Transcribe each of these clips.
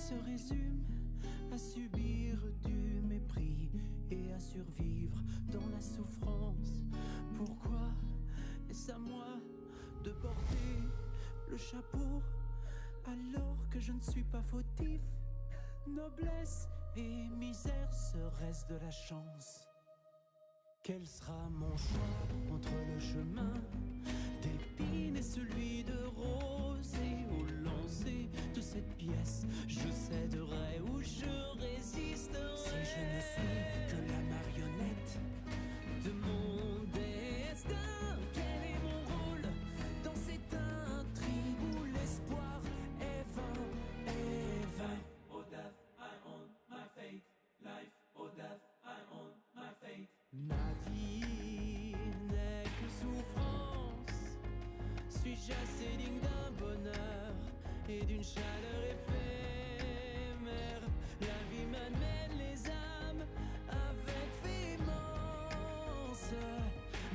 se résume à subir du mépris et à survivre dans la souffrance. Pourquoi est-ce à moi de porter le chapeau alors que je ne suis pas fautif? Noblesse et misère serait-ce de la chance? Quel sera mon choix entre le chemin d'épines et celui de rose? Et au lancer de cette pièce, je céderai ou je résisterai. Si je ne suis que la marionnette de mon destin, quel est mon rôle dans cette intrigue où l'espoir est vain, est vain? Life or death, I own my fate. Life or death, I own my fate. Ma vie n'est que souffrance. Suis-je assez digne d'un bonheur et d'une chaleur éphémère? La vie m'amène les âmes avec véhémence,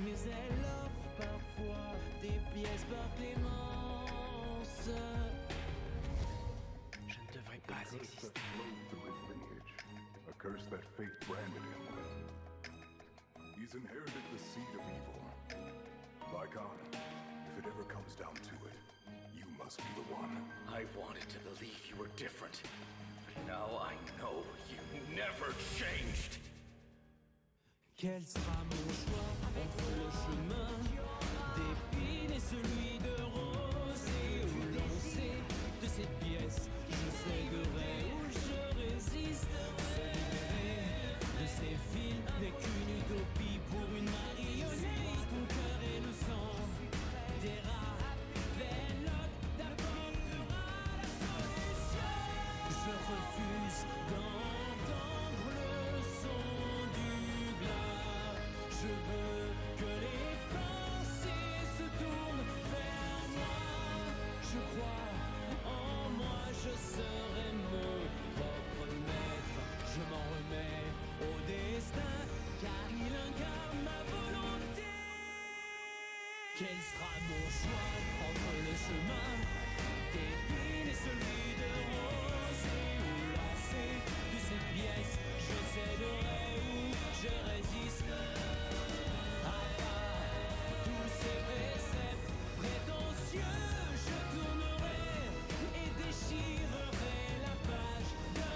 mais elle offre parfois des pièces par clémence. Je ne devrais pas exister. A curse that fate branded him with. He's inherited the seed of evil. By God, if it ever comes down to it, you must be the one. I wanted to believe you were different, but now I know you never changed. Quel sera mon choix entre le chemin d'épines et celui de rose? Et au lancer de cette pièce, je céderai ou je résiste. Se libérer de ces fils n'est qu'une utopie pour une marionnette. Ton cœur et le sang des rats vélotes t'apportera la solution. Je refuse d'entendre le son du glas. Je veux que les pensées se tournent vers moi. Je crois en moi, je serai mon propre maître. Je m'en remets au destin, car il incarne ma volonté. Quel sera mon choix entre le chemin d'épines et celui de rose? Et au lancer de cette pièce, je céderai ou je résiste. À part tous ces préceptes prétentieux, je tournerai et déchirerai la page de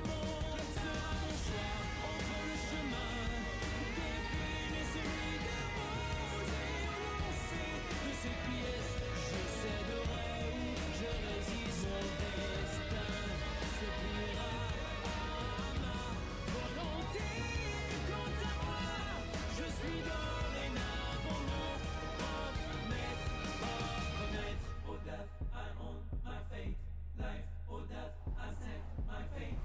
mon. Quel sera mon choix entre le chemin d'épines et celui de rose? Et au lancer de ces pièces, je céderai ou je résiste. Mon destin se pliera à ma volonté. Quant à moi, je suis dorénavant mon propre maître, propre maître. Or death, I own my fate. Life or death, I set my fate.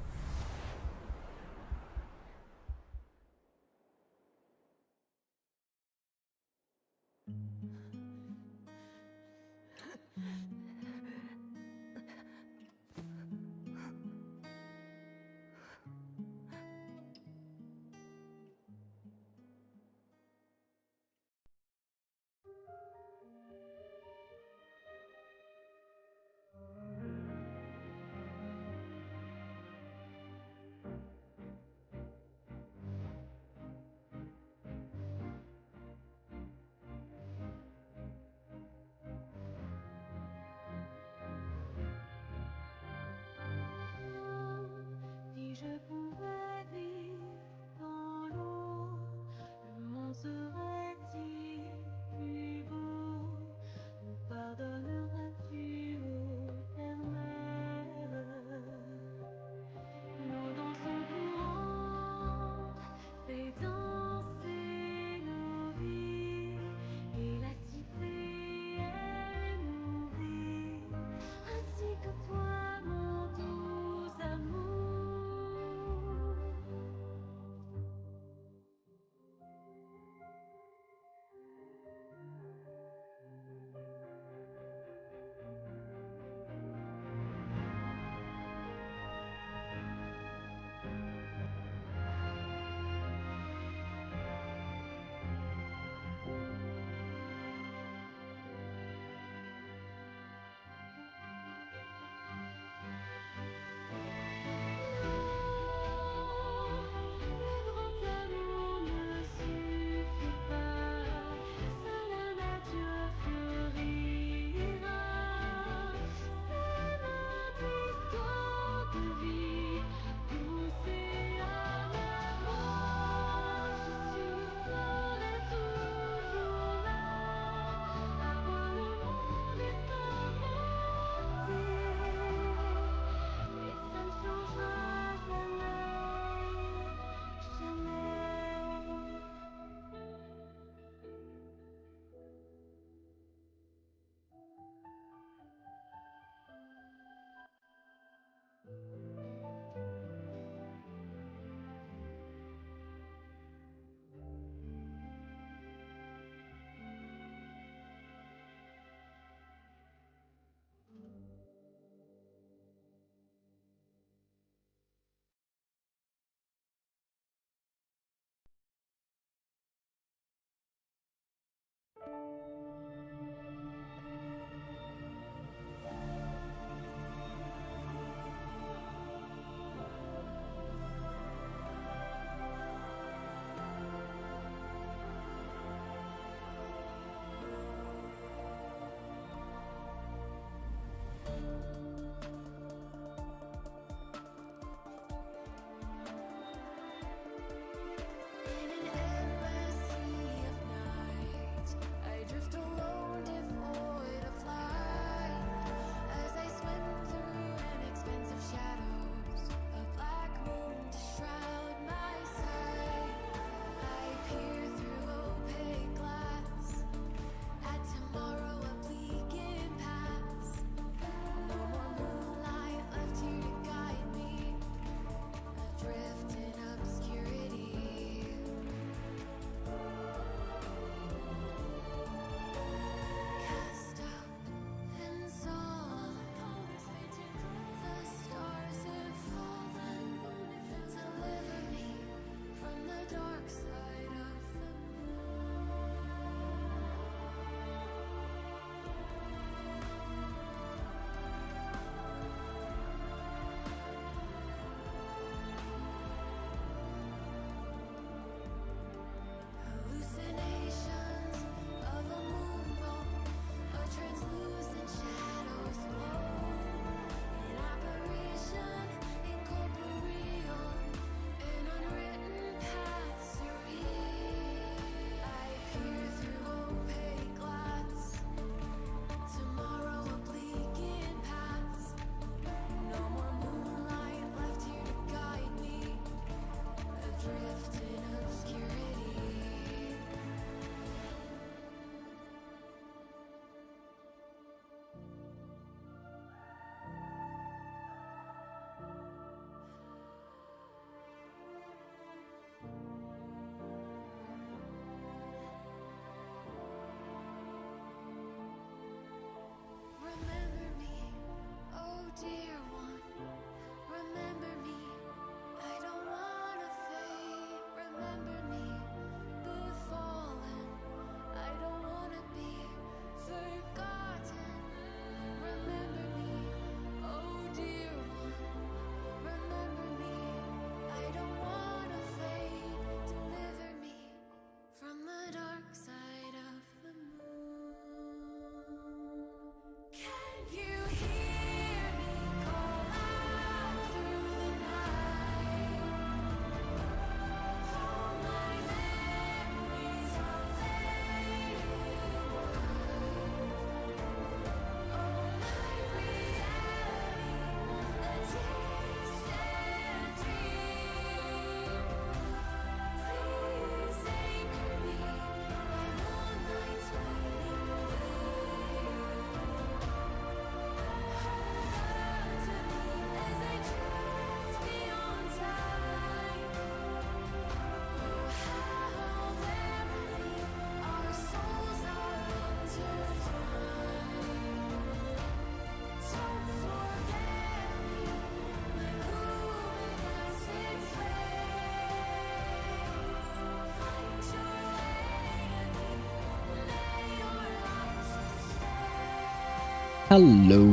Hello,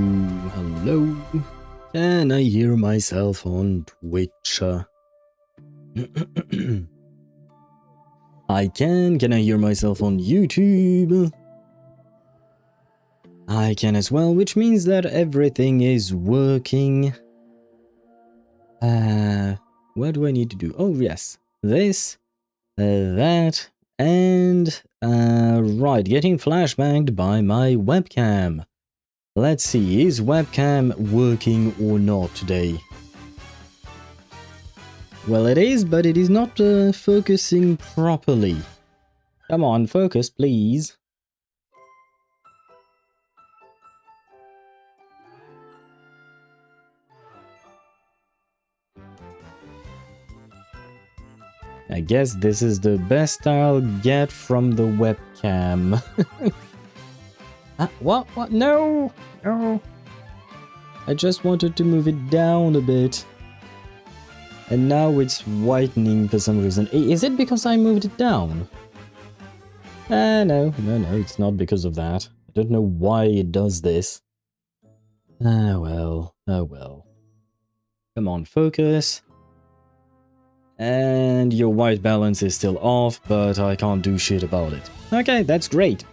hello. Can I hear myself on Twitch? I can. Can I hear myself on YouTube? I can as well, which means that everything is working. What do I need to do? Oh, yes. This, that, and, right, getting flashbanged by my webcam. Let's see, is webcam working or not today? Well, it is, but it is not focusing properly. Come on, focus, please. I guess this is the best I'll get from the webcam. What? What? No! No! I just wanted to move it down a bit. And now it's whitening for some reason. Is it because I moved it down? No, it's not because of that. I don't know why it does this. Oh well. Come on, focus. And your white balance is still off, but I can't do shit about it. Okay, that's great.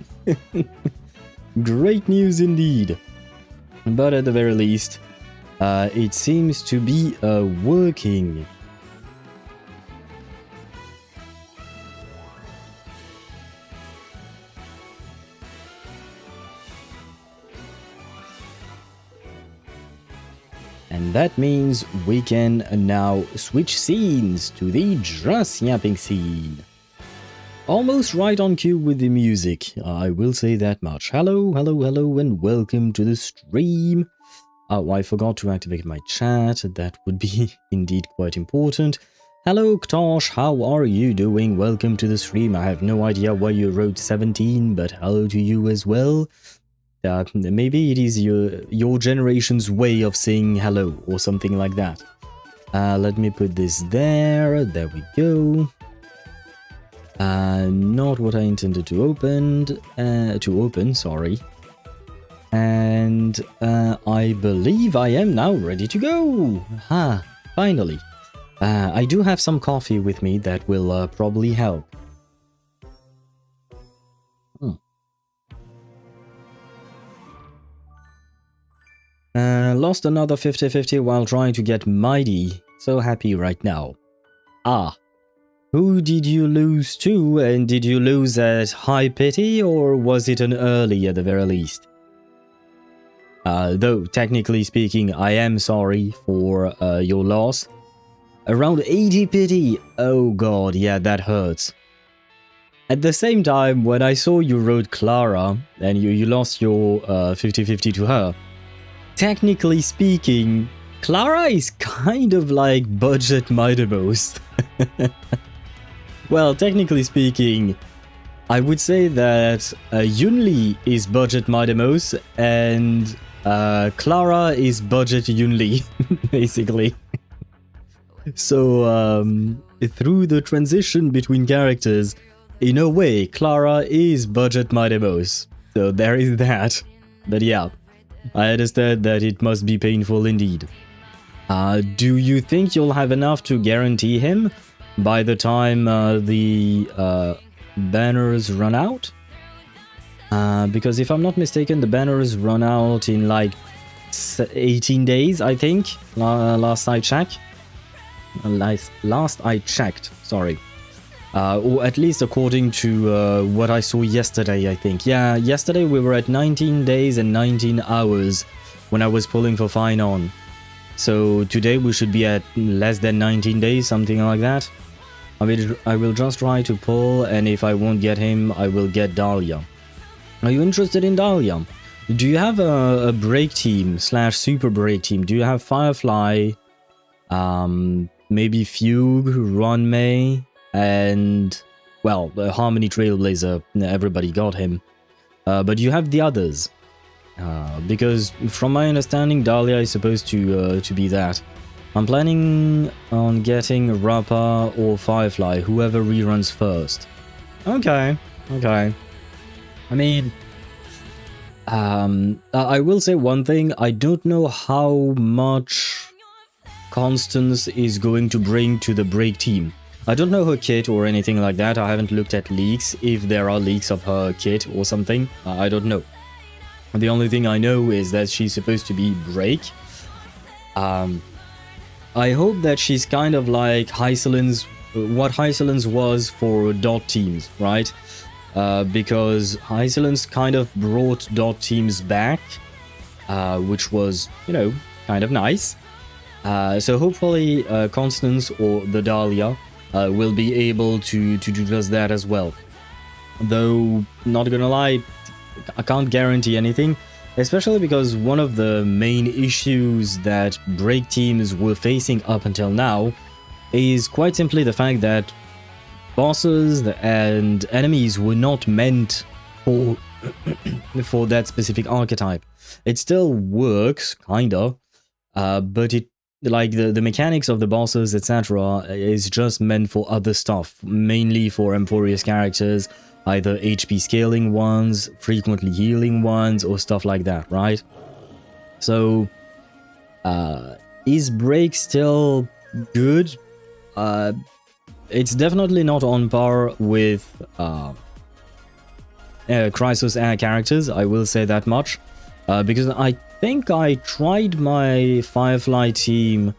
Great news indeed. But at the very least, it seems to be working. And that means we can now switch scenes to the just yapping scene. Almost right on cue with the music, I will say that much. Hello, and welcome to the stream. Oh, I forgot to activate my chat, that would be indeed quite important. Hello, Ktosh, how are you doing? Welcome to the stream. I have no idea why you wrote 17, but hello to you as well. Maybe it is your generation's way of saying hello, or something like that. Let me put this there, there we go. Not what I intended to open, sorry. And I believe I am now ready to go. Finally. I do have some coffee with me that will probably help. Lost another 50-50 while trying to get mighty. So happy right now. Who did you lose to, and did you lose at high pity, or was it an early at the very least? Though, technically speaking, I am sorry for your loss. Around 80 pity, oh god, yeah, that hurts. At the same time, when I saw you wrote Clara, and you lost your 50-50 to her, technically speaking, Clara is kind of like budget Mightymost. Well, technically speaking, I would say that Yunli is budget Mightymost and Clara is budget Yunli, basically. So, through the transition between characters, in a way, Clara is budget Mightymost. So there is that. But yeah, I understand that it must be painful indeed. Do you think you'll have enough to guarantee him by the time the banners run out? Because if I'm not mistaken, the banners run out in like 18 days, I think. Last I checked. Last I checked, sorry. Or at least according to what I saw yesterday, I think. Yeah, yesterday we were at 19 days and 19 hours when I was pulling for Phaethon. So today we should be at less than 19 days, something like that. I will just try to pull, and if I won't get him, I will get Dahlia. Are you interested in Dahlia? Do you have a break team / super break team? Do you have Firefly, maybe Fugue, Runmei, and, well, the Harmony Trailblazer, everybody got him. But you have the others. Because from my understanding, Dahlia is supposed to be that. I'm planning on getting Rappa or Firefly, whoever reruns first. Okay. I mean, I will say one thing. I don't know how much Constance is going to bring to the break team. I don't know her kit or anything like that. I haven't looked at leaks, if there are leaks of her kit or something. I don't know. The only thing I know is that she's supposed to be break. I hope that she's kind of like what Hycelen's was for dot teams, right? Because Hycelen's kind of brought dot teams back, which was, you know, kind of nice. So hopefully Constance or the Dahlia will be able to do just that as well. Though, not gonna lie, I can't guarantee anything, especially because one of the main issues that break teams were facing up until now is quite simply the fact that bosses and enemies were not meant for for that specific archetype. It still works, kinda, but it, like the mechanics of the bosses, etc., is just meant for other stuff, mainly for Emphorius characters, either HP scaling ones, frequently healing ones, or stuff like that, right? So, is break still good? It's definitely not on par with Chrysos Air characters, I will say that much, because I think I tried my Firefly team.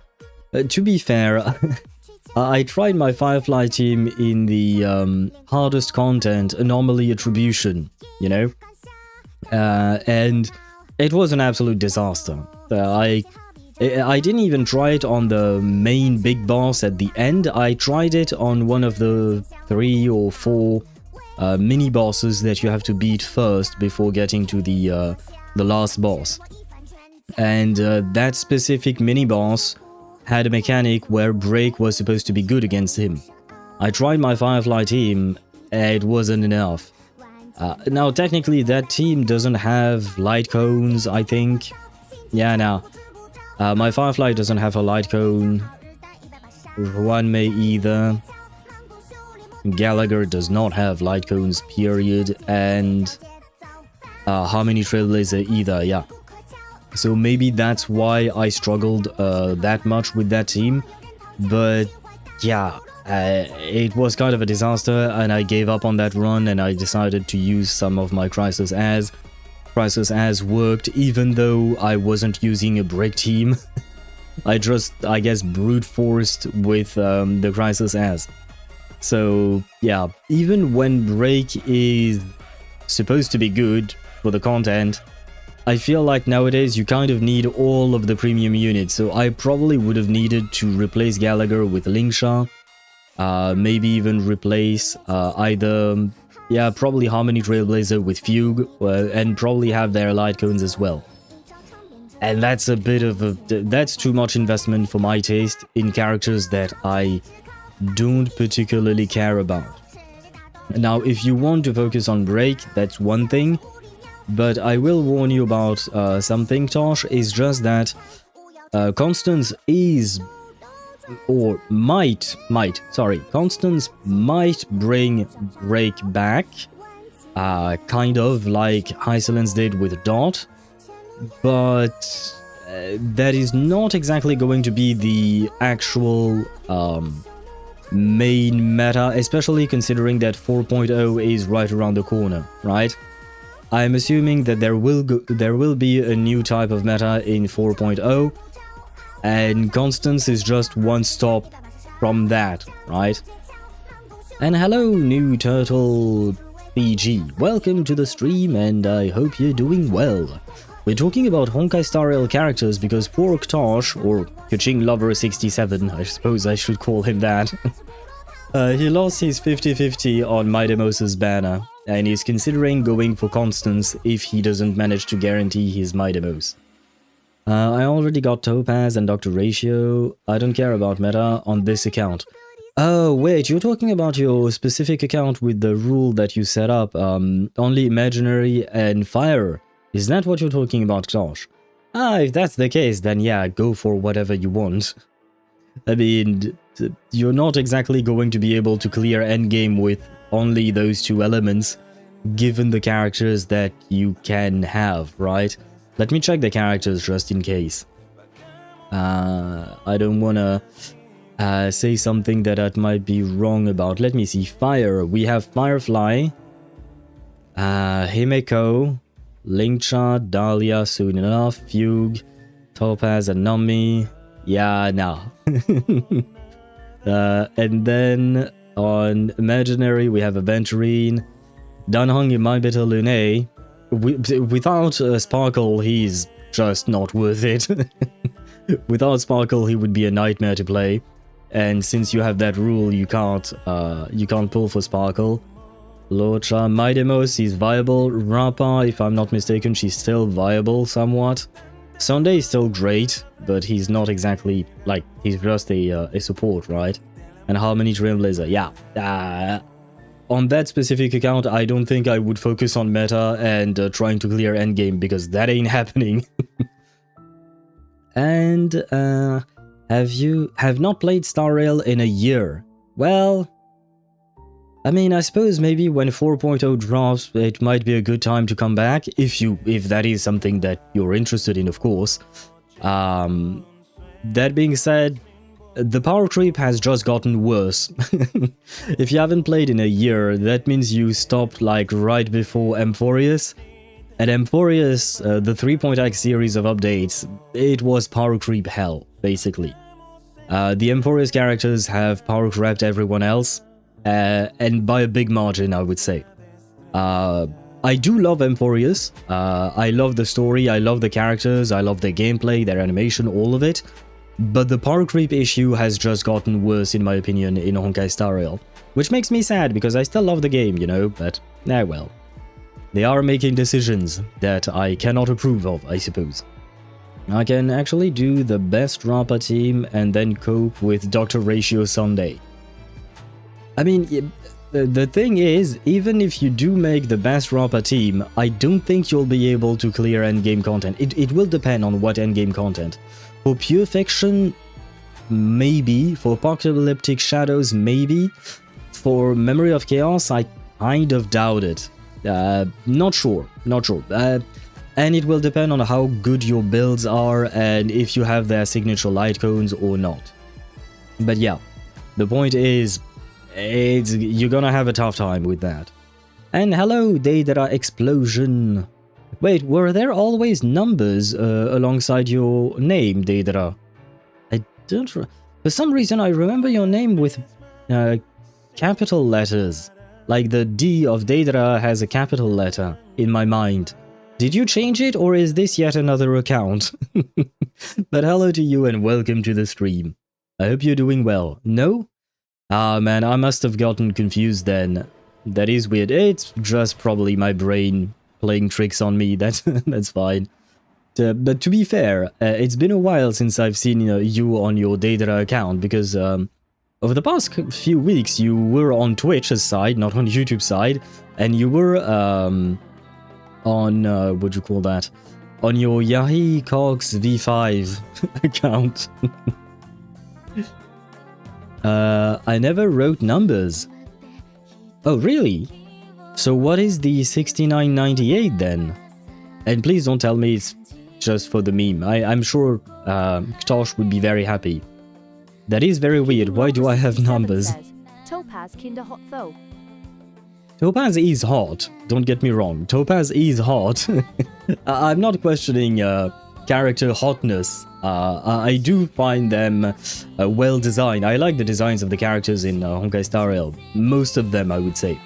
To be fair, I tried my Firefly team in the hardest content, Anomaly Attribution, you know? And it was an absolute disaster. I didn't even try it on the main big boss at the end. I tried it on one of the 3 or 4 mini bosses that you have to beat first before getting to the last boss. And that specific mini boss had a mechanic where break was supposed to be good against him. I tried my Firefly team, it wasn't enough. Now technically that team doesn't have light cones, I think. Yeah, now my Firefly doesn't have a light cone. One may either. Gallagher does not have light cones, period. And Harmony Trailblazer either, yeah. So maybe that's why I struggled that much with that team. But yeah, it was kind of a disaster, and I gave up on that run, and I decided to use some of my Chrysos As. Chrysos As worked, even though I wasn't using a break team. I just, I guess, brute forced with the Chrysos As. So yeah, even when break is supposed to be good for the content, I feel like nowadays you kind of need all of the premium units, so I probably would have needed to replace Gallagher with Lingsha, maybe even replace either, yeah, probably Harmony Trailblazer with Fugue, and probably have their light cones as well. And that's a bit of a, that's too much investment for my taste in characters that I don't particularly care about. Now, if you want to focus on break, that's one thing. But I will warn you about something, Tosh, is just that Constance is, or Constance might bring break back, kind of like Hycelen's did with Dot, but that is not exactly going to be the actual main meta, especially considering that 4.0 is right around the corner, right? I'm assuming that there will be a new type of meta in 4.0, and Constance is just one stop from that, right? And hello, new turtle PG. Welcome to the stream, and I hope you're doing well. We're talking about Honkai Star Rail characters because poor Ktosh, or Kuching Lover 67, I suppose I should call him that, he lost his 50-50 on Midemos's banner, and he's considering going for Constance if he doesn't manage to guarantee his Midemos. I already got Topaz and Dr. Ratio. I don't care about meta on this account. Oh, wait, you're talking about your specific account with the rule that you set up, only imaginary and fire. Is that what you're talking about, Tosh? Ah, if that's the case, then yeah, go for whatever you want. I mean, you're not exactly going to be able to clear endgame with only those 2 elements. given the characters that you can have, right? Let me check the characters just in case. I don't want to say something that I might be wrong about. Let me see. Fire. We have Firefly, Himeko, Linkcha, Dahlia, soon enough, Fugue, Topaz, and Nami. Yeah, no. And then on Imaginary, we have Aventurine, Danhong, Imaibitter, Lune. Without Sparkle, he's just not worth it. Without Sparkle, he would be a nightmare to play. And since you have that rule, you can't pull for Sparkle. Locha, Maidemos is viable. Rapa, if I'm not mistaken, she's still viable somewhat. Sunday is still great, but he's not exactly, like, he's just a support, right? And Harmony Trailblazer, yeah. On that specific account, I don't think I would focus on meta and trying to clear endgame, because that ain't happening. And, have not played Star Rail in a year. Well, I mean, I suppose maybe when 4.0 drops, it might be a good time to come back, if that is something that you're interested in, of course. That being said, the power creep has just gotten worse. If you haven't played in a year, that means you stopped like right before Emphorius. At Emphorius, the 3.x series of updates, it was power creep hell, basically. The Emphorius characters have power crept everyone else. And by a big margin, I would say. I do love Emphorius. I love the story, I love the characters, I love their gameplay, their animation, all of it. But the power creep issue has just gotten worse, in my opinion, in Honkai Star Rail. Which makes me sad, because I still love the game, you know, but, well. They are making decisions that I cannot approve of, I suppose. I can actually do the best Rapa team and then cope with Dr. Ratio Sunday. I mean, the thing is, even if you do make the best Rapa team, I don't think you'll be able to clear endgame content. It will depend on what endgame content. For Pure Fiction, maybe. For Apocalyptic Shadows, maybe. For Memory of Chaos, I kind of doubt it. Not sure. And it will depend on how good your builds are and if you have their signature light cones or not. But yeah, the point is, you're gonna have a tough time with that. And hello, Deidara Explosion. Wait, were there always numbers alongside your name, Deidara? I don't... For some reason, I remember your name with capital letters. Like the D of Deidara has a capital letter in my mind. Did you change it, or is this yet another account? But hello to you and welcome to the stream. I hope you're doing well. No? Ah, man, I must have gotten confused then. That is weird. It's just probably my brain playing tricks on me. That's fine. But to be fair, it's been a while since I've seen you on your Deidara account, because over the past few weeks you were on Twitch's side, not on YouTube side, and you were on, what'd you call that? On your Yahi Cogs V5 account. I never wrote numbers. Oh, really? So what is the 6998 then? And please don't tell me it's just for the meme. I'm sure Ktosh would be very happy. That is very weird. Why do I have numbers? Topaz Kinder Hot though. Topaz is hot. Don't get me wrong. Topaz is hot. I'm not questioning character hotness. I do find them well designed. I like the designs of the characters in Honkai Star Rail. Most of them, I would say.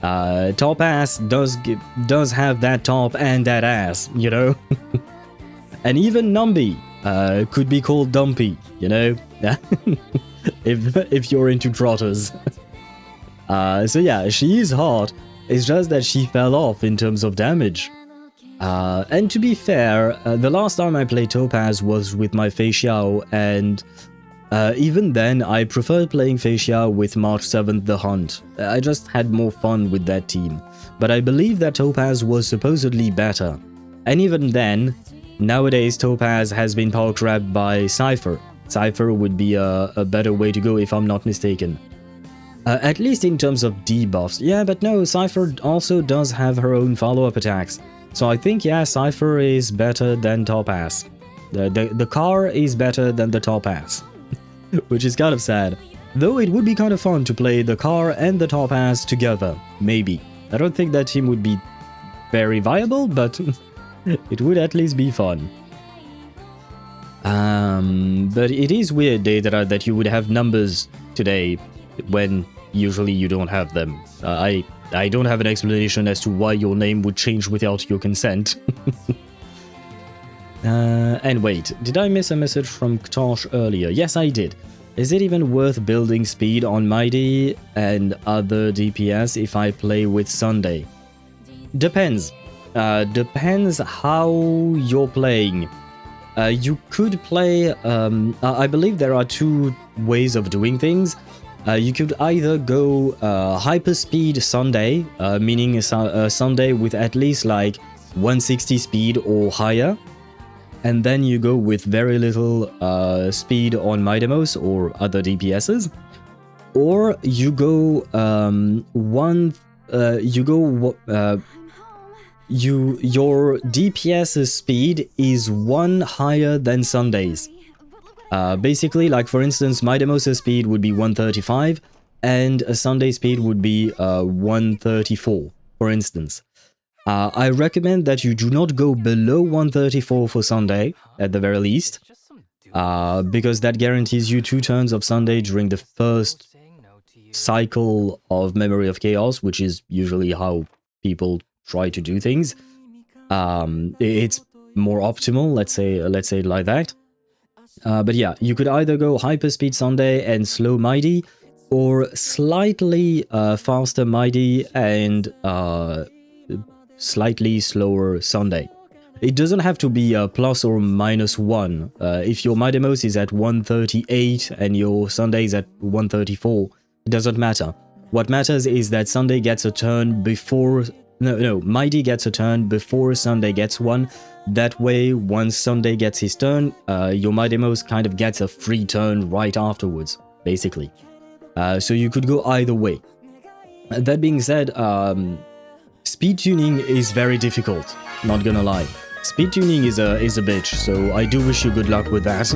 Top ass does have that top and that ass, you know? And even Numby could be called Dumpy, you know? if you're into trotters. So yeah, she is hot. It's just that she fell off in terms of damage. And to be fair, the last time I played Topaz was with my Fei Xiao, and even then I preferred playing Fei Xiao with March 7th The Hunt. I just had more fun with that team. But I believe that Topaz was supposedly better. And even then, nowadays Topaz has been power grabbed by Cypher. Cypher would be a better way to go if I'm not mistaken. At least in terms of debuffs. Yeah, but no, Cypher also does have her own follow-up attacks. So I think, yeah, Cypher is better than Topaz. The car is better than the Topaz. Which is kind of sad. Though it would be kind of fun to play the car and the Topaz together. Maybe. I don't think that team would be very viable, but it would at least be fun. But it is weird, Daedra, that you would have numbers today when usually you don't have them. I don't have an explanation as to why your name would change without your consent. And wait, did I miss a message from Ktosh earlier? Yes, I did. Is it even worth building speed on Mighty and other DPS if I play with Sunday? Depends. Depends how you're playing. You could play... I believe there are two ways of doing things. You could either go hyperspeed Sunday, meaning a Sunday with at least like 160 speed or higher, and then you go with very little speed on Midemos or other DPSs, or you go your DPS's speed is 1 higher than Sunday's. Basically, like for instance, Midemos' speed would be 135, and a Sunday speed would be 134, for instance. I recommend that you do not go below 134 for Sunday, at the very least, because that guarantees you 2 turns of Sunday during the first cycle of Memory of Chaos, which is usually how people try to do things. It's more optimal, let's say it like that. But yeah, you could either go hyperspeed Sunday and slow Mighty, or slightly faster Mighty and slightly slower Sunday. It doesn't have to be a plus or minus 1. If your Midemos is at 138 and your Sunday is at 134, it doesn't matter. What matters is that Sunday gets a turn before... No, Mighty gets a turn before Sunday gets one. That way, once Sunday gets his turn, your Midemos kind of gets a free turn right afterwards, basically. So you could go either way. That being said, speed tuning is very difficult, not gonna lie. Speed tuning is a bitch, so I do wish you good luck with that.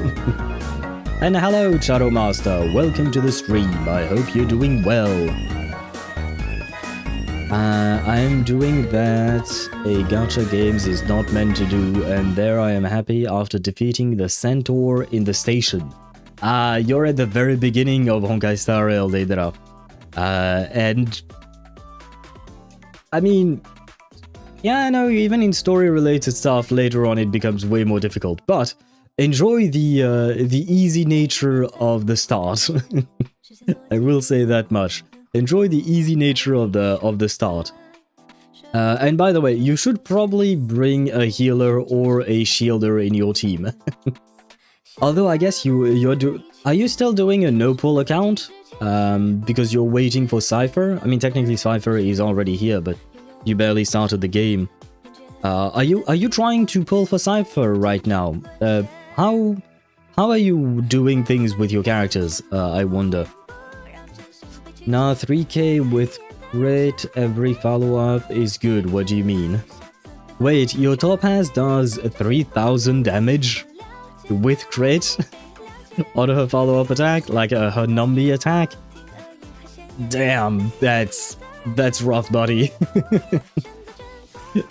And hello, Shadow Master, welcome to the stream. I hope you're doing well. I'm doing that a gacha games is not meant to do, and there I am happy after defeating the centaur in the station. You're at the very beginning of Honkai Star Rail, Daedra. And... I mean... Yeah, I know, even in story-related stuff, later on it becomes way more difficult, but enjoy the easy nature of the start. I will say that much. Enjoy the easy nature of the start. And by the way, you should probably bring a healer or a shielder in your team. Although I guess are you still doing a no-pull account? Because you're waiting for Cypher? I mean, technically Cypher is already here, but you barely started the game. Are you trying to pull for Cypher right now? How are you doing things with your characters? I wonder. Nah, 3k with crit every follow-up is good, what do you mean? Wait, your Topaz does 3000 damage with crit on her follow-up attack, like her Numbi attack? Damn, that's rough, buddy.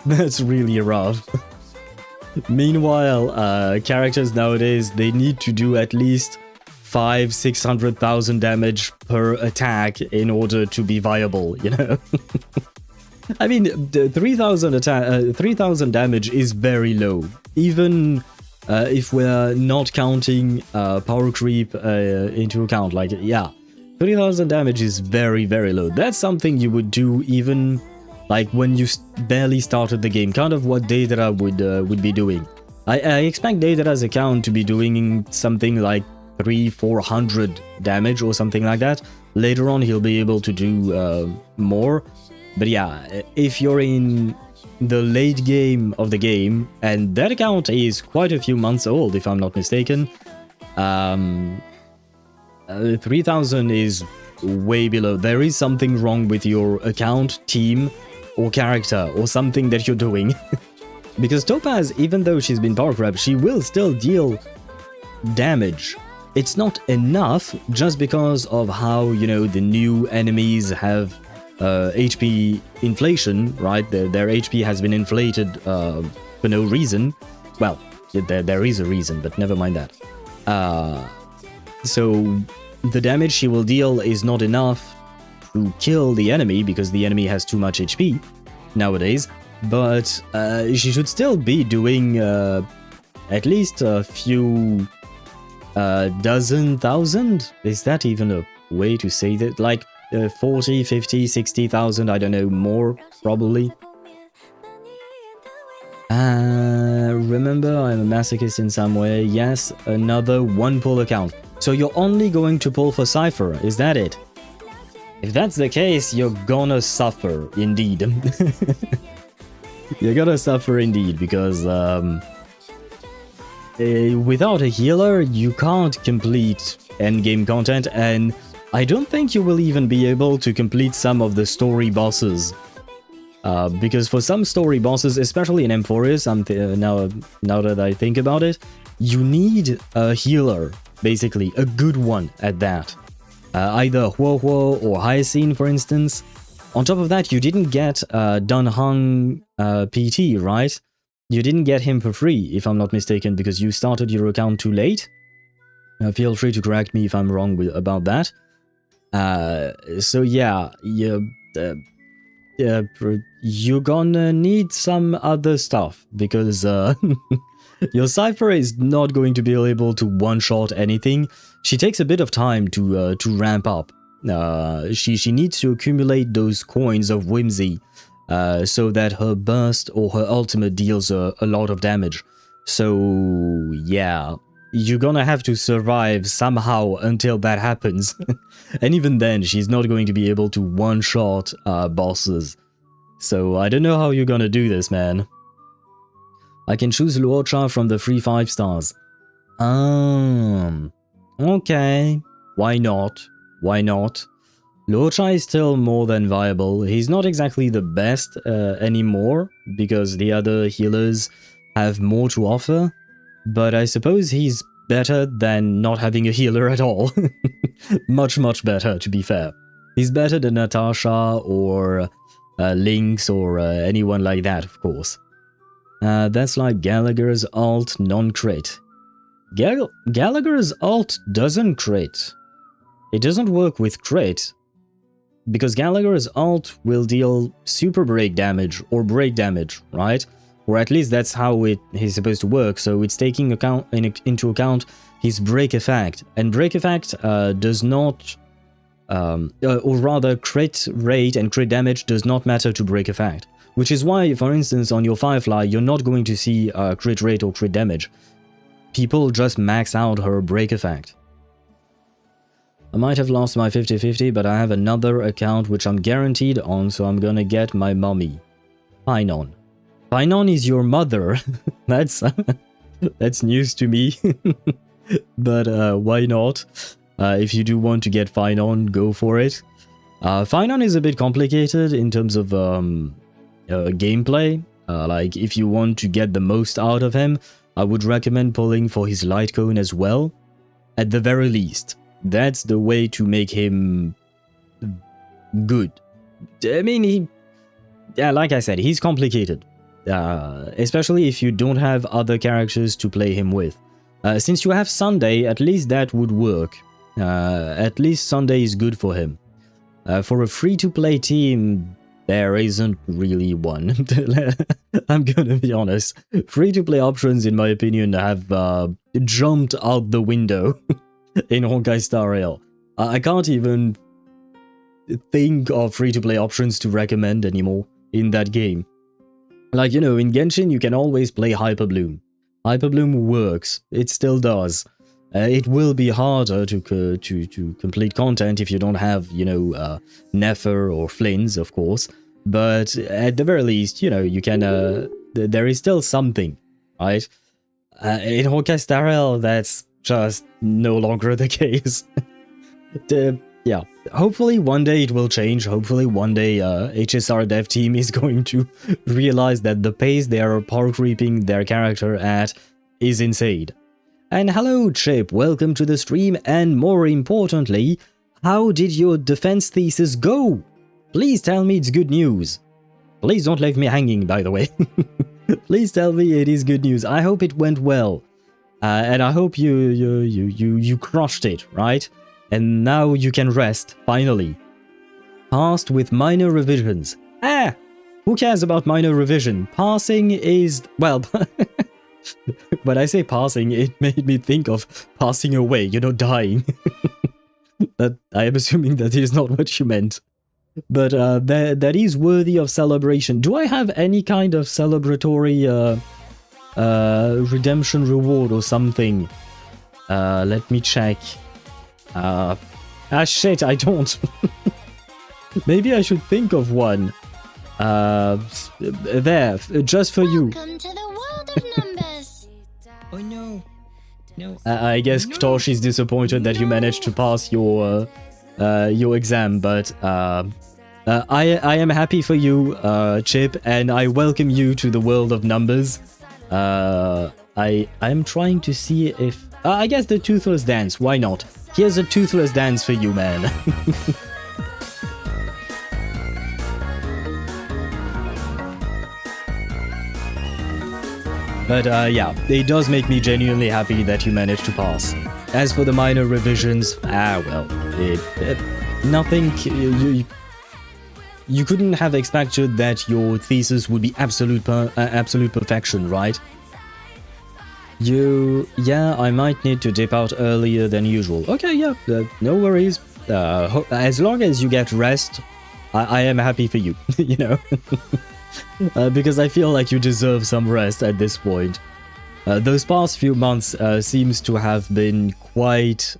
That's really rough. Meanwhile, characters nowadays, they need to do at least 500,000-600,000 damage per attack in order to be viable, you know? I mean, 3,000 damage is very low. Even if we're not counting power creep into account, like, yeah, 3,000 damage is very, very low. That's something you would do even, like, when you barely started the game, kind of what Daedra would be doing. I expect Daedra's account to be doing something like 300-400 damage or something like that. Later on he'll be able to do more, but yeah, if you're in the late game of the game, and that account is quite a few months old if I'm not mistaken, 3000 is way below. There is something wrong with your account, team, or character, or something that you're doing. Because Topaz, even though she's been power crept, she will still deal damage. It's not enough just because of how, you know, the new enemies have HP inflation, right? Their HP has been inflated for no reason. Well, there is a reason, but never mind that. So the damage she will deal is not enough to kill the enemy because the enemy has too much HP nowadays. But she should still be doing at least a few dozen thousand? Is that even a way to say that? Like 40, 50, 60,000, I don't know, more probably. Remember, I'm a masochist in some way. Yes, another one pull account. So you're only going to pull for Cypher, is that it? If that's the case, you're gonna suffer, indeed. You're gonna suffer indeed, because without a healer, you can't complete endgame content, and I don't think you will even be able to complete some of the story bosses. Because for some story bosses, especially in Emphorius, now that I think about it, you need a healer, basically, a good one at that. Either Huohuo or Hyacinth, for instance. On top of that, you didn't get Dunhung PT, right? You didn't get him for free, if I'm not mistaken, because you started your account too late. Feel free to correct me if I'm wrong about that. So yeah, you're gonna need some other stuff, because your Cypher is not going to be able to one-shot anything. She takes a bit of time to ramp up. She needs to accumulate those coins of whimsy so that her burst or her ultimate deals a lot of damage. So yeah, you're gonna have to survive somehow until that happens. And even then, she's not going to be able to one-shot bosses. So I don't know how you're gonna do this, man. I can choose Luocha from the free 5 stars. Okay. Why not? Why not? Luocha is still more than viable. He's not exactly the best anymore, because the other healers have more to offer. But I suppose he's better than not having a healer at all. Much, much better, to be fair. He's better than Natasha or Lynx or anyone like that, of course. That's like Gallagher's alt non-crit. Gallagher's alt doesn't crit. It doesn't work with crit, because Gallagher's alt will deal super break damage or break damage, right? Or at least that's how he's supposed to work, so it's taking into account his break effect. And break effect does not, or rather crit rate and crit damage does not matter to break effect. Which is why, for instance, on your Firefly, you're not going to see crit rate or crit damage. People just max out her break effect. I might have lost my 50-50, but I have another account which I'm guaranteed on, so I'm gonna get my mommy. Phaethon. Phaethon is your mother. That's news to me. But why not? If you do want to get Phaethon, go for it. Phaethon is a bit complicated in terms of gameplay. Like, if you want to get the most out of him, I would recommend pulling for his light cone as well. At the very least. That's the way to make him good. I mean, like I said, he's complicated. Especially if you don't have other characters to play him with. Since you have Sunday, at least that would work. At least Sunday is good for him. For a free-to-play team, there isn't really one. I'm gonna be honest. Free-to-play options, in my opinion, have jumped out the window in Honkai Star Rail. I can't even think of free-to-play options to recommend anymore in that game. Like, you know, in Genshin, you can always play Hyperbloom. Hyperbloom works. It still does. It will be harder to complete content if you don't have, you know, Nefer or Flins, of course. But at the very least, you know, you can... there is still something, right? In Honkai Star Rail, that's just no longer the case. yeah, hopefully one day it will change. Hopefully one day HSR dev team is going to realize that the pace they are power creeping their character at is insane. And hello Chip, welcome to the stream, and more importantly, how did your defense thesis go? Please tell me it's good news. Please don't leave me hanging, by the way. Please tell me it is good news. I hope it went well. And I hope you crushed it, right? And now you can rest, finally. Passed with minor revisions. Ah! Who cares about minor revision? Passing is... well... when I say passing, it made me think of passing away, you know, dying. But I am assuming that is not what you meant. But that is worthy of celebration. Do I have any kind of celebratory redemption reward or something? Let me check. Shit, I don't. Maybe I should think of one. There, just for you. Welcome to the world of numbers. Oh no. No. I guess Ktosh is disappointed that you managed to pass your exam, but I am happy for you, Chip, and I welcome you to the world of numbers. I'm trying to see if I guess the toothless dance. Why not? Here's a toothless dance for you, man. But yeah, it does make me genuinely happy that you managed to pass. As for the minor revisions, well, nothing. You couldn't have expected that your thesis would be absolute perfection, right? Yeah, I might need to dip out earlier than usual. Okay, yeah, no worries. As long as you get rest, I am happy for you, you know? Because I feel like you deserve some rest at this point. Those past few months seems to have been quite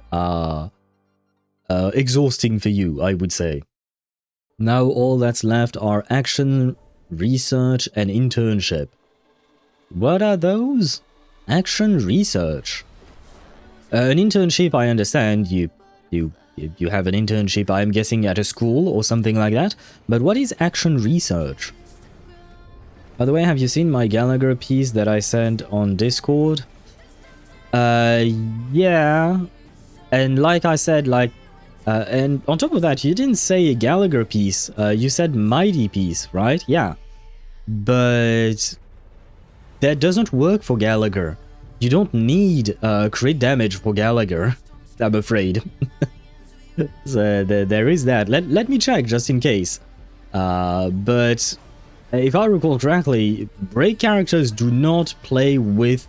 exhausting for you, I would say. Now all that's left are action, research, and internship. What are those? Action, research. An internship, I understand. You have an internship, I'm guessing, at a school or something like that. But what is action research? By the way, have you seen my Gallagher piece that I sent on Discord? Yeah. And like I said, and on top of that, you didn't say a Gallagher piece. You said mighty piece, right? Yeah. But that doesn't work for Gallagher. You don't need crit damage for Gallagher, I'm afraid. So there is that. Let me check just in case. But if I recall correctly, break characters do not play with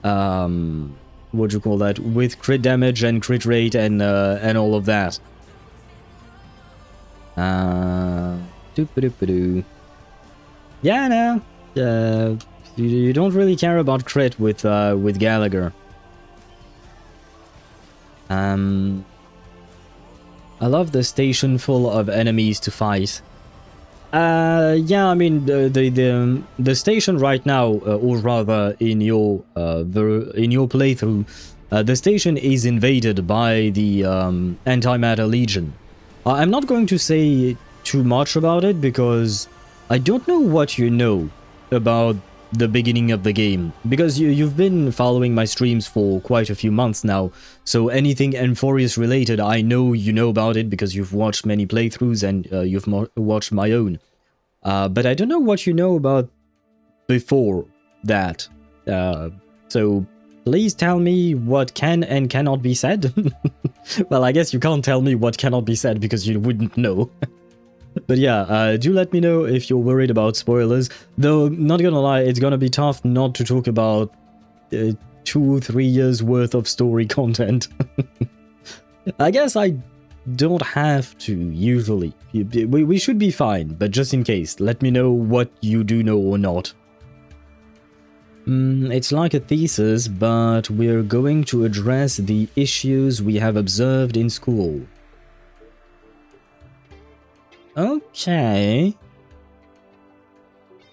what do you call that? With crit damage and crit rate and all of that. Yeah, no. You don't really care about crit with Gallagher. I love the station full of enemies to fight. Yeah, I mean the station right now, or rather in your playthrough, the station is invaded by the Antimatter Legion. I'm not going to say too much about it because I don't know what you know about the beginning of the game, because you've been following my streams for quite a few months now, so anything Amphorius related, I know you know about it because you've watched many playthroughs and you've watched my own. But I don't know what you know about before that. So please tell me what can and cannot be said. Well, I guess you can't tell me what cannot be said because you wouldn't know. But yeah, do let me know if you're worried about spoilers. Though, not gonna lie, it's gonna be tough not to talk about 2-3 years worth of story content. I guess I don't have to, usually. We should be fine, but just in case, let me know what you do know or not. It's like a thesis, but we're going to address the issues we have observed in school. Okay.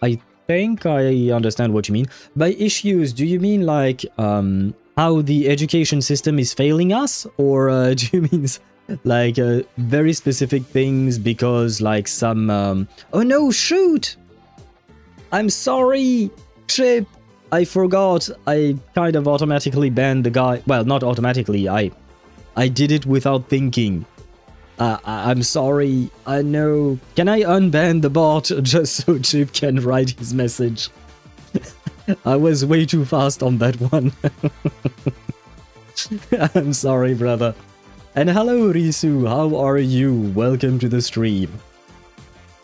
I think I understand what you mean. By issues, do you mean like how the education system is failing us? Or do you mean like very specific things because like some oh no, shoot, I'm sorry, Chip, I forgot. I kind of automatically banned the guy. Well, not automatically, I did it without thinking. I'm sorry, I know. Can I unban the bot just so Chip can write his message? I was way too fast on that one. I'm sorry, brother. And hello, Risu, how are you? Welcome to the stream.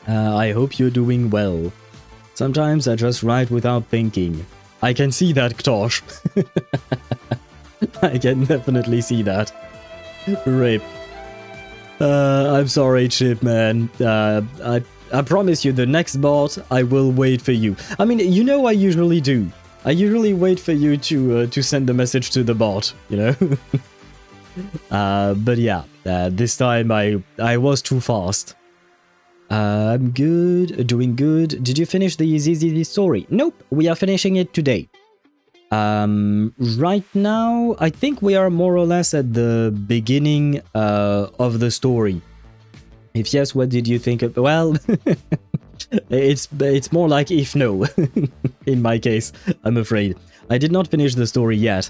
I hope you're doing well. Sometimes I just write without thinking. I can see that, Ktosh. I can definitely see that. Rip. I'm sorry, Chip, man. I promise you, the next bot, I will wait for you. I mean, you know I usually do. I usually wait for you to send the message to the bot, you know? But yeah, this time I was too fast. I'm good, doing good. Did you finish the ZZZ story? Nope, we are finishing it today. Right now, I think we are more or less at the beginning of the story. If yes, what did you think of? Well, it's more like if no, in my case, I'm afraid. I did not finish the story yet,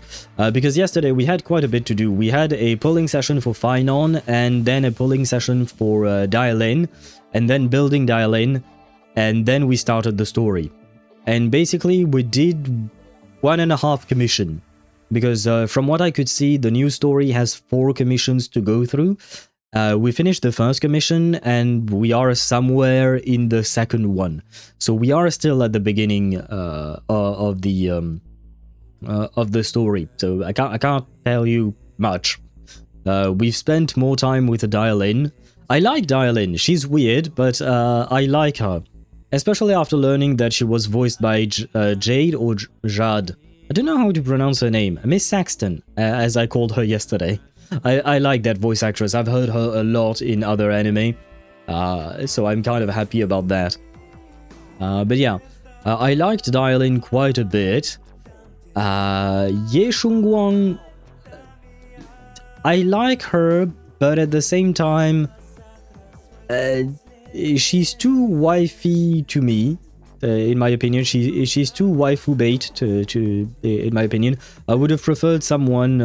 because yesterday we had quite a bit to do. We had a polling session for Phaethon, and then a polling session for Dialyn, and then building Dialyn, and then we started the story. And basically we did 1.5 commission, because from what I could see, the new story has 4 commissions to go through. We finished the first commission, and we are somewhere in the second one. So we are still at the beginning of the story. So I can't tell you much. We've spent more time with Dialyn. I like Dialyn. She's weird, but I like her. Especially after learning that she was voiced by Jade or Jade. I don't know how to pronounce her name. Miss Saxton, as I called her yesterday. I like that voice actress. I've heard her a lot in other anime. So I'm kind of happy about that. But yeah, I liked Dialyn quite a bit. Ye Shungguang, I like her, but at the same time, she's too wifey to me. In my opinion, she's too waifu bait to in my opinion. I would have preferred someone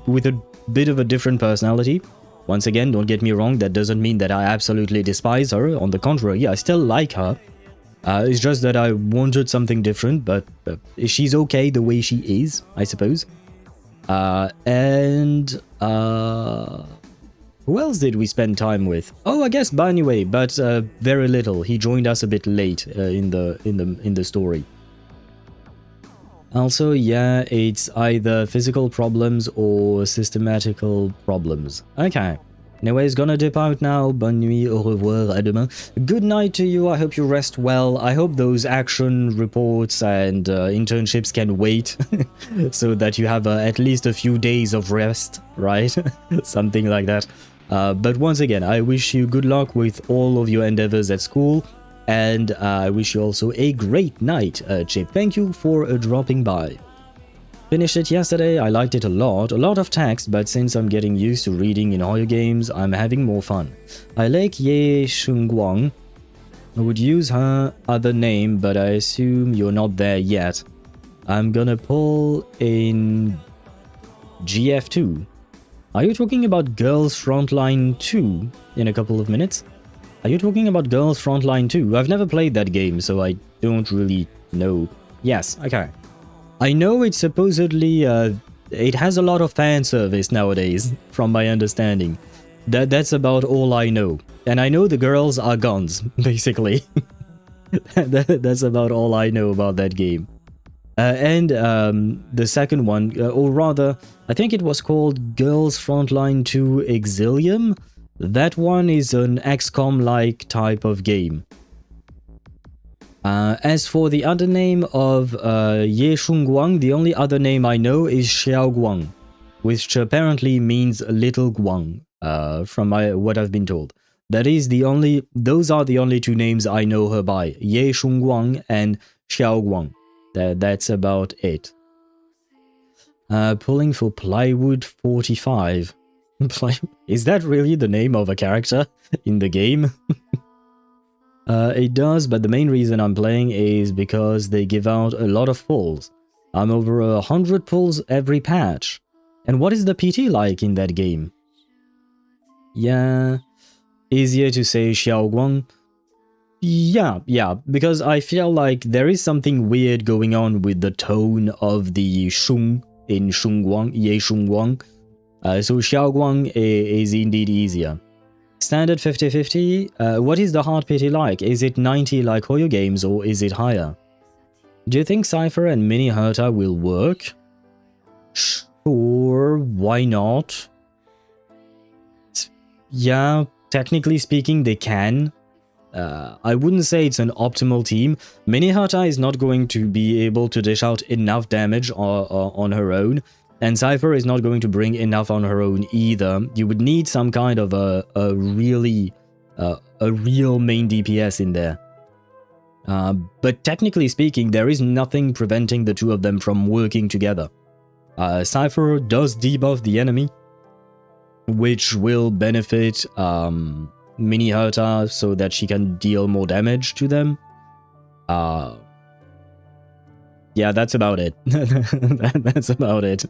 with a bit of a different personality. Once again, don't get me wrong, that doesn't mean that I absolutely despise her. On the contrary, I still like her. It's just that I wanted something different, but she's okay the way she is, I suppose. Who else did we spend time with? Oh, I guess Banuye, but very little. He joined us a bit late in the story. Also, yeah, it's either physical problems or systematical problems. Okay. Anyways, gonna dip out now. Bonne nuit, au revoir, à demain. Good night to you. I hope you rest well. I hope those action reports and internships can wait so that you have at least a few days of rest, right? Something like that. But once again, I wish you good luck with all of your endeavors at school. And I wish you also a great night, Chip. Thank you for dropping by. Finished it yesterday, I liked it a lot of text, but since I'm getting used to reading in HoYo games, I'm having more fun. I like Ye Shungguang. I would use her other name, but I assume you're not there yet. I'm gonna pull in GF2. Are you talking about Girls Frontline 2 in a couple of minutes? Are you talking about Girls Frontline 2? I've never played that game, so I don't really know. Yes, okay. I know it's supposedly, it has a lot of fan service nowadays, from my understanding. That's about all I know. And I know the girls are guns, basically. That's about all I know about that game. And the second one, or rather, I think it was called Girls Frontline 2 Exilium. That one is an XCOM-like type of game. As for the other name of Ye Shungguang, the only other name I know is Xiao Guang, which apparently means little Guang, from what I've been told. Those are the only 2 names I know her by, Ye Shungguang and Xiao Guang. That's about it. Pulling for plywood 45. Is that really the name of a character in the game? It does, but the main reason I'm playing is because they give out a lot of pulls. I'm over 100 pulls every patch. And what is the PT like in that game? Yeah, easier to say Xiaoguang. Yeah, because I feel like there is something weird going on with the tone of the Shung in Shungguang, Ye Shungguang. So Xiaoguang is indeed easier. Standard 50-50, what is the hard pity like? Is it 90 like HoYo games or is it higher? Do you think Cypher and Mini Herta will work? Sure, why not? Yeah, technically speaking they can. I wouldn't say it's an optimal team. Mini Herta is not going to be able to dish out enough damage on her own. And Cypher is not going to bring enough on her own either. You would need some kind of a real main DPS in there. But technically speaking, there is nothing preventing the two of them from working together. Cypher does debuff the enemy, which will benefit Mini Herta so that she can deal more damage to them. Yeah, that's about it. That's about it.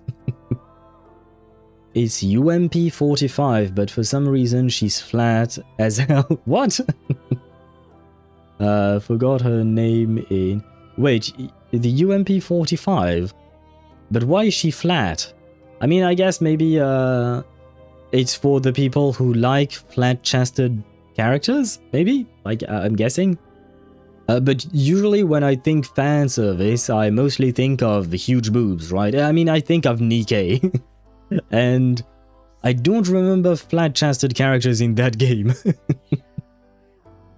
It's UMP 45, but for some reason she's flat as hell. What? Forgot her name in... Wait, the UMP 45? But why is she flat? I mean, I guess maybe it's for the people who like flat-chested characters, maybe? Like, I'm guessing. But usually when I think fan service, I mostly think of huge boobs, right? I mean, I think of Nikkei. And I don't remember flat-chested characters in that game.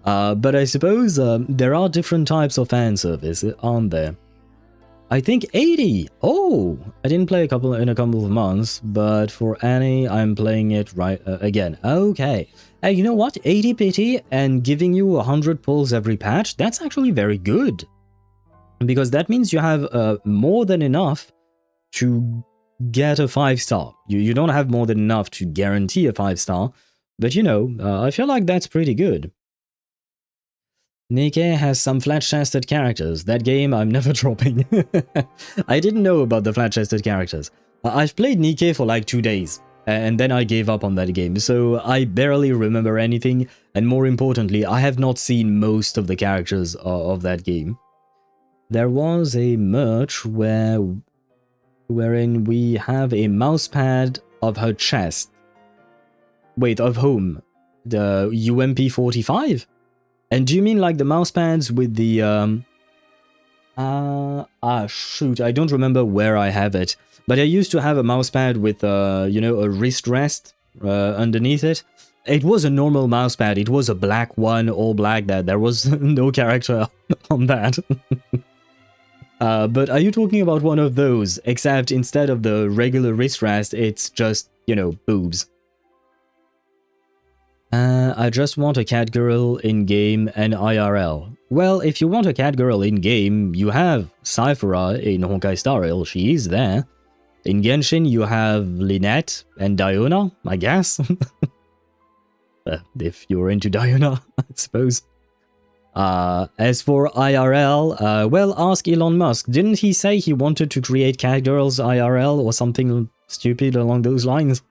But I suppose there are different types of fan service, aren't there? I think 80! Oh! I didn't play in a couple of months, but for Annie, I'm playing it right again. Okay. Hey, you know what? 80 pity and giving you 100 pulls every patch, that's actually very good. Because that means you have more than enough to get a 5-star. You don't have more than enough to guarantee a 5-star, but you know, I feel like that's pretty good. Nikkei has some flat-chested characters. That game I'm never dropping. I didn't know about the flat-chested characters. I've played Nikkei for like 2 days, and then I gave up on that game, so I barely remember anything, and more importantly, I have not seen most of the characters of that game. There was a merch wherein we have a mousepad of her chest. Wait, of whom? The UMP 45? And do you mean like the mousepads with the shoot, I don't remember where I have it. But I used to have a mousepad with you know, a wrist rest underneath it. It was a normal mousepad. It was a black one, all black. That there was no character on that. But are you talking about one of those, except instead of the regular wrist rest, it's just, you know, boobs? I just want a cat girl in-game and IRL. Well, if you want a cat girl in-game, you have Cyphera in Honkai Star Rail, she is there. In Genshin, you have Lynette and Diona, I guess. If you're into Diona, I suppose. As for IRL, well, ask Elon Musk. Didn't he say he wanted to create cat girls IRL or something stupid along those lines?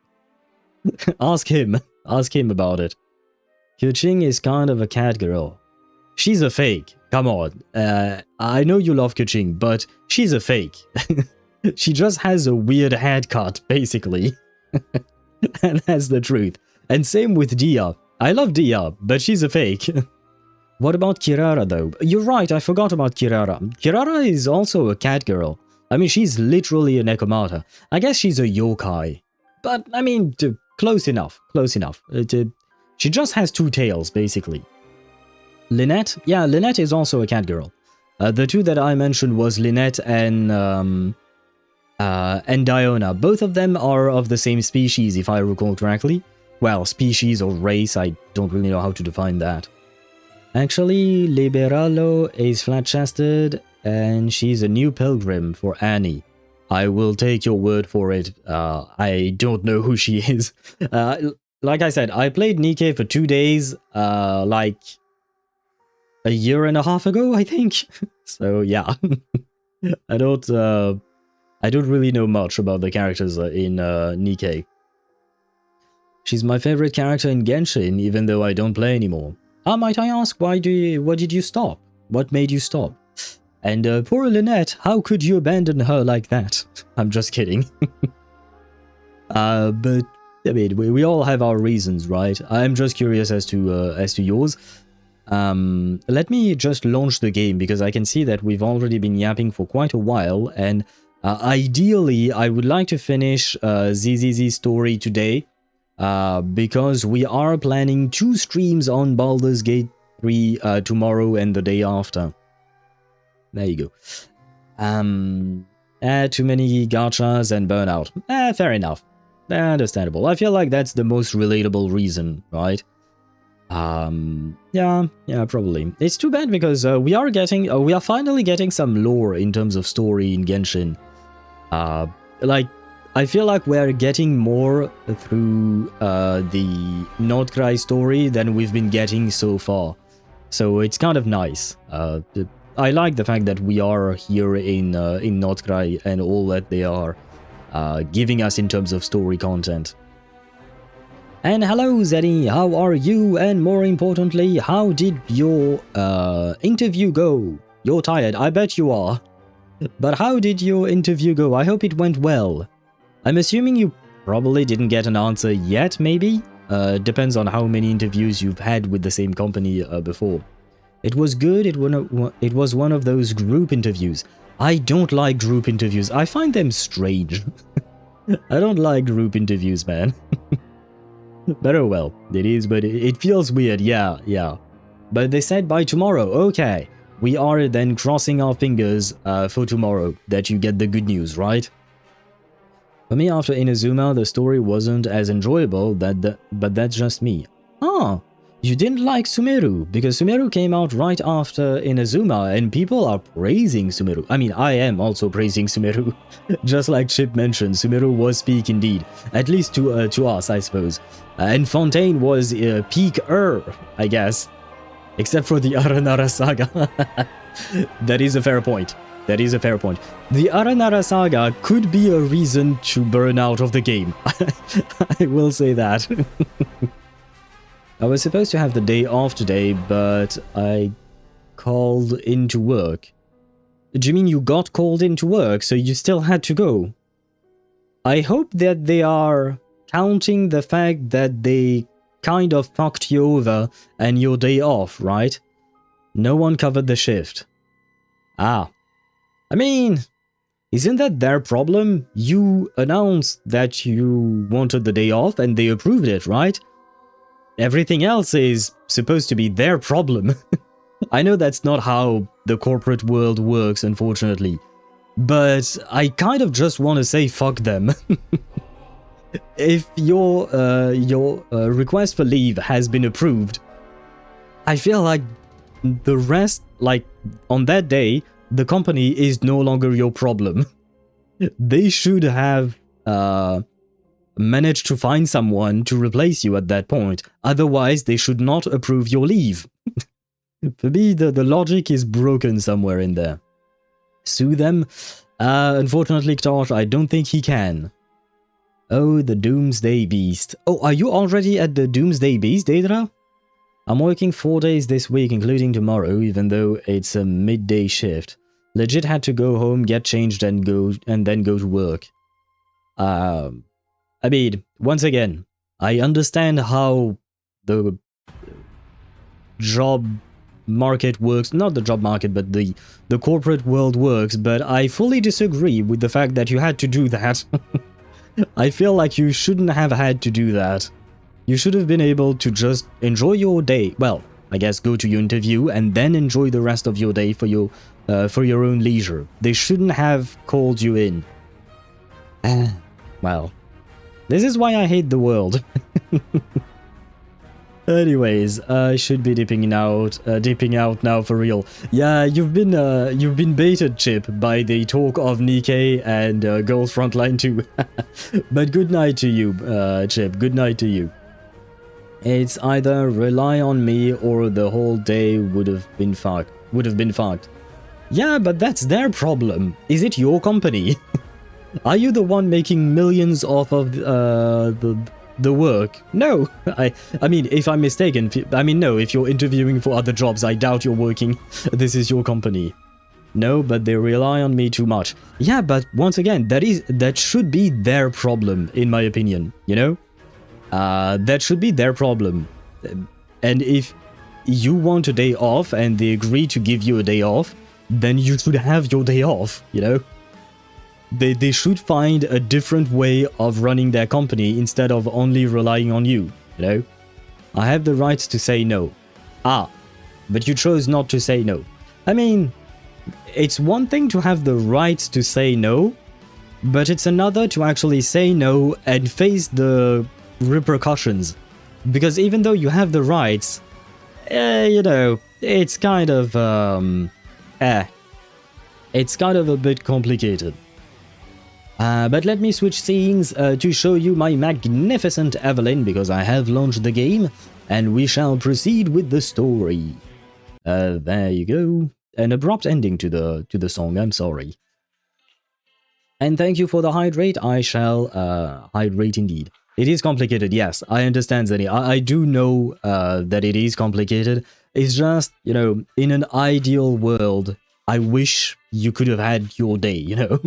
Ask him. Ask him about it. Kuching is kind of a cat girl. She's a fake. Come on. I know you love Kuching, but she's a fake. She just has a weird haircut, basically. And that's the truth. And same with Dia. I love Dia, but she's a fake. What about Kirara, though? You're right, I forgot about Kirara. Kirara is also a cat girl. I mean, she's literally a Nekomata. I guess she's a yokai. But, I mean, close enough. Close enough. She just has 2 tails, basically. Lynette? Yeah, Lynette is also a cat girl. The 2 that I mentioned was Lynette and Diona. Both of them are of the same species, if I recall correctly. Well, species or race, I don't really know how to define that. Actually, Liberalo is flat-chested, and she's a new pilgrim for Annie. I will take your word for it. I don't know who she is. Like I said, I played Nikke for 2 days, like a year and a half ago, I think. So yeah, I don't really know much about the characters in Nikke. She's my favorite character in Genshin, even though I don't play anymore. Might I ask, what did you stop? What made you stop? And poor Lynette, how could you abandon her like that? I'm just kidding. But I mean, we all have our reasons, right? I'm just curious as to yours. Let me just launch the game, because I can see that we've already been yapping for quite a while, and ideally I would like to finish ZZZ's story today, because we are planning 2 streams on Baldur's Gate 3 tomorrow and the day after. There you go. Too many gachas and burnout. Fair enough. Understandable. I feel like that's the most relatable reason, right? Yeah, probably. It's too bad because we are finally getting some lore in terms of story in Genshin. Like, I feel like we're getting more through the Nordcry story than we've been getting so far. So it's kind of nice. I like the fact that we are here in Nordcry and all that they are giving us in terms of story content. And hello Zeddy, how are you? And more importantly, how did your interview go? You're tired, I bet you are. But how did your interview go? I hope it went well. I'm assuming you probably didn't get an answer yet, maybe? Depends on how many interviews you've had with the same company before. It was good, it was one of those group interviews. I don't like group interviews, I find them strange. I don't like group interviews, man. But oh well, it is, but it feels weird, yeah. But they said by tomorrow, okay. We are then crossing our fingers for tomorrow that you get the good news, right? For me, after Inazuma, the story wasn't as enjoyable, but that's just me. Ah, you didn't like Sumeru, because Sumeru came out right after Inazuma, and people are praising Sumeru. I mean, I am also praising Sumeru. Just like Chip mentioned, Sumeru was peak indeed. At least to us, I suppose. And Fontaine was peak-er, I guess. Except for the Aranara saga. That is a fair point. That is a fair point. The Aranara saga could be a reason to burn out of the game. I will say that. I was supposed to have the day off today, but I called into work. Do you mean you got called into work, so you still had to go? I hope that they are counting the fact that they kind of fucked you over and your day off, right? No one covered the shift. Ah. I mean, isn't that their problem? You announced that you wanted the day off and they approved it, right? Everything else is supposed to be their problem. I know that's not how the corporate world works, unfortunately. But I kind of just want to say fuck them. If your request for leave has been approved, I feel like the rest, like on that day, the company is no longer your problem. They should have managed to find someone to replace you at that point. Otherwise, they should not approve your leave. For me, the logic is broken somewhere in there. Sue them? Unfortunately, Ktosh, I don't think he can. Oh, the Doomsday Beast. Oh, are you already at the Doomsday Beast, Daedra? I'm working 4 days this week, including tomorrow, even though it's a midday shift. Legit had to go home, get changed, and then go to work. I mean, once again, I understand how the job market works, not the job market, but the corporate world works, but I fully disagree with the fact that you had to do that. I feel like you shouldn't have had to do that. You should have been able to just enjoy your day. Well, I guess go to your interview and then enjoy the rest of your day for your own leisure. They shouldn't have called you in. Well, this is why I hate the world. Anyways, I should be dipping out now for real. Yeah, you've been baited, Chip, by the talk of Nikkei and Girls Frontline 2. But good night to you, Chip. Good night to you. It's either rely on me or the whole day would have been fucked. Yeah, but that's their problem. Is it your company? Are you the one making millions off of the work? No. I mean, if I'm mistaken, no, if you're interviewing for other jobs, I doubt you're working. This is your company. No, but they rely on me too much. Yeah, but once again, that should be their problem, in my opinion, you know? That should be their problem. And if you want a day off and they agree to give you a day off, then you should have your day off, you know? They should find a different way of running their company instead of only relying on you, you know? I have the right to say no. Ah, but you chose not to say no. I mean, it's one thing to have the right to say no, but it's another to actually say no and face the repercussions. Because even though you have the rights, you know, it's kind of, it's kind of a bit complicated. But let me switch scenes to show you my magnificent Evelyn, because I have launched the game, and we shall proceed with the story. There you go. An abrupt ending to the song, I'm sorry. And thank you for the hydrate, I shall hydrate indeed. It is complicated, yes, I understand, Zenny. I do know that it is complicated. It's just, you know, in an ideal world, I wish you could have had your day, you know?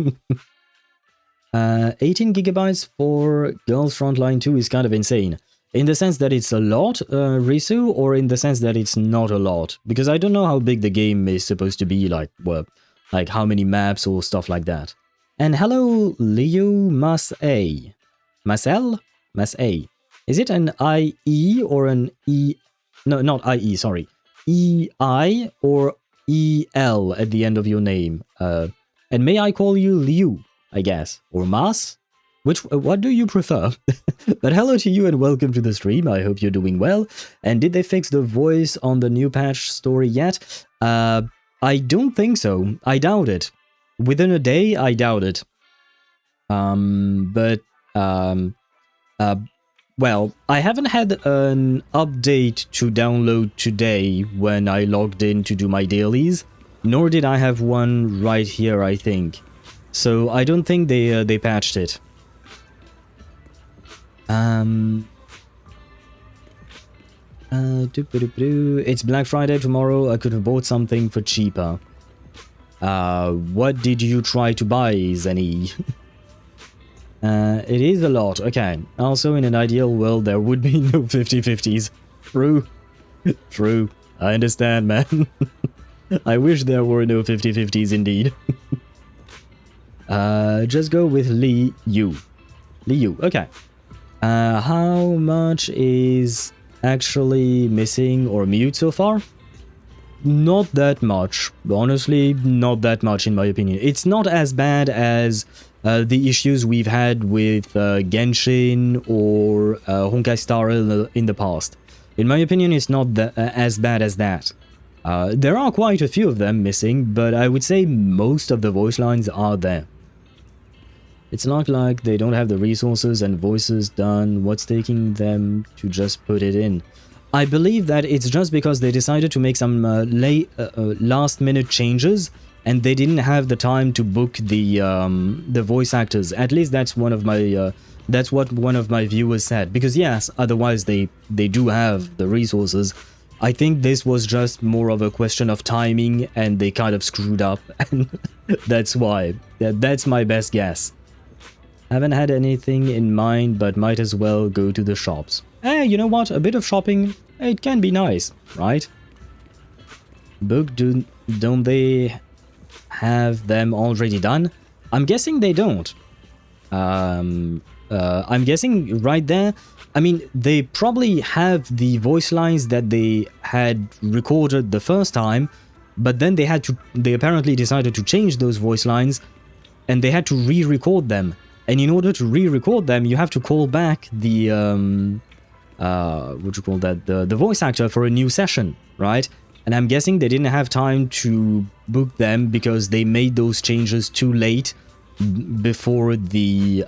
18 gigabytes for Girls Frontline 2 is kind of insane. In the sense that it's a lot, Risu, or in the sense that it's not a lot? Because I don't know how big the game is supposed to be, like, well, like how many maps or stuff like that. And hello, Leo Mas-A. Masel? Mas-A. Is it an I-E or an E? No, not I-E, sorry. E-I or E-L at the end of your name. And may I call you Liu, I guess, or Mas? What do you prefer? But hello to you and welcome to the stream. I hope you're doing well. And did they fix the voice on the new patch story yet? I don't think so. I doubt it. Within a day, I doubt it. Well, I haven't had an update to download today when I logged in to do my dailies, nor did I have one right here, I think. So I don't think they patched it. It's Black Friday tomorrow. I could have bought something for cheaper. What did you try to buy, Zenny? It is a lot. Okay. Also, in an ideal world, there would be no 50-50s. True. True. I understand, man. I wish there were no 50-50s indeed. Just go with Liu. Liu, okay. How much is actually missing or mute so far? Not that much. Honestly, not that much in my opinion. It's not as bad as the issues we've had with Genshin or Honkai Star in the past. In my opinion, it's not as bad as that. There are quite a few of them missing, but I would say most of the voice lines are there. It's not like they don't have the resources and voices done. What's taking them to just put it in? I believe that it's just because they decided to make some last-minute changes, and they didn't have the time to book the voice actors. At least that's one of my that's what one of my viewers said. Because yes, otherwise they do have the resources. I think this was just more of a question of timing, and they kind of screwed up, and that's why. That's my best guess. Haven't had anything in mind, but might as well go to the shops. Hey, you know what? A bit of shopping, it can be nice, right? Book, don't they have them already done? I'm guessing they don't. I'm guessing right there. I mean, they probably have the voice lines that they had recorded the first time, but then they apparently decided to change those voice lines, and they had to re-record them. And in order to re-record them, you have to call back the what you call that, the voice actor for a new session, right? And I'm guessing they didn't have time to book them because they made those changes too late before the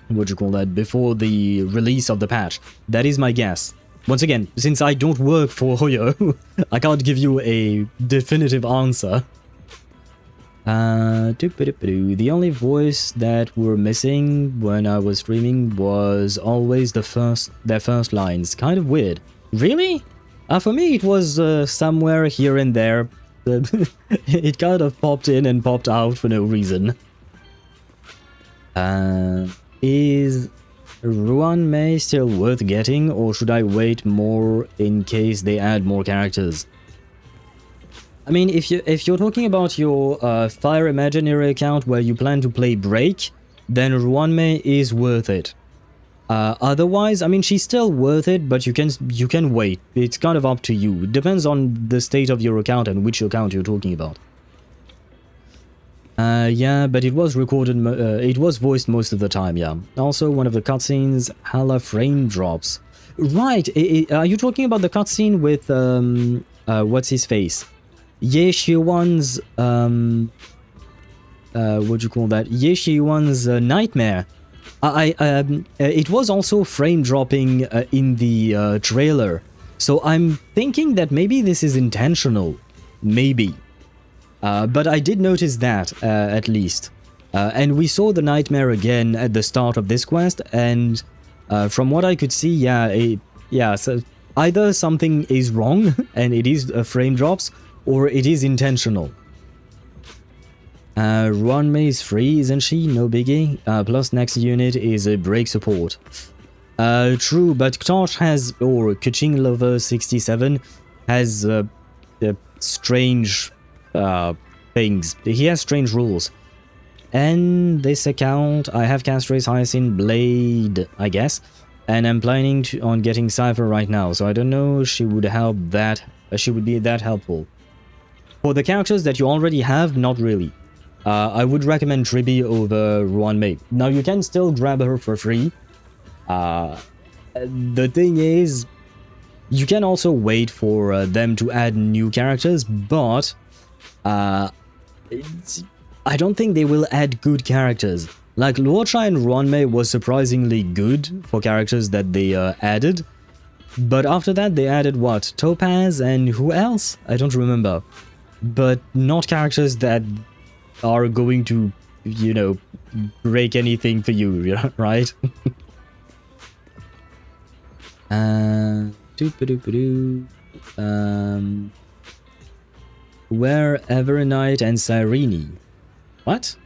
what you call that, before the release of the patch. That is my guess. Once again, since I don't work for Hoyo, I can't give you a definitive answer. The only voice that were missing when I was streaming was always their first lines. Kind of weird. Really? For me, it was somewhere here and there. It kind of popped in and popped out for no reason. Is Ruan Mei still worth getting, or should I wait more in case they add more characters? I mean, if you're talking about your Fire Imaginary account where you plan to play Break, then Ruan Mei is worth it. Otherwise, I mean, she's still worth it, but you can wait. It's kind of up to you. It depends on the state of your account and which account you're talking about. Yeah, but it was recorded, it was voiced most of the time, yeah. Also, one of the cutscenes, hella frame drops. Right, are you talking about the cutscene with, what's his face? Ye Shiwan's, what do you call that? Ye Shiwan's nightmare. It was also frame dropping in the trailer, so I'm thinking that maybe this is intentional, maybe. But I did notice that at least, and we saw the nightmare again at the start of this quest, and from what I could see, yeah, so either something is wrong and it is frame drops, or it is intentional. Ruan Mei is free, isn't she? No biggie. Plus next unit is a break support. True, but Ktosh has, or Kuching Lover 67 has strange things. He has strange rules. And this account, I have Castrace Hyacinth Blade, I guess. And I'm planning on getting Cypher right now, so I don't know if she would help that. She would be that helpful. For the characters that you already have, not really. I would recommend Tribi over Ruan Mei. Now, you can still grab her for free. The thing is, you can also wait for them to add new characters, but I don't think they will add good characters. Like, Luocha and Ruan Mei was surprisingly good for characters that they added. But after that, they added what? Topaz and who else? I don't remember. But not characters that are going to, you know, break anything for you, right? Where Evernight and Cyrene? What?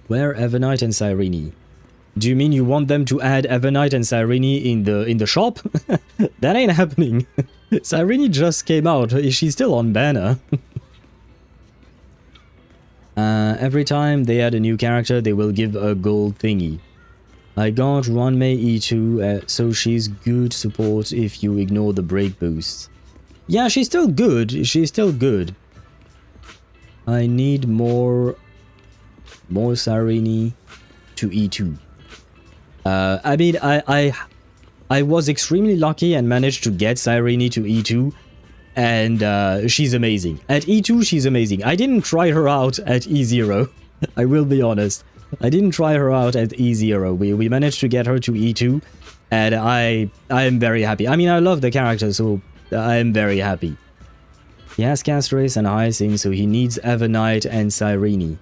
Where Evernight and Cyrene? Do you mean you want them to add Evernight and Cyrene in the shop? That ain't happening. Cyrene just came out. She's still on banner. Every time they add a new character, they will give a gold thingy. I got Ruan Mei E2, so she's good support if you ignore the break boosts. Yeah, she's still good. She's still good. I need more Cyrene to E2. I mean, I was extremely lucky and managed to get Cyrene to E2. And she's amazing. At E2, she's amazing. I didn't try her out at E0. I will be honest. I didn't try her out at E0. We managed to get her to E2. And I am very happy. I mean, I love the character, so I am very happy. He has Castrace and Hyacinth, so he needs Evernight and Cyrene.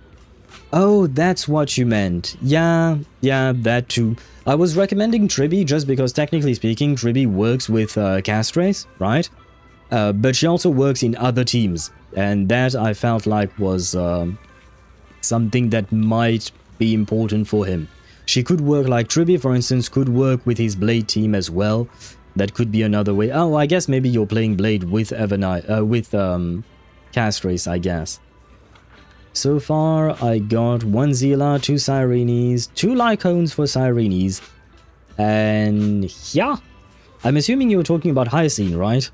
Oh, that's what you meant. Yeah, that too. I was recommending Tribi just because, technically speaking, Tribi works with Castrace, right? But she also works in other teams, and that I felt like was something that might be important for him. She could work like Tribi, for instance, could work with his Blade team as well. That could be another way. Oh, I guess maybe you're playing Blade with with Castrace, I guess. So far, I got 1 Zila, 2 Cyrenes, 2 Lycones for Cyrenes, and yeah, I'm assuming you're talking about Hyacinth, right?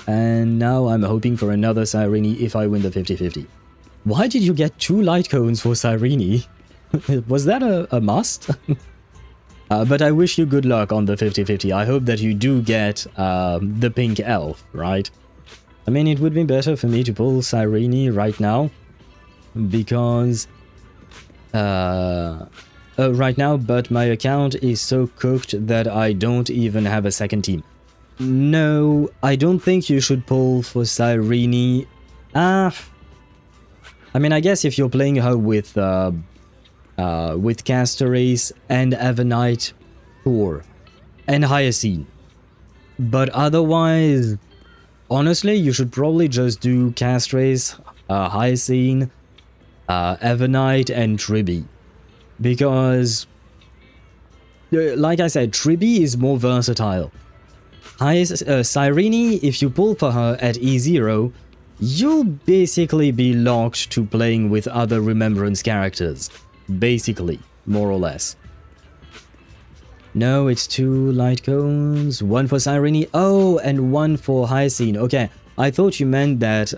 And now I'm hoping for another Cyrene if I win the 50-50. Why did you get 2 light cones for Cyrene? Was that a must? But I wish you good luck on the 50-50. I hope that you do get the pink elf, right? I mean, it would be better for me to pull Cyrene right now, because right now, but my account is so cooked that I don't even have a second team. No, I don't think you should pull for Cyrene. I mean, I guess if you're playing her with Casterace and Avenite, sure, and Hyacine. But otherwise, honestly, you should probably just do Casterace, Hyacine, Avenite, and Triby. Because, like I said, Triby is more versatile. Cyrene, if you pull for her at E0, you'll basically be locked to playing with other Remembrance characters. Basically, more or less. No, it's 2 light cones. 1 for Cyrene. Oh, and 1 for Hyacine. Okay, I thought you meant that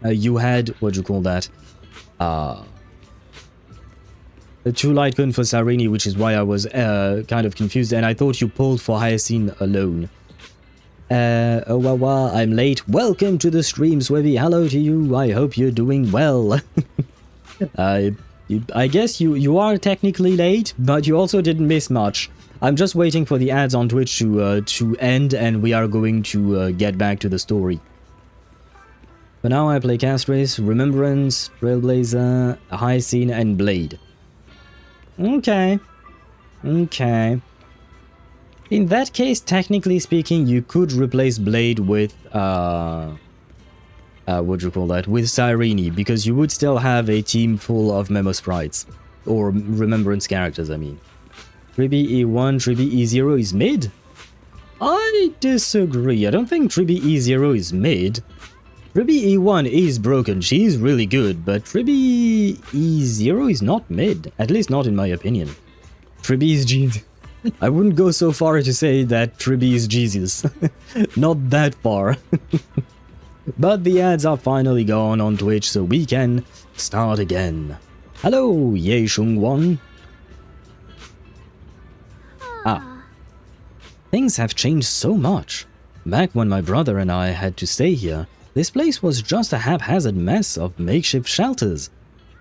you had, what do you call that? A 2 light cone for Cyrene, which is why I was kind of confused, and I thought you pulled for Hyacine alone. Oh, wow, I'm late. Welcome to the stream, Swevy. Hello to you. I hope you're doing well. I guess you are technically late, but you also didn't miss much. I'm just waiting for the ads on Twitch to end, and we are going to get back to the story. For now, I play Casterace, Remembrance, Trailblazer, Hyacine, and Blade. Okay. Okay. In that case, technically speaking, you could replace Blade with, what do you call that? With Cyrene, because you would still have a team full of Memo Sprites. Or Remembrance characters, I mean. Triby E1, Triby E0 is mid? I disagree. I don't think Triby E0 is mid. Triby E1 is broken. She's really good, but Triby E0 is not mid. At least not in my opinion. Triby is Jesus. I wouldn't go so far to say that Triby is Jesus. Not that far. But the ads are finally gone on Twitch, so we can start again. Hello, Ye Shungwon. Things have changed so much. Back when my brother and I had to stay here, this place was just a haphazard mess of makeshift shelters.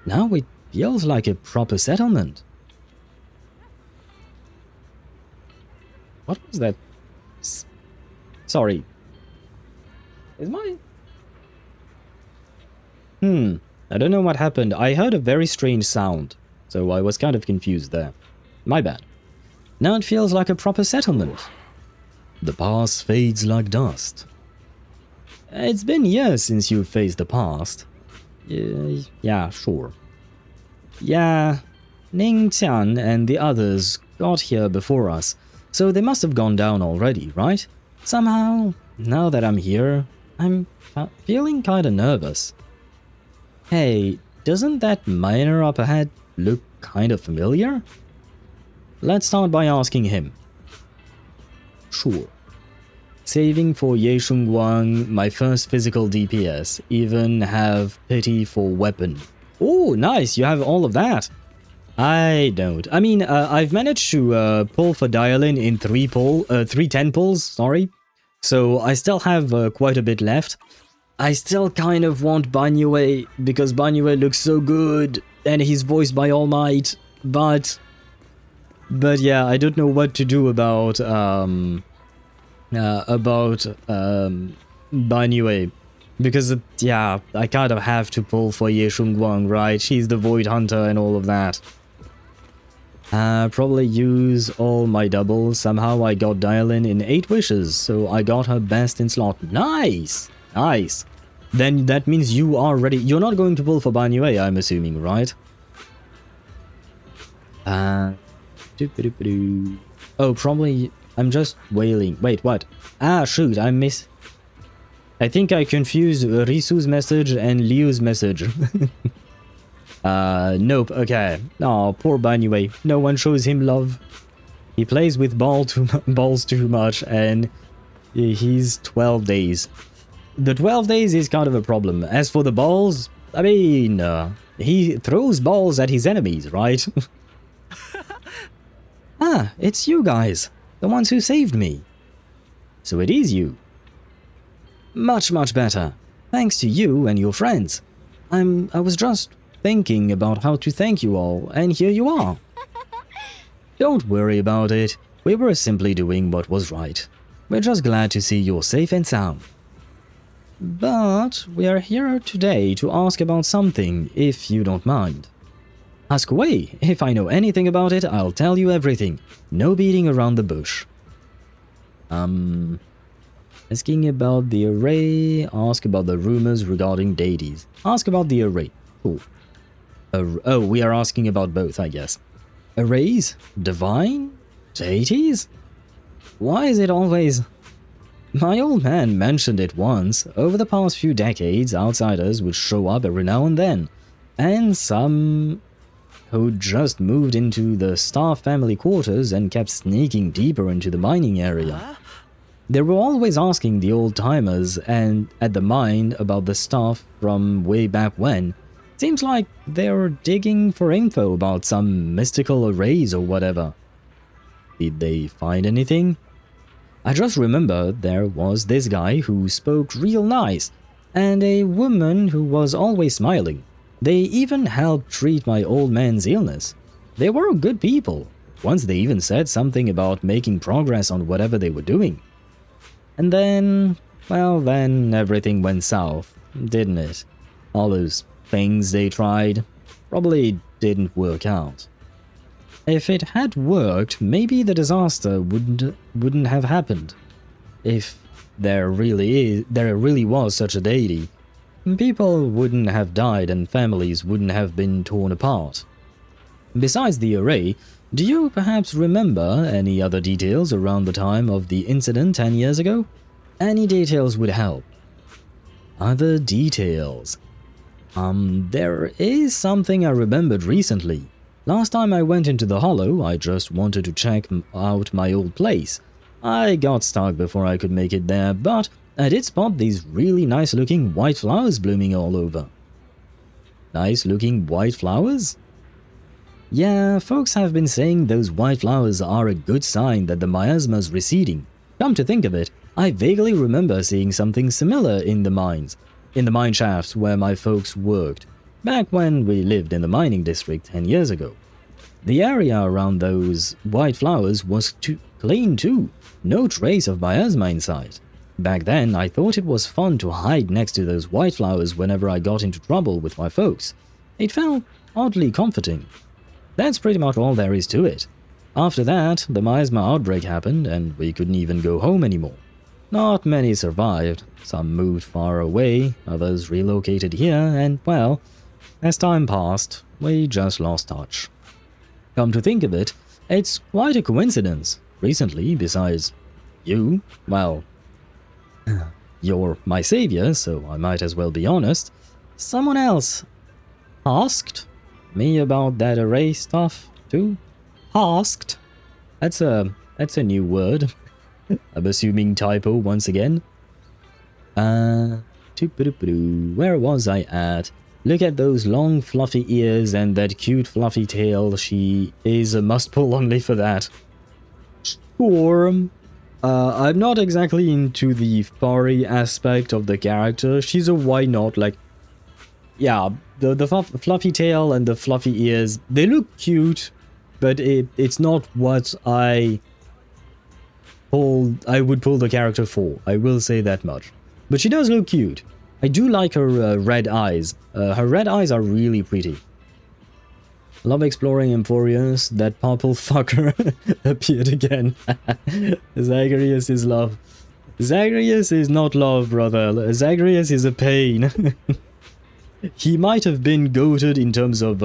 Now it feels like a proper settlement. What was that? Sorry. Is my... I don't know what happened. I heard a very strange sound, so I was kind of confused there. My bad. Now it feels like a proper settlement. The past fades like dust. It's been years since you faced the past. Yeah, sure. Yeah, Ning Tian and the others got here before us, so they must have gone down already, right? Somehow, now that I'm here, I'm feeling kinda nervous. Hey, doesn't that miner up ahead look kinda familiar? Let's start by asking him. Sure. Saving for Ye Shungwang, my first physical DPS, even have pity for weapon. Oh, nice, you have all of that. I don't. I mean, I've managed to pull for Dialyn in 3 10 pulls, sorry. So I still have quite a bit left. I still kind of want Banuye, because Banuye looks so good, and he's voiced by All Might, but yeah, I don't know what to do about Banuye, because yeah, I kind of have to pull for Ye Shungwang, right? She's the Void Hunter and all of that. Probably use all my doubles. Somehow I got Dialyn in 8 wishes, so I got her best in slot. Nice! Nice! Then that means you are ready. You're not going to pull for Banuye, I'm assuming, right? Oh, probably... I'm just wailing. Wait, what? Ah, shoot, I think I confused Risu's message and Liu's message. Nope, okay. Oh, poor Banuye. No one shows him love. He plays with balls too much, and he's 12 days. The 12 days is kind of a problem. As for the balls, I mean, he throws balls at his enemies, right? Ah, it's you guys, the ones who saved me. So it is you. Much, much better. Thanks to you and your friends. I was just thinking about how to thank you all, and here you are. Don't worry about it. We were simply doing what was right. We're just glad to see you're safe and sound. But we are here today to ask about something, if you don't mind. Ask away. If I know anything about it, I'll tell you everything. No beating around the bush. Asking about the array. Ask about the rumors regarding deities. Ask about the array. Cool. Oh, we are asking about both, I guess. Arrays? Divine? Deities? Why is it always... My old man mentioned it once. Over the past few decades, outsiders would show up every now and then. And some who just moved into the staff family quarters and kept sneaking deeper into the mining area. They were always asking the old-timers and at the mine about the stuff from way back when. Seems like they were digging for info about some mystical arrays or whatever. Did they find anything? I just remember there was this guy who spoke real nice, and a woman who was always smiling. They even helped treat my old man's illness. They were good people. Once they even said something about making progress on whatever they were doing. And then, well, then everything went south, didn't it? All those things they tried probably didn't work out. If it had worked, maybe the disaster wouldn't have happened. If there really was such a deity, people wouldn't have died and families wouldn't have been torn apart. Besides the array, do you perhaps remember any other details around the time of the incident 10 years ago? Any details would help. Other details. There is something I remembered recently. Last time I went into the Hollow, I just wanted to check out my old place. I got stuck before I could make it there, but I did spot these really nice looking white flowers blooming all over. Nice looking white flowers? Yeah, folks have been saying those white flowers are a good sign that the miasma's receding. Come to think of it, I vaguely remember seeing something similar in the mines, in the mine shafts where my folks worked, back when we lived in the mining district 10 years ago. The area around those white flowers was clean too, no trace of miasma in sight. Back then, I thought it was fun to hide next to those white flowers whenever I got into trouble with my folks. It felt oddly comforting. That's pretty much all there is to it. After that, the miasma outbreak happened and we couldn't even go home anymore. Not many survived. Some moved far away, others relocated here, and well, as time passed, we just lost touch. Come to think of it, it's quite a coincidence. Recently, besides you, well, you're my savior, so I might as well be honest, someone else asked me about that array stuff too. Asked? That's a new word. I'm assuming typo once again. Where was I at? Look at those long fluffy ears and that cute fluffy tail. She is a must-pull only for that. Sure. I'm not exactly into the furry aspect of the character. She's a why not, like... Yeah, the fluffy tail and the fluffy ears, they look cute, but it's not what I would pull the character for. I will say that much. But she does look cute. I do like her red eyes. Her red eyes are really pretty. Love exploring Emporius. That purple fucker appeared again. Zagreus is love. Zagreus is not love, brother. Zagreus is a pain. He might have been goated in terms of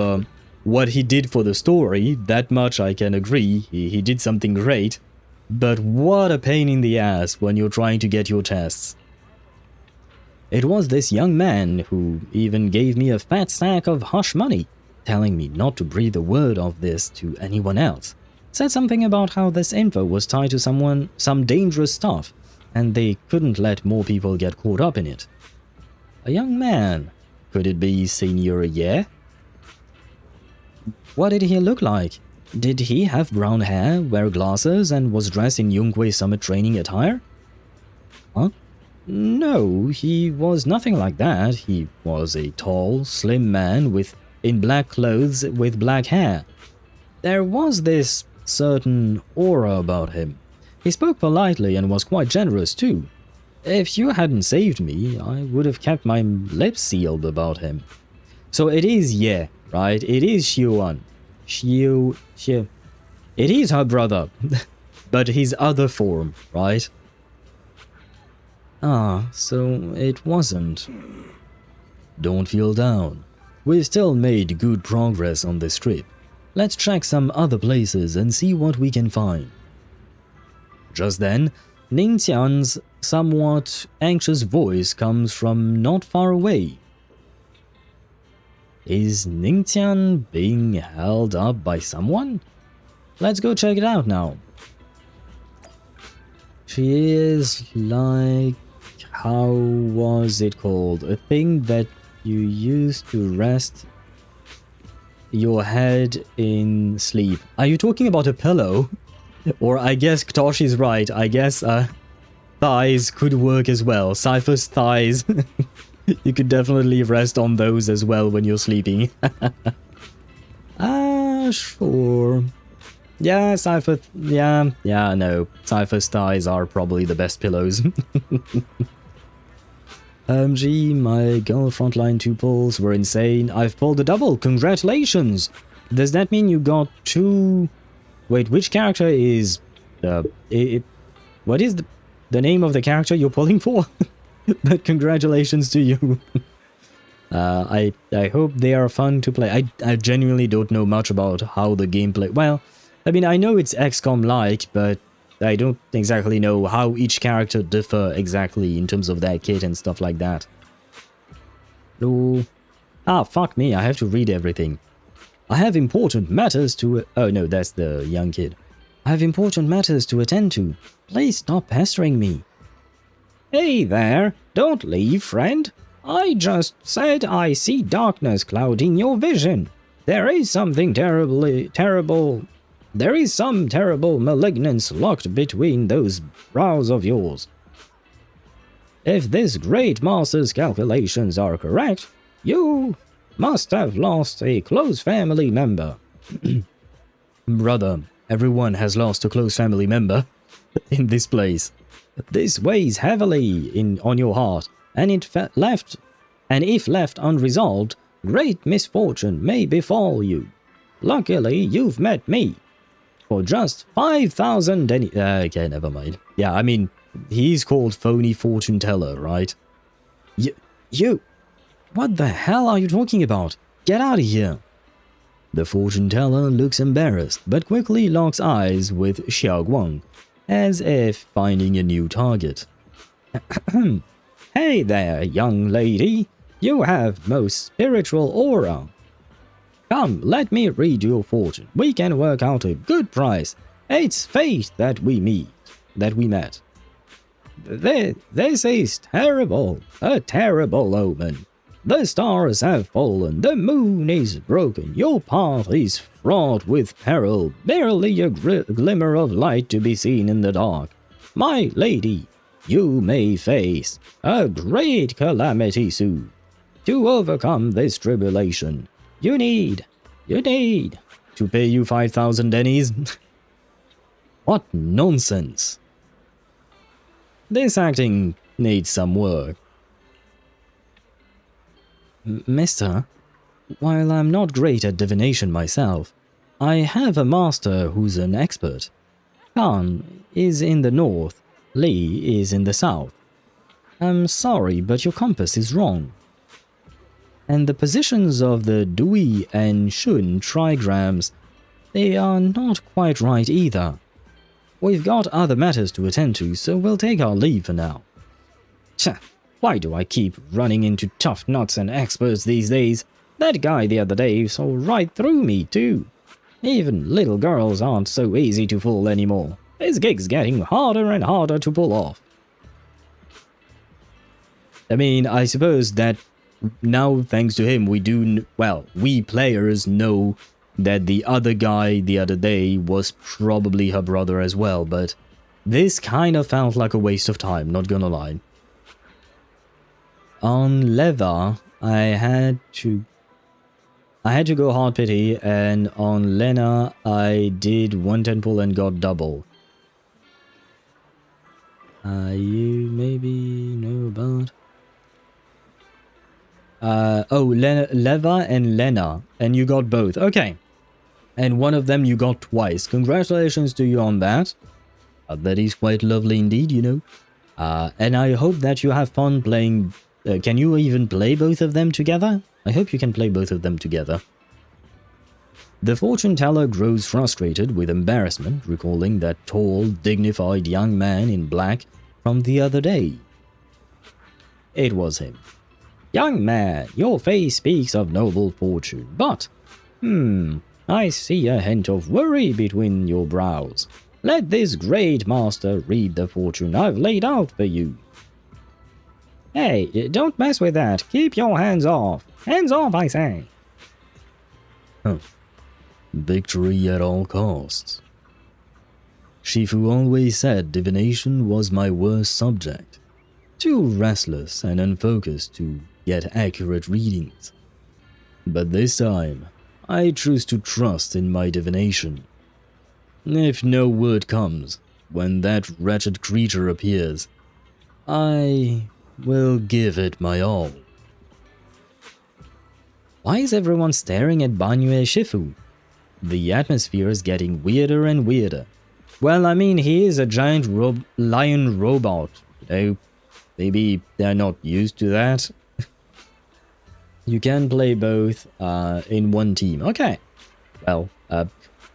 what he did for the story. That much I can agree. He did something great. But what a pain in the ass when you're trying to get your tests. It was this young man who even gave me a fat stack of hush money, telling me not to breathe a word of this to anyone else. Said something about how this info was tied to some dangerous stuff, and they couldn't let more people get caught up in it. A young man. Could it be Senior Ye? What did he look like? Did he have brown hair, wear glasses, and was dressed in Yungwei Summit training attire? Huh? No, he was nothing like that. He was a tall, slim man in black clothes with black hair. There was this certain aura about him. He spoke politely and was quite generous too. If you hadn't saved me, I would have kept my lips sealed about him. So it is Ye, right? It is Xiuan. Xiu. It is her brother, but his other form, right? Ah, so it wasn't. Don't feel down. We've still made good progress on this trip. Let's check some other places and see what we can find. Just then, Ningqian's somewhat anxious voice comes from not far away. Is Ningqian being held up by someone? Let's go check it out now. She is like... how was it called? A thing that you use to rest your head in sleep. Are you talking about a pillow? Or I guess Ktoshi's right. I guess thighs could work as well. Cypher's thighs. You could definitely rest on those as well when you're sleeping. Sure. Yeah, Cypher... Yeah, no. Cypher's thighs are probably the best pillows. OMG, my girl frontline 2 pulls were insane. I've pulled a double. Congratulations! Does that mean you got 2... Wait, which character is... what is the name of the character you're pulling for? But congratulations to you. I hope they are fun to play. I genuinely don't know much about how the gameplay... Well, I mean, I know it's XCOM-like, but I don't exactly know how each character differ exactly in terms of their kit and stuff like that. No. Ah, fuck me, I have to read everything. I have important matters to... Oh, no, that's the young kid. I have important matters to attend to. Please stop pestering me. Hey there, don't leave, friend. I just said I see darkness clouding your vision. There is something terrible... There is some terrible malignance locked between those brows of yours. If this great master's calculations are correct, you must have lost a close family member. Brother, everyone has lost a close family member in this place. This weighs heavily on your heart, and if left unresolved, great misfortune may befall you. Luckily, you've met me. For just 5,000 okay, never mind. Yeah, I mean, he's called Phony Fortune Teller, right? You... What the hell are you talking about? Get out of here! The fortune teller looks embarrassed, but quickly locks eyes with Xiaoguang, as if finding a new target. Hey there, young lady. You have most spiritual aura. Come, let me read your fortune. We can work out a good price. It's fate that we met. This is terrible, a terrible omen. The stars have fallen, the moon is broken, your path is fraught with peril, barely a glimmer of light to be seen in the dark. My lady, you may face a great calamity soon. To overcome this tribulation, you need to pay you 5,000 dennies. What nonsense. This acting needs some work. Mister, while I'm not great at divination myself, I have a master who's an expert. Khan is in the north, Li is in the south. I'm sorry, but your compass is wrong. And the positions of the Dui and Shun trigrams, they are not quite right either. We've got other matters to attend to, so we'll take our leave for now. Tch, why do I keep running into tough nuts and experts these days? That guy the other day saw right through me too. Even little girls aren't so easy to fool anymore. This gig's getting harder and harder to pull off. I mean, I suppose that now, thanks to him, we players know that the other guy the other day was probably her brother as well, but this kind of felt like a waste of time, not gonna lie. On Leva, I had to go hard pity, and on Lena, I did 110 pull and got double. You maybe know about... Leva and Lena, and you got both. Okay. And one of them you got twice. Congratulations to you on that. That is quite lovely indeed, you know. And I hope that you have fun playing... can you even play both of them together? I hope you can play both of them together. The fortune teller grows frustrated with embarrassment, recalling that tall, dignified young man in black from the other day. It was him. Young man, your face speaks of noble fortune, but... I see a hint of worry between your brows. Let this great master read the fortune I've laid out for you. Hey, don't mess with that. Keep your hands off. Hands off, I say. Huh. Victory at all costs. Shifu always said divination was my worst subject. Too restless and unfocused to get accurate readings. But this time, I choose to trust in my divination. If no word comes, when that wretched creature appears, I will give it my all. Why is everyone staring at Banuye Shifu? The atmosphere is getting weirder and weirder. Well, I mean, he is a giant lion robot, you know. Maybe they're not used to that. You can play both in one team. Okay. Well,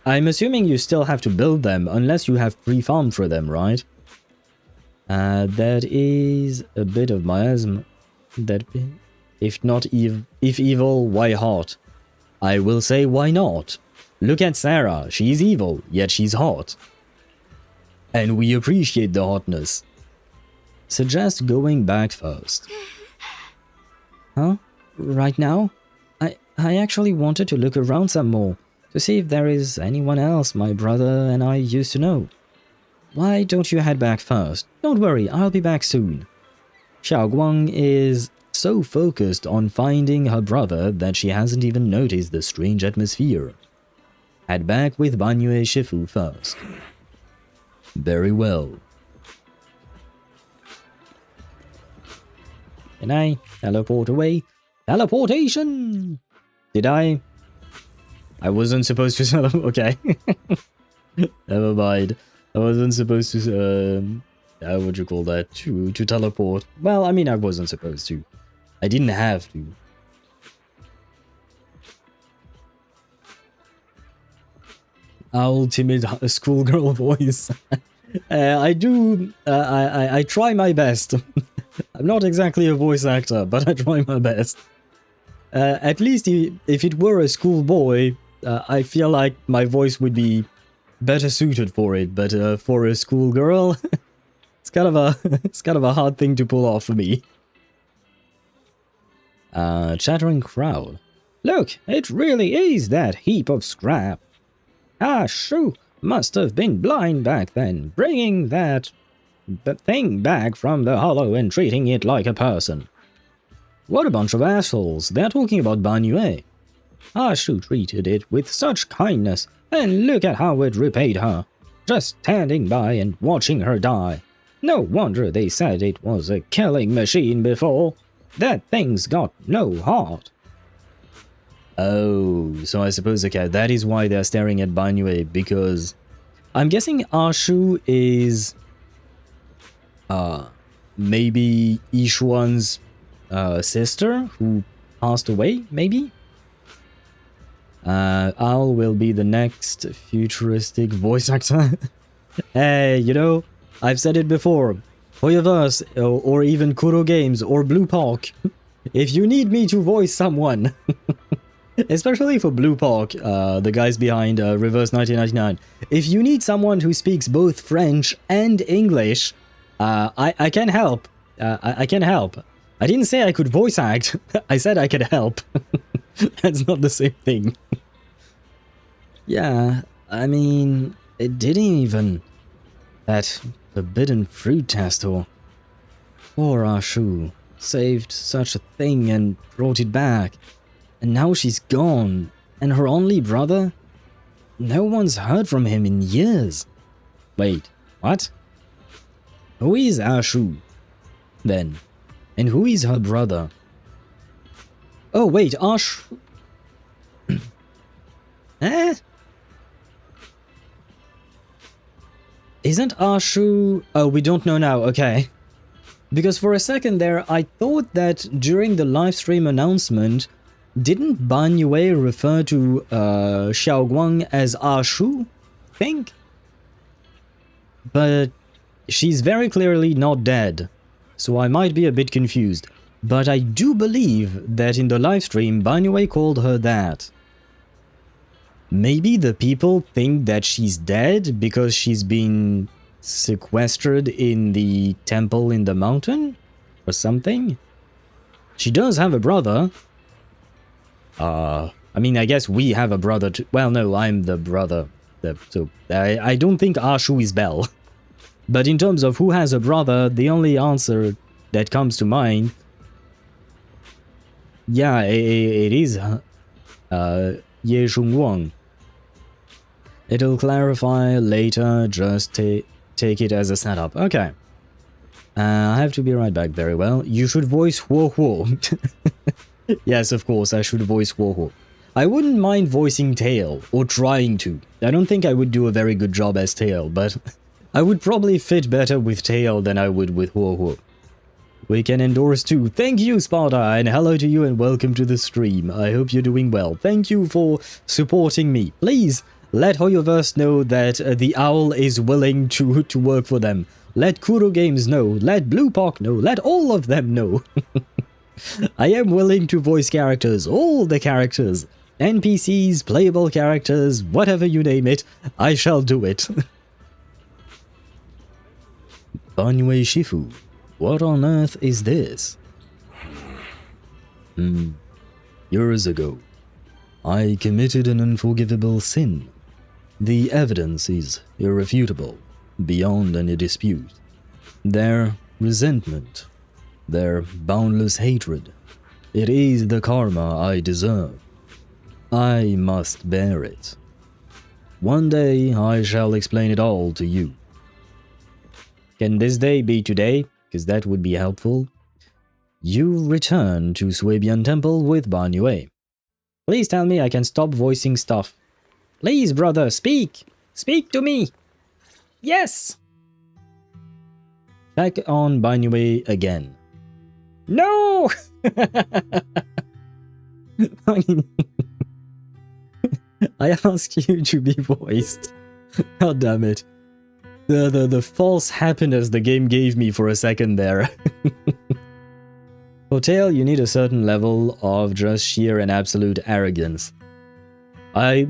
I'm assuming you still have to build them unless you have pre-farmed for them, right? That is a bit of miasm. That, if evil, why hot? I will say why not. Look at Sarah. She's evil, yet she's hot. And we appreciate the hotness. Suggest going back first. Huh? Right now? I actually wanted to look around some more, to see if there is anyone else my brother and I used to know. Why don't you head back first? Don't worry, I'll be back soon. Xiaoguang is so focused on finding her brother that she hasn't even noticed the strange atmosphere. Head back with Banuye Shifu first. Very well. Can I teleport away? Teleportation! Did I? I wasn't supposed to teleport. Okay. Never mind. I wasn't supposed to, what would you call that? To teleport. Well, I mean, I wasn't supposed to. I didn't have to. Ultimate schoolgirl voice. I do. I try my best. I'm not exactly a voice actor, but I try my best. At least if it were a schoolboy, I feel like my voice would be better suited for it. But for a schoolgirl, it's kind of a hard thing to pull off for me. Chattering crowd. Look, it really is that heap of scrap. Ah, shoo, must have been blind back then, bringing that thing back from the hollow and treating it like a person. What a bunch of assholes. They're talking about Banuye. Ashu treated it with such kindness, and look at how it repaid her. Just standing by and watching her die. No wonder they said it was a killing machine before. That thing's got no heart. Oh, so I suppose, okay, that is why they're staring at Banuye, because I'm guessing Ashu is maybe Ishuan's sister who passed away, maybe? Al will be the next futuristic voice actor. Hey, you know, I've said it before. HoYoVerse, or even Kuro Games, or Blue Park. If you need me to voice someone, especially for Blue Park, the guys behind Reverse 1999, if you need someone who speaks both French and English, I can help. I can help. I didn't say I could voice act. I said I could help. That's not the same thing. Yeah, I mean, it didn't even... That forbidden fruit test or... Poor Ashu saved such a thing and brought it back. And now she's gone. And her only brother? No one's heard from him in years. Wait, what? Who is Ashu, then? And who is her brother? Oh, wait, Ashu... Eh? Isn't Ashu... Oh, we don't know now, okay. Because for a second there, I thought that during the livestream announcement, didn't Banuye refer to Xiaoguang as Ashu? Think? But she's very clearly not dead, so I might be a bit confused. But I do believe that in the livestream, Banuye called her that. Maybe the people think that she's dead because she's been sequestered in the temple in the mountain? Or something? She does have a brother. I mean, I guess we have a brother too. Well, no, I'm the brother. So, I don't think Ashu is Belle. But in terms of who has a brother, the only answer that comes to mind... Yeah, it is Ye Shungwang. It'll clarify later, just take it as a setup. Okay. I have to be right back, very well. You should voice Huo Huo. Yes, of course, I should voice Huo Huo. I wouldn't mind voicing Tail, or trying to. I don't think I would do a very good job as Tail, but I would probably fit better with Tail than I would with Huo Huo. We can endorse too. Thank you, Sparta, and hello to you and welcome to the stream. I hope you're doing well. Thank you for supporting me. Please, let HoYoVerse know that the Owl is willing to work for them. Let Kuro Games know. Let Bluepock know. Let all of them know. I am willing to voice characters. All the characters. NPCs, playable characters, whatever you name it. I shall do it. Banuye Shifu. What on earth is this? Years ago, I committed an unforgivable sin. The evidence is irrefutable, beyond any dispute. Their resentment, their boundless hatred, it is the karma I deserve. I must bear it. One day I shall explain it all to you. Can this day be today? Because that would be helpful. You return to Swabian Temple with Banuye. Please tell me I can stop voicing stuff. Please, brother, speak! Speak to me! Yes! Check on Banuye again. No! I ask you to be voiced. God damn it. The false happiness the game gave me for a second there. For Tail, you need a certain level of just sheer and absolute arrogance. I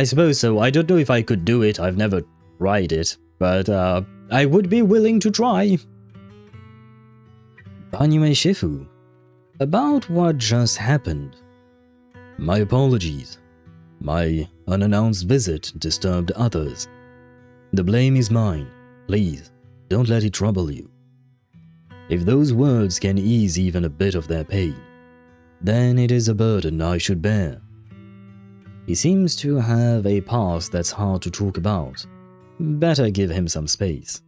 suppose so. I don't know if I could do it. I've never tried it. But I would be willing to try. Banuye Shifu. About what just happened. My apologies. My unannounced visit disturbed others. The blame is mine. Please, don't let it trouble you. If those words can ease even a bit of their pain, then it is a burden I should bear. He seems to have a past that's hard to talk about. Better give him some space.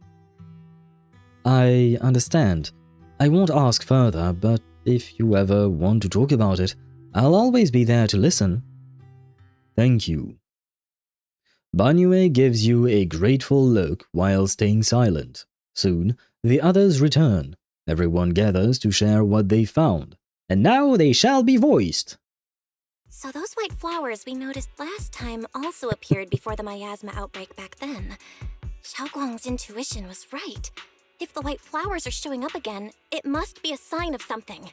I understand. I won't ask further, but if you ever want to talk about it, I'll always be there to listen. Thank you. Banuye gives you a grateful look while staying silent. Soon, the others return. Everyone gathers to share what they found. And now they shall be voiced. So those white flowers we noticed last time also appeared before the miasma outbreak back then. Xiaoguang's intuition was right. If the white flowers are showing up again, it must be a sign of something.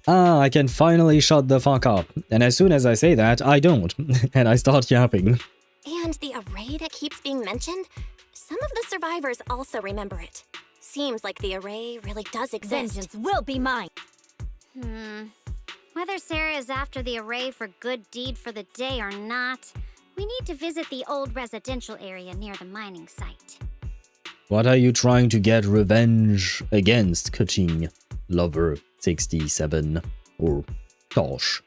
Ah, I can finally shut the fuck up. And as soon as I say that, I don't. And I start yapping. And the array that keeps being mentioned? Some of the survivors also remember it. Seems like the array really does exist. Vengeance will be mine. Whether Sarah is after the array for good deed for the day or not, We need to visit the old residential area near the mining site. What are you trying to get revenge against, Kaching? Lover 67. Or Tosh.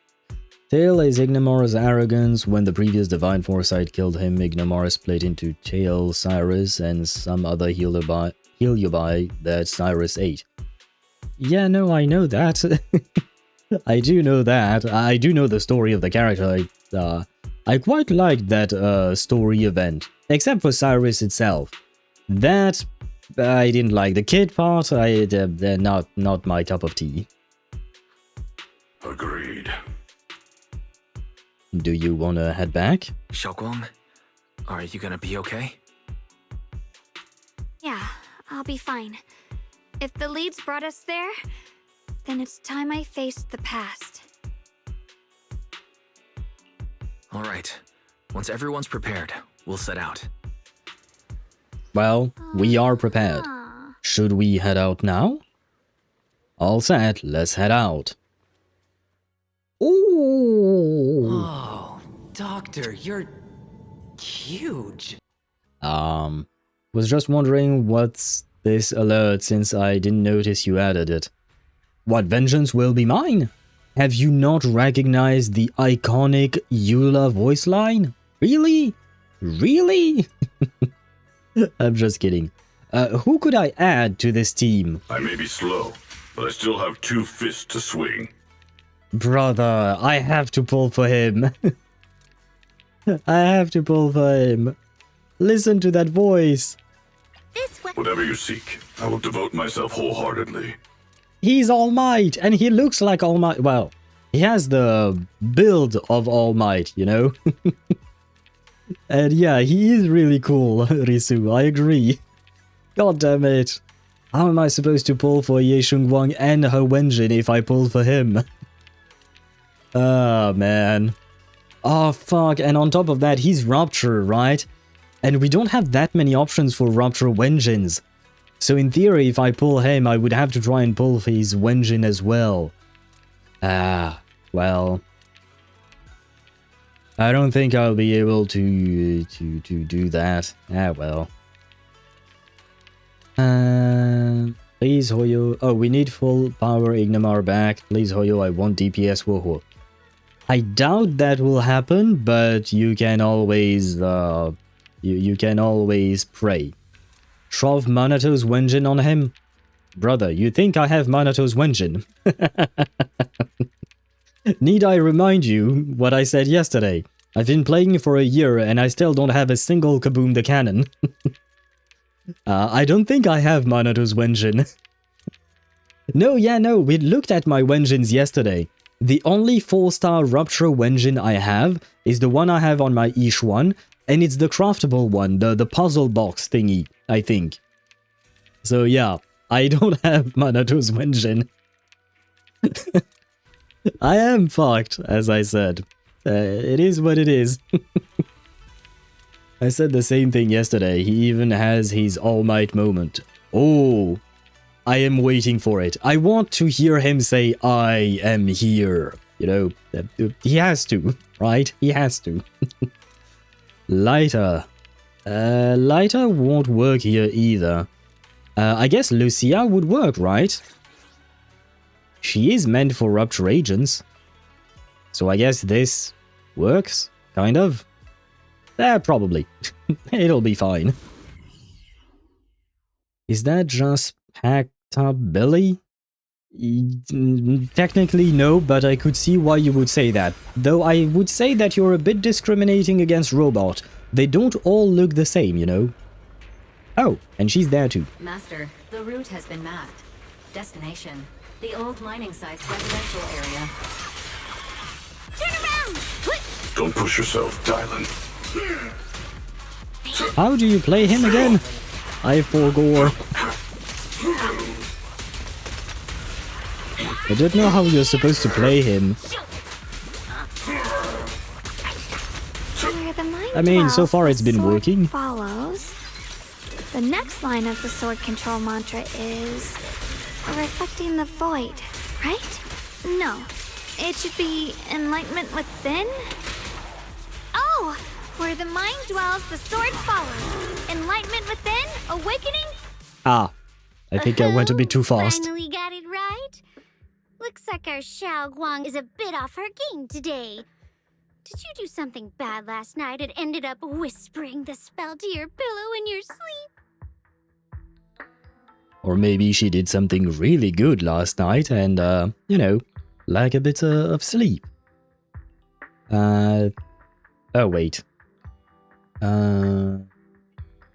Tail is Ignomore's arrogance. When the previous Divine Foresight killed him, Ignomore split into Tail, Cyrus, and some other Heliobi that Cyrus ate. Yeah, no, I know that. I do know that. I do know the story of the character. I quite liked that story event, except for Cyrus itself. That I didn't like. The kid part, they're not my cup of tea. Agreed. Do you wanna head back? Xiaoguang, are you gonna be okay? Yeah, I'll be fine. If the leads brought us there, then it's time I faced the past. All right. Once everyone's prepared, we'll set out. Well, we are prepared. Should we head out now? All set, let's head out. Ooh. Oh, Doctor, you're huge. Was just wondering what's this alert since I didn't notice you added it. What, vengeance will be mine? Have you not recognized the iconic Eula voice line? Really? Really? I'm just kidding. Who could I add to this team? I may be slow, but I still have 2 fists to swing. Brother, I have to pull for him. I have to pull for him. Listen to that voice. Whatever you seek, I will devote myself wholeheartedly. He's All Might, and he looks like All Might. Well, he has the build of All Might, you know? And yeah, he is really cool, Risu, I agree. God damn it. How am I supposed to pull for Ye Shengguang and her Wenjin if I pull for him? Ah, man. Oh, fuck, and on top of that, he's Rupture, right? And we don't have that many options for Rupture Wenjins. So in theory, if I pull him, I would have to try and pull for his Wenjin as well. Ah, well. I don't think I'll be able to do that. Ah, well. Please, Hoyo. Oh, we need full power Ignomar back. Please, Hoyo, I want DPS. Whoa. I doubt that will happen, but you can always, you can always pray. Shove Manato's Wenjin on him? Brother, you think I have Manato's Wenjin? Need I remind you what I said yesterday? I've been playing for a year and I still don't have a single Kaboom the Cannon. I don't think I have Manato's Wenjin. No, we looked at my Wenjins yesterday. The only 4-star Rupture Wenjin I have is the one I have on my Ish one, and it's the craftable one, the puzzle box thingy, I think. So yeah, I don't have Manato's Wenjin. I am fucked, as I said. It is what it is. I said the same thing yesterday. He even has his All Might moment. Oh, I am waiting for it. I want to hear him say, I am here. You know, he has to, right? He has to. Lighter. Lighter won't work here either. I guess Lucia would work, right? She is meant for Rupture Agents. So I guess this works, kind of. Probably. It'll be fine. Is that just packed up belly? Technically no, but I could see why you would say that. Though I would say that you're a bit discriminating against robot. They don't all look the same, you know. Oh, and she's there too. Master, the route has been mapped. Destination, the old mining site's residential area. Turn around! Don't push yourself, Dialyn. How do you play him again? I forgot. I don't know how you're supposed to play him. I mean, so far it's been working. Follows. The next line of the sword control mantra is reflecting the void, right? No, it should be enlightenment within. Oh, Where the mind dwells, the sword follows. Enlightenment within, awakening. Ah, I think I went a bit too fast. Finally got it right. Looks like our Xiao Guang is a bit off her game today. Did you do something bad last night and ended up whispering the spell to your pillow in your sleep? Or maybe she did something really good last night and, you know, like a bit of sleep. Oh, wait.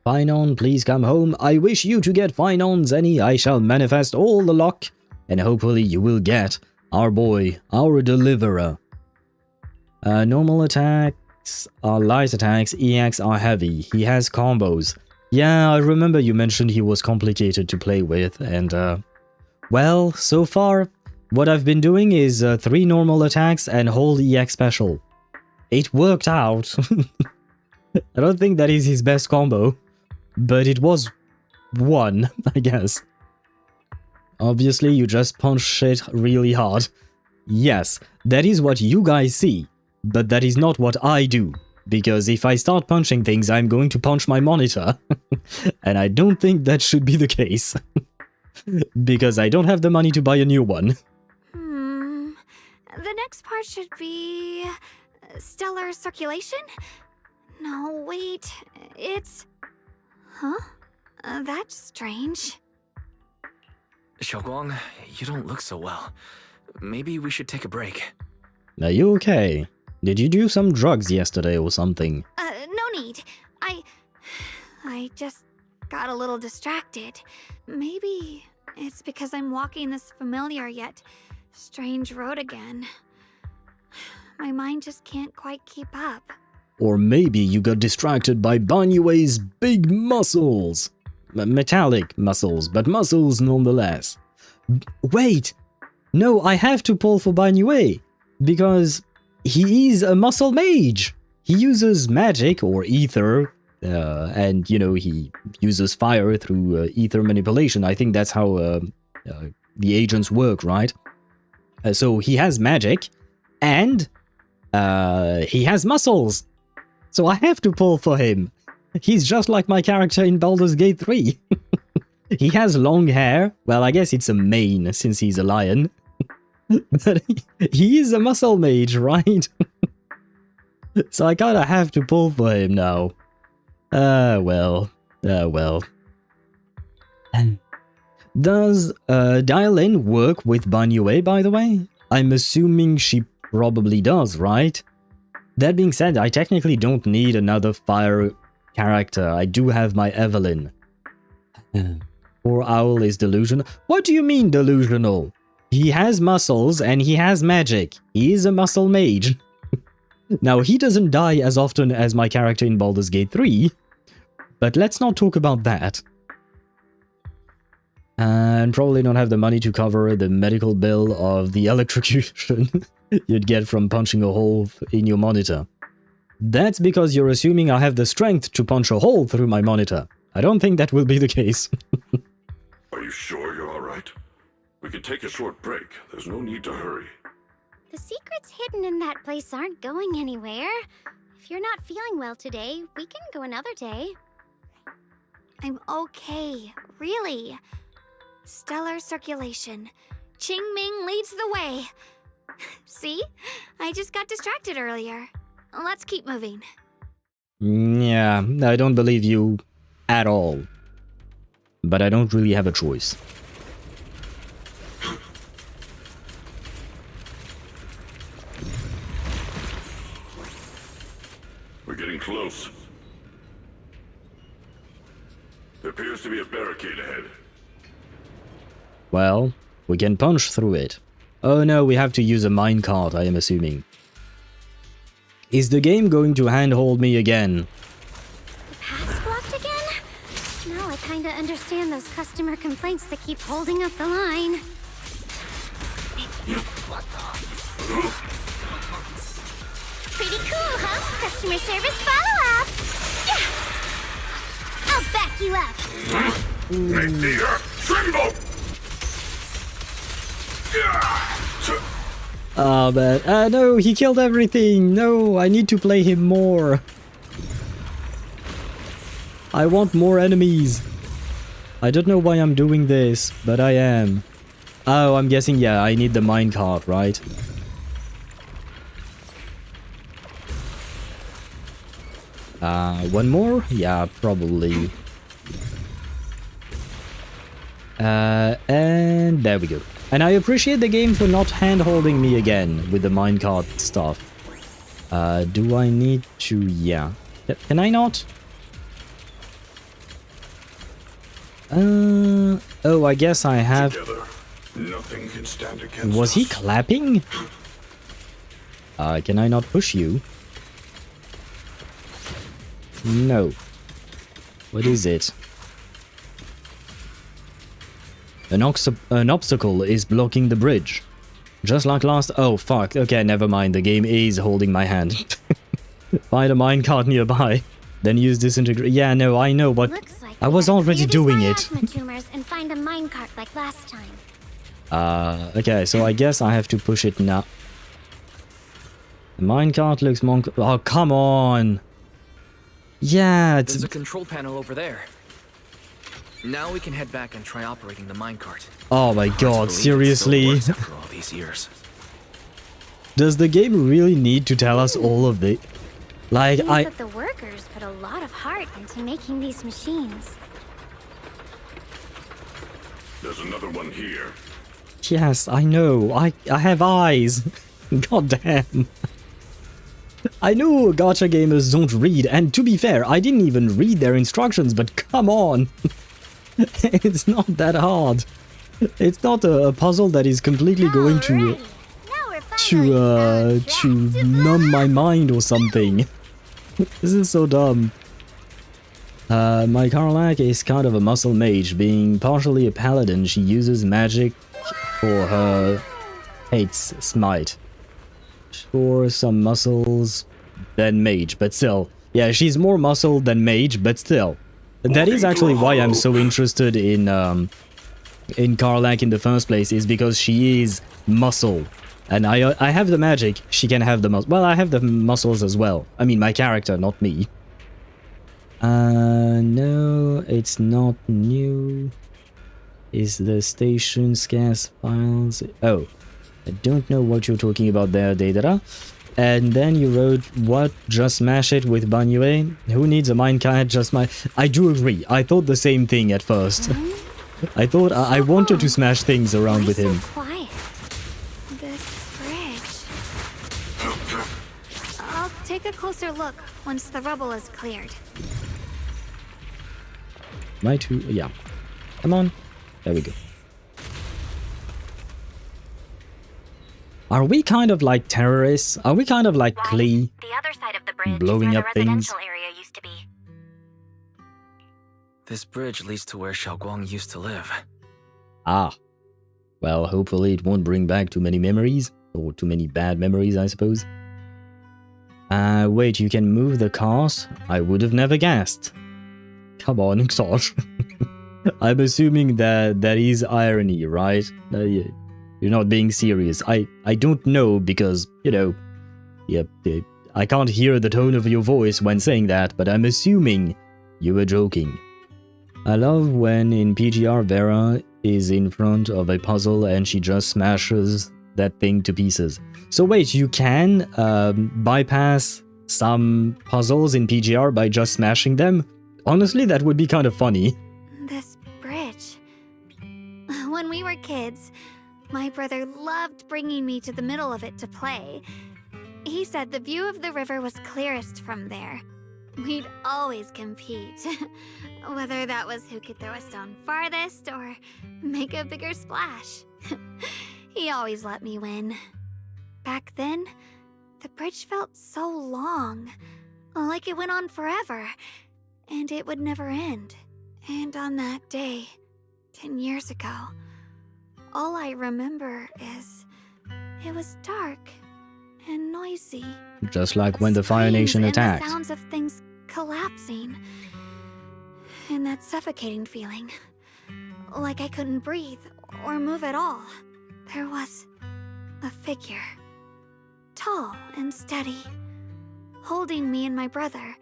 Phaethon, please come home. I wish you to get Phaethon, Zenny. I shall manifest all the luck, and hopefully you will get our boy, our deliverer. Normal attacks are light attacks, EX are heavy. He has combos. Yeah, I remember you mentioned he was complicated to play with, and well, so far, what I've been doing is 3 normal attacks and hold EX special. It worked out. I don't think that is his best combo, but it was one, I guess. Obviously, you just punch shit really hard. Yes, that is what you guys see, but that is not what I do. Because if I start punching things, I'm going to punch my monitor. And I don't think that should be the case. Because I don't have the money to buy a new one. The next part should be... stellar circulation? No, wait, it's... Huh? That's strange. Xiaoguang, you don't look so well. Maybe we should take a break. Are you okay? Did you do some drugs yesterday or something? No need. I just got a little distracted. Maybe it's because I'm walking this familiar yet strange road again. My mind just can't quite keep up. Or maybe you got distracted by Banuye's big muscles. Metallic muscles, but muscles nonetheless. Wait! No, I have to pull for Banuye, because he is a muscle mage. He uses magic or ether, and, you know, he uses fire through ether manipulation. I think that's how the agents work, right? So he has magic, and he has muscles. So I have to pull for him. He's just like my character in Baldur's Gate 3. He has long hair. Well, I guess it's a mane since he's a lion. But he is a muscle mage, right? So I kinda have to pull for him now. Well. Does Dialyn work with Banuye, by the way? I'm assuming she probably does, right? That being said, I technically don't need another fire character. I do have my Evelyn. Poor Owl is delusional. What do you mean delusional? He has muscles and he has magic. He is a muscle mage. Now, he doesn't die as often as my character in Baldur's Gate 3, but let's not talk about that. And probably don't have the money to cover the medical bill of the electrocution you'd get from punching a hole in your monitor. That's because you're assuming I have the strength to punch a hole through my monitor. I don't think that will be the case. Are you sure you're alright? We can take a short break. There's no need to hurry. The secrets hidden in that place aren't going anywhere. If you're not feeling well today, we can go another day. I'm okay, really. Stellar circulation. Qingming leads the way. See? I just got distracted earlier. Let's keep moving. Yeah, I don't believe you at all. But I don't really have a choice. We're getting close. There appears to be a barricade ahead. Well, we can punch through it. Oh no, we have to use a minecart, I am assuming. Is the game going to handhold me again? The path's blocked again? Now I kinda understand those customer complaints that keep holding up the line. Pretty cool, huh? Customer service follow-up! Yeah! I'll back you up! Make the earth tremble! Oh man, no, he killed everything! No, I need to play him more! I want more enemies. I don't know why I'm doing this, but I am. Oh, I'm guessing, yeah, I need the minecart, right? One more? Yeah, probably. And there we go. And I appreciate the game for not hand-holding me again with the minecart stuff. Do I need to... yeah. Can I not? Oh, I guess I have... Together, nothing can stand against Was he us. clapping? Can I not push you? No. What is it? An obstacle is blocking the bridge. Just like last... oh, fuck. Okay, never mind. The game is holding my hand. Find a minecart nearby. Then use disintegrate... yeah, no, I know, but Looks like I was already doing it. miasma tumors and find a minecart like last time. Okay, so I guess I have to push it now. The minecart looks monk... oh, come on! Yeah, it's... There's a control panel over there. Now we can head back and try operating the minecart. oh my god, seriously? After all these years. Does the game really need to tell us all of it? Like, Seems that the workers put a lot of heart into making these machines. There's another one here. yes, I know. I have eyes. God damn. I know gacha gamers don't read, and to be fair, I didn't even read their instructions, but come on. It's not that hard. It's not a puzzle that is completely going to numb my mind or something. This is so dumb. My Karlak is kind of a muscle mage. Being partially a paladin, she uses magic for her hates smite. For some muscles than mage, but still. Yeah, she's more muscle than mage, but still. That is actually why I'm so interested in Karlak in the first place, is because she is muscle. And I have the magic, she can have the muscle. Well, I have the muscles as well. I mean, my character, not me. No, it's not new. Is the station scarce files? Oh, I don't know what you're talking about there, Deidara. And then you wrote, what? Just smash it with Banuye? Who needs a minecart? Just my... I do agree. I thought the same thing at first. I thought I wanted to smash things around with him. Quiet. This bridge. I'll take a closer look once the rubble is cleared. My two... yeah. Come on. There we go. Are we kind of like terrorists? Are we kind of like Klee? The other side of the bridge Blowing is where up the things? residential area used to be. This bridge leads to where Xiaoguang used to live. Ah. Well, hopefully it won't bring back too many memories. Or too many bad memories, I suppose. Wait, you can move the cars? I would have never guessed. Come on, Xosh. I'm assuming that is irony, right? You're not being serious. I don't know because, you know, yep, I can't hear the tone of your voice when saying that, but I'm assuming you were joking. I love when in PGR Vera is in front of a puzzle and she just smashes that thing to pieces. So wait, you can bypass some puzzles in PGR by just smashing them? Honestly, that would be kind of funny. This bridge. When we were kids, my brother loved bringing me to the middle of it to play. He said the view of the river was clearest from there. We'd always compete. Whether that was who could throw a stone farthest or make a bigger splash. He always let me win. Back then, the bridge felt so long. Like it went on forever. And it would never end. And on that day, 10 years ago, all I remember is it was dark and noisy. Just like when the Fire Nation attacked. And the sounds of things collapsing. And that suffocating feeling. Like I couldn't breathe or move at all. There was a figure. Tall and steady. Holding me and my brother.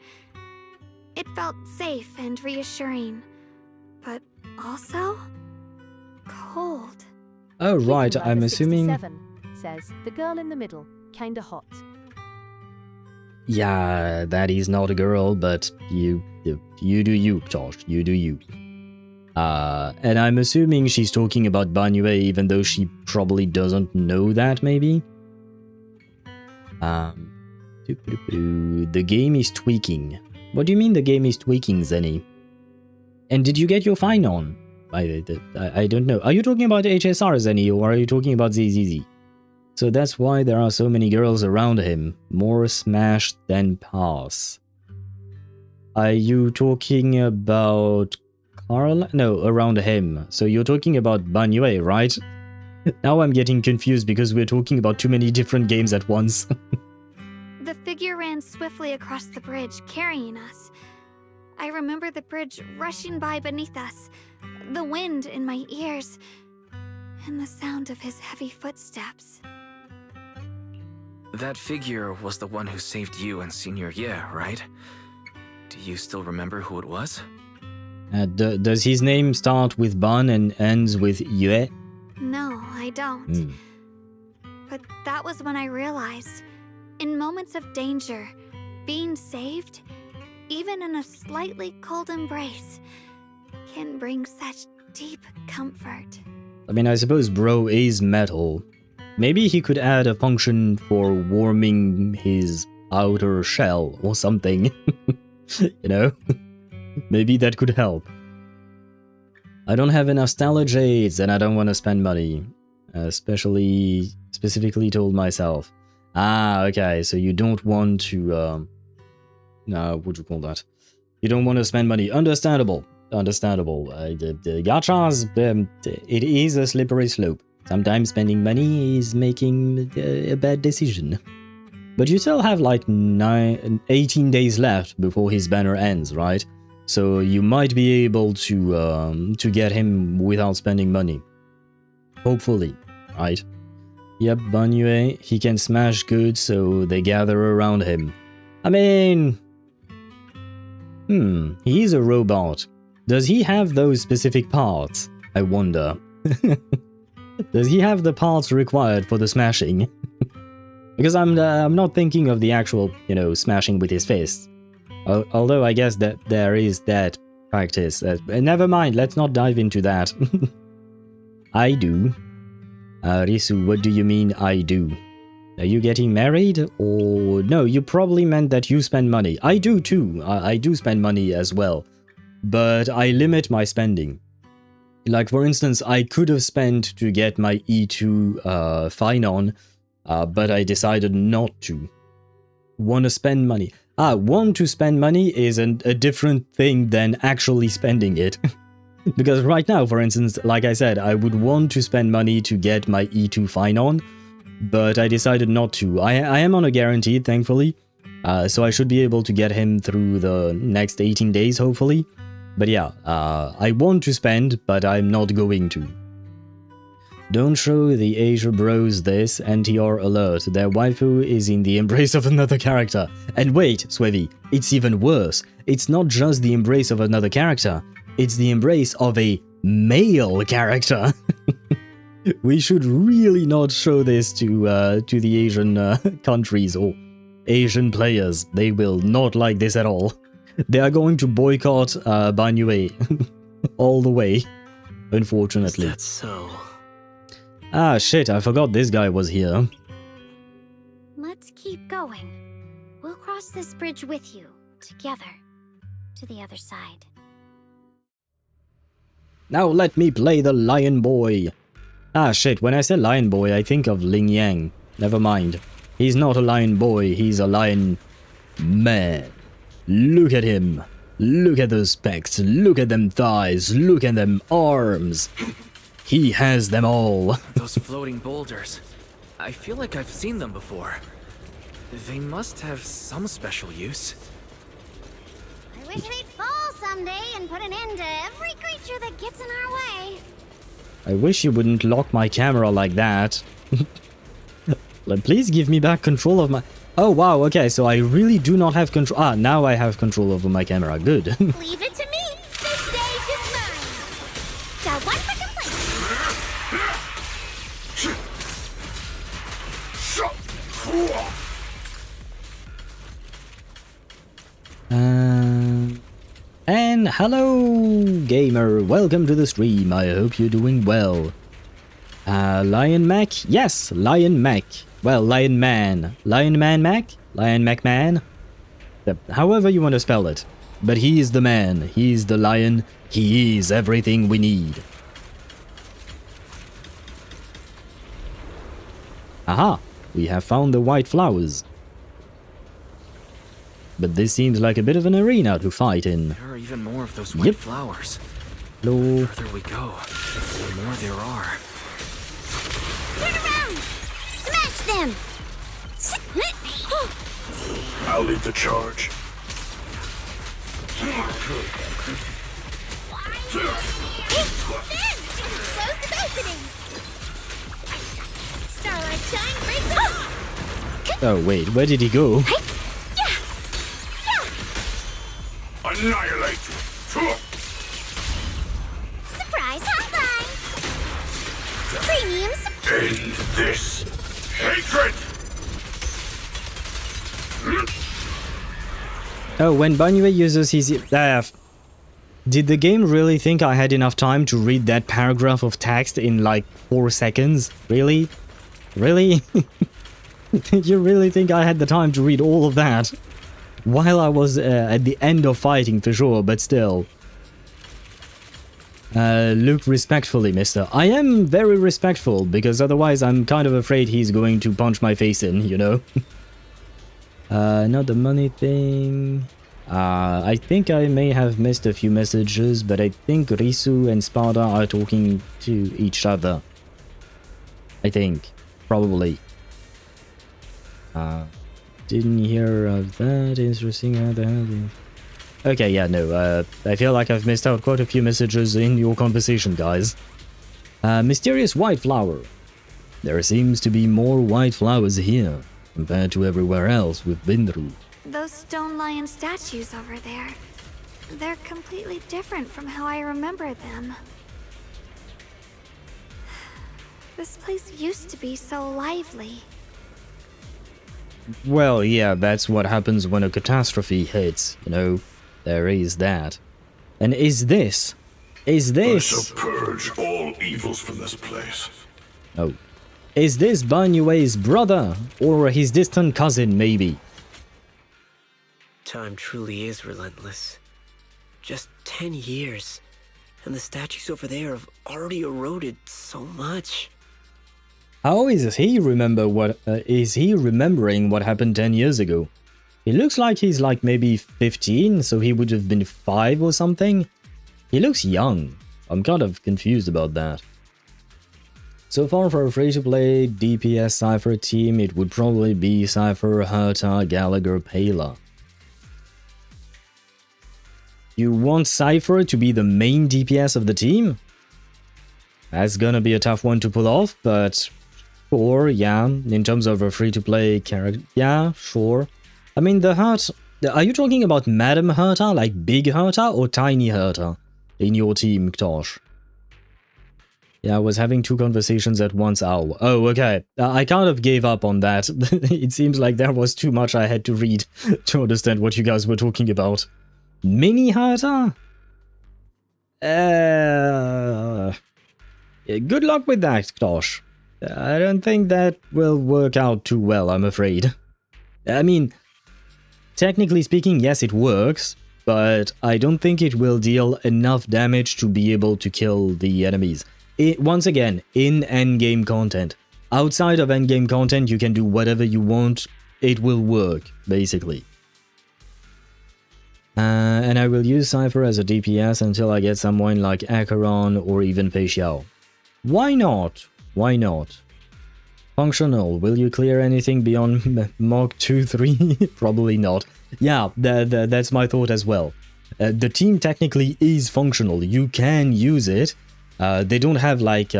It felt safe and reassuring, but also cold. Oh, right, I'm assuming... 67 says, the girl in the middle, kinda hot. Yeah, that is not a girl, but you do you, Josh, you do you. And I'm assuming she's talking about Banuye, even though she probably doesn't know that, maybe? The game is tweaking. What do you mean the game is tweaking, Zenny? And did you get your fine on? I don't know. Are you talking about HSR, Zenny, or are you talking about ZZZ? So that's why there are so many girls around him. More smash than pass. Are you talking about Carl? No, around him. So you're talking about Banuye, right? Now I'm getting confused because we're talking about too many different games at once. The figure ran swiftly across the bridge, carrying us. I remember the bridge rushing by beneath us, the wind in my ears, and the sound of his heavy footsteps. That figure was the one who saved you and Senior Ye, right? Do you still remember who it was? Does his name start with Ban and ends with Yue? No, I don't. But that was when I realized, in moments of danger, being saved, even in a slightly cold embrace, can bring such deep comfort. I mean, I suppose bro is metal. Maybe he could add a function for warming his outer shell or something. You know? Maybe that could help. I don't have enough stellar jades and I don't want to spend money. Specifically told myself. Ah, okay, so you don't want to, no, what do you call that? You don't want to spend money. Understandable. Understandable. The gachas, it is a slippery slope. Sometimes spending money is making a bad decision. But you still have like 18 days left before his banner ends, right? So you might be able to get him without spending money. Hopefully, right? Yep, Banuye, he can smash goods, so they gather around him. I mean... he's a robot. Does he have those specific parts? I wonder. Does he have the parts required for the smashing? Because I'm not thinking of the actual, you know, smashing with his fists. Although I guess that there is that practice. Never mind, let's not dive into that. I do. Risu, what do you mean I do? Are you getting married? Or no, you probably meant that you spend money. I do too. I do spend money as well. But I limit my spending. Like for instance, I could have spent to get my E2 Phaethon, but I decided not to. Want to spend money. Want to spend money is a different thing than actually spending it. Because right now, for instance, like I said, I would want to spend money to get my E2 Phaethon, but I decided not to. I am on a guaranteed, thankfully, so I should be able to get him through the next 18 days, hopefully. But yeah, I want to spend, but I'm not going to. Don't show the Asia bros this, NTR alert. Their waifu is in the embrace of another character. And wait, Swevy, it's even worse. It's not just the embrace of another character. It's the embrace of a male character. We should really not show this to the Asian countries or Asian players. They will not like this at all. They are going to boycott Banuye all the way, unfortunately. Is that so? Ah, shit, I forgot this guy was here. Let's keep going. We'll cross this bridge with you, together, to the other side. Now let me play the lion boy. Ah, shit, when I say lion boy, I think of Ling Yang. Never mind. He's not a lion boy, he's a lion man. Look at him. Look at those pecs. Look at them thighs. Look at them arms. He has them all. Those floating boulders. I feel like I've seen them before. They must have some special use. I wish they'd fall someday and put an end to every creature that gets in our way. I wish you wouldn't lock my camera like that. Please give me back control of my... Oh wow, okay, so I really do not have control. Ah, now I have control over my camera. Good. Leave it to me. The stage is mine. So one for And hello, gamer. Welcome to the stream. I hope you're doing well. Lion Mac? Yes, Lion Mac. Well, Lion Man. Lion Man Mac? Lion Mac Man? However you want to spell it. But he is the man. He is the lion. He is everything we need. Aha! We have found the white flowers. But this seems like a bit of an arena to fight in. There are even more of those white flowers. Hello. The further we go, the more there are. Turn around! Smash them! I'll lead the charge. Close the opening! Starlight shine, break the Oh wait, where did he go? Annihilate! Surprise hotline! Premium End this hatred! Oh, when Banuye uses his... did the game really think I had enough time to read that paragraph of text in like 4 seconds? Really? Really? Did you really think I had the time to read all of that? While I was at the end of fighting for sure, but still. Look respectfully, mister. I am very respectful, because otherwise I'm kind of afraid he's going to punch my face in, you know? Not the money thing. I think I may have missed a few messages, but I think Risu and Spada are talking to each other. I think. Probably. Didn't hear of that. Interesting. How the hell did... Okay, yeah, no. I feel like I've missed out quite a few messages in your conversation, guys. Mysterious white flower. There seems to be more white flowers here compared to everywhere else we've been through. Those stone lion statues over there. They're completely different from how I remember them. This place used to be so lively. Well, yeah, that's what happens when a catastrophe hits, you know. There is that. And is this? I shall purge all evils from this place. Oh. Is this Banuye's brother? Or his distant cousin, maybe? Time truly is relentless. Just 10 years, and the statues over there have already eroded so much. How is he remembering what happened 10 years ago? It looks like he's like maybe 15, so he would have been 5 or something. He looks young. I'm kind of confused about that. So far for a free-to-play DPS Cypher team, it would probably be Cypher, Herta, Gallagher, Pela. You want Cypher to be the main DPS of the team? That's gonna be a tough one to pull off, but... Sure, yeah, in terms of a free-to-play character, yeah, sure. I mean, the Herta... Are you talking about Madam Herta, like Big Herta, or Tiny Herta in your team, Ktosh? Yeah, I was having 2 conversations at once. Oh, okay. I kind of gave up on that. It seems like there was too much I had to read to understand what you guys were talking about. Mini Herta? Good luck with that, Ktosh. I don't think that will work out too well, I'm afraid. I mean, technically speaking, yes, it works, but I don't think it will deal enough damage to be able to kill the enemies. Once again, in endgame content. Outside of endgame content, you can do whatever you want. It will work, basically. And I will use Cypher as a DPS until I get someone like Acheron or even Pei Xiao. Why not? Why not? Functional, will you clear anything beyond Mark 2-3? Probably not. Yeah, that's my thought as well. The team technically is functional. You can use it, They don't have like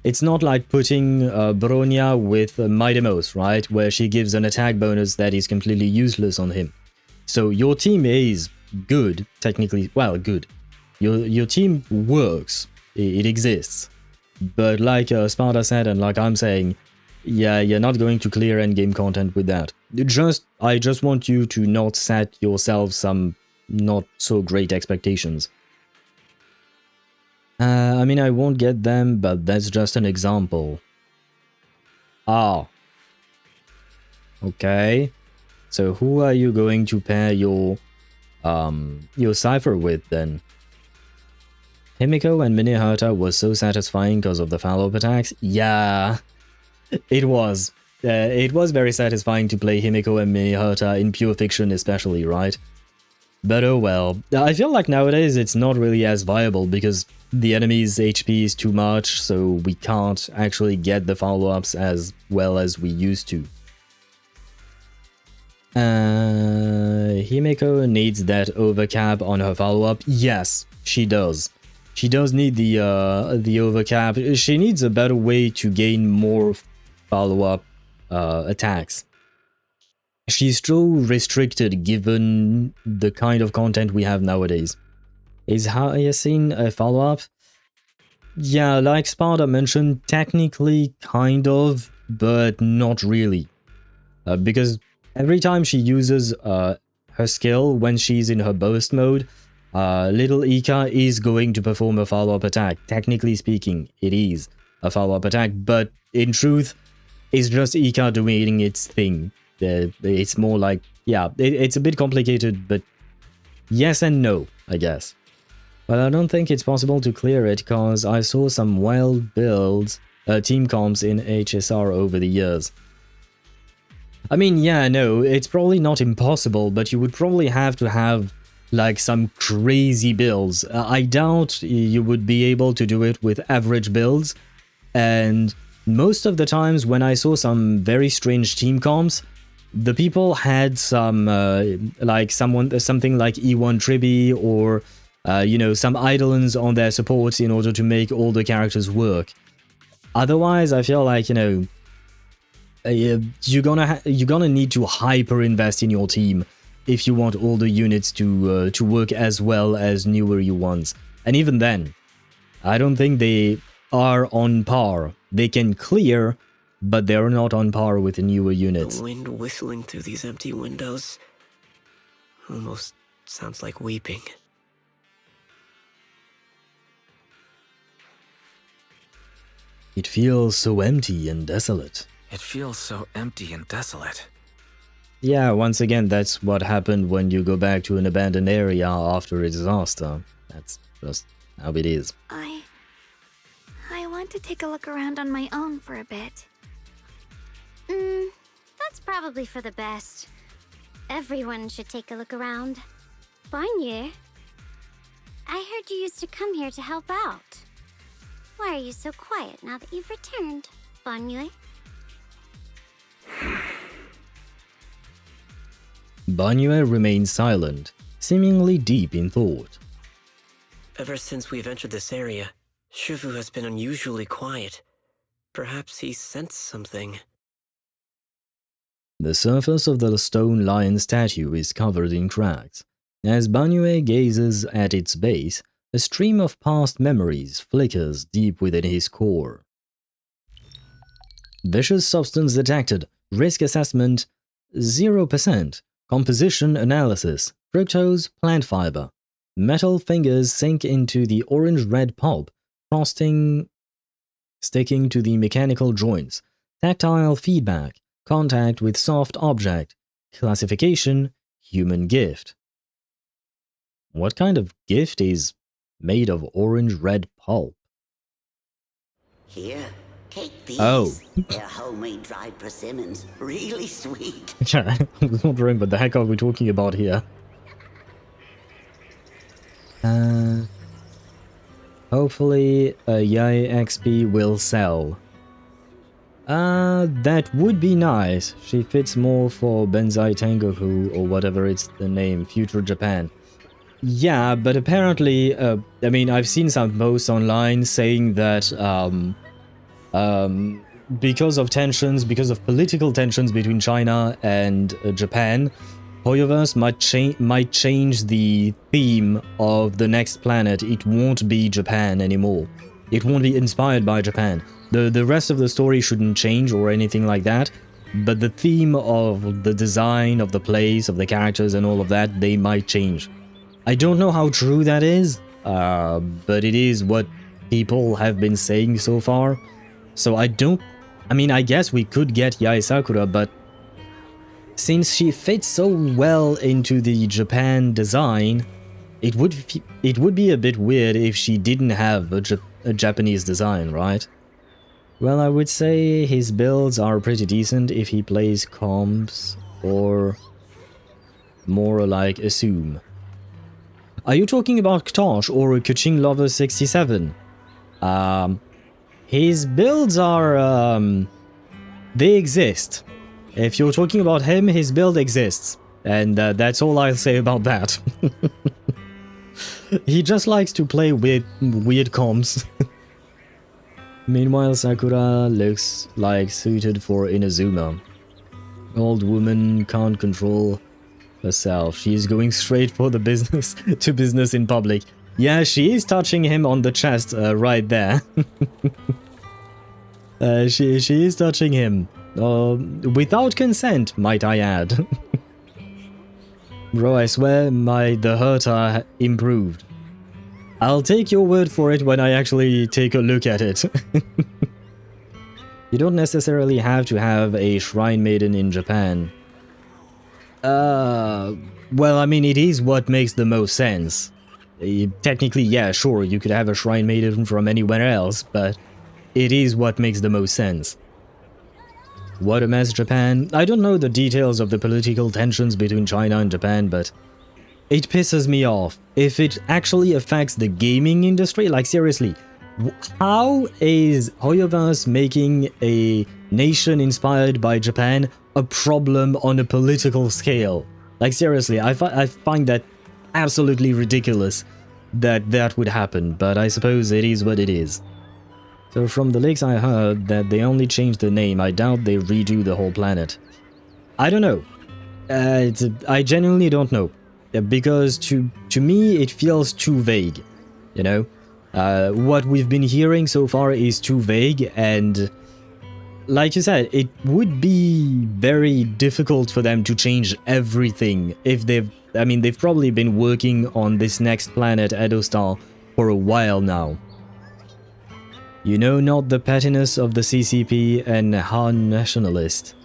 it's not like putting Bronya with Maidemos, right, where she gives an attack bonus that is completely useless on him. So your team is good, technically. Well, good. Your team works. It exists. But like Sparta said, and like I'm saying, yeah, you're not going to clear endgame content with that. I just want you to not set yourself some not so great expectations. I mean, I won't get them, but that's just an example. Ah. Okay. So who are you going to pair your cipher with then? Himiko and Minihata was so satisfying because of the follow-up attacks. Yeah, it was. It was very satisfying to play Himiko and Minihata in pure fiction especially, right? But oh well. I feel like nowadays it's not really as viable because the enemy's HP is too much, so we can't actually get the follow-ups as well as we used to. Himiko needs that overcap on her follow-up. Yes, she does. She does need the overcap. She needs a better way to gain more follow-up attacks. She's still restricted given the kind of content we have nowadays. Is Hyacinth a follow-up? Yeah, like Sparta mentioned, technically kind of, but not really. Because every time she uses her skill when she's in her burst mode, little Ika is going to perform a follow-up attack. Technically speaking, it is a follow-up attack, but in truth, it's just Ika doing its thing. It's more like, yeah, it's a bit complicated, but yes and no, I guess. But I don't think it's possible to clear it, because I saw some wild builds, team comps in HSR over the years. I mean, yeah, no, it's probably not impossible, but you would probably have to have like some crazy builds. I doubt you would be able to do it with average builds, and most of the times when I saw some very strange team comps, the people had some like something like E1 Tribi or you know, some Eidolons on their supports in order to make all the characters work. Otherwise, I feel like, you know, you're gonna need to hyper invest in your team if you want all the units to work as well as newer ones. And even then, I don't think they are on par. They can clear, but they're not on par with the newer units. The wind whistling through these empty windows almost sounds like weeping. It feels so empty and desolate. It feels so empty and desolate. Yeah, once again, that's what happened when you go back to an abandoned area after a disaster. That's just how it is. I want to take a look around on my own for a bit. That's probably for the best. Everyone should take a look around. Banuye, I heard you used to come here to help out. Why are you so quiet now that you've returned, Banuye? Banuye remains silent, seemingly deep in thought. Ever since we've entered this area, Shifu has been unusually quiet. Perhaps he sensed something. The surface of the stone lion statue is covered in cracks. As Banuye gazes at its base, a stream of past memories flickers deep within his core. Vicious substance detected. Risk assessment 0%. Composition analysis. Fructose, plant fiber. Metal fingers sink into the orange-red pulp, frosting sticking to the mechanical joints. Tactile feedback. Contact with soft object. Classification, human gift. What kind of gift is made of orange-red pulp? Here, take these. Oh. They're homemade dried persimmons. Really sweet. Yeah, I was wondering what the heck are we talking about here. Hopefully Yai XP will sell. That would be nice. She fits more for Benzai Tengoku or whatever it's the name, Future Japan. Yeah, but apparently, I mean, I've seen some posts online saying that because of tensions, because of political tensions between China and Japan, HoYoVerse might change the theme of the next planet. It won't be Japan anymore. It won't be inspired by Japan. The rest of the story shouldn't change or anything like that, but the theme of the design of the place, of the characters and all of that, they might change. I don't know how true that is, but it is what people have been saying so far. So I mean, I guess we could get Yae Sakura, but since she fits so well into the Japan design, it would be a bit weird if she didn't have a Japanese design, right? Well, I would say his builds are pretty decent if he plays comps or more like assume. Are you talking about Ktosh or Kuching Lover 67? His builds are, they exist. If you're talking about him, his build exists. And that's all I'll say about that. He just likes to play with weird comps. Meanwhile, Sakura looks like suited for Inazuma. Old woman can't control herself. She's going straight for the business to business in public. Yeah, she is touching him on the chest right there. She is touching him. Without consent, might I add. Bro, I swear the hurt improved. I'll take your word for it when I actually take a look at it. You don't necessarily have to have a shrine maiden in Japan. Well, I mean, it is what makes the most sense. Technically, yeah, sure, you could have a shrine maiden from anywhere else, but it is what makes the most sense. What a mess, Japan. I don't know the details of the political tensions between China and Japan, but it pisses me off. If it actually affects the gaming industry, like seriously, how is HoYoVerse making a nation inspired by Japan a problem on a political scale? Like seriously, I find that absolutely ridiculous that that would happen, but I suppose it is what it is. So from the leaks I heard that they only changed the name. I doubt they redo the whole planet. I don't know. I genuinely don't know. Because to me it feels too vague, you know? What we've been hearing so far is too vague, and like you said, it would be very difficult for them to change everything if they've probably been working on this next planet, Edostar, for a while now. You know not the pettiness of the CCP and Han nationalist.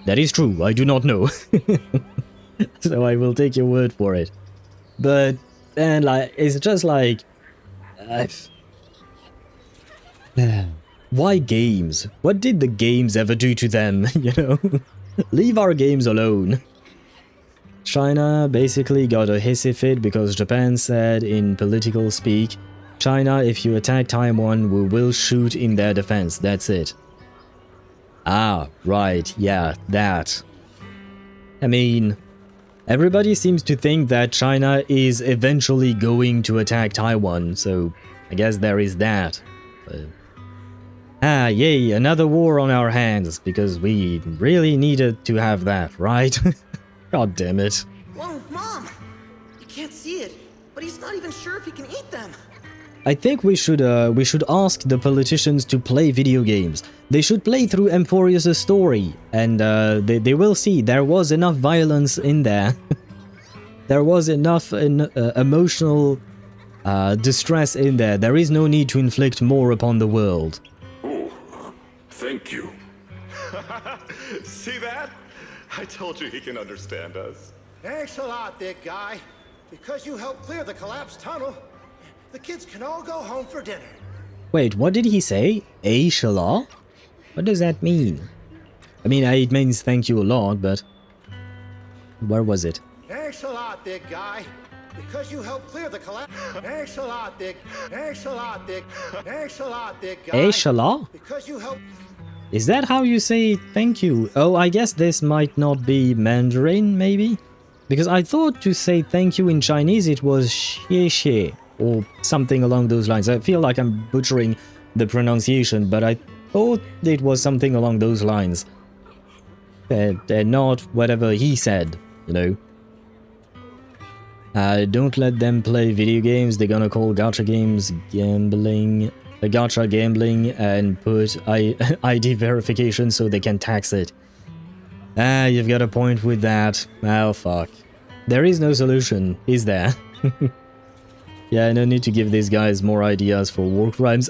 That is true, I do not know. So I will take your word for it. But then, like, it's just like... why games? What did the games ever do to them, you know? Leave our games alone. China basically got a hissy fit because Japan said in political speak, China, if you attack Taiwan, we will shoot in their defense, that's it. Ah, right, yeah, that. I mean, everybody seems to think that China is eventually going to attack Taiwan, so I guess there is that. But, yay, another war on our hands, because we really needed to have that, right? God damn it. Whoa, Mom! You can't see it, but he's not even sure if he can eat them. I think we should ask the politicians to play video games. They should play through Emphorius' story, and they will see there was enough violence in there. There was enough emotional distress in there. There is no need to inflict more upon the world. Oh, thank you. See that? I told you he can understand us. Thanks a lot, big guy. Because you helped clear the collapsed tunnel, the kids can all go home for dinner. Wait, what did he say? A shala? What does that mean? I mean, it means thank you a lot, but... where was it? Thanks a lot, big guy. Because you helped clear the collapse. Thanks a lot, big. Thanks a lot, big. Thanks a lot, big guy. A shala? Because you helped... Is that how you say thank you? Oh, I guess this might not be Mandarin, maybe? Because I thought to say thank you in Chinese it was xie xie or something along those lines. I feel like I'm butchering the pronunciation, but I thought it was something along those lines. And not whatever he said, you know. Don't let them play video games. They're gonna call gacha games gambling, gacha gambling, and put ID verification so they can tax it. You've got a point with that. Oh, fuck. There is no solution, is there? Yeah, no need to give these guys more ideas for war crimes.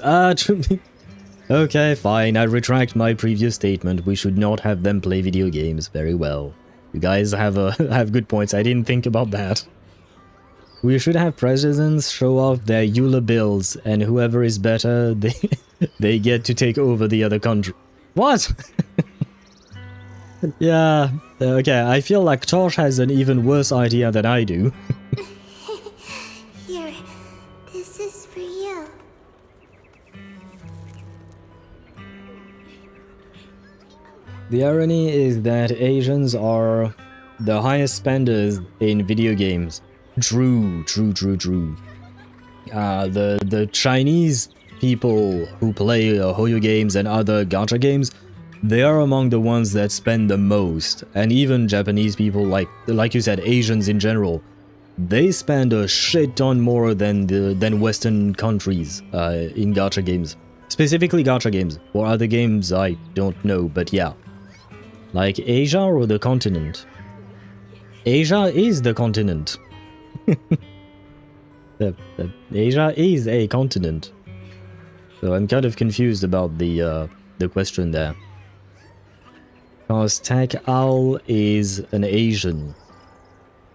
Okay, fine. I retract my previous statement. We should not have them play video games. Very well. You guys have have good points. I didn't think about that. We should have presidents show off their EULA bills, and whoever is better, they get to take over the other country. What? Yeah, okay, I feel like Tosh has an even worse idea than I do. Here, this is for you. The irony is that Asians are the highest spenders in video games. True. The Chinese people who play HoYo games and other gacha games, they are among the ones that spend the most, and even Japanese people, like you said, Asians in general, they spend a shit ton more than Western countries in gacha games. Specifically gacha games. For other games, I don't know, but yeah. Like Asia or the continent? Asia is the continent. Asia is a continent. So I'm kind of confused about the question there. Because Tech Owl is an Asian.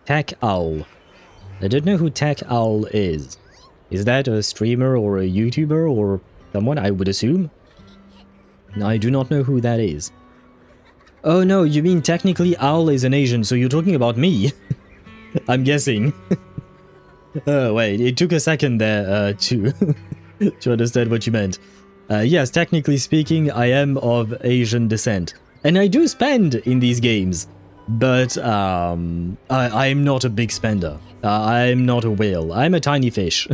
Tech Owl. I don't know who Tech Owl is. Is that a streamer or a YouTuber or someone, I would assume? I do not know who that is. Oh no, you mean technically Owl is an Asian, so you're talking about me? I'm guessing. Oh wait, it took a second there to understand what you meant. Yes, technically speaking, I am of Asian descent. And I do spend in these games, but I'm not a big spender. I'm not a whale. I'm a tiny fish.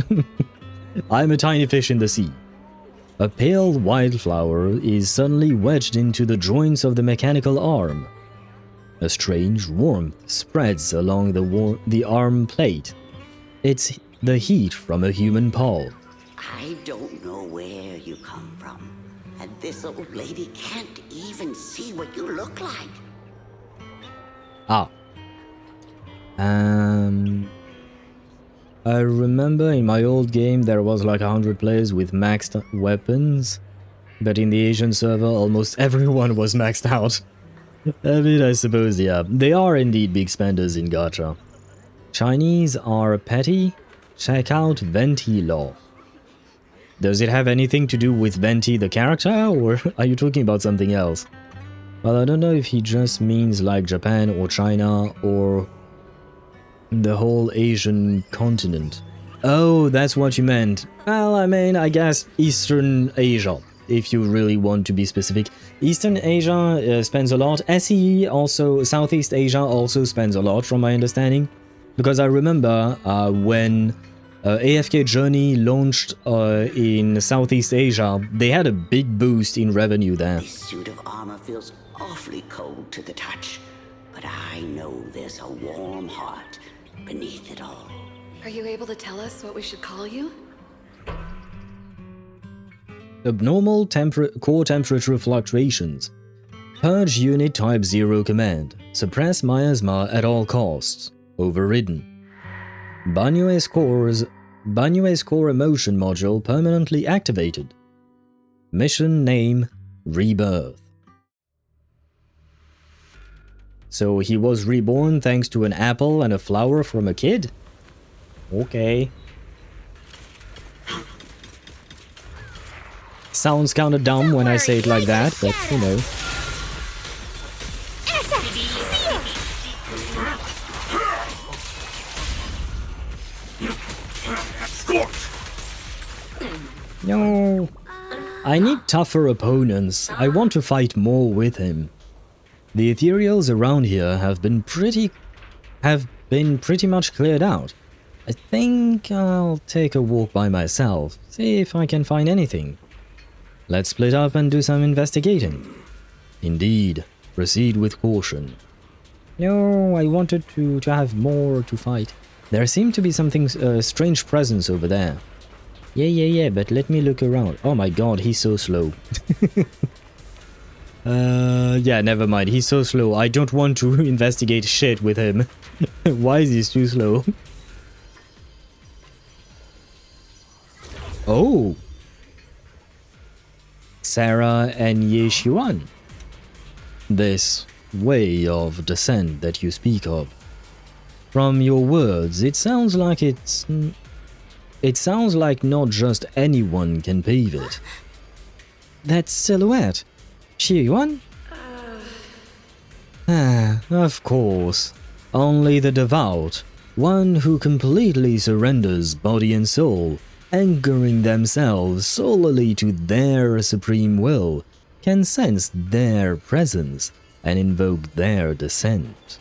I'm a tiny fish in the sea. A pale wildflower is suddenly wedged into the joints of the mechanical arm. A strange warmth spreads along the arm plate. It's the heat from a human paw. I don't know where you come from, and this old lady can't even see what you look like. Ah. I remember in my old game there was like 100 players with maxed weapons, but in the Asian server almost everyone was maxed out. I mean, I suppose, yeah, they are indeed big spenders in gacha. Chinese are petty? Check out Venti Law. Does it have anything to do with Venti the character, or are you talking about something else? Well, I don't know if he just means like Japan or China or the whole Asian continent. Oh, that's what you meant. Well, I mean, I guess Eastern Asia, if you really want to be specific. Eastern Asia spends a lot. SEE also, Southeast Asia also spends a lot, from my understanding. Because I remember when AFK Journey launched in Southeast Asia, they had a big boost in revenue there. This suit of armor feels awfully cold to the touch, but I know there's a warm heart beneath it all. Are you able to tell us what we should call you? Abnormal core temperature fluctuations. Purge unit type 0 command. Suppress miasma at all costs. Overridden. Banuye's core emotion module permanently activated. Mission name Rebirth. So he was reborn thanks to an apple and a flower from a kid? Okay. Sounds kinda dumb when I say it like that, but you know. No. I need tougher opponents. I want to fight more with him. The Ethereals around here have been pretty much cleared out. I think I'll take a walk by myself, see if I can find anything. Let's split up and do some investigating. Indeed, proceed with caution. No, I wanted to have more to fight. There seemed to be something strange presence over there. Yeah, but let me look around. Oh my god, he's so slow. Yeah, never mind. He's so slow. I don't want to investigate shit with him. Why is he too slow? Oh. Sarah and Yeshuan. This way of descent that you speak of. From your words, it sounds like not just anyone can pave it. That silhouette. Yeshuan? Of course. Only the devout, one who completely surrenders body and soul, anchoring themselves solely to their supreme will, can sense their presence and invoke their descent.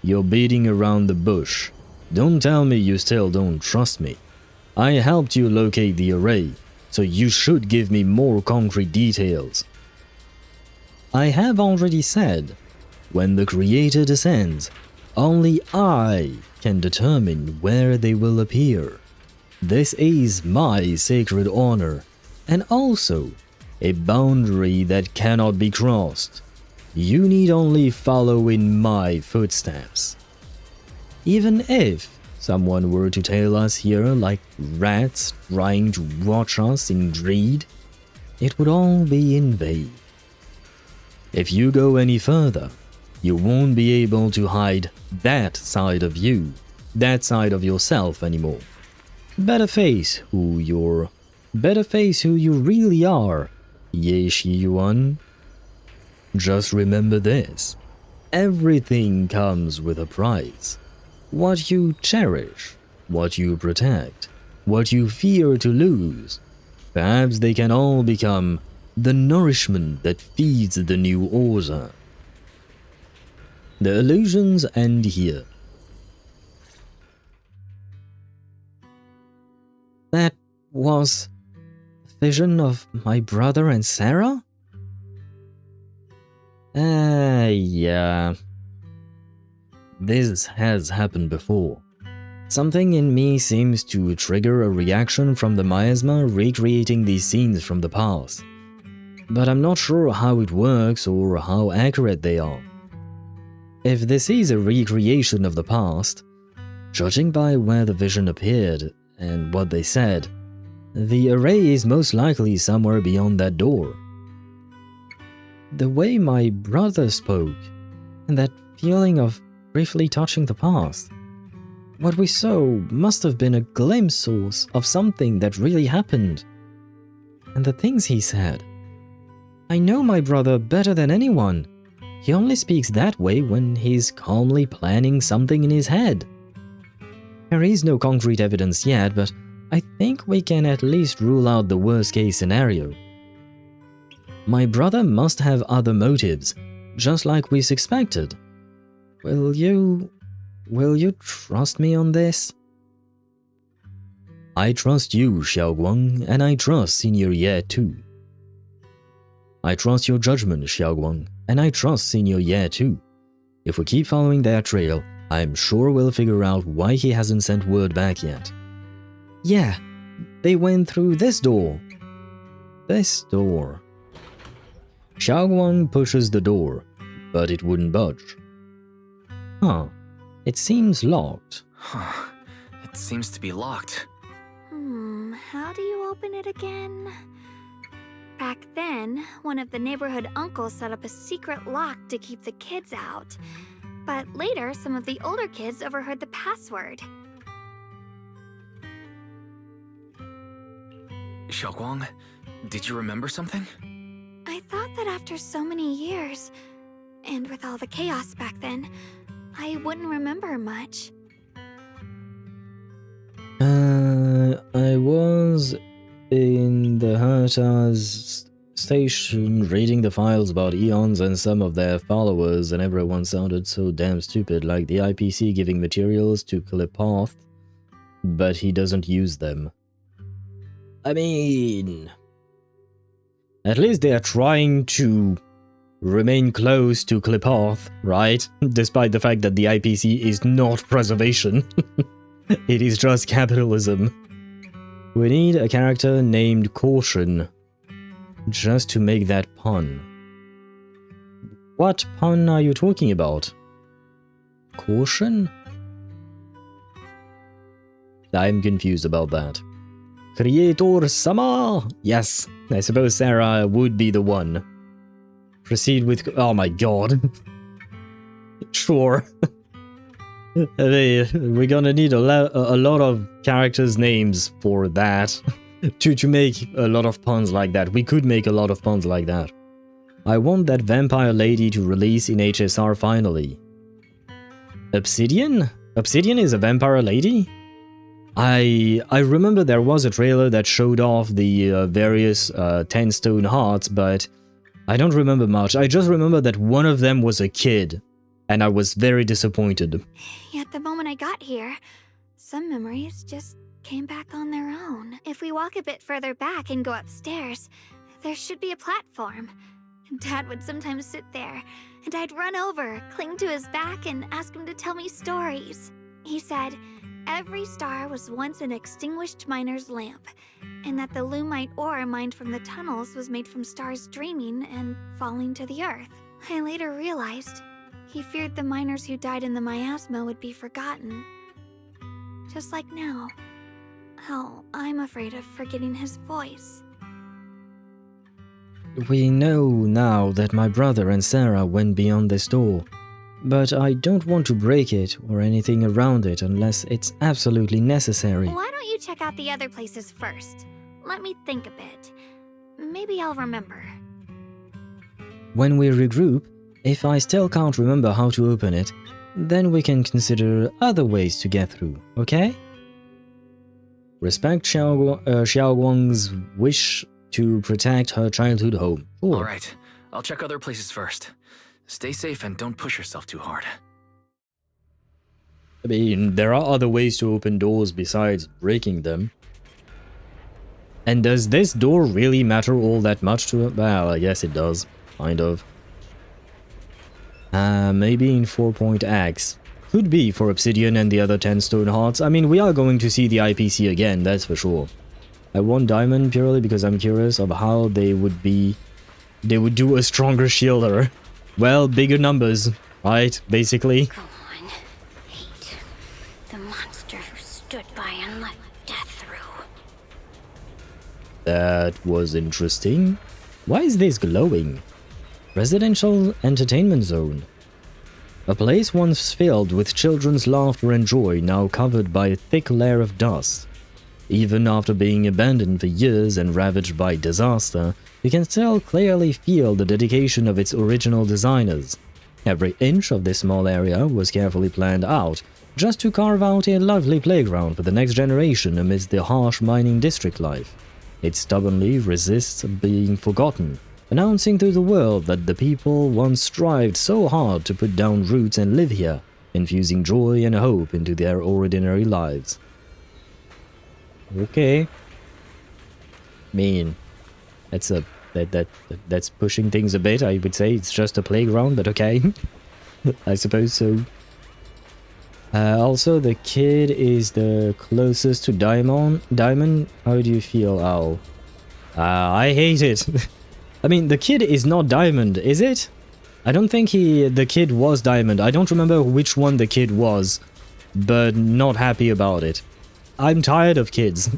You're beating around the bush. Don't tell me you still don't trust me. I helped you locate the array, so you should give me more concrete details. I have already said, when the Creator descends, only I can determine where they will appear. This is my sacred honor, and also a boundary that cannot be crossed. You need only follow in my footsteps. Even if someone were to tail us here like rats trying to watch us in greed, it would all be in vain. If you go any further, you won't be able to hide that side of you, that side of yourself anymore. Better face who you really are, Yeshuan. Just remember this. Everything comes with a price. What you cherish, what you protect, what you fear to lose. Perhaps they can all become the nourishment that feeds the new order. The illusions end here. That was a vision of my brother and Sarah? Yeah. This has happened before. Something in me seems to trigger a reaction from the miasma recreating these scenes from the past. But I'm not sure how it works or how accurate they are. If this is a recreation of the past, judging by where the vision appeared and what they said, the array is most likely somewhere beyond that door. The way my brother spoke, and that feeling of briefly touching the past, what we saw must have been a glimpse of something that really happened. And the things he said. I know my brother better than anyone. He only speaks that way when he's calmly planning something in his head. There is no concrete evidence yet, but I think we can at least rule out the worst-case scenario. My brother must have other motives, just like we suspected. Will you trust me on this? I trust you, Xiaoguang, and I trust Senior Ye too. I trust your judgment, Xiaoguang, and I trust Senior Ye too. If we keep following their trail, I'm sure we'll figure out why he hasn't sent word back yet. Yeah, they went through this door. This door. Xiaoguang pushes the door, but it wouldn't budge. Huh. It seems locked. Huh. It seems to be locked. How do you open it again? Back then, one of the neighborhood uncles set up a secret lock to keep the kids out. But later, some of the older kids overheard the password. Xiaoguang, did you remember something? I thought that after so many years, and with all the chaos back then, I wouldn't remember much. I was in the Herta's station reading the files about Eons and some of their followers, and everyone sounded so damn stupid, like the IPC giving materials to Cultits, but he doesn't use them. I mean, at least they are trying to remain close to Cultits, right? Despite the fact that the IPC is not preservation. It is just capitalism. We need a character named Caution, just to make that pun. What pun are you talking about? Caution? I'm confused about that. Creator Sama! Yes, I suppose Sarah would be the one. Proceed with... Oh my god. Sure. We're gonna need a lot of characters' names for that. to make a lot of puns like that. We could make a lot of puns like that. I want that vampire lady to release in HSR finally. Obsidian? Obsidian is a vampire lady? I remember there was a trailer that showed off the various 10 stone hearts, but I don't remember much. I just remember that one of them was a kid, and I was very disappointed. At the moment I got here, some memories just came back on their own. If we walk a bit further back and go upstairs, there should be a platform. Dad would sometimes sit there, and I'd run over, cling to his back, and ask him to tell me stories. He said, every star was once an extinguished miner's lamp, and that the Lumite ore mined from the tunnels was made from stars dreaming and falling to the earth. I later realized he feared the miners who died in the miasma would be forgotten. Just like now, how I'm afraid of forgetting his voice. We know now that my brother and Sarah went beyond this door, but I don't want to break it or anything around it unless it's absolutely necessary. Why don't you check out the other places first? Let me think a bit. Maybe I'll remember. When we regroup, if I still can't remember how to open it, then we can consider other ways to get through, okay? Respect Xiaoguang's wish to protect her childhood home. Sure. Alright, I'll check other places first. Stay safe and don't push yourself too hard. I mean, there are other ways to open doors besides breaking them. And does this door really matter all that much to it? Well, I guess it does. Kind of. Maybe in 4.x. Could be for Obsidian and the other 10 stone hearts. I mean, we are going to see the IPC again, that's for sure. I want Diamond purely because I'm curious of how they would do a stronger shielder. Well, bigger numbers, right? Basically. Go on. Hate the monster who stood by and let death through. That was interesting. Why is this glowing? Residential entertainment zone. A place once filled with children's laughter and joy, now covered by a thick layer of dust. Even after being abandoned for years and ravaged by disaster, you can still clearly feel the dedication of its original designers. Every inch of this small area was carefully planned out, just to carve out a lovely playground for the next generation amidst the harsh mining district life. It stubbornly resists being forgotten, announcing to the world that the people once strived so hard to put down roots and live here, infusing joy and hope into their ordinary lives. Okay. I mean, that's pushing things a bit. I would say it's just a playground, but okay. I suppose so. Also, the kid is the closest to Diamond. How do you feel, Owl? I hate it. I mean, the kid is not Diamond, is it? I don't think the kid was Diamond. I don't remember which one the kid was, but not happy about it. I'm tired of kids.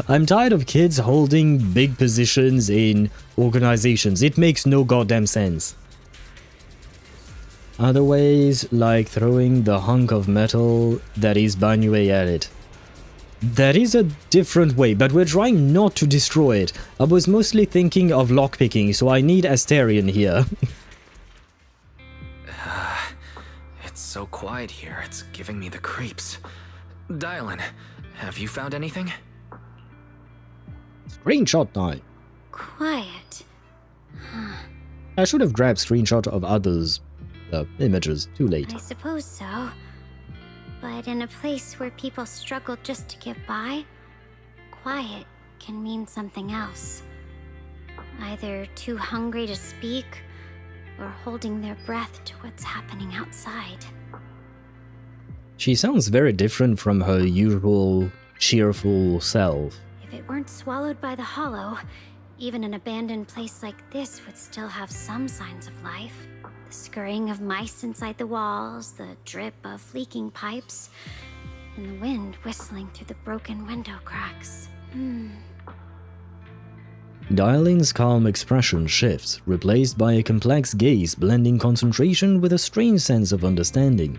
I'm tired of kids holding big positions in organizations. It makes no goddamn sense. Other ways, like throwing the hunk of metal that is Banuye at it. That is a different way, but we're trying not to destroy it. I was mostly thinking of lockpicking, so I need Asterion here. It's so quiet here, it's giving me the creeps. Dialyn, have you found anything? Screenshot time. quiet. I should have grabbed screenshot of others' images. Too late. I suppose so. But in a place where people struggle just to get by, quiet can mean something else. Either too hungry to speak, or holding their breath to what's happening outside. She sounds very different from her usual cheerful self. If it weren't swallowed by the hollow, even an abandoned place like this would still have some signs of life. The scurrying of mice inside the walls, the drip of leaking pipes, and the wind whistling through the broken window cracks. Dialyn's calm expression shifts, replaced by a complex gaze blending concentration with a strange sense of understanding.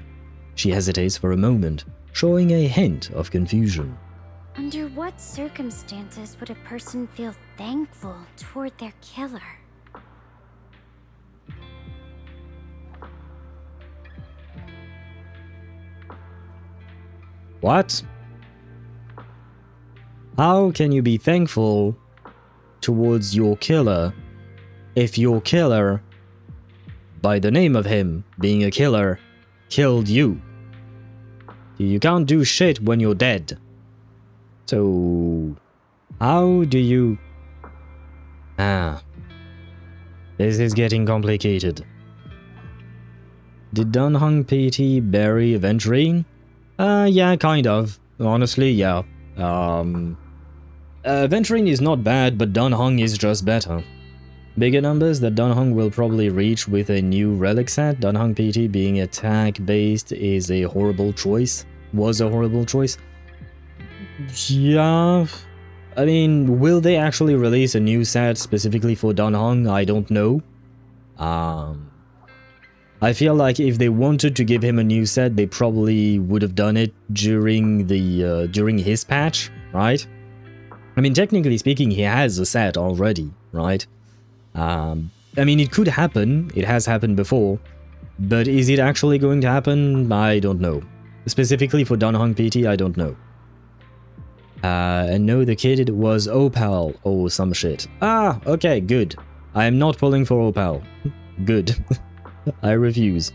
She hesitates for a moment, showing a hint of confusion. Under what circumstances would a person feel thankful toward their killer? What? How can you be thankful towards your killer if your killer, by the name of him being a killer, killed you? You can't do shit when you're dead. So, how do you... This is getting complicated. Did Dunhung PT bury Aventurine? Yeah, kind of. Honestly, yeah. Aventurine is not bad, but Dunhung is just better. Bigger numbers that Dunhung will probably reach with a new relic set. Dunhung PT being attack-based is a horrible choice. Was a horrible choice. Yeah, I mean, will they actually release a new set specifically for Dunhung? I don't know. I feel like if they wanted to give him a new set, they probably would have done it during the during his patch, right? I mean, technically speaking, he has a set already, right? I mean, it could happen. It has happened before, but is it actually going to happen? I don't know. Specifically for Dunhung PT, I don't know. And no, the kid was Opal or some shit. Ah, okay, good. I am not pulling for Opal. Good. I refuse.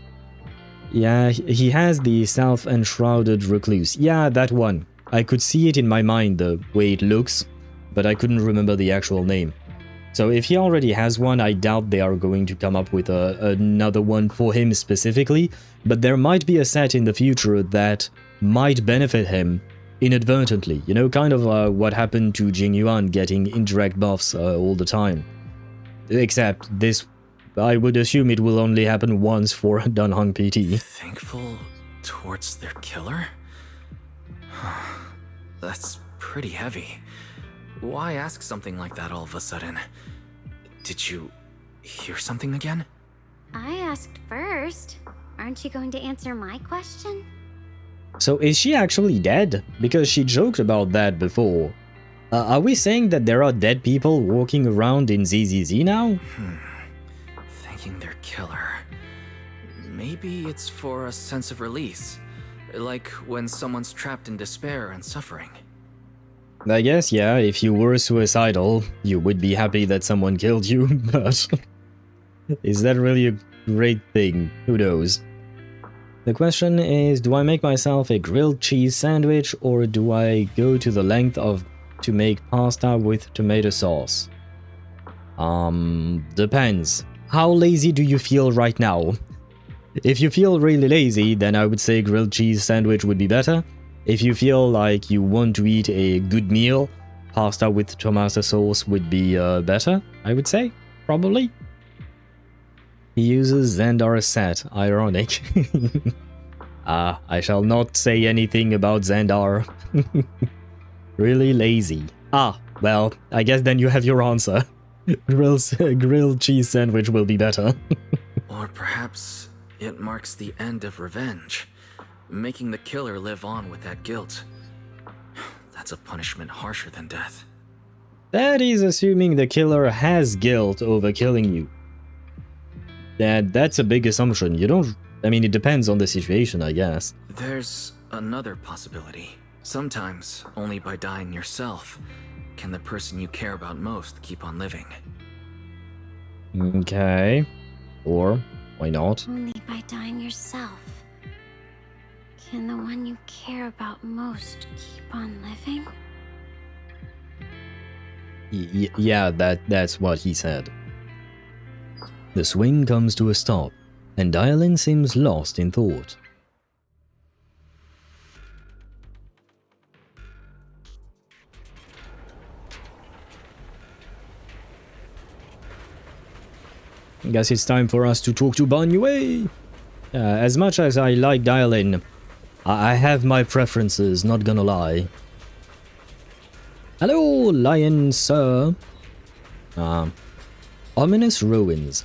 Yeah, he has the self-enshrouded recluse. Yeah, that one. I could see it in my mind the way it looks, but I couldn't remember the actual name. So if he already has one, I doubt they are going to come up with another one for him specifically, but there might be a set in the future that might benefit him inadvertently. You know, kind of what happened to Jingyuan getting indirect buffs all the time. Except this, I would assume it will only happen once for Dunhung PT. Thankful towards their killer? That's pretty heavy. Why ask something like that all of a sudden? Did you hear something again? I asked first. Aren't you going to answer my question? So is she actually dead? Because she joked about that before. Are we saying that there are dead people walking around in ZZZ now? Thanking their killer. Maybe it's for a sense of release. Like when someone's trapped in despair and suffering. I guess, yeah, if you were suicidal, you would be happy that someone killed you, but... is that really a great thing? Who knows? The question is, do I make myself a grilled cheese sandwich, or do I go to the length of to make pasta with tomato sauce? Depends. How lazy do you feel right now? If you feel really lazy, then I would say grilled cheese sandwich would be better. If you feel like you want to eat a good meal, pasta with tomato sauce would be better, I would say, probably. He uses Xandar's set, ironic. I shall not say anything about Xandar. Really lazy. Well, I guess then you have your answer. Grilled cheese sandwich will be better. Or perhaps it marks the end of revenge. Making the killer live on with that guilt. That's a punishment harsher than death. That is assuming the killer has guilt over killing you. That's a big assumption. You don't... I mean, it depends on the situation, I guess. There's another possibility. Sometimes, only by dying yourself, can the person you care about most keep on living? Okay. Or, why not? Only by dying yourself. Can the one you care about most keep on living? Yeah, that's what he said. The swing comes to a stop, and Dialyn seems lost in thought. I guess it's time for us to talk to Banuye. As much as I like Dialyn, I have my preferences, not gonna lie. Hello, lion sir. Ominous ruins.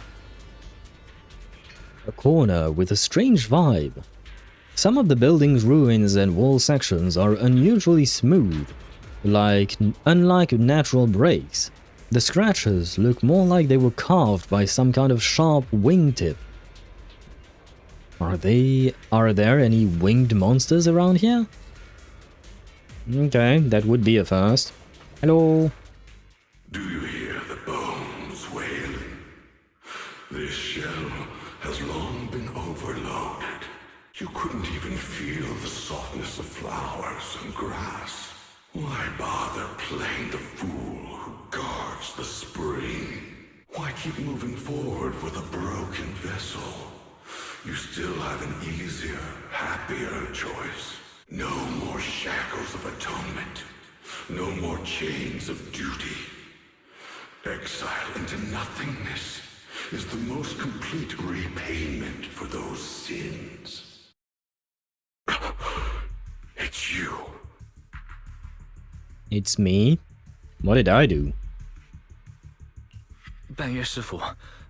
A corner with a strange vibe. Some of the building's ruins and wall sections are unusually smooth, unlike natural breaks. The scratches look more like they were carved by some kind of sharp wingtip. Are there any winged monsters around here? Okay, that would be a first. Hello. Do you hear the bones wailing? This shell has long been overloaded. You couldn't even feel the softness of flowers and grass. Why bother playing the fool who guards the spring? Why keep moving forward with a broken vessel? You still have an easier, happier choice. No more shackles of atonement. No more chains of duty. Exile into nothingness is the most complete repayment for those sins. It's you. It's me? What did I do? Banuye Shifu,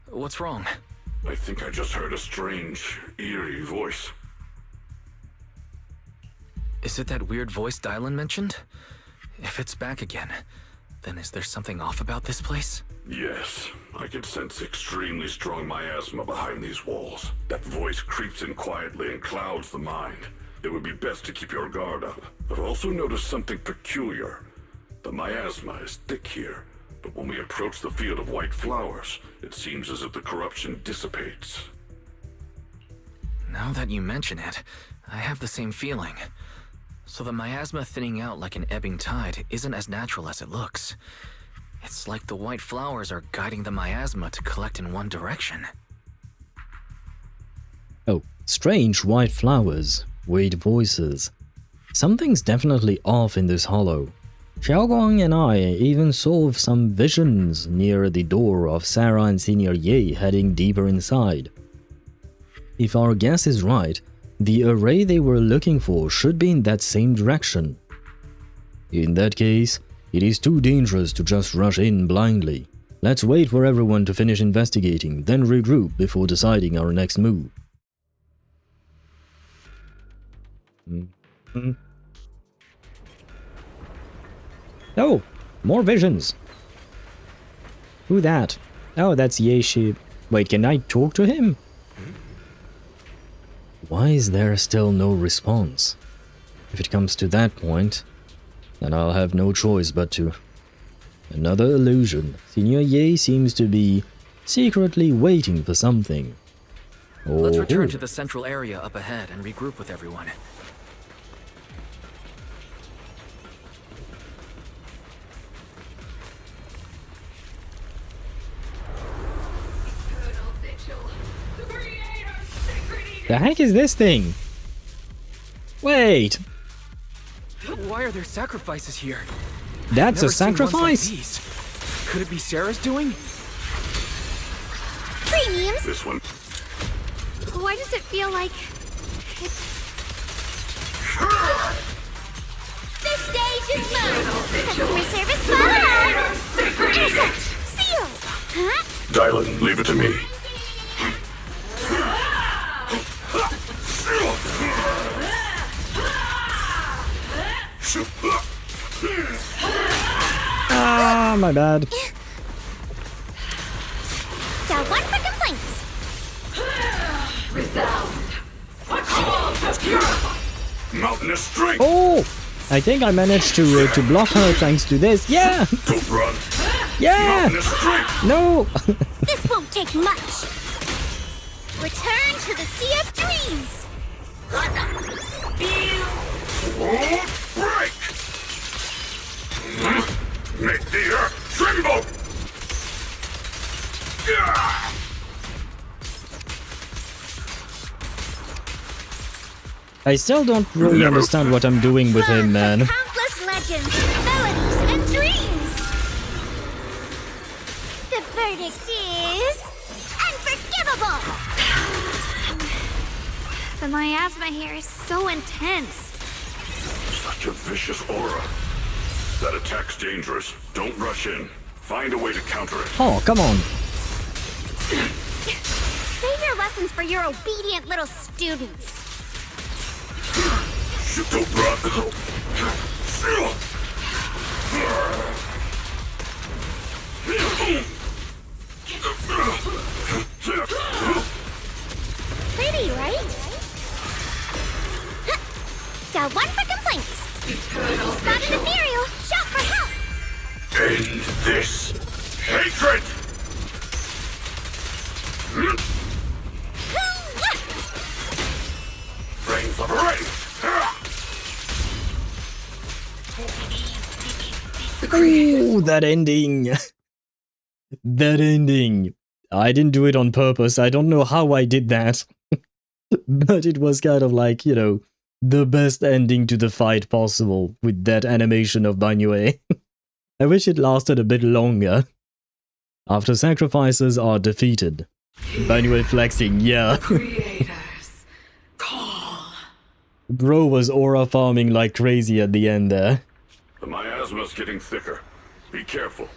what's wrong? I think I just heard a strange, eerie voice. Is it that weird voice Dialyn mentioned? If it's back again, then is there something off about this place? Yes, I can sense extremely strong miasma behind these walls. That voice creeps in quietly and clouds the mind. It would be best to keep your guard up. I've also noticed something peculiar. The miasma is thick here, but when we approach the field of white flowers, it seems as if the corruption dissipates. Now that you mention it, I have the same feeling. So the miasma thinning out like an ebbing tide isn't as natural as it looks. It's like the white flowers are guiding the miasma to collect in one direction. Oh, strange white flowers, weird voices. Something's definitely off in this hollow. Xiaoguang and I even saw some visions near the door of Sarah and Senior Ye heading deeper inside. If our guess is right, the array they were looking for should be in that same direction. In that case, it is too dangerous to just rush in blindly. Let's wait for everyone to finish investigating, then regroup before deciding our next move. Oh, more visions. Who that? Oh, that's Yeshi. Wait, can I talk to him? Why is there still no response? If it comes to that point, then I'll have no choice but to... Another illusion. Senior Ye seems to be secretly waiting for something. Oh. Let's return to the central area up ahead and regroup with everyone. The heck is this thing? Wait! Why are there sacrifices here? That's a Never seen ones like sacrifice? these. Could it be Sarah's doing? Premiums? This one. Why does it feel like it's... This stage is mine! Customer service follow! Intercept! Seal! Huh? Dialyn, leave it to me. Ah, my bad. Down one for complaints! Mountainous strength! Oh! I think I managed to block her thanks to this. Yeah! Don't run! Yeah! No! This won't take much. Return to the Sea of Dreams. Break! Make the earth tremble! I still don't really understand what I'm doing with him, man. Countless legends, melodies, and dreams. The verdict is unforgivable. The miasma here is so intense. Such a vicious aura. That attack's dangerous. Don't rush in. Find a way to counter it. Oh, come on. Save your lessons for your obedient little students. Pretty, right? Got one for complaints. Spot an Ethereal, shout for help. End this hatred! Brains of a race! Ooh, that ending. That ending. I didn't do it on purpose. I don't know how I did that. But it was kind of like, you know, the best ending to the fight possible with that animation of Banuye. I wish it lasted a bit longer. After sacrifices are defeated. Banuye flexing, yeah. Creators, call. Bro was aura farming like crazy at the end there. The miasma's getting thicker. Be careful.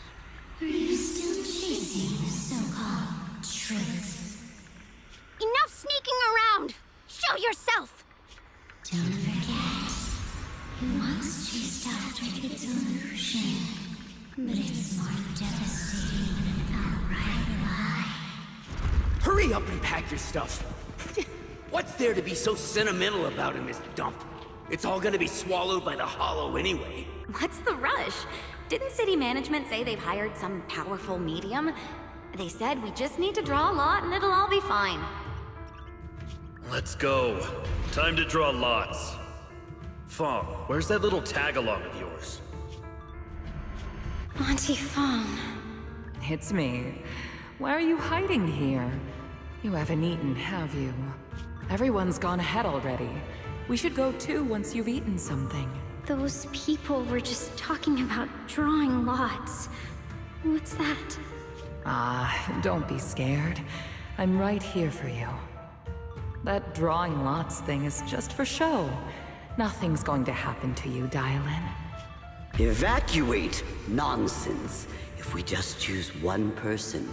Are you still chasing the so-called truth? Enough sneaking around! Show yourself! Don't forget, he once chased after its illusion, but it's more devastating than an outright lie. Hurry up and pack your stuff. What's there to be so sentimental about in this dump? It's all gonna be swallowed by the hollow anyway. What's the rush? Didn't city management say they've hired some powerful medium? They said we just need to draw a lot and it'll all be fine. Let's go. Time to draw lots. Fong, where's that little tag-along of yours? Auntie Fong. It's me. Why are you hiding here? You haven't eaten, have you? Everyone's gone ahead already. We should go too once you've eaten something. Those people were just talking about drawing lots. What's that? Ah, don't be scared. I'm right here for you. That drawing lots thing is just for show. Nothing's going to happen to you, Dialyn. Evacuate? Nonsense. If we just choose one person,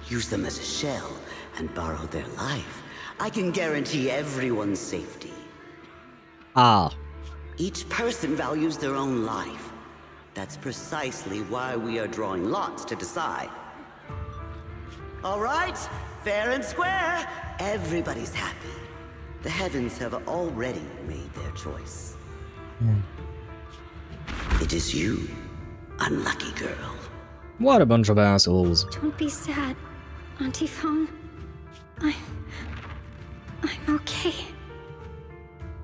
use them as a shell, and borrow their life, I can guarantee everyone's safety. Ah. Each person values their own life. That's precisely why we are drawing lots to decide. All right, fair and square. Everybody's happy. The heavens have already made their choice. It is you, unlucky girl. What a bunch of assholes. Don't be sad, Auntie Fong. I'm okay.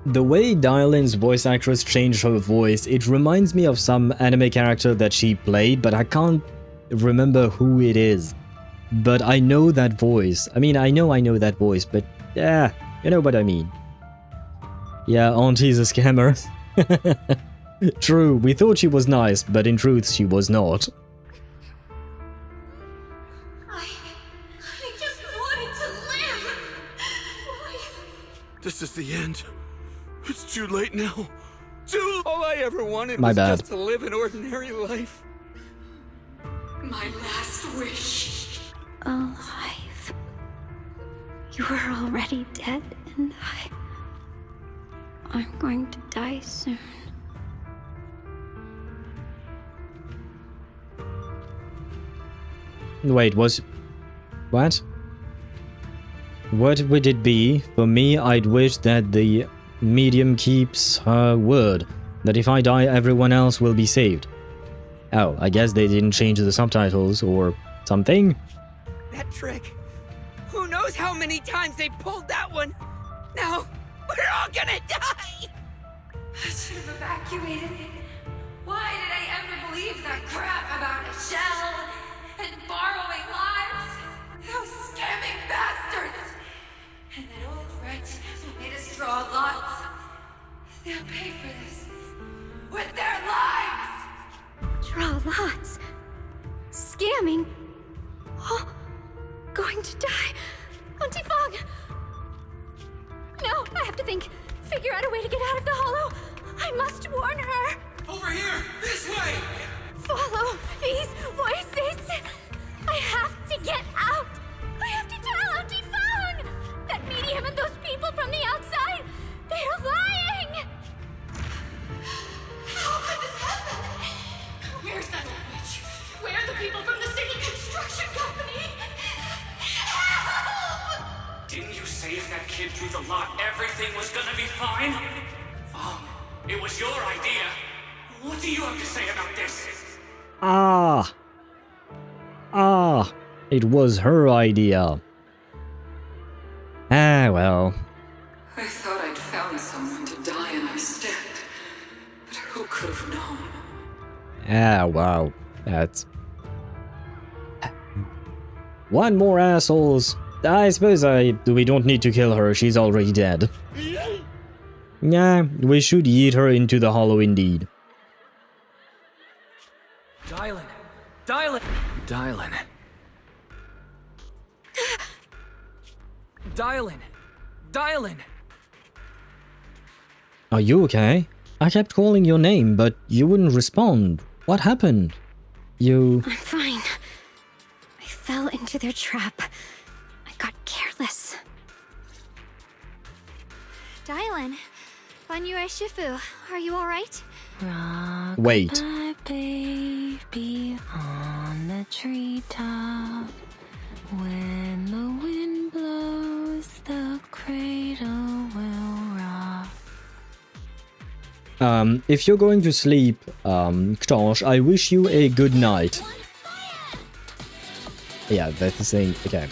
The way Dialyn's voice actress changed her voice, it reminds me of some anime character that she played, but I can't remember who it is. But I know that voice. I mean, I know that voice, but yeah, you know what I mean. Yeah, Auntie's a scammer. True, we thought she was nice, but in truth she was not. I just wanted to live! Why? This is the end. It's too late now. All I ever wanted My was bad. just to live an ordinary life. My last wish. Alive. You were already dead, and I'm going to die soon. Wait, what? What would it be? For me, I'd wish that the medium keeps her word. That if I die, everyone else will be saved. Oh, I guess they didn't change the subtitles or something. That trick. Who knows how many times they pulled that one? Now, we're all gonna die! I should have evacuated. Why did I ever believe that crap about a shell and borrowing lives? Those scamming bastards! And that old wretch who made us draw lots. They'll pay for this with their lives! Draw lots. Scamming. Oh, going to die. Auntie Fong! No, I have to think. Figure out a way to get out of the hollow. I must warn her. Over here! This way! Follow these voices. I have to get out. I have to tell Auntie Fong. That medium and those people from the outside, they're lying. How could this happen? Where's that old witch? Where are the people from the city construction company? Help! Didn't you say if that kid drew the lot, everything was gonna be fine? It was your idea. What do you have to say about this? It was her idea. Well. I thought I'd found someone to die in our stead, but who could have known? Wow. That's... One more, assholes. I suppose we don't need to kill her, she's already dead. Yeah, we should yeet her into the hollow indeed. Dialyn! Dialyn! Dialyn. Dialyn! Dialyn! Are you okay? I kept calling your name, but you wouldn't respond. What happened? You... I'm fine. I fell into their trap. I got careless. Dialyn, Banuye Shifu, are you alright? Wait. My baby on the treetop. When the wind blows, the cradle will rock. If you're going to sleep, Ktosh, I wish you a good night. Yeah, that's the same. Okay.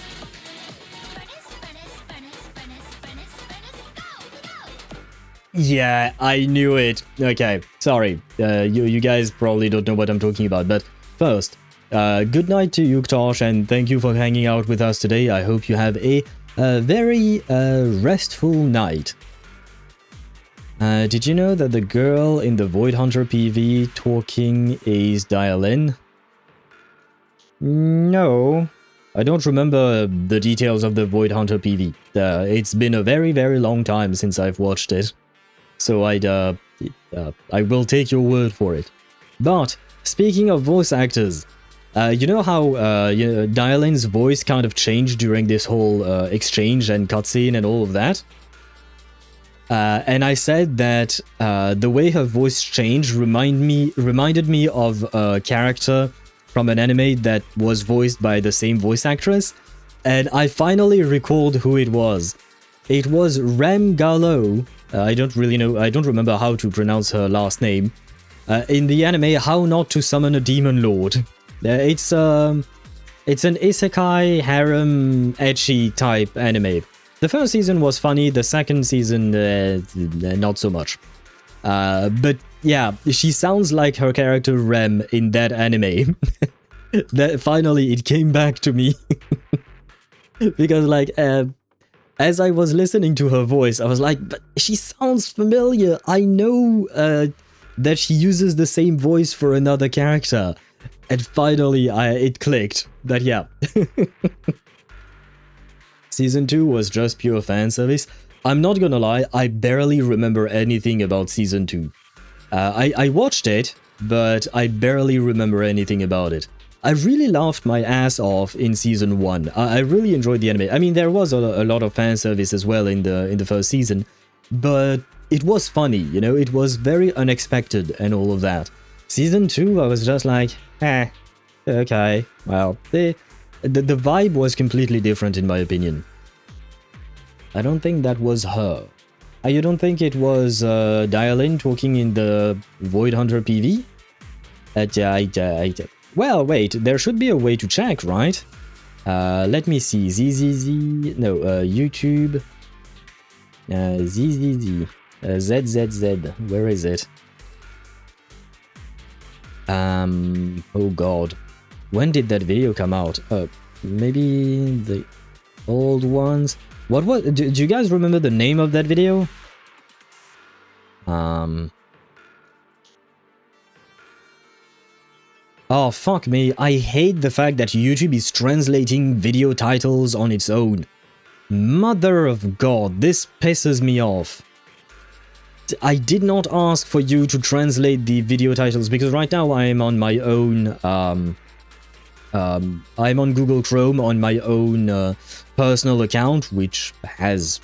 Yeah, I knew it. Okay, sorry. You guys probably don't know what I'm talking about, but first, good night to you, Ktosh, and thank you for hanging out with us today. I hope you have a very restful night. Did you know that the girl in the Void Hunter PV talking is Dialyn? No. I don't remember the details of the Void Hunter PV. It's been a very, very long time since I've watched it. So I will take your word for it. But, speaking of voice actors, you know how Dialyn's voice kind of changed during this whole exchange and cutscene and all of that? And I said that the way her voice changed reminded me of a character from an anime that was voiced by the same voice actress, and I finally recalled who it was. It was Rem Gallo. I don't remember how to pronounce her last name. In the anime How Not to Summon a Demon Lord. It's an isekai, harem, ecchi type anime. The first season was funny, the second season not so much. But yeah, she sounds like her character Rem in that anime. That finally it came back to me. Because like, as I was listening to her voice, I was like, but she sounds familiar. I know that she uses the same voice for another character. And finally it clicked that yeah. Season 2 was just pure fan service. I'm not gonna lie, I barely remember anything about Season 2. I watched it, but I barely remember anything about it. I really laughed my ass off in Season 1. I really enjoyed the anime. I mean, there was a lot of fan service as well in the first season, but it was funny, you know, it was very unexpected and all of that. Season 2, I was just like, okay, well, the vibe was completely different in my opinion. I don't think that was her. You don't think it was Dialyn talking in the Void Hunter PV? Well, wait, there should be a way to check, right? Let me see. No, YouTube. ZZZ. Where is it? Oh god. When did that video come out? Maybe the old ones? What was... Do you guys remember the name of that video? Oh, fuck me. I hate the fact that YouTube is translating video titles on its own. Mother of God, this pisses me off. I did not ask for you to translate the video titles because right now I am on my own... I'm on Google Chrome on my own personal account, which has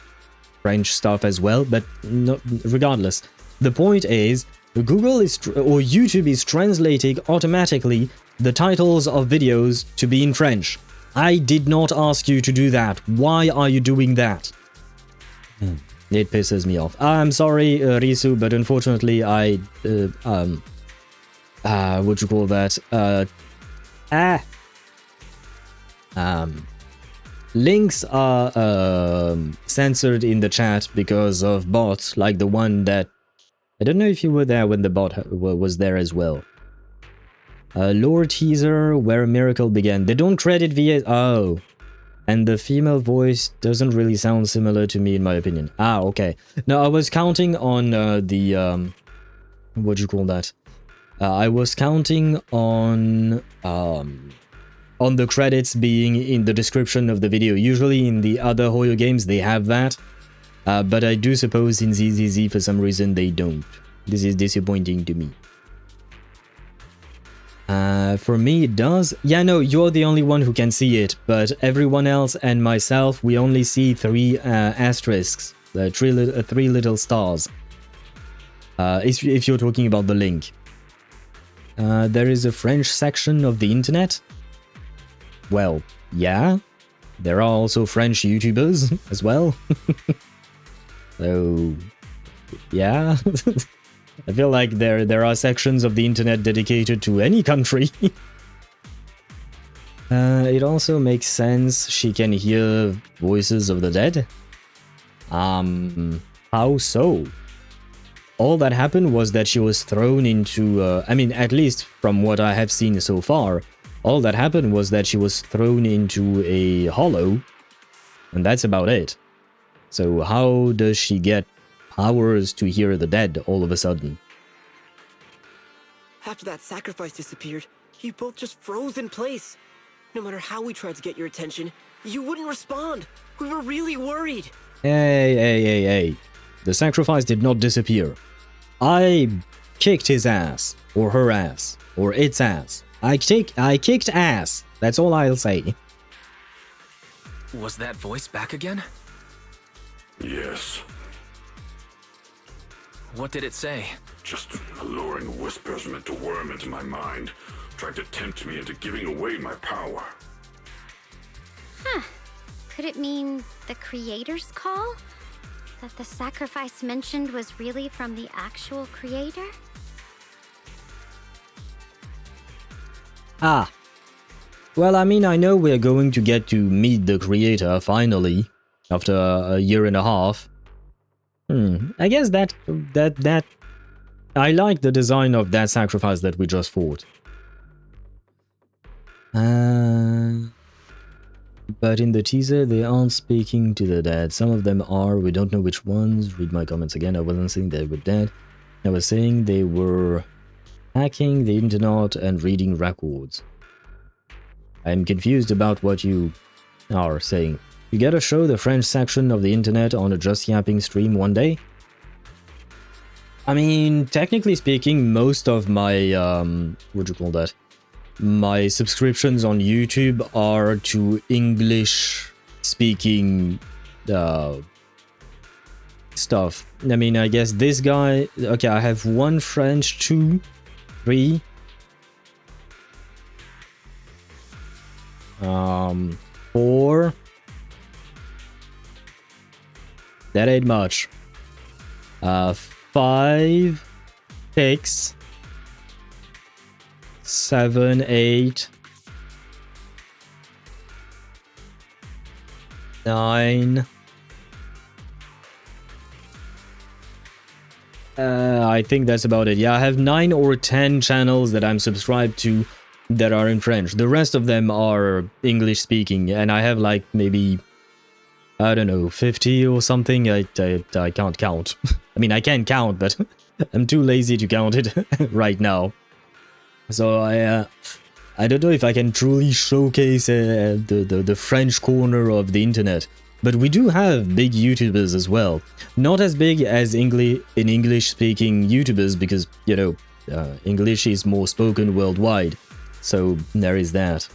French stuff as well, but no, regardless. The point is, Google is or YouTube is translating automatically the titles of videos to be in French. I did not ask you to do that. Why are you doing that? It pisses me off. I'm sorry, Risu, but unfortunately I... what you call that? Links are censored in the chat because of bots like the one that... I don't know if you were there when the bot was there as well. Lore teaser, Where a Miracle Began. They don't credit via... Oh. And the female voice doesn't really sound similar to me in my opinion. Ah, okay. No, I was counting on the... what do you call that? I was counting on the credits being in the description of the video. Usually in the other Hoyo games they have that. But I do suppose in ZZZ for some reason they don't. This is disappointing to me. For me it does. Yeah, no, you're the only one who can see it, but everyone else and myself, we only see 3 asterisks, three little stars. If you're talking about the link. There is a French section of the internet. Well, yeah. There are also French YouTubers as well. So, yeah. I feel like there are sections of the internet dedicated to any country. It also makes sense she can hear voices of the dead. How so? All that happened was that she was thrown into... I mean, at least from what I have seen so far, all that happened was that she was thrown into a hollow, and that's about it. So how does she get powers to hear the dead all of a sudden? After that sacrifice disappeared, you both just froze in place. No matter how we tried to get your attention, you wouldn't respond. We were really worried. Hey. The sacrifice did not disappear. I kicked his ass, or her ass, or its ass. I kicked ass. That's all I'll say. Was that voice back again? Yes. What did it say? Just alluring whispers meant to worm into my mind, tried to tempt me into giving away my power. Huh. Could it mean the creator's call? That the sacrifice mentioned was really from the actual creator? Ah. Well, I mean, I know we're going to get to meet the creator, finally, after a year and a half. I guess that... I like the design of that sacrifice that we just fought. But in the teaser, they aren't speaking to the dead. Some of them are, we don't know which ones. Read my comments again, I wasn't saying they were dead. I was saying they were hacking the internet and reading records. I'm confused about what you are saying. You gotta show the French section of the internet on a Just Yapping stream one day? I mean, technically speaking, most of my, what do you call that? My subscriptions on YouTube are to English-speaking stuff. I mean, I guess this guy... Okay, I have 1 French, 2, 3... 4... That ain't much. 5, 6, 7, 8, 9. I think that's about it. Yeah, I have 9 or 10 channels that I'm subscribed to that are in French. The rest of them are English speaking, and I have like maybe, I don't know, 50 or something. I can't count. I mean, I can count, but I'm too lazy to count it right now. So I don't know if I can truly showcase the French corner of the internet. But we do have big YouTubers as well. Not as big as English-speaking YouTubers because, you know, English is more spoken worldwide. So there is that.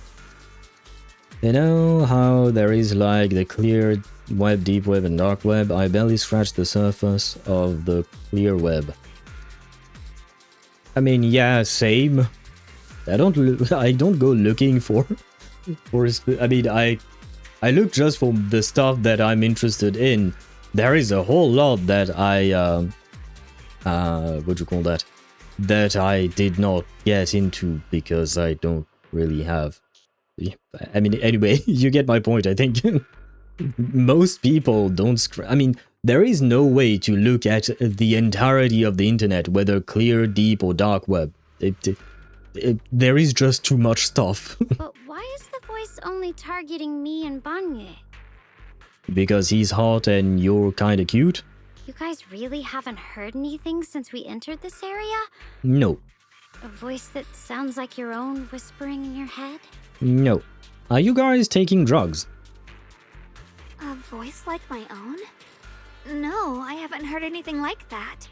You know how there is like the clear web, deep web and dark web? I barely scratched the surface of the clear web. I mean, yeah, same. I don't go looking for I mean, I look just for the stuff that I'm interested in. There is a whole lot that what do you call that? That I did not get into because I don't really have. I mean, anyway, you get my point, I think. Most people don't. I mean, there is no way to look at the entirety of the internet, whether clear, deep, or dark web. There is just too much stuff. But why is the voice only targeting me and Banuye? Because he's hot and you're kinda cute? You guys really haven't heard anything since we entered this area? No. A voice that sounds like your own whispering in your head? No. Are you guys taking drugs? A voice like my own? No, I haven't heard anything like that.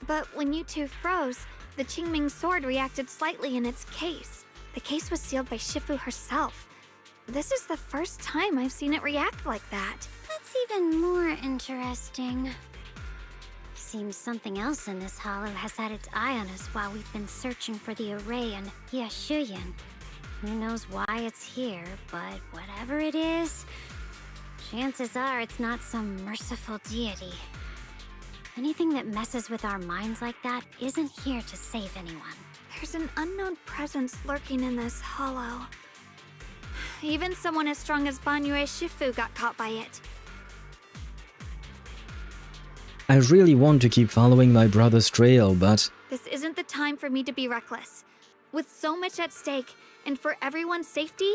But when you two froze, the Qingming sword reacted slightly in its case. The case was sealed by Shifu herself. This is the first time I've seen it react like that. That's even more interesting. Seems something else in this hollow has had its eye on us while we've been searching for the array in Yashuyan. Who knows why it's here, but whatever it is, chances are it's not some merciful deity. Anything that messes with our minds like that isn't here to save anyone. There's an unknown presence lurking in this hollow. Even someone as strong as Banuye Shifu got caught by it. I really want to keep following my brother's trail, but... This isn't the time for me to be reckless. With so much at stake, and for everyone's safety,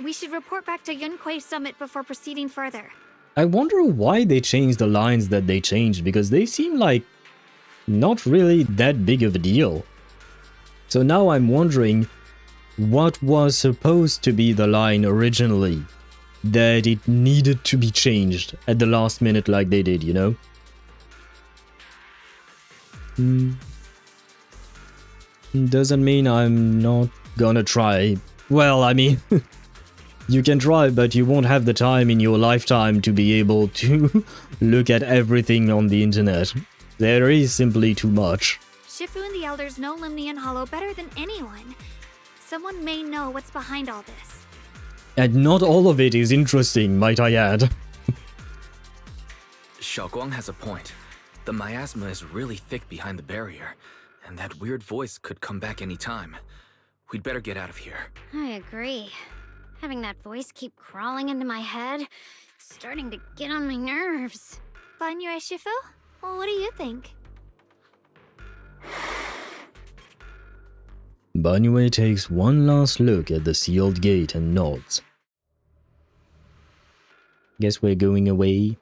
we should report back to Yunquei Summit before proceeding further. I wonder why they changed the lines that they changed, because they seem like not really that big of a deal. So now I'm wondering what was supposed to be the line originally, that it needed to be changed at the last minute like they did, you know? Doesn't mean I'm not gonna try. Well, I mean... You can try, but you won't have the time in your lifetime to be able to look at everything on the internet. There is simply too much. Shifu and the elders know Limnian Hollow better than anyone. Someone may know what's behind all this. And not all of it is interesting, might I add. Xiaoguang has a point. The miasma is really thick behind the barrier, and that weird voice could come back any time. We'd better get out of here. I agree. Having that voice keep crawling into my head, it's starting to get on my nerves. Banuye Shifu? Well, what do you think? Banuye takes one last look at the sealed gate and nods. Guess we're going away.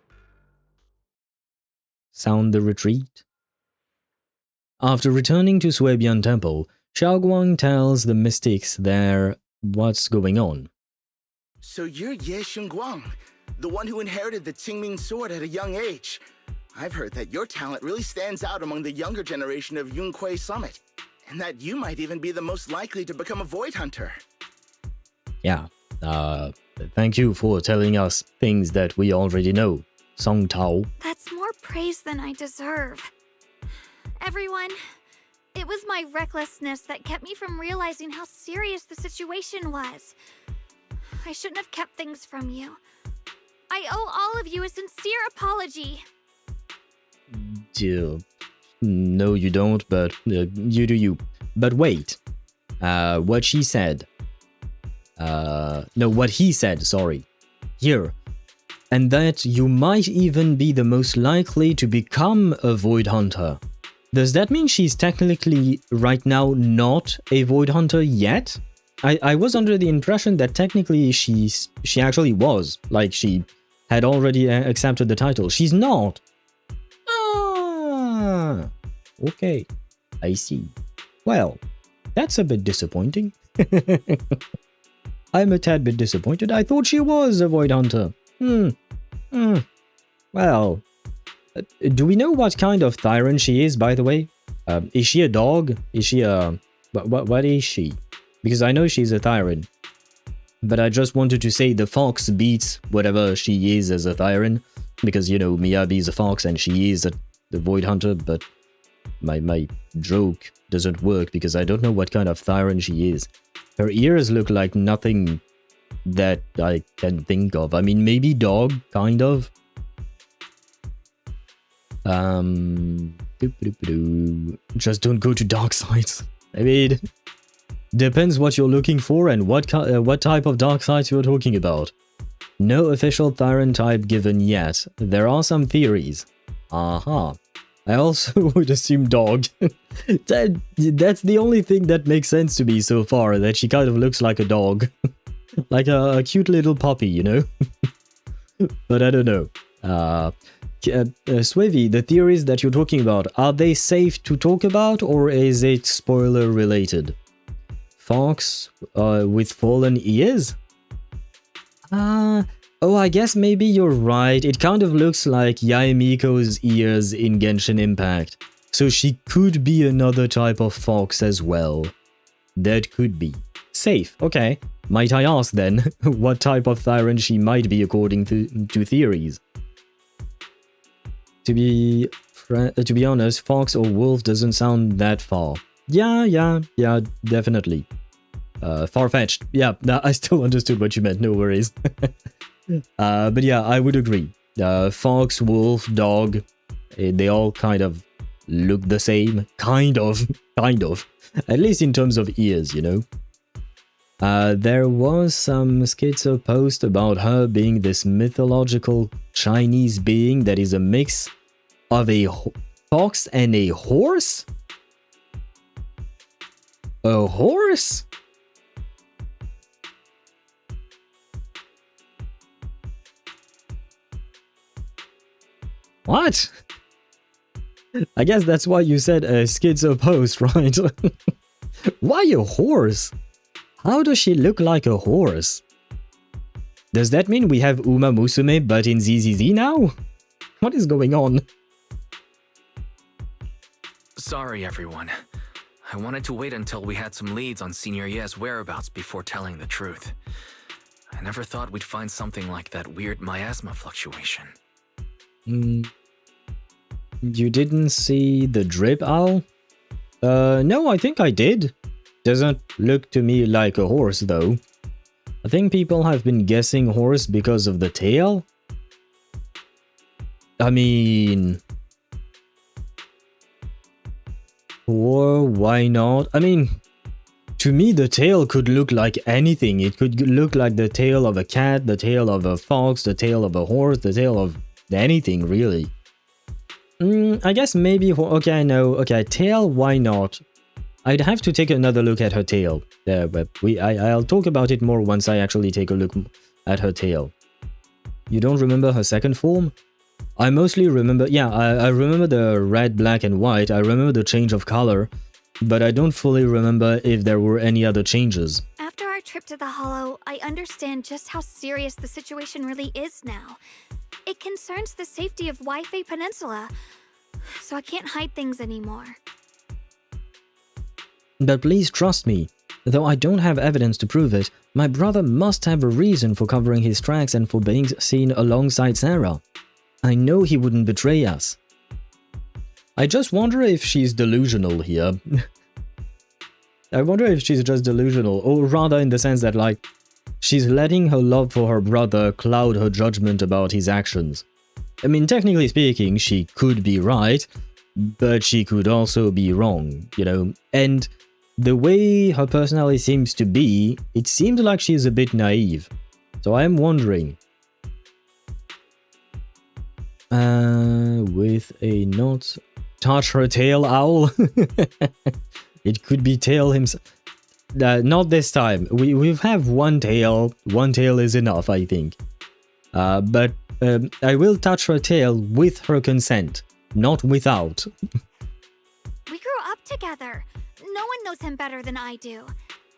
Sound the retreat. After returning to Suebian Temple, Xiaoguang tells the mystics there what's going on. So you're Ye Xingguang, the one who inherited the Qingming sword at a young age. I've heard that your talent really stands out among the younger generation of Yunquei Summit, and that you might even be the most likely to become a Void Hunter. Yeah, thank you for telling us things that we already know, Song Tao. That's more praise than I deserve. Everyone, it was my recklessness that kept me from realizing how serious the situation was. I shouldn't have kept things from you. I owe all of you a sincere apology. No, you don't, but you do you. But wait. What she said. No, what he said, sorry. Here. And that you might even be the most likely to become a Void Hunter. Does that mean she's technically right now not a Void Hunter yet? I was under the impression that technically she actually was. Like, she had already accepted the title. She's not. Ah, okay. I see. Well, that's a bit disappointing. I'm a tad bit disappointed. I thought she was a Void Hunter. Well, do we know what kind of Thyran she is, by the way? Is she a dog? Is she a... What is she? Because I know she's a Thyran. But I just wanted to say the fox beats whatever she is as a Thyran. Because, you know, Miyabi is a fox and she is the Void Hunter. But my joke doesn't work because I don't know what kind of Thyran she is. Her ears look like nothing that I can think of. I mean, maybe dog, kind of. Just don't go to dark sites. I mean, depends what you're looking for and what type of dark sites you're talking about. No official Thyran type given yet. There are some theories. Aha. I also would assume dog. That's the only thing that makes sense to me so far, that she kind of looks like a dog. Like a cute little puppy, you know? But I don't know. Swavy, the theories that you're talking about, are they safe to talk about or is it spoiler related? Fox with fallen ears? Oh, I guess maybe you're right. It kind of looks like Yaemiko's ears in Genshin Impact. So she could be another type of fox as well. That could be. Safe, okay. Might I ask then, what type of Thyran she might be according to theories? To be honest, fox or wolf doesn't sound that far. Yeah, definitely. Far-fetched. Yeah, I still understood what you meant, no worries. But yeah, I would agree. Fox, wolf, dog, they all kind of look the same. Kind of. At least in terms of ears, you know. There was some schizo post about her being this mythological Chinese being that is a mix of a fox and a horse? A horse? What? I guess that's why you said a schizo post, right? Why a horse? How does she look like a horse? Does that mean we have Uma Musume but in ZZZ now? What is going on? Sorry, everyone. I wanted to wait until we had some leads on Senior Ye's whereabouts before telling the truth. I never thought we'd find something like that weird miasma fluctuation. You didn't see the drip owl? No, I think I did. Doesn't look to me like a horse, though. I think people have been guessing horse because of the tail. I mean... or why not? I mean, to me the tail could look like anything. It could look like the tail of a cat, the tail of a fox, the tail of a horse, the tail of anything, really. I guess maybe... okay, no. Okay, tail, why not? I'd have to take another look at her tail. But I'll talk about it more once I actually take a look at her tail. You don't remember her second form? I mostly remember... yeah, I remember the red, black and white. I remember the change of color. But I don't fully remember if there were any other changes. After our trip to the Hollow, I understand just how serious the situation really is now. It concerns the safety of Waifei Peninsula. So I can't hide things anymore. But please trust me. Though I don't have evidence to prove it, my brother must have a reason for covering his tracks and for being seen alongside Sarah. I know he wouldn't betray us. I just wonder if she's delusional here. I wonder if she's just delusional, or rather in the sense that, like, she's letting her love for her brother cloud her judgment about his actions. I mean, technically speaking, she could be right, but she could also be wrong, you know? And the way her personality seems to be, it seems like she's a bit naive. So I'm wondering, with a not touch her tail owl, it could be tail himself. Not this time. We have one tail. One tail is enough, I think. But I will touch her tail with her consent, not without. We grew up together. No one knows him better than I do.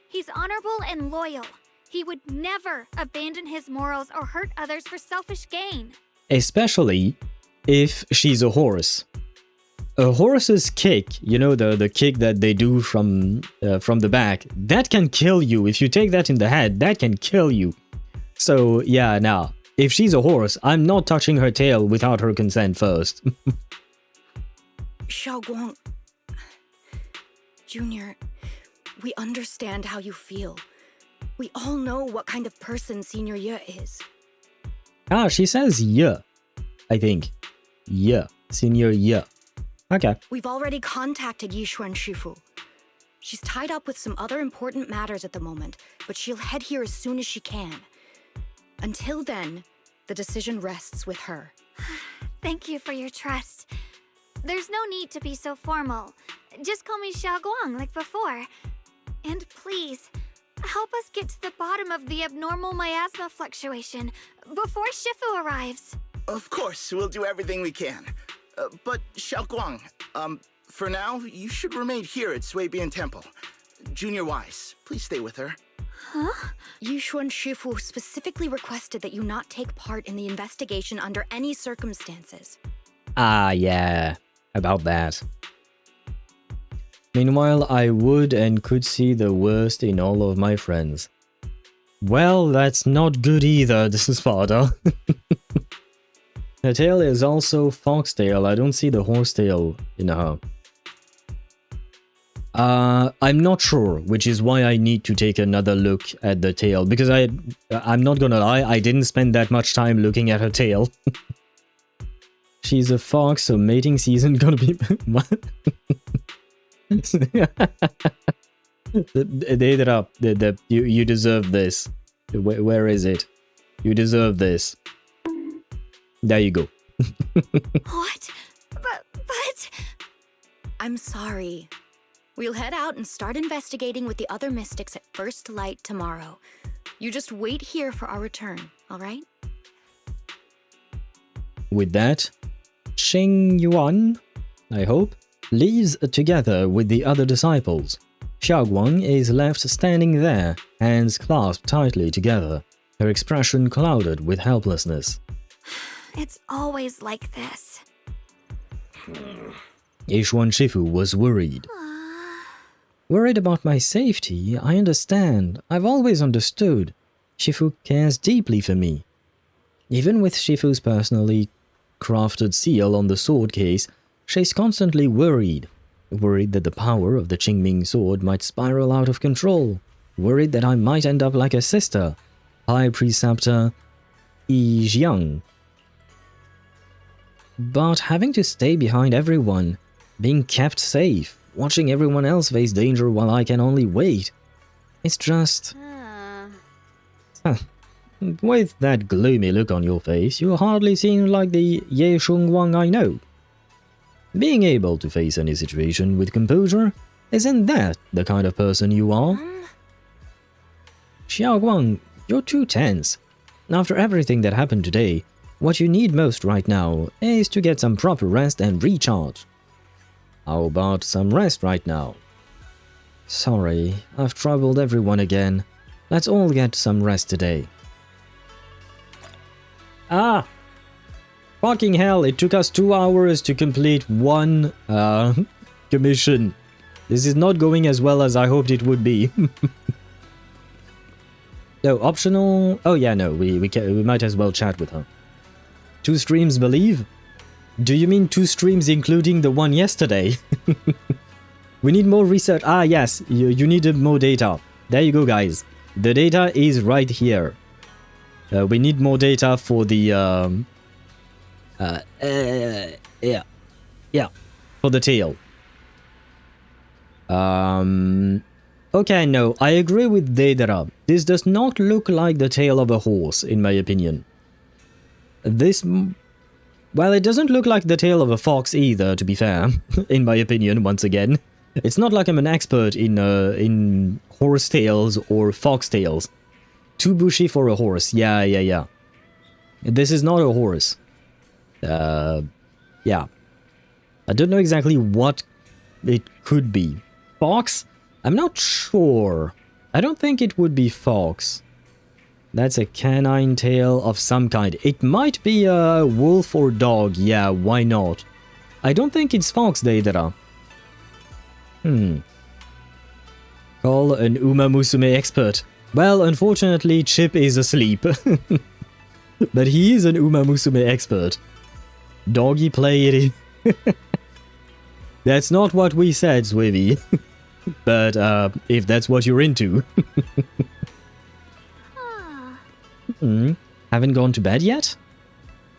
He's honorable and loyal. He would never abandon his morals or hurt others for selfish gain. Especially if she's a horse. A horse's kick, you know, the kick that they do from the back, that can kill you. If you take that in the head, that can kill you. So yeah, now, if she's a horse, I'm not touching her tail without her consent first. Xiaoguang, Junior, we understand how you feel. We all know what kind of person Senior Ye is. Ah, she says yeah, I think. Yeah, Senior Ye. Okay. We've already contacted Yishuan Shifu. She's tied up with some other important matters at the moment, but she'll head here as soon as she can. Until then, the decision rests with her. Thank you for your trust. There's no need to be so formal. Just call me Xiaoguang like before. And please, help us get to the bottom of the abnormal miasma fluctuation before Shifu arrives. Of course, we'll do everything we can. But Xiaoguang, for now, you should remain here at Suibian Temple. Junior Wise, please stay with her. Huh? Yishuan Shifu specifically requested that you not take part in the investigation under any circumstances. Ah, yeah, about that. Meanwhile, I would and could see the worst in all of my friends. Well, that's not good either, this is Sparta. Her tail is also foxtail. I don't see the horsetail in her. I'm not sure, which is why I need to take another look at the tail, because I'm not gonna lie, I didn't spend that much time looking at her tail. She's a fox, so mating season gonna be... What? You deserve this. Where is it? You deserve this. There you go. What? But... I'm sorry. We'll head out and start investigating with the other mystics at first light tomorrow. You just wait here for our return, alright? With that, Xing Yuan, I hope, leaves together with the other disciples. Xiaoguang is left standing there, hands clasped tightly together, her expression clouded with helplessness. It's always like this. Yishuan Shifu was worried. Worried about my safety, I understand. I've always understood. Shifu cares deeply for me. Even with Shifu's personally crafted seal on the sword case, she's constantly worried. Worried that the power of the Qingming sword might spiral out of control. Worried that I might end up like her sister, High Preceptor Yi Jiang. But having to stay behind everyone, being kept safe, watching everyone else face danger while I can only wait, it's just... With that gloomy look on your face, you hardly seem like the Ye Shunguang I know. Being able to face any situation with composure, isn't that the kind of person you are? Xiaoguang, you're too tense. After everything that happened today, what you need most right now is to get some proper rest and recharge. How about some rest right now? Sorry, I've troubled everyone again. Let's all get some rest today. Ah! Fucking hell, it took us 2 hours to complete one commission. This is not going as well as I hoped it would be. No, optional... Oh yeah, no, we might as well chat with her. 2 streams, believe? Do you mean 2 streams including the one yesterday? We need more research. Ah, yes, you need more data. There you go, guys. The data is right here. We need more data for the... yeah. for the tail. Okay, no, I agree with Deidara. This does not look like the tail of a horse, in my opinion. This... Well, it doesn't look like the tail of a fox either, to be fair, in my opinion, once again. It's not like I'm an expert in horse tails or fox tails. Too bushy for a horse, yeah. This is not a horse. Yeah. I don't know exactly what it could be. Fox? I'm not sure. I don't think it would be fox. That's a canine tail of some kind. It might be a wolf or dog. Yeah, why not? I don't think it's fox, Deidara. Call an Uma Musume expert. Well, unfortunately, Chip is asleep. But he is an Uma Musume expert. Doggy play it is. That's not what we said, Swivy. But, if that's what you're into. Haven't gone to bed yet?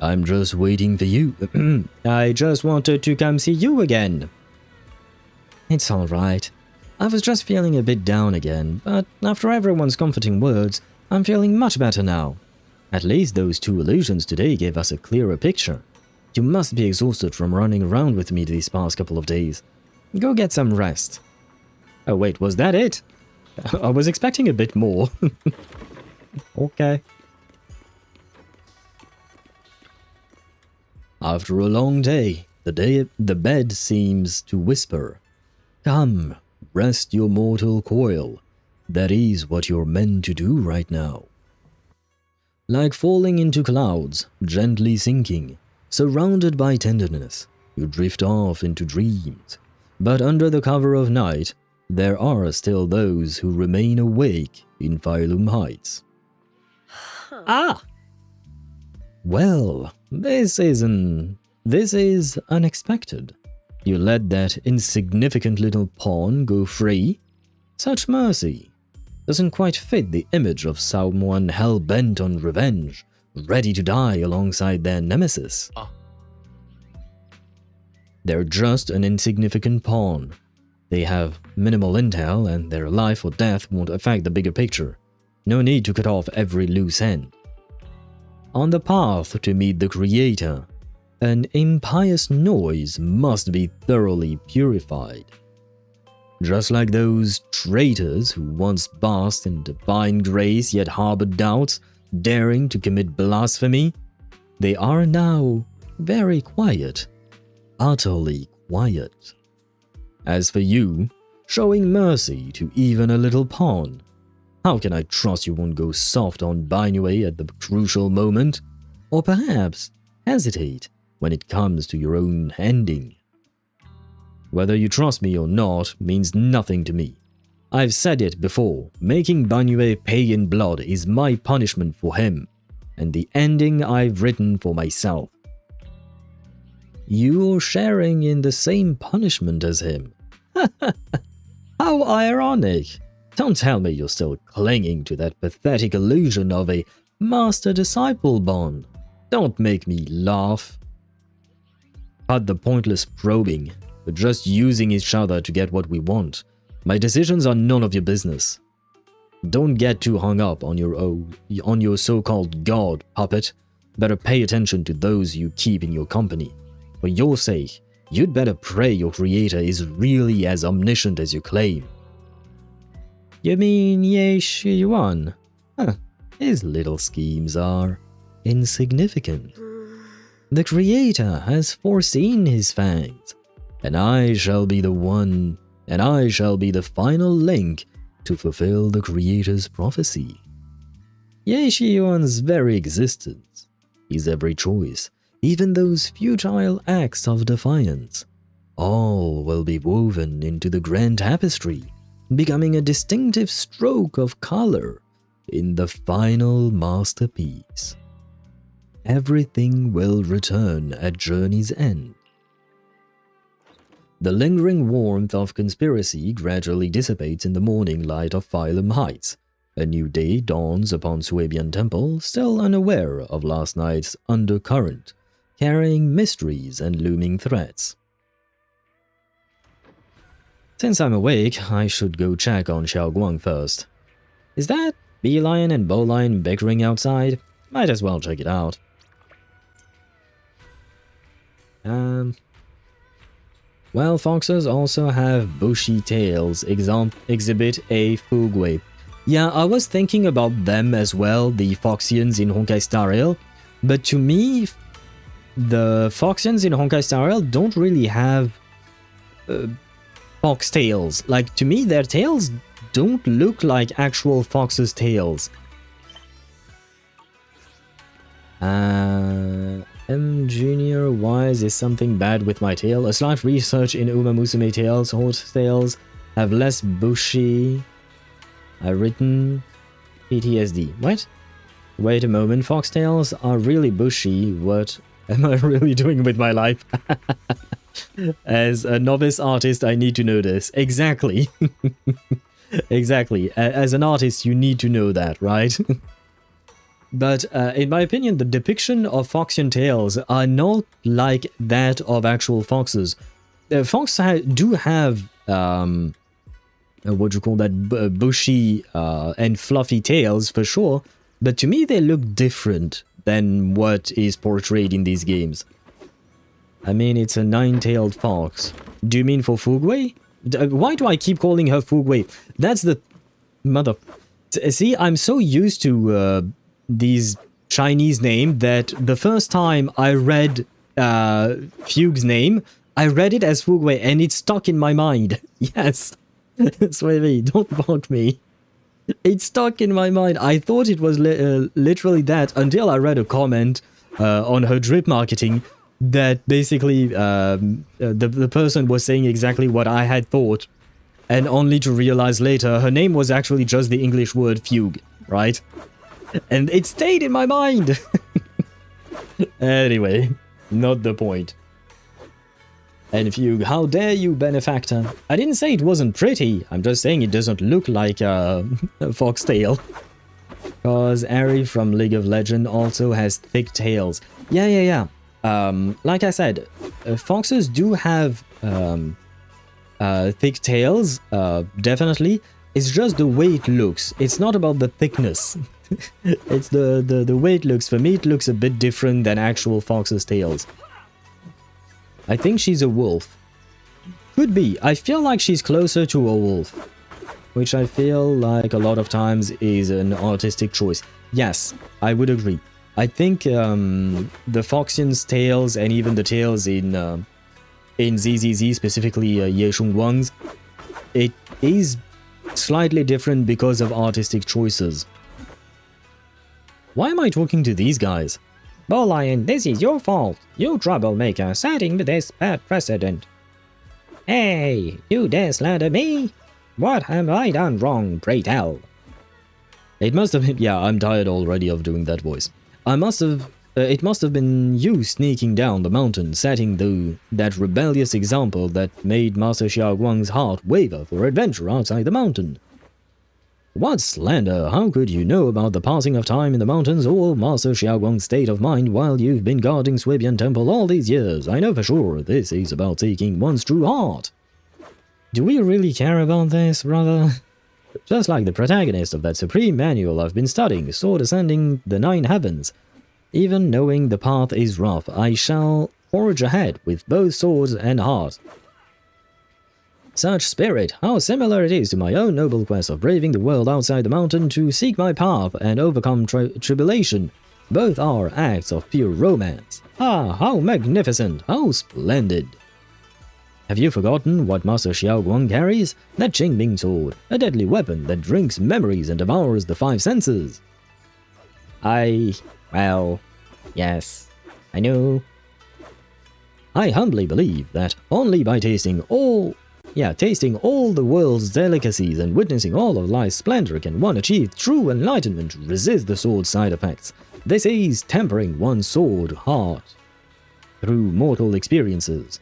I'm just waiting for you. I just wanted to come see you again. It's alright. I was just feeling a bit down again, but after everyone's comforting words, I'm feeling much better now. At least those 2 illusions today gave us a clearer picture. You must be exhausted from running around with me these past couple of days. Go get some rest. Oh wait, was that it? I was expecting a bit more. Okay. After a long day, the bed seems to whisper, "Come, rest your mortal coil. That is what you're meant to do right now." Like falling into clouds, gently sinking, surrounded by tenderness, you drift off into dreams. But under the cover of night, there are still those who remain awake in Phylum Heights. Ah! Well, this is unexpected. You let that insignificant little pawn go free? Such mercy doesn't quite fit the image of someone hell-bent on revenge, ready to die alongside their nemesis. They're just an insignificant pawn. They have minimal intel and their life or death won't affect the bigger picture. No need to cut off every loose end. On the path to meet the Creator, an impious noise must be thoroughly purified. Just like those traitors who once basked in divine grace yet harbored doubts, daring to commit blasphemy, they are now very quiet, utterly quiet. As for you, showing mercy to even a little pawn, how can I trust you won't go soft on Banuye at the crucial moment? Or perhaps hesitate when it comes to your own ending? Whether you trust me or not means nothing to me. I've said it before, making Banuye pay in blood is my punishment for him, and the ending I've written for myself. You're sharing in the same punishment as him. How ironic! Don't tell me you're still clinging to that pathetic illusion of a master-disciple bond. Don't make me laugh. Cut the pointless probing. We're just using each other to get what we want. My decisions are none of your business. Don't get too hung up on your so-called god, puppet. Better pay attention to those you keep in your company. For your sake, you'd better pray your creator is really as omniscient as you claim. You mean Ye Shi-Yuan? Huh, his little schemes are insignificant. The creator has foreseen his fangs, and I shall be the final link to fulfill the creator's prophecy. Ye Shi-Yuan's very existence, his every choice, even those futile acts of defiance, all will be woven into the grand tapestry, becoming a distinctive stroke of color in the final masterpiece. Everything will return at journey's end. The lingering warmth of conspiracy gradually dissipates in the morning light of Phylum Heights. A new day dawns upon Swabian Temple, still unaware of last night's undercurrent, carrying mysteries and looming threats. Since I'm awake, I should go check on Xiaoguang first. Is that Beeline and Bowline bickering outside? Might as well check it out. Well, foxes also have bushy tails. Exhibit a Fugway. Yeah, I was thinking about them as well, the Foxians in Honkai Star Rail. But to me, the Foxians in Honkai Star Rail don't really have fox tails. Like, to me, their tails don't look like actual foxes' tails. Junior, Wise, is something bad with my tail? A slight research in Uma Musume tails. Horse tails have less bushy. I've written PTSD. What? Wait a moment, foxtails are really bushy. What am I really doing with my life? As a novice artist, I need to know this. Exactly. Exactly. As an artist, you need to know that, right? But in my opinion, the depiction of Foxian tails are not like that of actual foxes. Foxes do have, what you call that, bushy and fluffy tails for sure, but to me they look different than what is portrayed in these games. I mean, it's a nine-tailed fox. Do you mean for Fugway? Why do I keep calling her Fugway? That's the... mother... See, I'm so used to these Chinese names that the first time I read Fugue's name, I read it as Fugway and it stuck in my mind. Yes. Swavey, don't bot me. It stuck in my mind. I thought it was literally that until I read a comment on her drip marketing that basically the person was saying exactly what I had thought, and only to realize later her name was actually just the English word fugue, right? And it stayed in my mind! Anyway, not the point. And Fugue, how dare you, benefactor? I didn't say it wasn't pretty, I'm just saying it doesn't look like a foxtail. Cause Ari from League of Legends also has thick tails. Yeah. Like I said, foxes do have thick tails, definitely. It's just the way it looks. It's not about the thickness. It's the way it looks. For me, it looks a bit different than actual foxes' tails. I think she's a wolf. Could be. I feel like she's closer to a wolf, which I feel like a lot of times is an artistic choice. Yes, I would agree. I think the Foxian's tails and even the tails in ZZZ, specifically Ye Shunguang's, it is slightly different because of artistic choices. Why am I talking to these guys? Bowlion, this is your fault. You troublemaker, setting this bad precedent. Hey, you dare slander me? What have I done wrong, pray tell? It must have been... yeah, I'm tired already of doing that voice. It must have been you sneaking down the mountain, setting that rebellious example that made Master Xiaoguang's heart waver for adventure outside the mountain. What slander? How could you know about the passing of time in the mountains or Master Xiaoguang's state of mind while you've been guarding Swibian Temple all these years? I know for sure this is about seeking one's true heart. Do we really care about this, brother? Just like the protagonist of that supreme manual I've been studying, Sword Ascending the Nine Heavens. Even knowing the path is rough, I shall forge ahead with both swords and heart. Such spirit, how similar it is to my own noble quest of braving the world outside the mountain to seek my path and overcome tribulation. Both are acts of pure romance. Ah, how magnificent, how splendid. Have you forgotten what Master Xiaoguang carries? That Qingming sword, a deadly weapon that drinks memories and devours the five senses. Well, yes, I know. I humbly believe that only by tasting all the world's delicacies and witnessing all of life's splendor can one achieve true enlightenment to resist the sword's side effects. This is tempering one's sword heart through mortal experiences.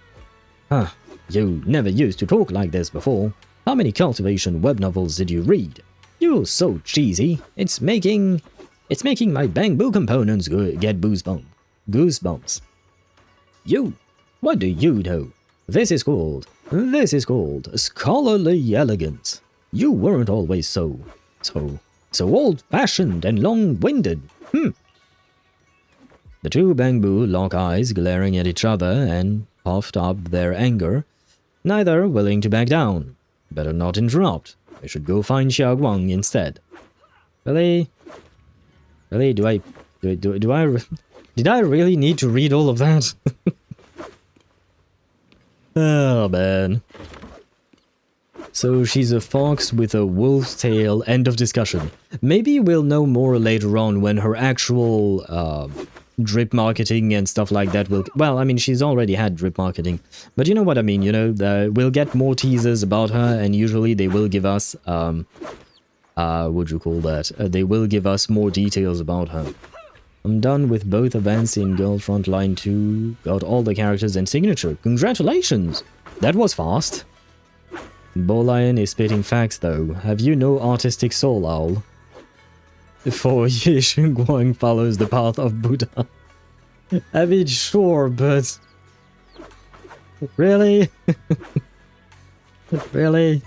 Huh, you never used to talk like this before. How many cultivation web novels did you read? You're so cheesy. It's making my bamboo components get goosebumps. You, what do you know? This is called scholarly elegance. You weren't always so old-fashioned and long-winded. The two Bangbu lock eyes, glaring at each other, and puffed up their anger, neither willing to back down. Better not interrupt. I should go find Xiaoguang instead. Really? Really? Did I really need to read all of that? Oh, man. So she's a fox with a wolf's tail, end of discussion. Maybe we'll know more later on when her actual drip marketing and stuff like that will... Well, I mean, she's already had drip marketing. But you know what I mean, you know? We'll get more teasers about her, and usually they will give us... what'd you call that? They will give us more details about her. I'm done with both events in Girl Frontline 2. Got all the characters and signature. Congratulations! That was fast. Bolian is spitting facts though. Have you no artistic soul, owl? For Ye Xingguang follows the path of Buddha. I mean, sure, but... Really? Really?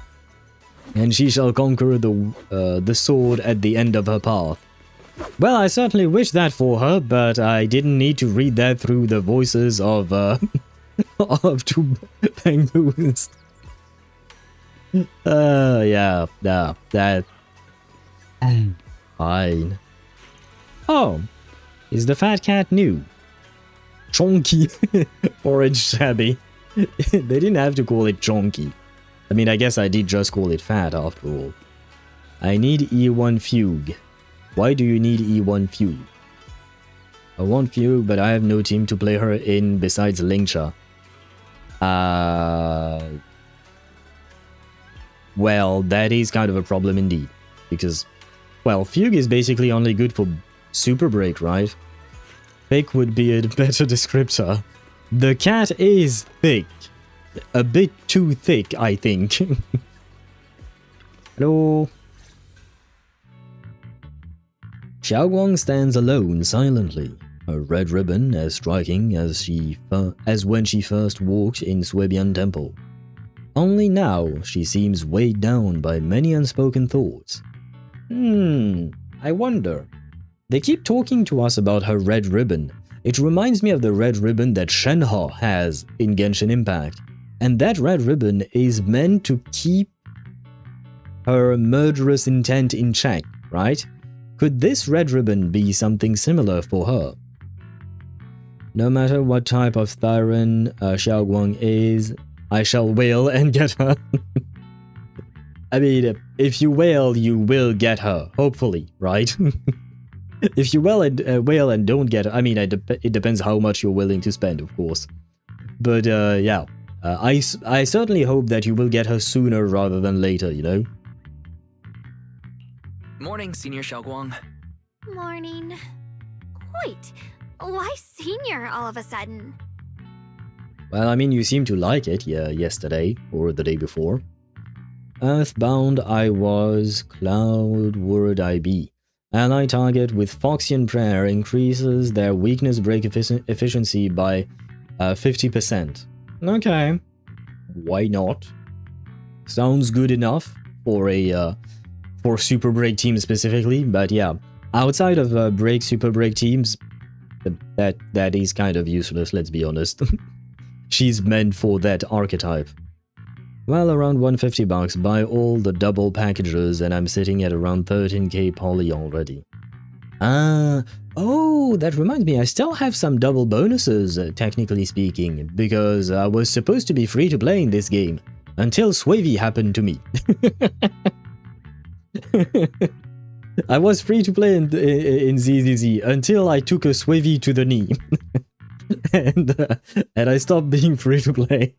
And she shall conquer the sword at the end of her path. Well, I certainly wish that for her, but I didn't need to read that through the voices of two penguins. Yeah, that... Fine. Oh, is the fat cat new? Chonky. Orange shabby. They didn't have to call it chonky. I mean, I guess I did just call it fat after all. I need E1 Fugue. Why do you need E1 Fugue? I want Fugue, but I have no team to play her in besides Lingcha. Well, that is kind of a problem indeed. Because, well, Fugue is basically only good for Super Break, right? Thick would be a better descriptor. The cat is thick. A bit too thick, I think. Hello? Xiaoguang stands alone, silently. Her red ribbon as striking as when she first walked in Swabian Temple. Only now she seems weighed down by many unspoken thoughts. I wonder. They keep talking to us about her red ribbon. It reminds me of the red ribbon that Shenhe has in Genshin Impact. And that red ribbon is meant to keep her murderous intent in check, right? Could this red ribbon be something similar for her? No matter what type of Thyron Xiaoguang is, I shall wail and get her. I mean, if you wail, you will get her, hopefully, right? If you wail and don't get her, I mean, it depends how much you're willing to spend, of course. But yeah, I certainly hope that you will get her sooner rather than later, you know? Morning, Senior Xiaoguang. Morning. Wait, why senior all of a sudden? Well, I mean, you seem to like it, yeah, yesterday, or the day before. Earthbound I was, Cloudward I be. Ally target with Foxian Prayer increases their weakness break efficiency by 50%. Okay. Why not? Sounds good enough for a for Super Break teams specifically, but yeah. Outside of Super Break teams, that is kind of useless, let's be honest. She's meant for that archetype. Well, around 150 bucks, buy all the double packages and I'm sitting at around 13k poly already. Oh, that reminds me, I still have some double bonuses, technically speaking, because I was supposed to be free to play in this game, until Swavey happened to me. I was free to play in ZZZ until I took a Swavey to the knee. and I stopped being free to play.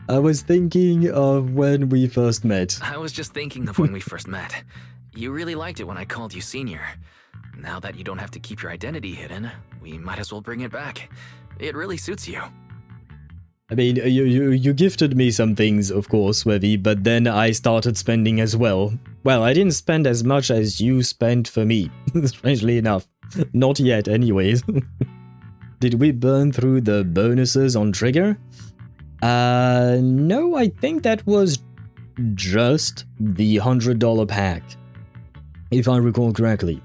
I was thinking of when we first met. I was just thinking of when we first met. You really liked it when I called you senior. Now that you don't have to keep your identity hidden, we might as well bring it back. It really suits you. I mean, you gifted me some things, of course, Wevy, but then I started spending as well. Well, I didn't spend as much as you spent for me, strangely enough. Not yet, anyways. Did we burn through the bonuses on trigger? No, I think that was just the $100 pack, if I recall correctly.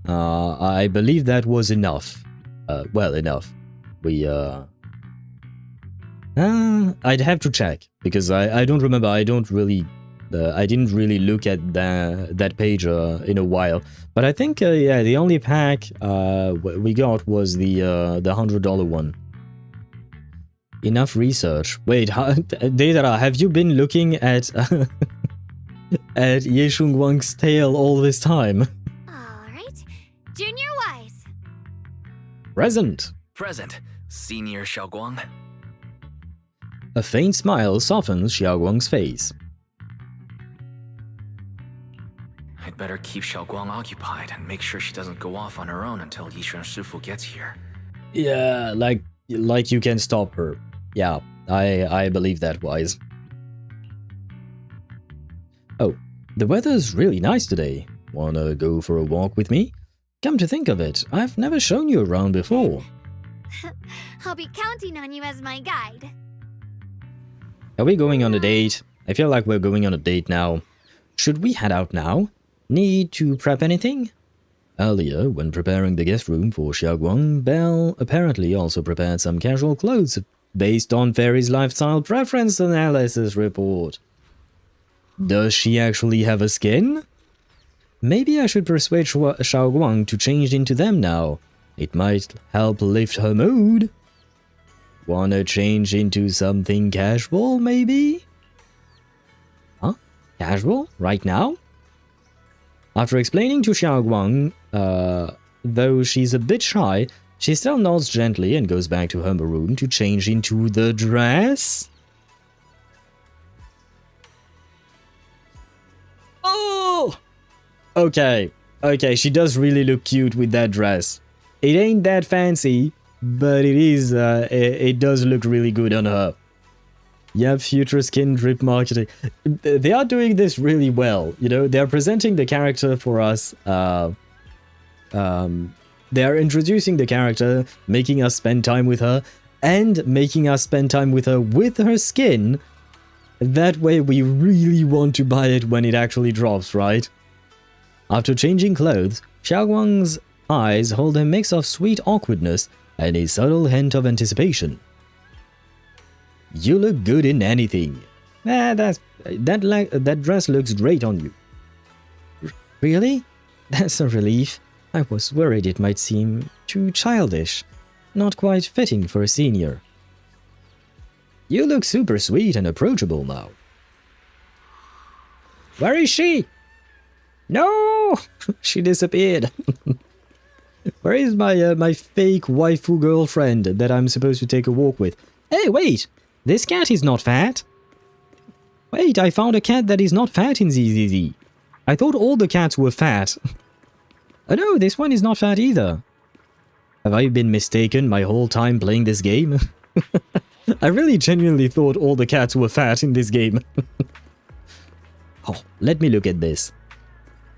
I believe that was enough. Well, enough. I'd have to check, because I don't remember. I didn't really look at that page in a while. But I think, yeah, the only pack we got was the $100 one. Enough research. Wait, Deidara, have you been looking at at Ye Shunguang's tale all this time? Alright. Junior Wise. Present. Present, Senior Xiaoguang. A faint smile softens Xiaoguang's face. I'd better keep Xiaoguang occupied and make sure she doesn't go off on her own until Yishuan Shifu gets here. Yeah, like you can stop her. Yeah, I believe that, Wise. Oh, the weather's really nice today. Wanna go for a walk with me? Come to think of it, I've never shown you around before. I'll be counting on you as my guide. Are we going on a date? I feel like we're going on a date now. Should we head out now? Need to prep anything? Earlier, when preparing the guest room for Xiaoguang, Belle apparently also prepared some casual clothes based on Fairy's lifestyle preference analysis report. Does she actually have a skin? Maybe I should persuade Xiaoguang to change into them now. It might help lift her mood. Wanna change into something casual, maybe? Huh? Casual? Right now? After explaining to Xiaoguang, though she's a bit shy, she still nods gently and goes back to her room to change into the dress. Oh! Okay, she does really look cute with that dress. It ain't that fancy, but it does look really good on her. Yep, future skin drip marketing. They are doing this really well, you know, they're presenting the character for us, they are introducing the character, making us spend time with her, and making us spend time with her skin. That way we really want to buy it when it actually drops, right? After changing clothes, Xiaoguang's eyes hold a mix of sweet awkwardness and a subtle hint of anticipation. You look good in anything. That dress looks great on you. Really? That's a relief. I was worried it might seem too childish, not quite fitting for a senior. You look super sweet and approachable now. Where is she? No! She disappeared. Where is my fake waifu girlfriend that I'm supposed to take a walk with? Hey, wait! This cat is not fat. Wait, I found a cat that is not fat in ZZZ. I thought all the cats were fat. Oh no, this one is not fat either. Have I been mistaken my whole time playing this game? I really genuinely thought all the cats were fat in this game. Oh, let me look at this.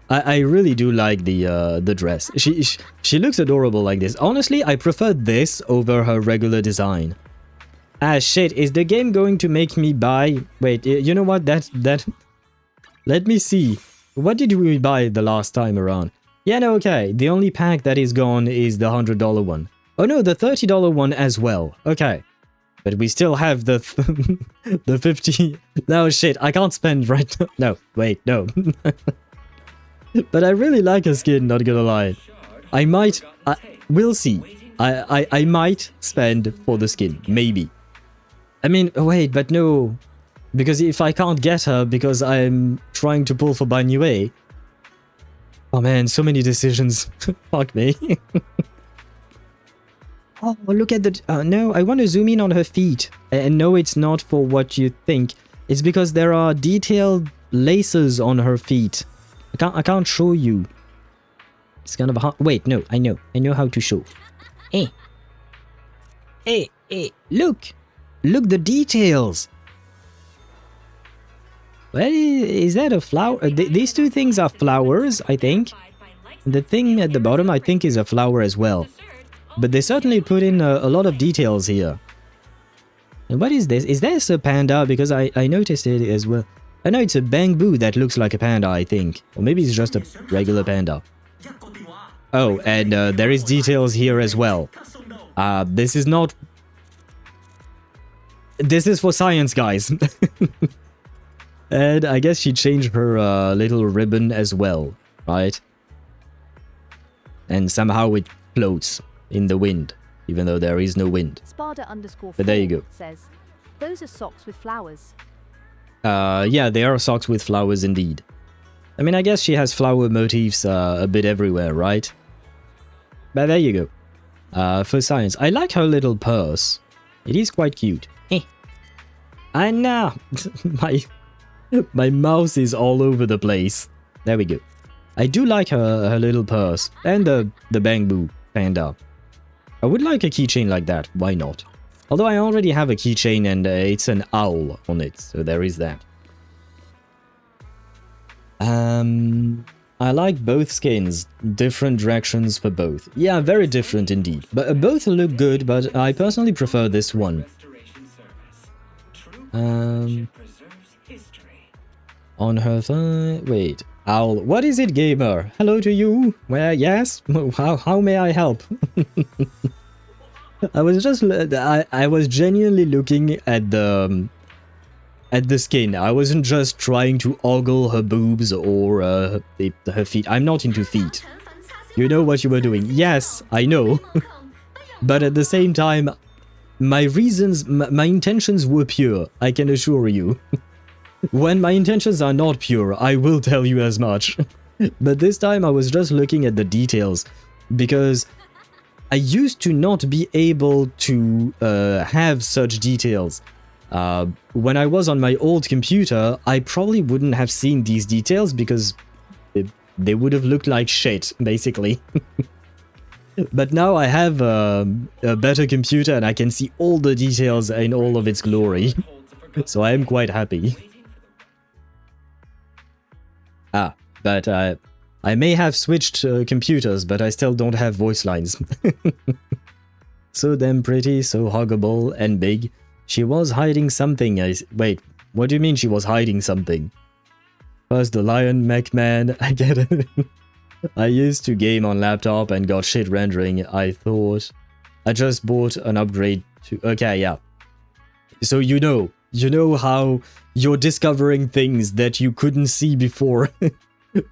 I really do like the dress. She looks adorable like this. Honestly, I prefer this over her regular design. Ah shit, is the game going to make me buy... Wait, you know what? Let me see. What did we buy the last time around? Yeah, no, okay. The only pack that is gone is the $100 one. Oh no, the $30 one as well. Okay. But we still have the 50... No, shit, I can't spend right now. No, wait, no. But I really like her skin, not gonna lie. I might... we'll see. I might spend for the skin. Maybe. I mean, wait, but no. Because if I can't get her because I'm trying to pull for Banuye... Oh man, so many decisions. Fuck me. Oh, look at the... no, I want to zoom in on her feet. And no, it's not for what you think. It's because there are detailed laces on her feet. I can't show you. It's kind of a hard... Wait, no, I know. I know how to show. Hey. Hey, look. Look, the details. Well, is that a flower? These two things are flowers, I think. The thing at the bottom, I think, is a flower as well. but they certainly put in a lot of details here. And what is this? Is this a panda? Because I noticed it as well. I know it's a bamboo that looks like a panda, I think. Or maybe it's just a regular panda. Oh, and there is details here as well. This is not... This is for science, guys. And I guess she changed her little ribbon as well, right? And somehow it floats in the wind, even though there is no wind. But there you go. Says, those are socks with flowers. Yeah, they are socks with flowers indeed. I mean, I guess she has flower motifs a bit everywhere, right? But there you go. For science, I like her little purse. It is quite cute. I know. My mouse is all over the place. There we go. I do like her little purse and the bamboo panda. I would like a keychain like that. Why not? Although I already have a keychain and it's an owl on it, so there is that. I like both skins. Different directions for both. Yeah, very different indeed. But both look good, but I personally prefer this one. On her thigh... Wait. Owl. What is it, gamer? Hello to you? Well, yes? How may I help? I was just... I was genuinely looking at the skin. I wasn't just trying to ogle her boobs or her feet. I'm not into feet. You know what you were doing. Yes, I know. But at the same time, my reasons, my intentions were pure, I can assure you. When my intentions are not pure, I will tell you as much. But this time I was just looking at the details, because I used to not be able to have such details. When I was on my old computer, I probably wouldn't have seen these details because they would have looked like shit, basically. But now I have a better computer and I can see all the details in all of its glory. So I am quite happy. But I may have switched computers, but I still don't have voice lines. So damn pretty, so huggable and big. She was hiding something. Wait, what do you mean she was hiding something? First the lion, mech man, I get it. I used to game on laptop and got shit rendering. I thought I just bought an upgrade to... Okay, yeah. So you know how you're discovering things that you couldn't see before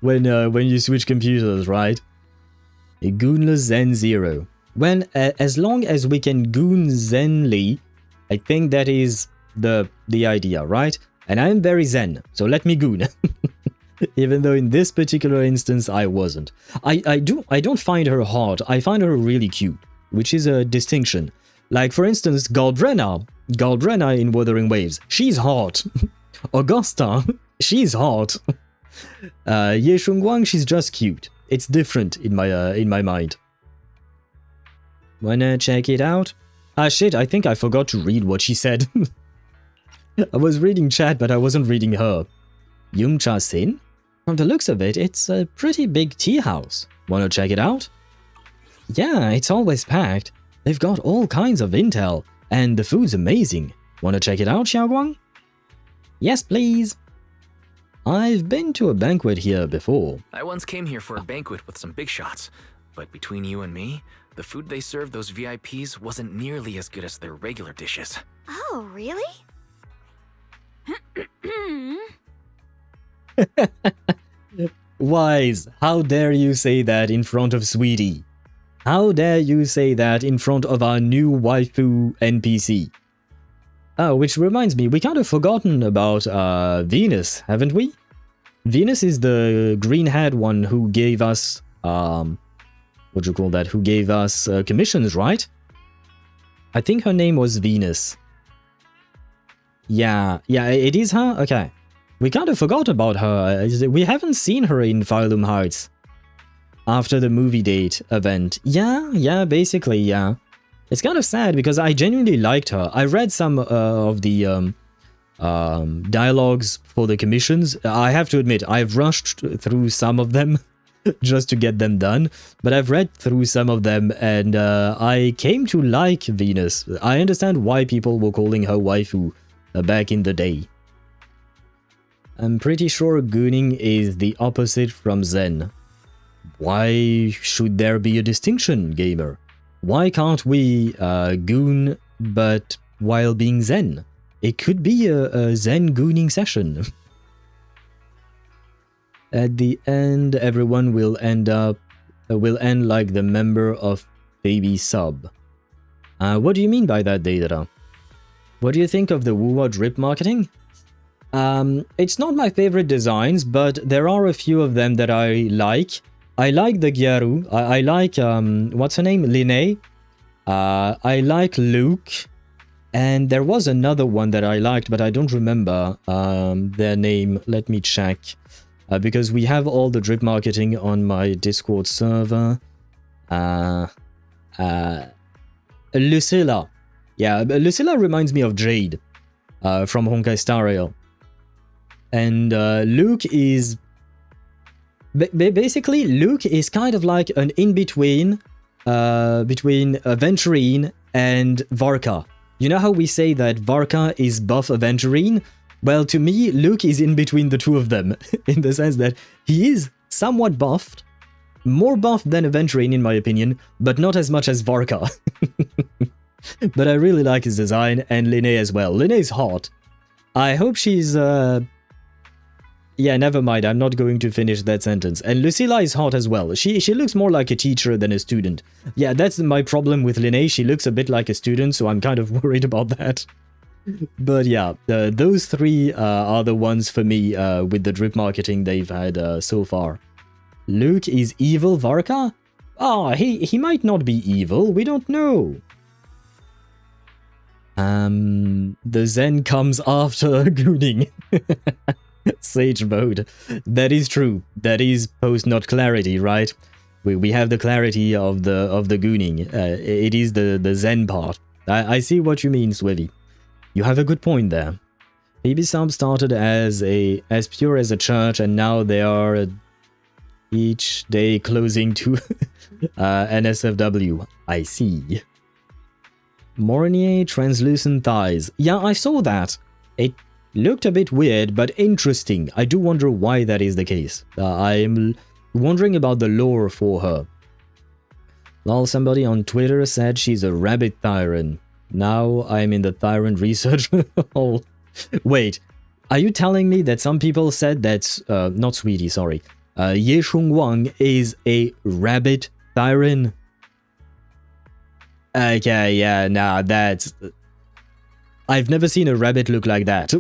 when you switch computers, right? A Goonless Zone Zero. When as long as we can goon Zenly, I think that is the idea, right? And I'm very zen, so let me goon. Even though in this particular instance I wasn't. I don't find her hot. I find her really cute, which is a distinction. Like for instance, Galbrenna in Wuthering Waves, she's hot. Augusta, she's hot. Ye Shunguang, she's just cute. It's different in my mind. Wanna check it out? Ah shit, I think I forgot to read what she said. I was reading chat, but I wasn't reading her. Yumcha Sin? From the looks of it, it's a pretty big tea house. Wanna check it out? Yeah, it's always packed. They've got all kinds of intel, and the food's amazing. Wanna check it out, Xiaoguang? Yes, please. I've been to a banquet here before. I once came here for a banquet with some big shots, but between you and me, the food they served those VIPs wasn't nearly as good as their regular dishes. Oh, really? Wise, how dare you say that in front of Sweetie? How dare you say that in front of our new waifu NPC? Oh, which reminds me, we kind of forgotten about Venus, haven't we? Venus is the green-haired one who gave us, what do you call that? Who gave us commissions, right? I think her name was Venus. Yeah, it is her? Okay. We kind of forgot about her. We haven't seen her in Phylum Hearts after the movie date event. Yeah, basically, yeah. It's kind of sad because I genuinely liked her. I read some of the dialogues for the commissions. I have to admit, I've rushed through some of them just to get them done. But I've read through some of them, and I came to like Venus. I understand why people were calling her waifu back in the day. I'm pretty sure gooning is the opposite from Zen. Why should there be a distinction, gamer? Why can't we goon but while being Zen? It could be a Zen gooning session. At the end, everyone will end like the member of Baby Sub. What do you mean by that, Deidara? What do you think of the Wuwa drip marketing? It's not my favorite designs, but there are a few of them that I like. I like the Gyaru. I like, what's her name? Linné. I like Luke. And there was another one that I liked, but I don't remember their name. Let me check. Because we have all the drip marketing on my Discord server. Lucilla. Yeah, Lucilla reminds me of Jade from Honkai Star Rail. And Luke is... Basically, Luke is kind of like an in-between between Aventurine and Varka. You know how we say that Varka is buff Aventurine? Well, to me, Luke is in between the two of them, in the sense that he is somewhat buffed, more buffed than Aventurine in my opinion, but not as much as Varka. But I really like his design, and Linné as well. Linné is hot. I hope she's... Yeah, never mind, I'm not going to finish that sentence. And Lucilla is hot as well. She looks more like a teacher than a student. Yeah, that's my problem with Linné. She looks a bit like a student, so I'm kind of worried about that. But yeah, those three are the ones for me with the drip marketing they've had so far. Luke is evil Varka? Ah, he might not be evil, we don't know. The Zen comes after gooning. Sage mode. That is true. That is post not clarity, right? We have the clarity of the gooning. It is the Zen part. I see what you mean, Swivy. You have a good point there. Baby Sub started as pure as a church, and now they are each day closing to NSFW. I see. Mornier translucent thighs. Yeah, I saw that. It looked a bit weird, but interesting. I do wonder why that is the case. I am wondering about the lore for her. Lol, somebody on Twitter said she's a rabbit tyrant. Now I'm in the tyrant research hole. Wait, are you telling me that some people said that, not Sweetie, sorry, Ye Shungwang is a rabbit tyrant? Okay, yeah, nah, that's... I've never seen a rabbit look like that.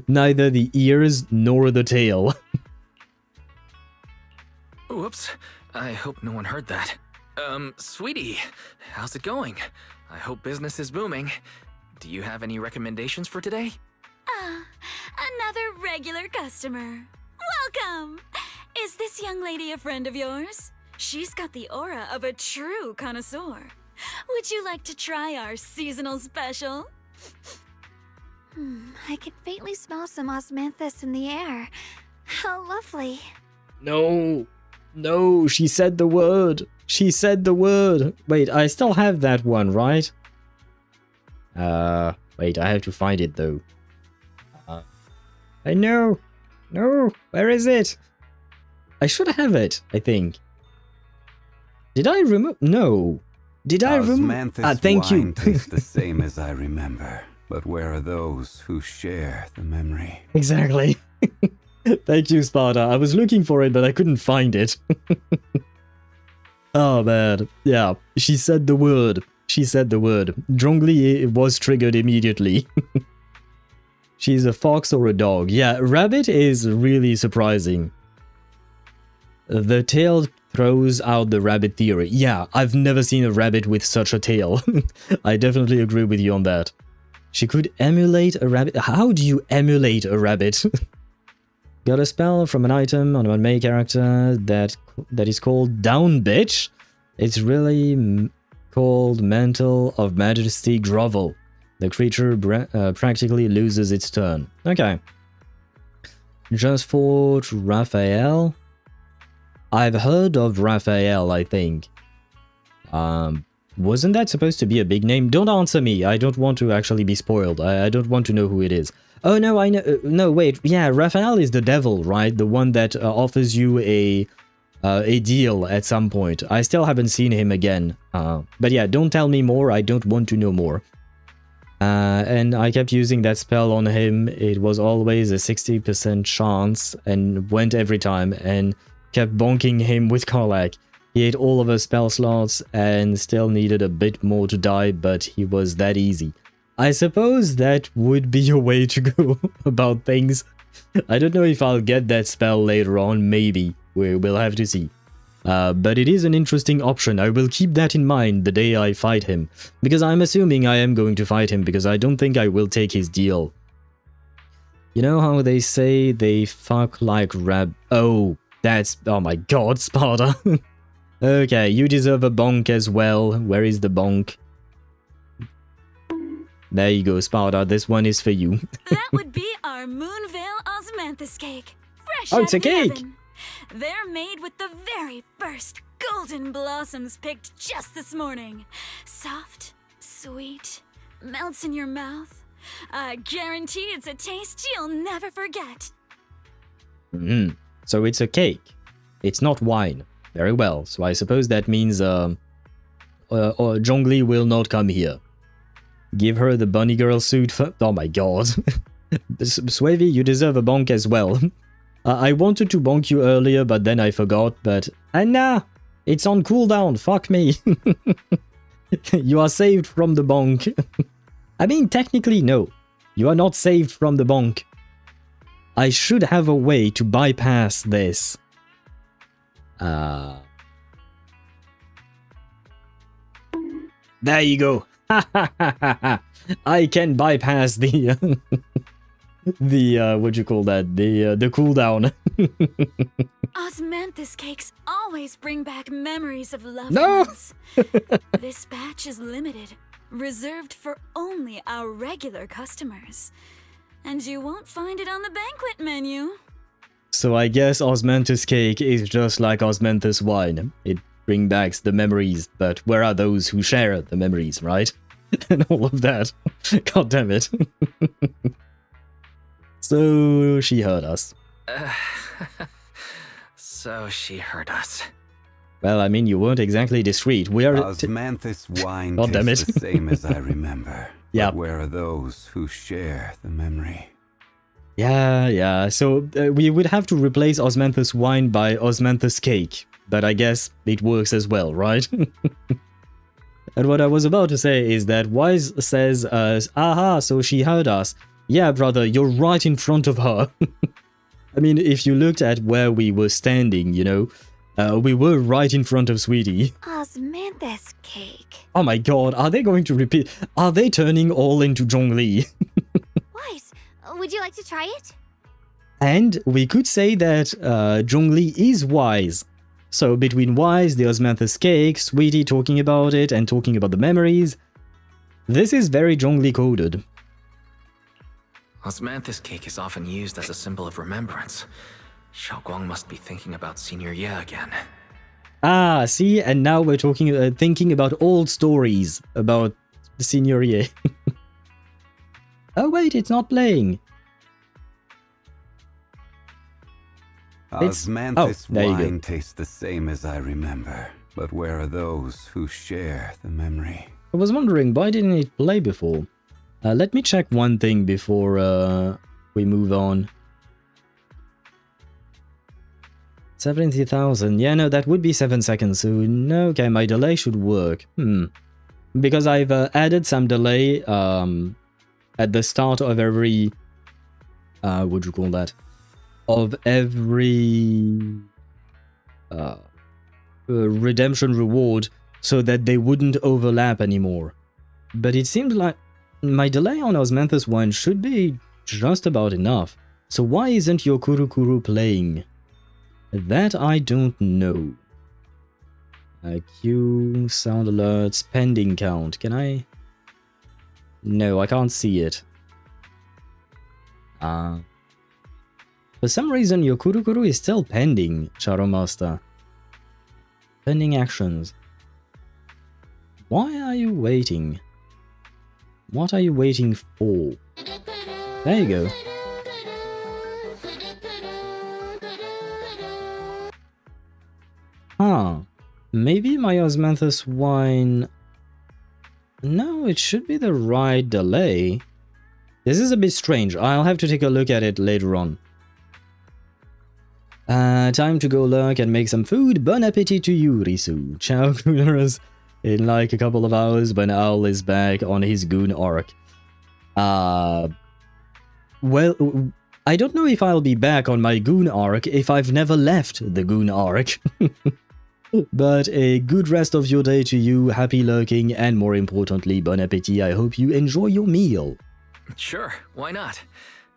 Neither the ears nor the tail. Whoops, I hope no one heard that. Sweetie, how's it going? I hope business is booming. Do you have any recommendations for today? Another regular customer. Welcome! Is this young lady a friend of yours? She's got the aura of a true connoisseur. Would you like to try our seasonal special? I can faintly smell some osmanthus in the air. How lovely. No, no, she said the word. She said the word. Wait, I still have that one, right? Wait, I have to find it though. I know. No, where is it? I should have it, I think. Did I remove? No. Did I remove? Thank you. Tastes the same as I remember, but where are those who share the memory? Exactly. Thank you, Sparta. I was looking for it, but I couldn't find it. Oh man, yeah. She said the word. She said the word. Zhongli was triggered immediately. She's a fox or a dog. Yeah, rabbit is really surprising. The tail throws out the rabbit theory. Yeah, I've never seen a rabbit with such a tail. I definitely agree with you on that. She could emulate a rabbit. How do you emulate a rabbit? Got a spell from an item on one main character that is called Down Bitch. It's really called Mantle of Majesty Grovel. The creature practically loses its turn. Okay. Just fought Raphael. I've heard of Raphael, I think. Wasn't that supposed to be a big name? Don't answer me. I don't want to actually be spoiled. I don't want to know who it is. Oh, no, I know. No, wait. Yeah, Raphael is the devil, right? The one that offers you a deal at some point. I still haven't seen him again. But yeah, don't tell me more. I don't want to know more. And I kept using that spell on him. It was always a 60% chance and went every time and kept bonking him with Karlach. He ate all of her spell slots and still needed a bit more to die, but he was that easy. I suppose that would be a way to go about things. I don't know if I'll get that spell later on, maybe. We'll have to see. But it is an interesting option. I will keep that in mind the day I fight him. Because I'm assuming I am going to fight him, because I don't think I will take his deal. You know how they say they fuck like Oh, that's... Oh my god, Sparta. Okay, you deserve a bonk as well. Where is the bonk? There you go, Sparta. This one is for you. That would be our Moonveil Osmanthus cake. Fresh Oh, it's out a of the cake! oven. They're made with the very first golden blossoms picked just this morning. Soft, sweet, melts in your mouth. I guarantee it's a taste you'll never forget. So it's a cake. It's not wine. Very well. So I suppose that means Zhongli will not come here. Give her the bunny girl suit for... Oh my god. Swavy, you deserve a bonk as well. I wanted to bonk you earlier, but then I forgot, but... nah! It's on cooldown, fuck me. You are saved from the bonk. I mean, technically, no. You are not saved from the bonk. I should have a way to bypass this. There you go. I can bypass the what you call that? The cooldown. Osmanthus cakes always bring back memories of loved No! ones. This batch is limited, reserved for only our regular customers. And you won't find it on the banquet menu. So I guess Osmanthus cake is just like Osmanthus wine. It brings back the memories, but where are those who share the memories, right? And all of that. God damn it. So she heard us. So she heard us. Well, I mean, you weren't exactly discreet. We are... Osmanthus wine God damn tastes it. the same as I remember. Yeah. But where are those who share the memory? Yeah. So we would have to replace Osmanthus wine by Osmanthus cake. But I guess it works as well, right? And what I was about to say is that Wise says, aha, so she heard us. Yeah, brother, you're right in front of her. I mean, if you looked at where we were standing, you know, we were right in front of Sweetie. Osmanthus cake. Oh my god, are they going to repeat? Are they turning all into Zhongli? Wise, would you like to try it? And we could say that Zhongli is Wise. So between Wise, the Osmanthus cake, Sweetie talking about it and talking about the memories, this is very Zhongli coded. Osmanthus cake is often used as a symbol of remembrance. Xiaoguang must be thinking about Senior Ye again. Ah, see, and now we're talking, thinking about old stories about Senior Ye. Oh wait, it's not playing. Osmanthus there you go. wine tastes the same as I remember. But where are those who share the memory? I was wondering, why didn't it play before? Let me check one thing before we move on. 70,000. Yeah, no, that would be 7 seconds. So, no, okay, my delay should work. Because I've added some delay at the start of every... what do you call that? Of every... redemption reward, so that they wouldn't overlap anymore. But it seemed like my delay on Osmanthus 1 should be just about enough. So why isn't your Kurukuru playing? That I don't know. Queue, sound alerts, pending count. Can I? No, I can't see it. For some reason, your Kurukuru is still pending, Charo Master. Pending actions. Why are you waiting? What are you waiting for? There you go. Huh. Maybe my osmanthus wine... No, it should be the right delay. This is a bit strange. I'll have to take a look at it later on. Time to go lurk and make some food. Bon appetit to you, Risu. Ciao, coolers. In like a couple of hours when Owl is back on his goon arc. Well, I don't know if I'll be back on my goon arc if I've never left the goon arc. But a good rest of your day to you, happy lurking, and more importantly, bon appetit. I hope you enjoy your meal. Sure, why not?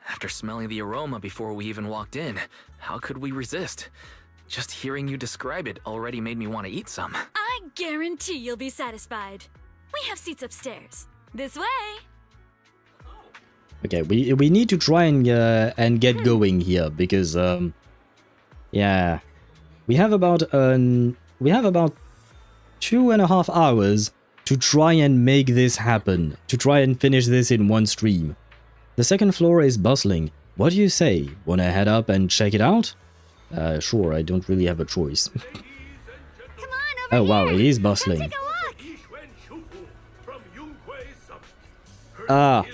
After smelling the aroma before we even walked in, how could we resist? Just hearing you describe it already made me want to eat some. I guarantee you'll be satisfied. We have seats upstairs. This way. Okay, we need to try and get going here because yeah, we have about 2.5 hours to try and make this happen, to try and finish this in one stream. The second floor is bustling. What do you say? Wanna head up and check it out? Sure, I don't really have a choice. Oh wow, it is bustling. Ah,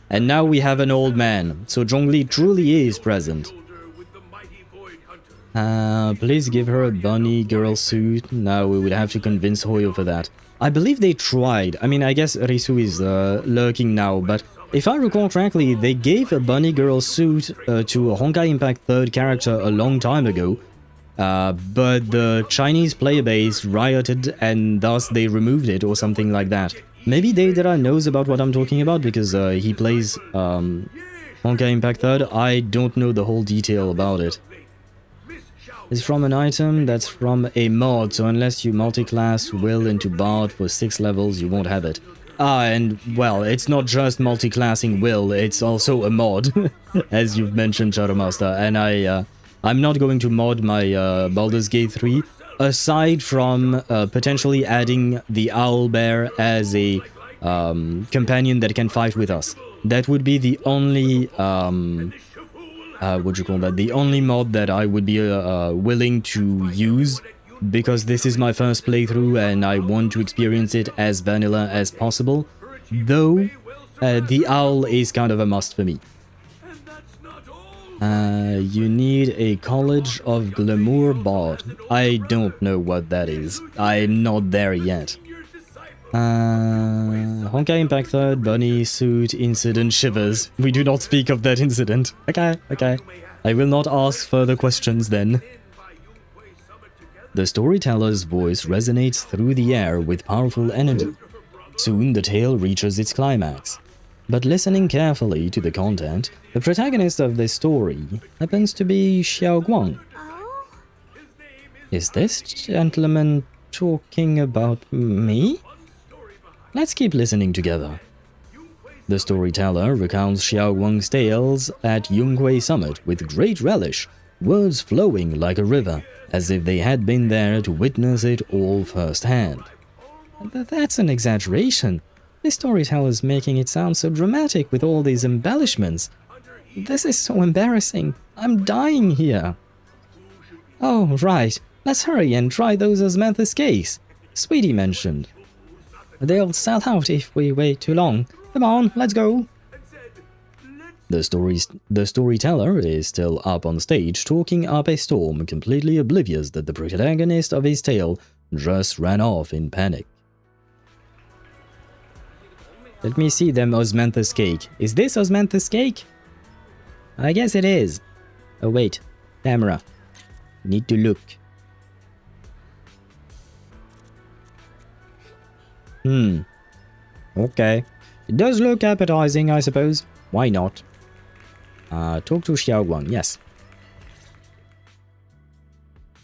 and now we have an old man, so Zhongli truly is present. Please give her a bunny girl suit. Now we would have to convince Hoyo for that. I believe they tried. I mean, I guess Risu is lurking now, but if I recall correctly, they gave a bunny girl suit to a Honkai Impact 3rd character a long time ago, but the Chinese player base rioted and thus they removed it or something like that. Maybe Deidara knows about what I'm talking about because he plays Honkai Impact 3rd. I don't know the whole detail about it. It's from an item that's from a mod, so unless you multi-class Will into Bard for 6 levels, you won't have it. Ah, and, well, it's not just multi-classing Will, it's also a mod, as you've mentioned, Shadowmaster, and I'm not going to mod my Baldur's Gate 3, aside from potentially adding the Owlbear as a companion that can fight with us. That would be the only... the only mod that I would be willing to use, because this is my first playthrough and I want to experience it as vanilla as possible, though the owl is kind of a must for me. You need a College of Glamour bard. I don't know what that is. I'm not there yet. Honkai Impact 3rd, bunny suit, incident, shivers. We do not speak of that incident. Okay, okay. I will not ask further questions then. The storyteller's voice resonates through the air with powerful energy. Soon the tale reaches its climax. But listening carefully to the content, the protagonist of this story happens to be Xiao Guang. Is this gentleman talking about me? Let's keep listening together. The storyteller recounts Xiao Guang's tales at Yunhui Summit with great relish, words flowing like a river, as if they had been there to witness it all firsthand. That's an exaggeration. This storyteller's making it sound so dramatic with all these embellishments. This is so embarrassing. I'm dying here. Oh, right. Let's hurry and try those osmanthus cakes Sweetie mentioned. They'll sell out if we wait too long. Come on, let's go. The storyteller is still up on stage, talking up a storm, completely oblivious that the protagonist of his tale just ran off in panic. Let me see them osmanthus cake. Is this osmanthus cake? I guess it is. Oh wait, camera. Need to look. Okay. It does look appetizing, I suppose. Why not? Talk to Xiao Guang, yes.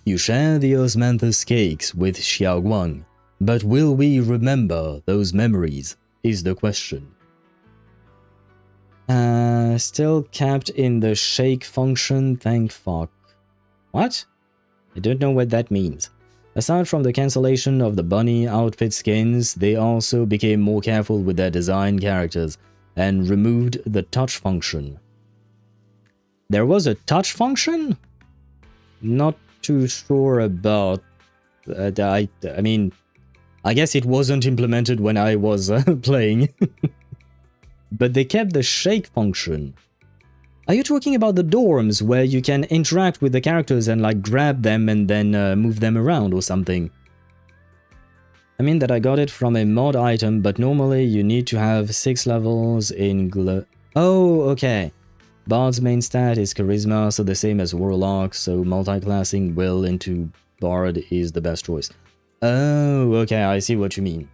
You share the osmanthus cakes with Xiao Guang, but will we remember those memories, is the question. Still capped in the shake function, thank fuck. What? I don't know what that means. Aside from the cancellation of the bunny outfit skins, they also became more careful with their design characters and removed the touch function. There was a touch function? Not too sure about I mean, I guess it wasn't implemented when I was playing. But they kept the shake function. Are you talking about the dorms where you can interact with the characters and like grab them and then move them around or something? I mean that I got it from a mod item, but normally you need to have 6 levels in Oh, okay. Bard's main stat is Charisma, so the same as Warlock, so multi-classing Will into Bard is the best choice. Oh, okay, I see what you mean.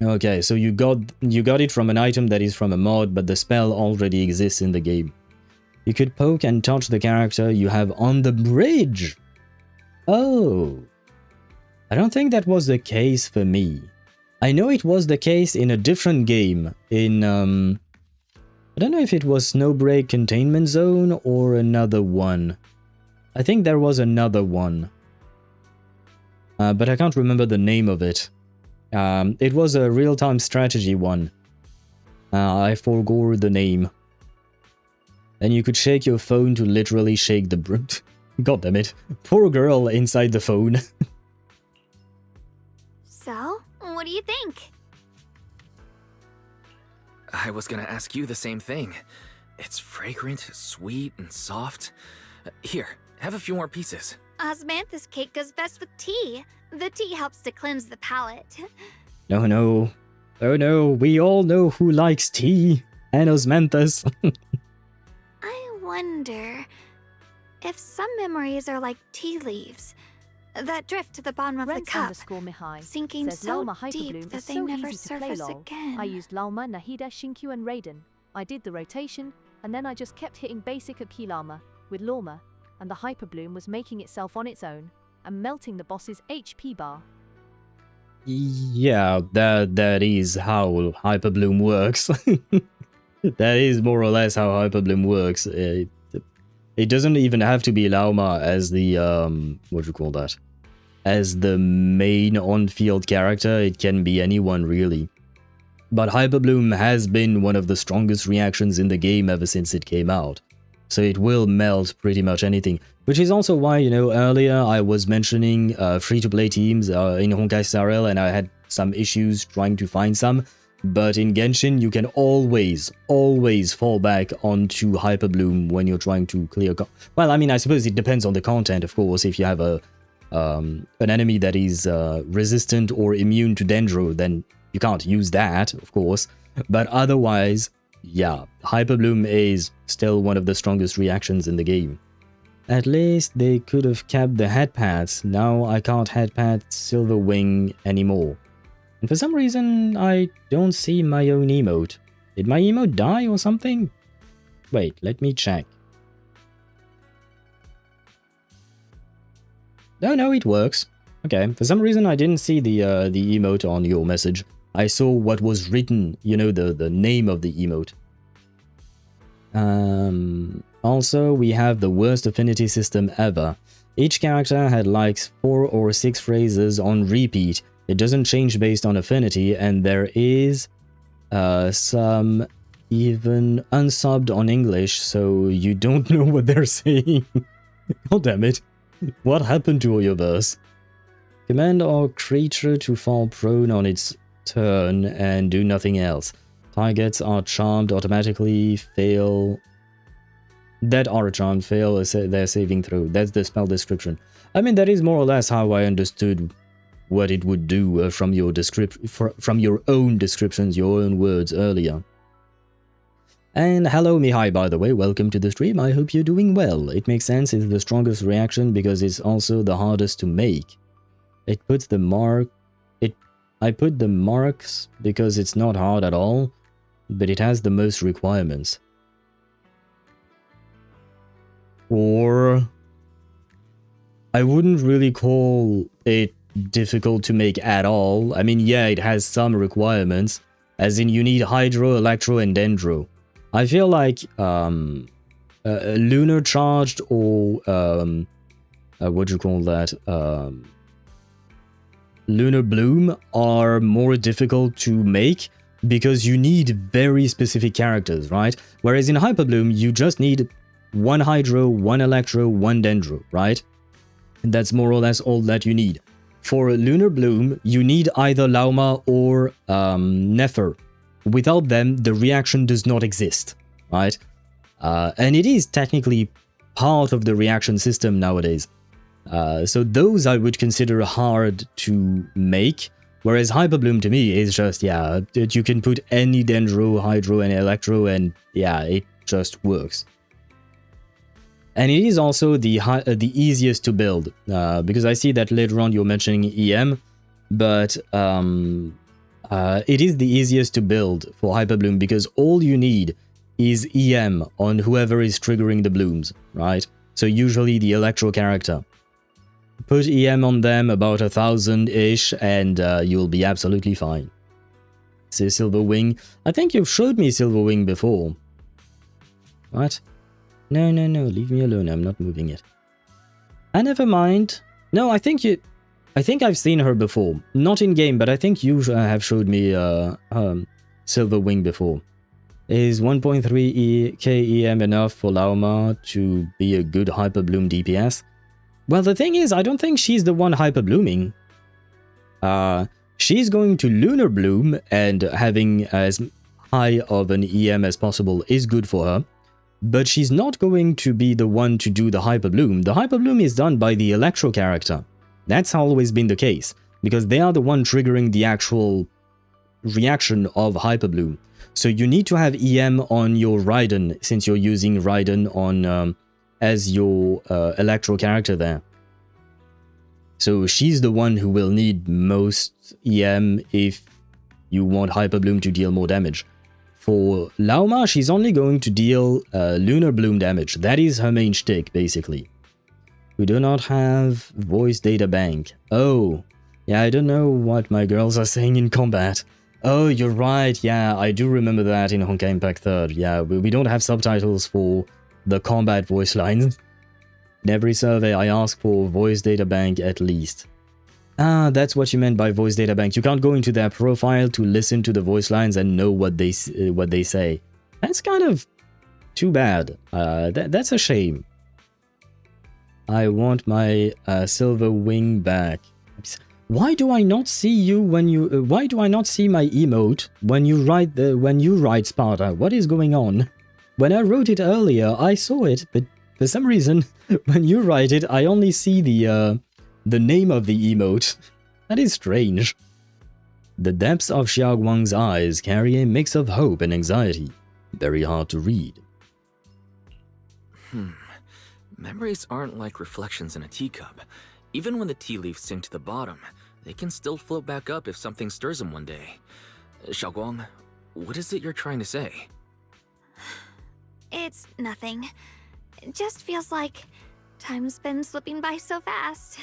Okay, so you got it from an item that is from a mod, but the spell already exists in the game. You could poke and touch the character you have on the bridge. Oh. I don't think that was the case for me. I know it was the case in a different game, in I don't know if it was Snowbreak Containment Zone or another one. I think there was another one. But I can't remember the name of it. It was a real-time strategy one. I forgot the name. And you could shake your phone to literally shake the brute. God damn it. Poor girl inside the phone. So, what do you think? I was gonna ask you the same thing. It's fragrant, sweet, and soft. Here, have a few more pieces. Osmanthus cake goes best with tea. The tea helps to cleanse the palate. No, no. Oh no, we all know who likes tea. And Osmanthus. I wonder if some memories are like tea leaves that drift to the bottom of the cup, sinking so deep that they never surface again. I used Lalma, Nahida, Shinku, and Raiden. I did the rotation, and then I just kept hitting basic at Kilama with Lorma, and the Hyper Bloom was making itself on its own and melting the boss's HP bar. Yeah, that is how Hyper Bloom works. That is more or less how Hyper Bloom works. It doesn't even have to be Lauma as the, what do you call that? As the main on-field character, it can be anyone really. But Hyper Bloom has been one of the strongest reactions in the game ever since it came out. So it will melt pretty much anything. Which is also why, you know, earlier I was mentioning free-to-play teams in Honkai Star Rail, and I had some issues trying to find some. But in Genshin, you can always fall back onto Hyper Bloom when you're trying to clear... Well, I mean, I suppose it depends on the content, of course. If you have an enemy that is resistant or immune to Dendro, then you can't use that, of course. But otherwise, yeah, Hyper Bloom is still one of the strongest reactions in the game. At least they could have kept the headpads. Now I can't headpad Silver Wing anymore. And for some reason, I don't see my own emote. Did my emote die or something? Wait, let me check. No, it works. Okay, for some reason I didn't see the emote on your message. I saw what was written, you know, the name of the emote. Also, we have the worst affinity system ever. Each character had like 4 or 6 phrases on repeat. It doesn't change based on affinity, and there is some even unsubbed on English, so you don't know what they're saying. God damn it. What happened to HoYoVerse? Command our creature to fall prone on its turn and do nothing else. Targets are charmed automatically, fail... That are charmed, fail their saving throw. That's the spell description. I mean, that is more or less how I understood what it would do from your own descriptions, your own words earlier. And hello Mihai, by the way, welcome to the stream. I hope you're doing well. It makes sense, it's the strongest reaction because it's also the hardest to make. It puts the mark... I put the marks because it's not hard at all, but it has the most requirements. Or... I wouldn't really call it difficult to make at all. I mean, yeah, it has some requirements, as in you need Hydro, Electro, and Dendro. I feel like Lunar Charged or what do you call that? Lunar Bloom are more difficult to make because you need very specific characters, right? Whereas in Hyper Bloom, you just need one Hydro, one Electro, one Dendro, right? And that's more or less all that you need. For Lunar Bloom, you need either Lauma or Nefer. Without them, the reaction does not exist, right? And it is technically part of the reaction system nowadays. So those I would consider hard to make, whereas Hyper Bloom to me is just, yeah, you can put any Dendro, Hydro, and Electro, and yeah, it just works. And it is also the easiest to build, because I see that later on you're mentioning EM, but it is the easiest to build for Hyper Bloom because all you need is EM on whoever is triggering the blooms, right? So usually the Electro character. Put EM on them about 1,000-ish and you'll be absolutely fine. Say Silver Wing. I think you've showed me Silver Wing before. What? No, leave me alone, I'm not moving it. Never mind. No, I think I've seen her before. Not in-game, but I think you have showed me Silver Wing before. Is 1.3k EM enough for Lauma to be a good Hyper Bloom DPS? Well, the thing is, I don't think she's the one Hyper Blooming. She's going to Lunar Bloom, and having as high of an EM as possible is good for her. But she's not going to be the one to do the Hyper Bloom. The Hyper Bloom is done by the Electro character. That's always been the case, because they are the one triggering the actual reaction of Hyper Bloom. So you need to have EM on your Raiden, since you're using Raiden on as your Electro character there. So she's the one who will need most EM if you want Hyper Bloom to deal more damage. For Lauma, she's only going to deal Lunar Bloom damage. That is her main shtick, basically. We do not have voice data bank. Oh, yeah, I don't know what my girls are saying in combat. Oh, you're right, yeah, I do remember that in Honkai Impact 3rd. Yeah, we don't have subtitles for the combat voice lines. In every survey, I ask for voice data bank at least. Ah, that's what you meant by voice data bank. You can't go into their profile to listen to the voice lines and know what they say. That's kind of too bad. That's a shame. I want my Silver Wing back. Why do I not see you when you? Why do I not see my emote when you write Sparta? What is going on? When I wrote it earlier, I saw it, but for some reason, when you write it, I only see the name of the emote. That is strange. The depths of Xiaoguang's eyes carry a mix of hope and anxiety. Very hard to read. Memories aren't like reflections in a teacup. Even when the tea leaves sink to the bottom, they can still float back up if something stirs them one day. Xiaoguang, what is it you're trying to say? It's nothing. It just feels like time's been slipping by so fast.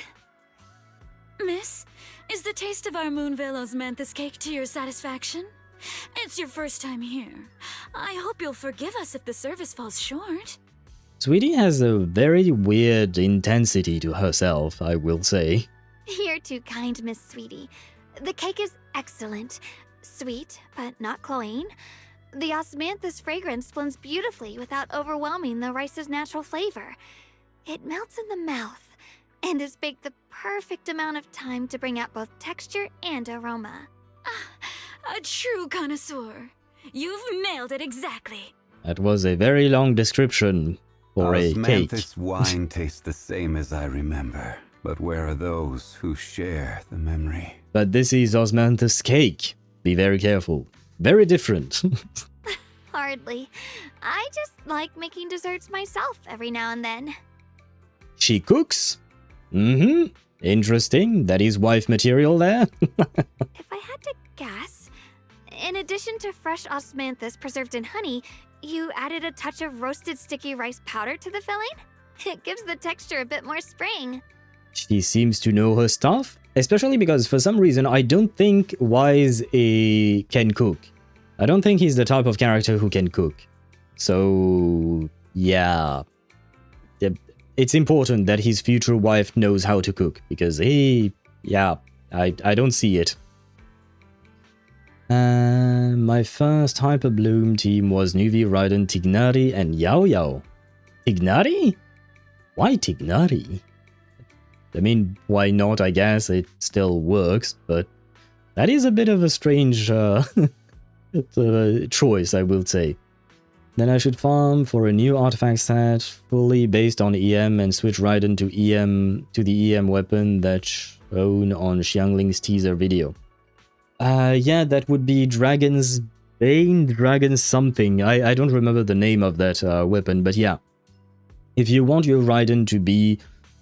Miss, is the taste of our Moonvale osmanthus cake to your satisfaction? It's your first time here. I hope you'll forgive us if the service falls short. Sweetie has a very weird intensity to herself, I will say. You're too kind, Miss Sweetie. The cake is excellent. Sweet, but not cloying. The osmanthus fragrance blends beautifully without overwhelming the rice's natural flavor. It melts in the mouth, and is baked the perfect amount of time to bring out both texture and aroma. A true connoisseur. You've nailed it exactly. That was a very long description for a cake. Osmanthus wine tastes the same as I remember, but where are those who share the memory? But this is osmanthus cake. Be very careful. Very different. Hardly. I just like making desserts myself every now and then. She cooks? Interesting. That is wife material there. If I had to guess, in addition to fresh osmanthus preserved in honey, you added a touch of roasted sticky rice powder to the filling? It gives the texture a bit more spring. She seems to know her stuff, especially because for some reason I don't think Wise can cook. I don't think he's the type of character who can cook. So, yeah. It's important that his future wife knows how to cook, because I don't see it. My first Hyperbloom team was Nuvi, Raiden, Tignari, and Yao Yao. Tignari? Why Tignari? I mean, why not, I guess. It still works, but that is a bit of a strange choice, I will say. Then I should farm for a new artifact set, fully based on EM, and switch Raiden to the EM weapon that's shown on Xiangling's teaser video. Yeah, that would be Dragon's Bane, Dragon's something. I don't remember the name of that weapon, but yeah. If you want your Raiden to be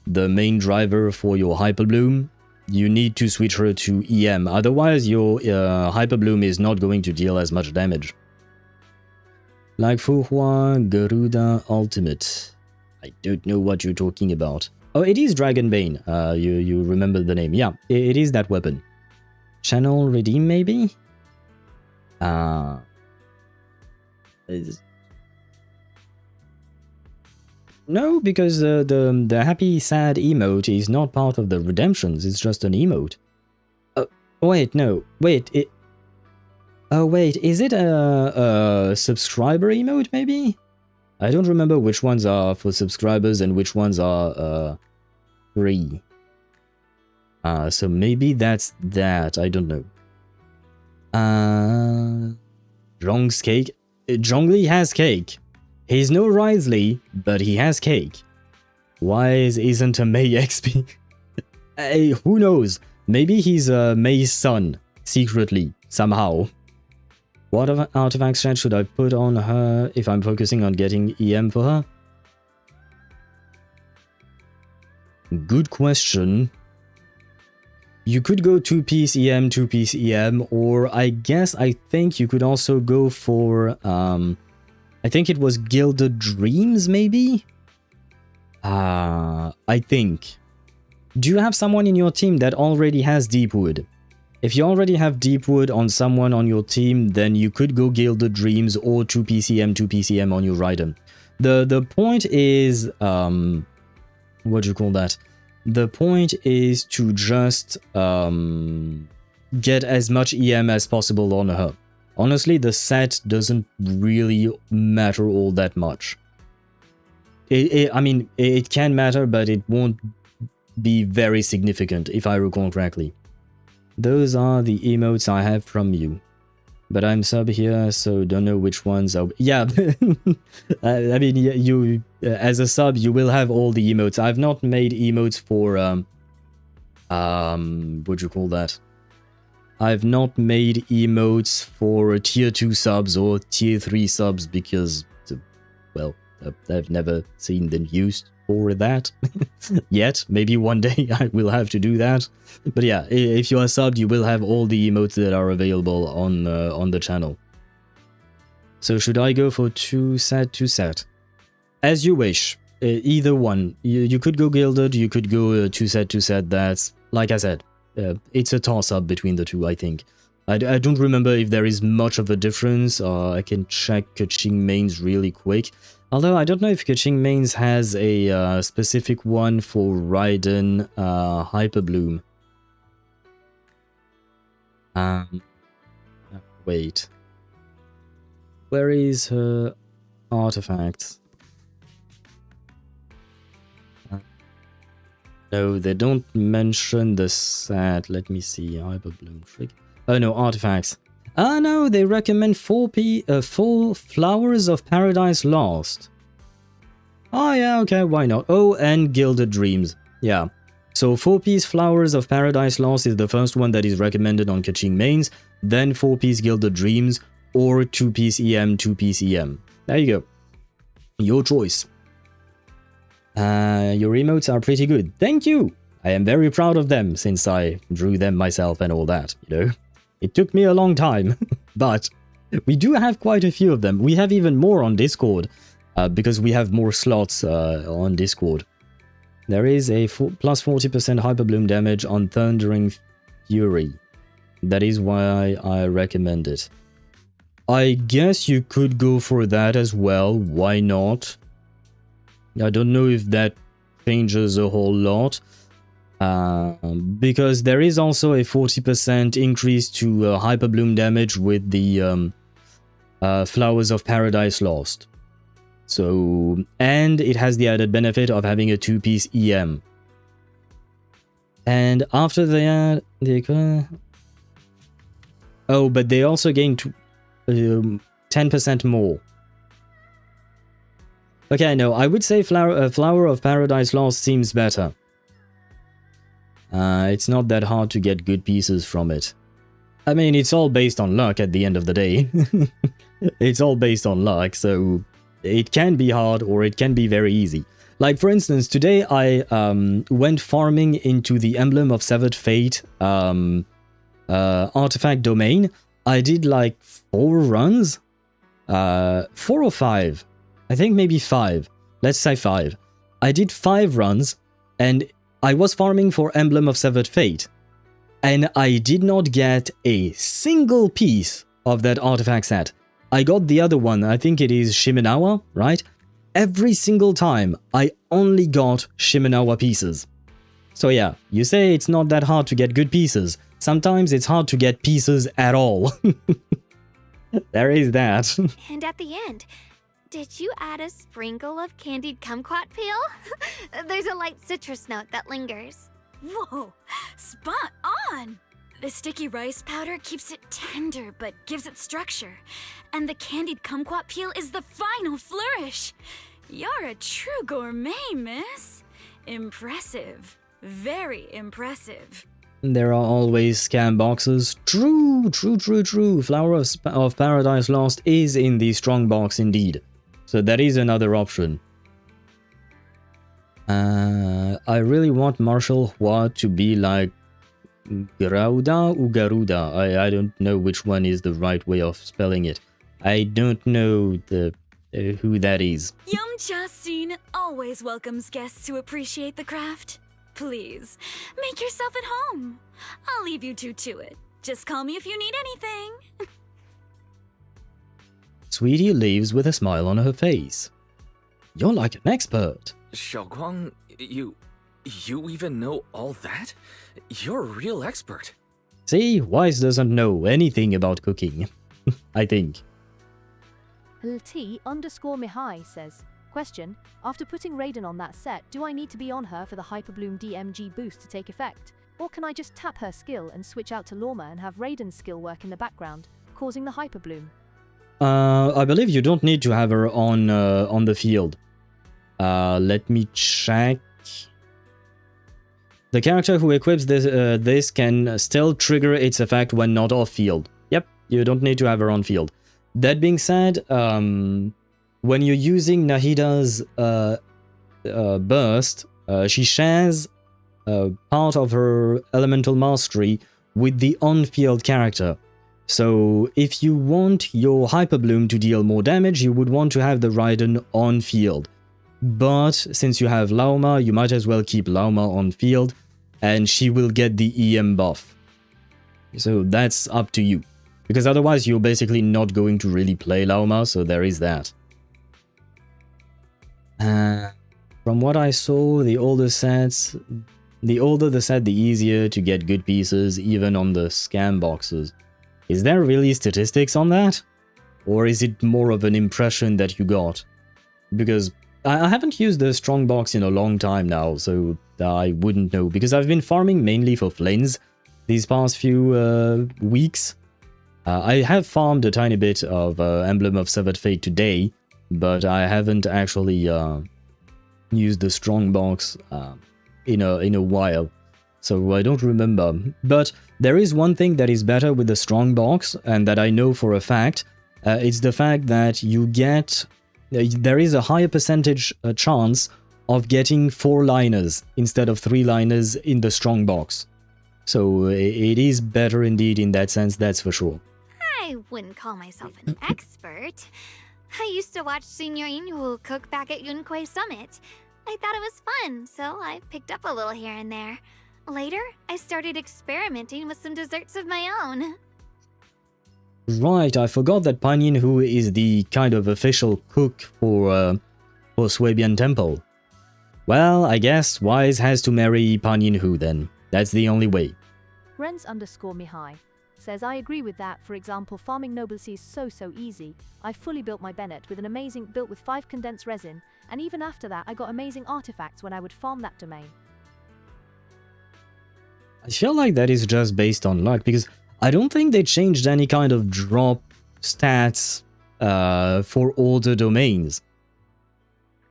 the main driver for your Hyperbloom, you need to switch her to EM, otherwise your Hyperbloom is not going to deal as much damage. Like Fuhua Garuda Ultimate. I don't know what you're talking about. Oh, it is Dragon Bane. You remember the name. Yeah, it is that weapon. Channel Redeem, maybe? No, because the happy sad emote is not part of the redemptions, it's just an emote. Wait, no. Wait, oh wait, is it a subscriber emote maybe? I don't remember which ones are for subscribers and which ones are free. So maybe that's that, I don't know. Zhong's cake. Zhongli has cake. He's no Risley, but he has cake. Wise isn't a Mei XP. Hey, who knows? Maybe he's Mei's son, secretly, somehow. What artifact set should I put on her if I'm focusing on getting EM for her? Good question. You could go 2-piece EM, 2-piece EM, or I think you could also go for, I think it was Gilded Dreams, maybe? I think. Do you have someone in your team that already has Deepwood? If you already have Deepwood on someone on your team, then you could go Gilded Dreams or 2-piece EM, 2-piece EM on your Raiden. The point is, what do you call that? The point is to just get as much EM as possible on her. Honestly, the set doesn't really matter all that much. I mean, it can matter, but it won't be very significant, if I recall correctly. Those are the emotes I have from you. But I'm sub here, so don't know which ones are... Yeah, I mean, you as a sub, you will have all the emotes. I've not made emotes for... what do you call that? I've not made emotes for tier 2 subs or tier 3 subs because, well, I've never seen them used for that yet. Maybe one day I will have to do that. But yeah, if you are subbed, you will have all the emotes that are available on the channel. So should I go for 2 set? As you wish. Either one. You could go Gilded, you could go 2 set. That's, like I said, it's a toss-up between the two, I think. I don't remember if there is much of a difference. I can check Kaching mains really quick. Although I don't know if Kaching mains has a specific one for Raiden Hyperbloom. Wait. Where is her artifact? No, they don't mention the set. Let me see. Hyperbloom trick. Oh no, artifacts. Ah no, they recommend 4 Flowers of Paradise Lost. Oh yeah, okay, why not? Oh, and Gilded Dreams. Yeah. So 4-piece Flowers of Paradise Lost is the first one that is recommended on Kaching mains. Then 4-piece Gilded Dreams or 2-piece EM, 2-piece EM. There you go. Your choice. Your emotes are pretty good. Thank you! I am very proud of them since I drew them myself and all that, you know. It took me a long time, but we do have quite a few of them. We have even more on Discord, because we have more slots on Discord. There is a plus 40% Hyperbloom damage on Thundering Fury. That is why I recommend it. I guess you could go for that as well. Why not? I don't know if that changes a whole lot. Because there is also a 40% increase to hyperbloom damage with the Flowers of Paradise Lost. So, and it has the added benefit of having a 2-piece EM. And after that, oh, but they also gain 10% more. Okay, no, I would say Flower of Paradise Lost seems better. It's not that hard to get good pieces from it. I mean, it's all based on luck at the end of the day. It's all based on luck, so it can be hard or it can be very easy. Like, for instance, today I went farming into the Emblem of Severed Fate artifact domain. I did like 4 runs. 4 or 5. I think maybe 5. Let's say 5. I did 5 runs and I was farming for Emblem of Severed Fate, and I did not get a single piece of that artifact set. I got the other one, I think it is Shimenawa, right? Every single time, I only got Shimenawa pieces. So yeah, you say it's not that hard to get good pieces. Sometimes it's hard to get pieces at all. There is that. And at the end, did you add a sprinkle of candied kumquat peel? There's a light citrus note that lingers. Whoa, spot on! The sticky rice powder keeps it tender but gives it structure. And the candied kumquat peel is the final flourish. You're a true gourmet, miss. Impressive. Very impressive. There are always scam boxes. True. Flower of Paradise Lost is in the strong box indeed. So that is another option. I really want Marshall Hua to be like Garuda or Garuda. I don't know which one is the right way of spelling it. I don't know who that is. Yum-cha scene always welcomes guests who appreciate the craft. Please, make yourself at home. I'll leave you two to it. Just call me if you need anything. Sweetie leaves with a smile on her face. You're like an expert. Xiaoguang, you even know all that? You're a real expert. See, Wise doesn't know anything about cooking. I think. LT_Mihai says, question, after putting Raiden on that set, do I need to be on her for the Hyperbloom DMG boost to take effect? Or can I just tap her skill and switch out to Lorma and have Raiden's skill work in the background, causing the Hyperbloom? I believe you don't need to have her on the field. Let me check. The character who equips this can still trigger its effect when not off field. Yep, you don't need to have her on field. That being said, when you're using Nahida's burst, she shares part of her elemental mastery with the on-field character. So if you want your Hyperbloom to deal more damage, you would want to have the Raiden on field. But since you have Lauma, you might as well keep Lauma on field, and she will get the EM buff. So that's up to you. Because otherwise you're basically not going to really play Lauma, so there is that. From what I saw, the older the set, the easier to get good pieces, even on the scam boxes. Is there really statistics on that? Or is it more of an impression that you got? Because I haven't used the strong box in a long time now, so I wouldn't know. Because I've been farming mainly for Flins these past few weeks. I have farmed a tiny bit of Emblem of Severed Fate today, but I haven't actually used the strong box in a while. So I don't remember. But there is one thing that is better with the strong box, and that I know for a fact. It's the fact that you get... there is a higher percentage chance of getting 4-liners instead of 3-liners in the strong box. So it is better indeed in that sense, that's for sure. I wouldn't call myself an expert. I used to watch Senior Inyu cook back at Yunquei Summit. I thought it was fun, so I picked up a little here and there. Later, I started experimenting with some desserts of my own. Right, I forgot that Panyin Hu is the kind of official cook for Swabian Temple. Well, I guess Wise has to marry Pan Yin-Hu then. That's the only way. Rens_Mihai says, I agree with that. For example, farming nobility is so easy. I fully built my Bennett with an amazing built with 5 condensed resin, and even after that I got amazing artifacts when I would farm that domain. I feel like that is just based on luck, because I don't think they changed any kind of drop stats for older domains.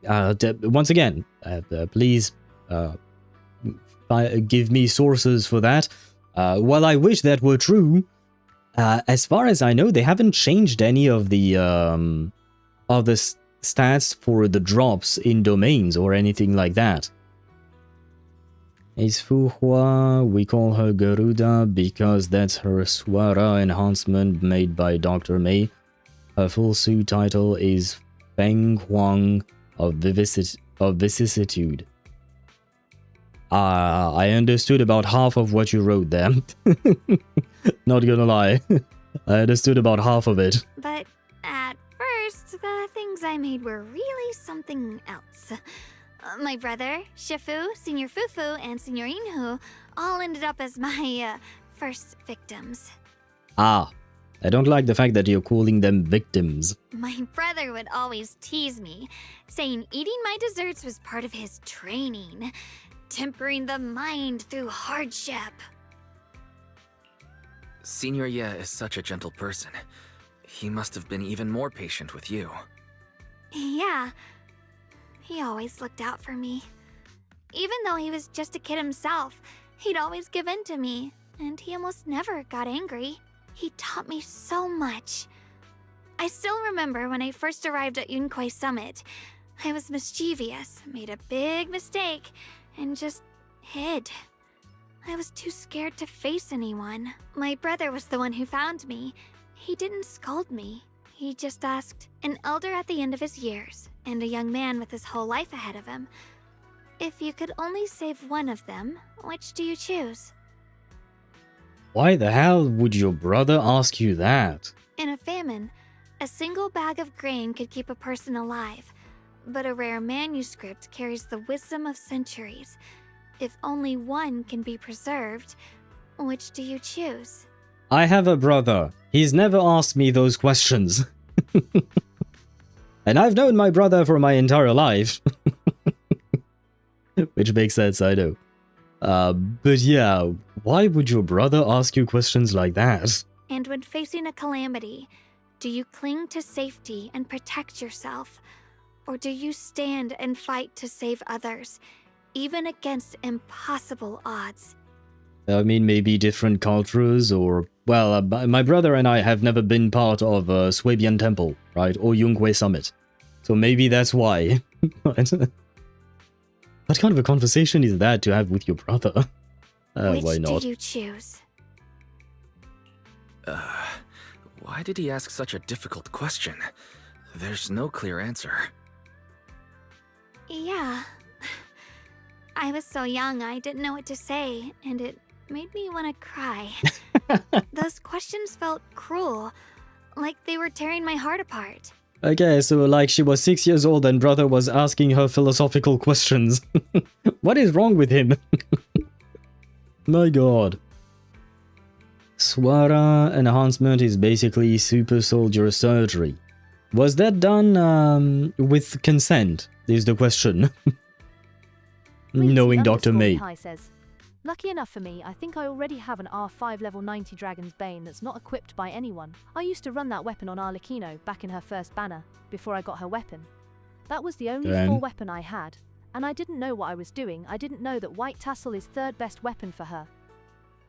Once again, please give me sources for that. While I wish that were true, as far as I know, they haven't changed any of the stats for the drops in domains or anything like that. Is Fu Hua, we call her Garuda because that's her Swara enhancement made by Dr. May. Her full suit title is Feng Huang of Vicissitude. I understood about half of what you wrote there. Not gonna lie. I understood about half of it. But at first, the things I made were really something else. My brother, Shifu, Senior Fufu, and Senior Inhu all ended up as my first victims. I don't like the fact that you're calling them victims. My brother would always tease me, saying eating my desserts was part of his training, tempering the mind through hardship. Senior Ye is such a gentle person. He must have been even more patient with you. Yeah, he always looked out for me. Even though he was just a kid himself, he'd always give in to me, and he almost never got angry. He taught me so much. I still remember when I first arrived at Yunquay Summit. I was mischievous, made a big mistake, and just hid. I was too scared to face anyone. My brother was the one who found me. He didn't scold me. He just asked, an elder at the end of his years, and a young man with his whole life ahead of him, if you could only save one of them, which do you choose? Why the hell would your brother ask you that? In a famine, a single bag of grain could keep a person alive, but a rare manuscript carries the wisdom of centuries. If only one can be preserved, which do you choose? I have a brother. He's never asked me those questions. And I've known my brother for my entire life. Which makes sense, I know. But yeah, why would your brother ask you questions like that? And when facing a calamity, do you cling to safety and protect yourself? Or do you stand and fight to save others, even against impossible odds? I mean, maybe different cultures, or... Well, my brother and I have never been part of Swabian Temple, right? Or Yunquay Summit. So maybe that's why. What kind of a conversation is that to have with your brother? Why not? Which do you choose? Why did he ask such a difficult question? There's no clear answer. Yeah. I was so young I didn't know what to say, and it made me want to cry. Those questions felt cruel, like they were tearing my heart apart. Okay, so like she was 6 years old and brother was asking her philosophical questions. What is wrong with him? My god. Swara enhancement is basically super soldier surgery. Was that done with consent, is the question. Knowing Dr. May. Says, lucky enough for me, I think I already have an R5 level 90 Dragon's Bane that's not equipped by anyone. I used to run that weapon on Arlecchino back in her first banner, before I got her weapon. That was the only full weapon I had, and I didn't know what I was doing. I didn't know that White Tassel is third best weapon for her.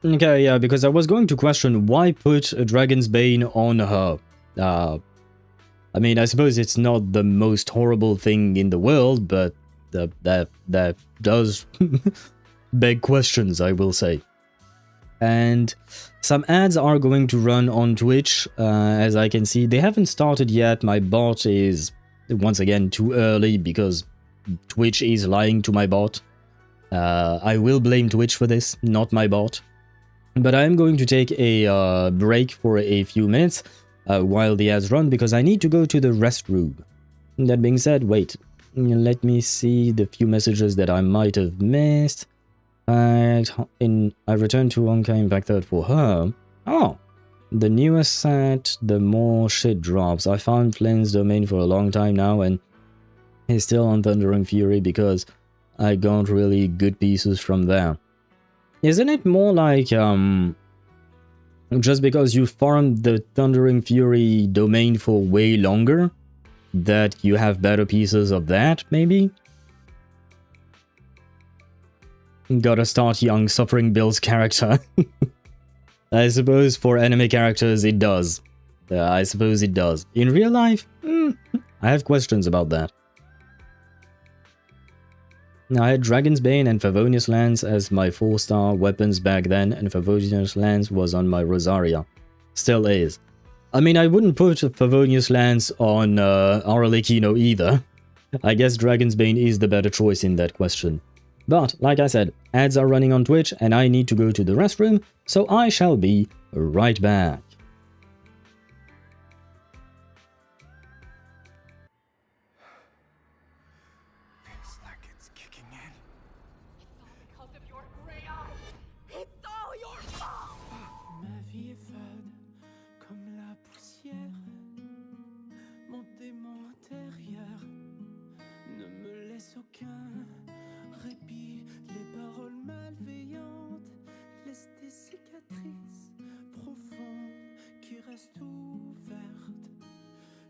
Okay, yeah, because I was going to question why put a Dragon's Bane on her. I mean, I suppose it's not the most horrible thing in the world, but that does beg questions, I will say. And some ads are going to run on Twitch, as I can see. They haven't started yet. My bot is, once again, too early because Twitch is lying to my bot. I will blame Twitch for this, not my bot. But I'm going to take a break for a few minutes while the ads run because I need to go to the restroom. That being said, wait, Let me see the few messages that I might have missed. I returned to Honkai Impact 3rd for her. Oh, the newer set, the more shit drops. I found Flynn's domain for a long time now, and he's still on Thundering Fury because I got really good pieces from there. Isn't it more like, just because you farmed the Thundering Fury domain for way longer, that you have better pieces of that, maybe? Gotta start young, suffering Bill's character. I suppose for anime characters it does. I suppose it does. In real life? I have questions about that. I had Dragon's Bane and Favonius Lance as my 4-star weapons back then, and Favonius Lance was on my Rosaria. Still is. I mean, I wouldn't put Favonius Lance on Arlecchino either. I guess Dragon's Bane is the better choice in that question. But, like I said, ads are running on Twitch and I need to go to the restroom, so I shall be right back. Feels like it's kicking in. It's all because of your gray eyes. It's all your fault. Ma vie est fade comme la poussière. Mon démon intérieur ne me laisse aucun répit. Les paroles malveillantes laissent des cicatrices profondes qui restent ouvertes.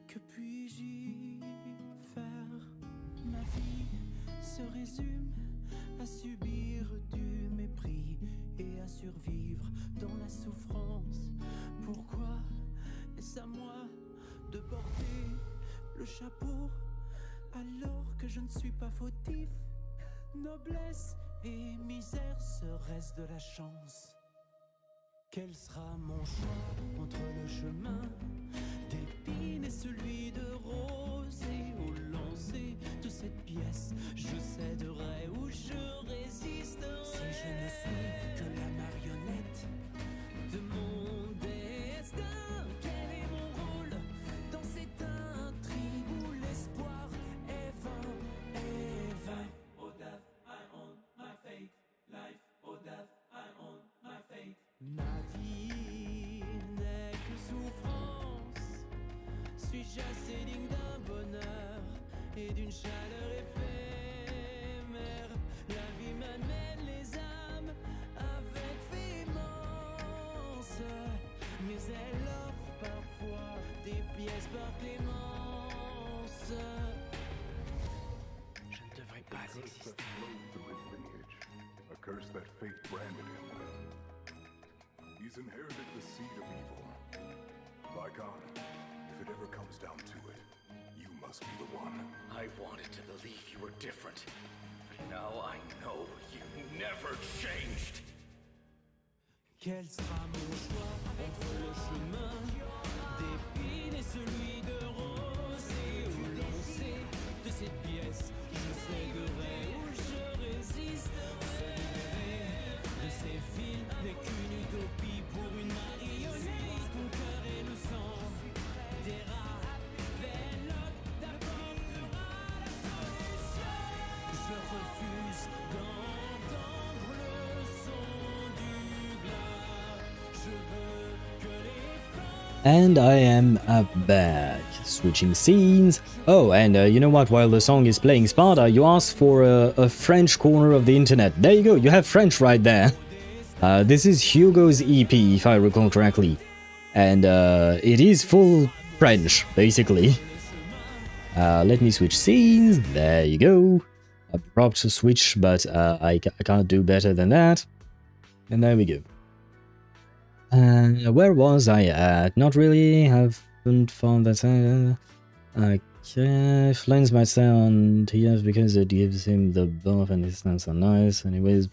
Que puis-je y faire? Ma vie se résume à subir du mépris et à survivre dans la souffrance. Pourquoi est-ce à moi de porter le chapeau alors que je ne suis pas fautif? Noblesse et misère, serait-ce de la chance? Quel sera mon choix entre le chemin d'épines et celui de rose? Et au lancer de cette pièce, je céderai ou je résisterai. Si je ne suis que la marionnette de mon destin, quel est mon rôle dans cette intrigue où l'espoir est vain, est vain? Oh death, I own my fate. Life, oh death, I own my fate. Ma vie n'est que souffrance. Suis-je assez digne d'un bonheur et d'une chaleur éphémère? La vie m'amène les âmes avec véhémence, mais elle offre parfois des pièces par clémence. Je ne devrais pas exister. A curse that fate branded him with. He's inherited the seed of evil. Lycan, if it ever comes down to it, you must be the one. I wanted to believe you were different, but now I know you never changed. Quel sera mon choix entre le chemin d'épines et celui de rose? Et au lancer de cette pièce, je céderai ou je résisterai. De ces fils n'est qu'une utopie pour une marionnette. Ton cœur et le sang des rats vélotes t'apportera la solution. Je refuse d'entendre le son du glas. Je veux que les And I am back. Switching scenes. Oh, and you know what? While the song is playing Sparta, you asked for a French corner of the internet. There you go. You have French right there. This is Hugo's EP, if I recall correctly. And it is full French, basically. Let me switch scenes. There you go. Abrupt switch, but I can't do better than that. And there we go. Where was I at? Not really. Haven't found that. Okay. Flames might stay on TF because it gives him the buff and his stats are nice. Anyways.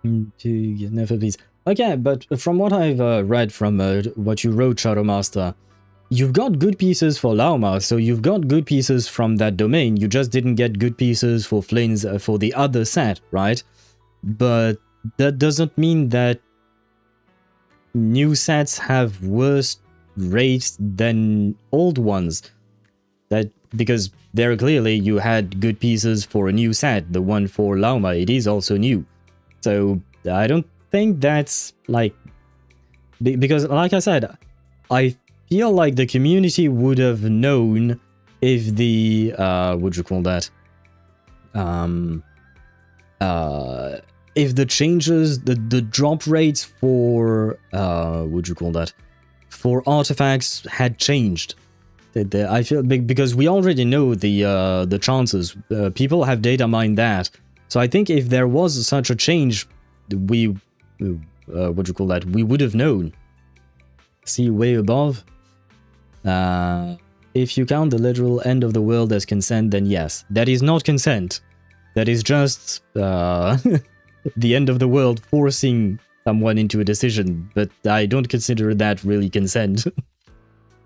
Never please. Okay, but from what I've read from what you wrote, Shadowmaster, you've got good pieces for Lauma, so you've got good pieces from that domain. You just didn't get good pieces for Flynn's for the other set, right? But that doesn't mean that new sets have worse rates than old ones. That because very clearly you had good pieces for a new set. The one for Lauma, it is also new. So I don't think that's like... Because like I said, I feel like the community would have known if the... what you call that? If the changes, the drop rates for... what you call that? For artifacts had changed. I feel because we already know the chances. People have data mined that, so I think if there was such a change, we what you call that? We would have known. See way above. If you count the literal end of the world as consent, then yes, that is not consent. That is just the end of the world forcing someone into a decision. But I don't consider that really consent.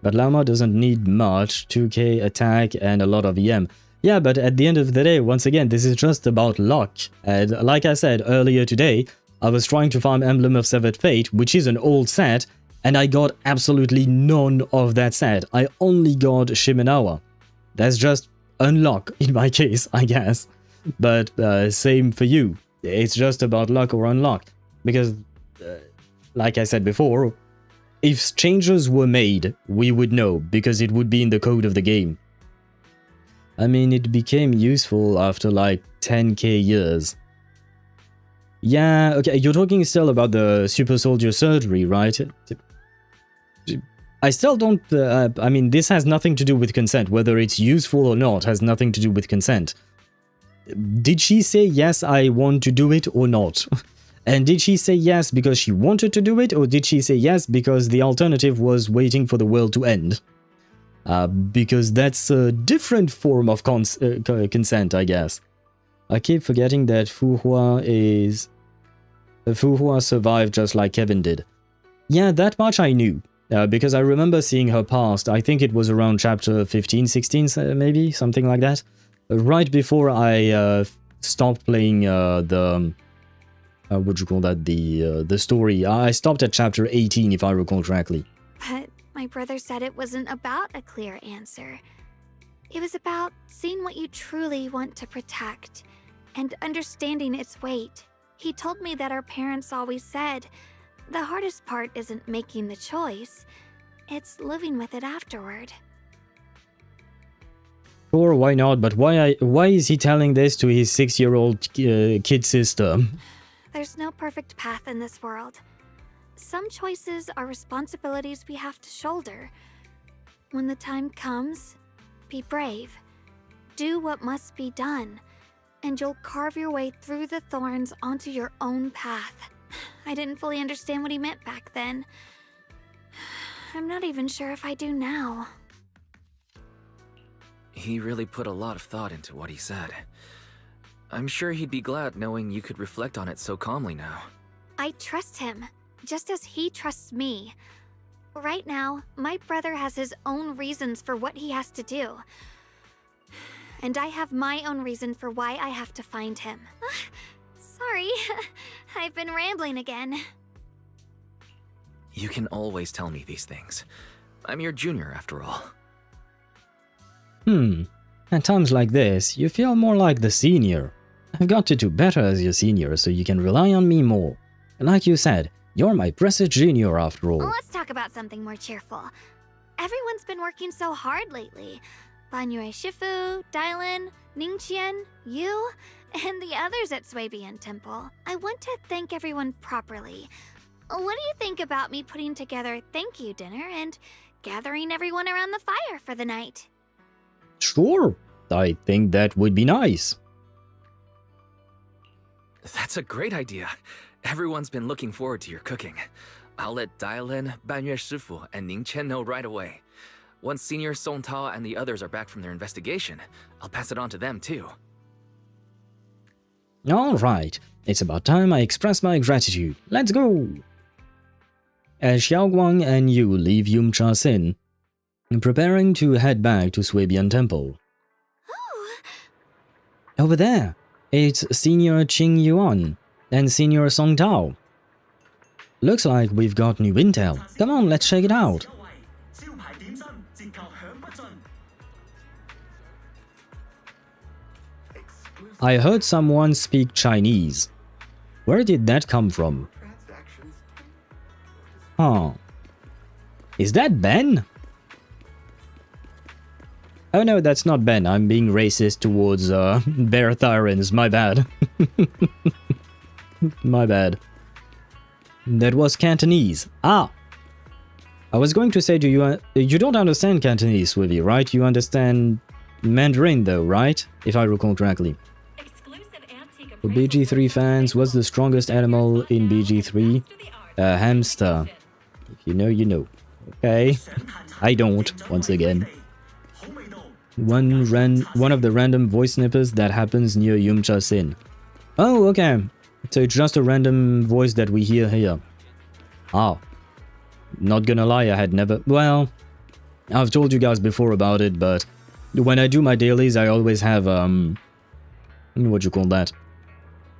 But Llama doesn't need much, 2k attack and a lot of EM. Yeah, but at the end of the day, once again, this is just about luck. And like I said earlier today, I was trying to farm Emblem of Severed Fate, which is an old set, and I got absolutely none of that set. I only got Shimenawa. That's just unluck in my case, I guess. But same for you. It's just about luck or unluck. Because, like I said before, if changes were made, we would know, because it would be in the code of the game. I mean, it became useful after like 10k years. Yeah, okay, you're talking still about the super soldier surgery, right? I still don't... I mean, this has nothing to do with consent. Whether it's useful or not has nothing to do with consent. Did she say, yes, I want to do it or not? And did she say yes because she wanted to do it, or did she say yes because the alternative was waiting for the world to end? Because that's a different form of consent, I guess. I keep forgetting that Fuhua survived just like Kevin did. Yeah, that much I knew. Because I remember seeing her past. I think it was around chapter 15, 16, maybe? Something like that. Right before I stopped playing what do you call that? The story. I stopped at chapter 18, if I recall correctly. But my brother said it wasn't about a clear answer. It was about seeing what you truly want to protect and understanding its weight. He told me that our parents always said, the hardest part isn't making the choice, it's living with it afterward. Sure, why not? But why is he telling this to his 6-year-old kid sister? There's no perfect path in this world. Some choices are responsibilities we have to shoulder. When the time comes, be brave. Do what must be done, and you'll carve your way through the thorns onto your own path. I didn't fully understand what he meant back then. I'm not even sure if I do now. He really put a lot of thought into what he said. I'm sure he'd be glad knowing you could reflect on it so calmly now. I trust him, just as he trusts me. Right now, my brother has his own reasons for what he has to do. And I have my own reason for why I have to find him. Sorry, I've been rambling again. You can always tell me these things. I'm your junior, after all. At times like this, you feel more like the senior. I've got to do better as your senior, so you can rely on me more. And like you said, you're my precious junior after all. Let's talk about something more cheerful. Everyone's been working so hard lately. Banuye Shifu, Dialyn, Ningqian, you, and the others at Swabian Temple. I want to thank everyone properly. What do you think about me putting together a thank you dinner and gathering everyone around the fire for the night? Sure, I think that would be nice. That's a great idea. Everyone's been looking forward to your cooking. I'll let Dialyn, Banuye Shifu, and Ningqian know right away. Once Senior Song Tao and the others are back from their investigation, I'll pass it on to them too. Alright, it's about time I express my gratitude. Let's go! As Xiaoguang and you leave Yumcha Sin, preparing to head back to Swabian Temple. Over there, it's Senior Qing Yuan and Senior Song Tao. Looks like we've got new intel. Come on, let's check it out. I heard someone speak Chinese. Where did that come from? Huh. Is that Ben? Oh no, that's not Ben. I'm being racist towards Bear Thyrans. My bad. My bad. That was Cantonese. Ah! I was going to say, do you don't understand Cantonese, Swivy, right? You understand Mandarin though, right? If I recall correctly. For BG3 fans, what's the strongest animal in BG3? A hamster. If you know, you know. Okay. I don't, once again. One of the random voice snippets that happens near Yumcha Sin. Oh, okay. So it's just a random voice that we hear here. Ah. Not gonna lie, I had never... Well, I've told you guys before about it, but when I do my dailies, I always have, what you call that?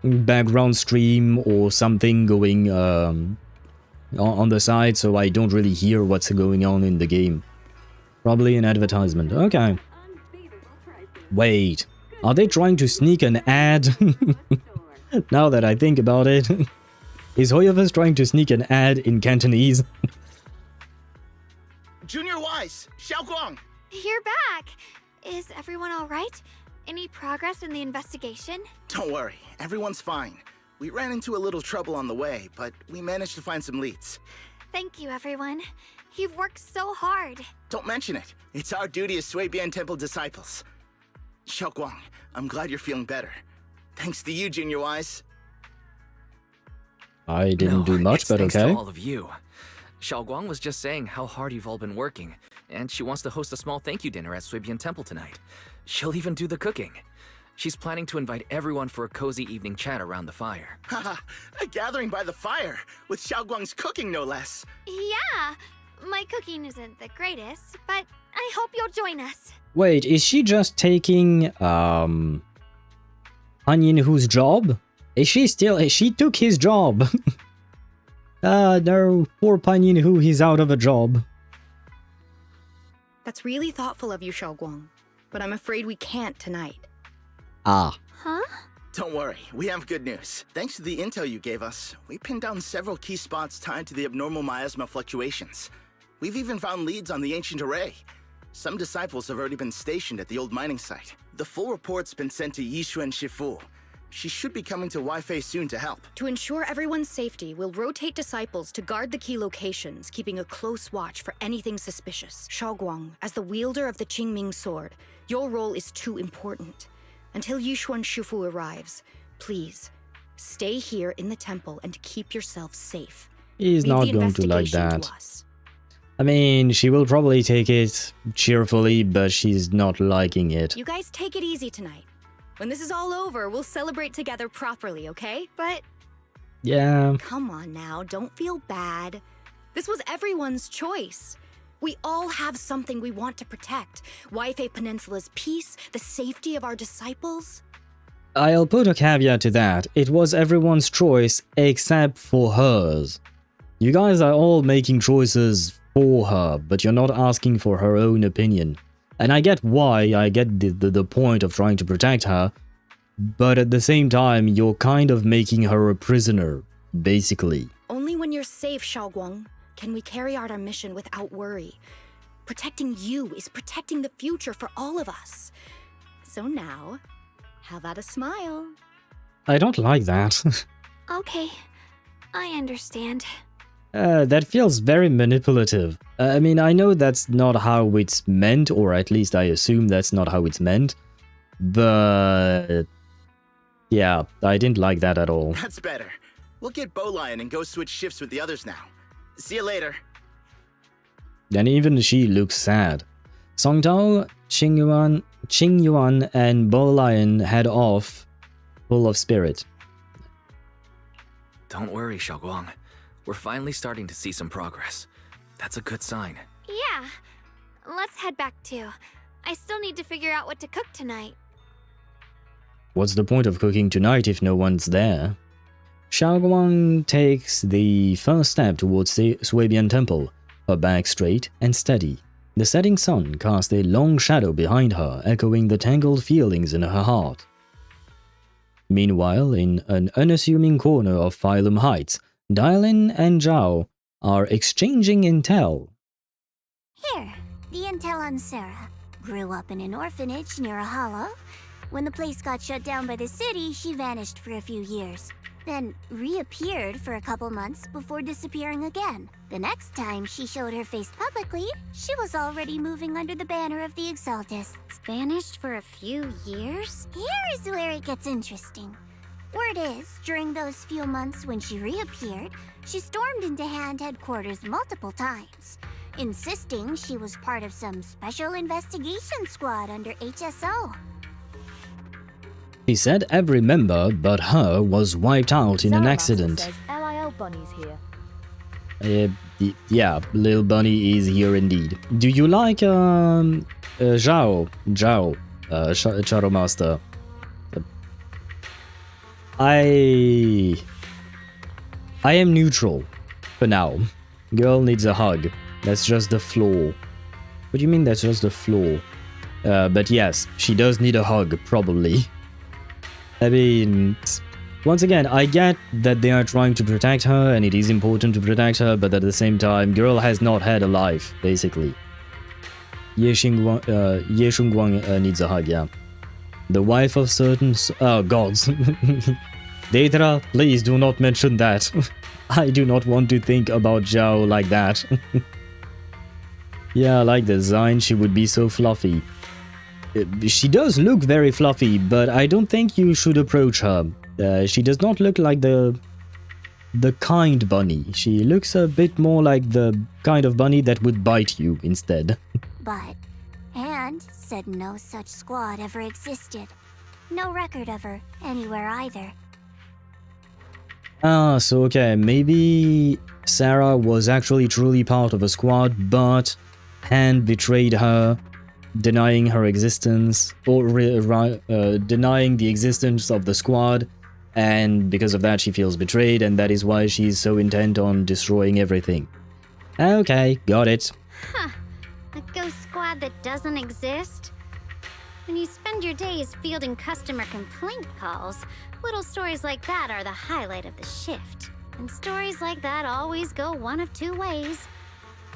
Background stream or something going, on the side, so I don't really hear what's going on in the game. Probably an advertisement. Okay. Wait. Are they trying to sneak an ad? Now that I think about it. Is HoYoVerse trying to sneak an ad in Cantonese? Junior Wise, Xiaoguang. You're back. Is everyone all right? Any progress in the investigation? Don't worry, everyone's fine. We ran into a little trouble on the way, but we managed to find some leads. Thank you, everyone. You've worked so hard. Don't mention it. It's our duty as Suibian Temple disciples. Xiaoguang, I'm glad you're feeling better. Thanks to you, Junior Wise. I didn't do much, but thanks okay. To all of you. Xiaoguang was just saying how hard you've all been working, and she wants to host a small thank you dinner at Suibian Temple tonight. She'll even do the cooking. She's planning to invite everyone for a cozy evening chat around the fire. Haha, a gathering by the fire, with Xiaoguang's cooking no less. Yeah, my cooking isn't the greatest, but I hope you'll join us. Wait, is she just taking, Han Yinhu's job? She took his job. No, poor Pan Yinhu, he's out of a job. That's really thoughtful of you, Xiaoguang, but I'm afraid we can't tonight. Ah. Huh? Don't worry, we have good news. Thanks to the intel you gave us, we pinned down several key spots tied to the abnormal miasma fluctuations. We've even found leads on the ancient array. Some disciples have already been stationed at the old mining site. The full report's been sent to Yishuan Shifu. She should be coming to Waifei soon to help. To ensure everyone's safety, we'll rotate disciples to guard the key locations, keeping a close watch for anything suspicious. Xiaoguang, as the wielder of the Qingming sword, your role is too important. Until Yishuan Shifu arrives, please, stay here in the temple and keep yourself safe. He's Leave not the going to like investigation that. to us. I mean, she will probably take it cheerfully, but she's not liking it. You guys take it easy tonight. When this is all over, we'll celebrate together properly, okay? But... Yeah. Come on now, don't feel bad. This was everyone's choice. We all have something we want to protect. Waifei Peninsula's peace, the safety of our disciples. I'll put a caveat to that. It was everyone's choice except for hers. You guys are all making choices for her, but you're not asking for her own opinion. And I get why, I get the point of trying to protect her, but at the same time, you're kind of making her a prisoner, basically. Only when you're safe, Xiaoguang, can we carry out our mission without worry. Protecting you is protecting the future for all of us. So now, how about a smile? I don't like that. Okay, I understand. That feels very manipulative. I mean, I know that's not how it's meant, or at least I assume that's not how it's meant. But... yeah, I didn't like that at all. That's better. We'll get Bowlion and go switch shifts with the others now. See you later. And even she looks sad. Songtao, Qingyuan, and Bowlion head off, full of spirit. Don't worry, Xiaoguang. We're finally starting to see some progress. That's a good sign. Yeah, let's head back too. I still need to figure out what to cook tonight. What's the point of cooking tonight if no one's there? Xiaoguang takes the first step towards the Suibian Temple, her back straight and steady. The setting sun cast a long shadow behind her, echoing the tangled feelings in her heart. Meanwhile, in an unassuming corner of Phylum Heights, Dialyn and Zhao are exchanging intel. Here, the intel on Sarah. Grew up in an orphanage near a hollow. When the place got shut down by the city, she vanished for a few years. Then reappeared for a couple months before disappearing again. The next time she showed her face publicly, she was already moving under the banner of the Exaltists. Vanished for a few years? Here is where it gets interesting. Word is, during those few months when she reappeared, she stormed into Hand headquarters multiple times, insisting she was part of some special investigation squad under HSO. She said every member but her was wiped out in an accident. Says LIL Bunny's here. Yeah, Lil Bunny is here indeed. Do you like Zhao, Shadow Master? I am neutral for now. Girl needs a hug. That's just the flaw. What do you mean that's just the flaw? But yes, she does need a hug, probably. I mean, once again, I get that they are trying to protect her and it is important to protect her, but at the same time, girl has not had a life, basically. Ye Shunguang needs a hug, yeah. The wife of certain... Oh, gods. Deidara, please do not mention that. I do not want to think about Zhao like that. Yeah, I like the design, she would be so fluffy. She does look very fluffy, but I don't think you should approach her. She does not look like the kind bunny. She looks a bit more like the kind of bunny that would bite you instead. But Hand said no such squad ever existed. No record of her anywhere either. Ah, so okay, maybe Sarah was actually truly part of a squad, but Hand betrayed her, denying her existence, or denying the existence of the squad, and because of that she feels betrayed, and that is why she's so intent on destroying everything. Okay, got it. Huh. A ghost squad that doesn't exist? When you spend your days fielding customer complaint calls, little stories like that are the highlight of the shift. And stories like that always go one of two ways.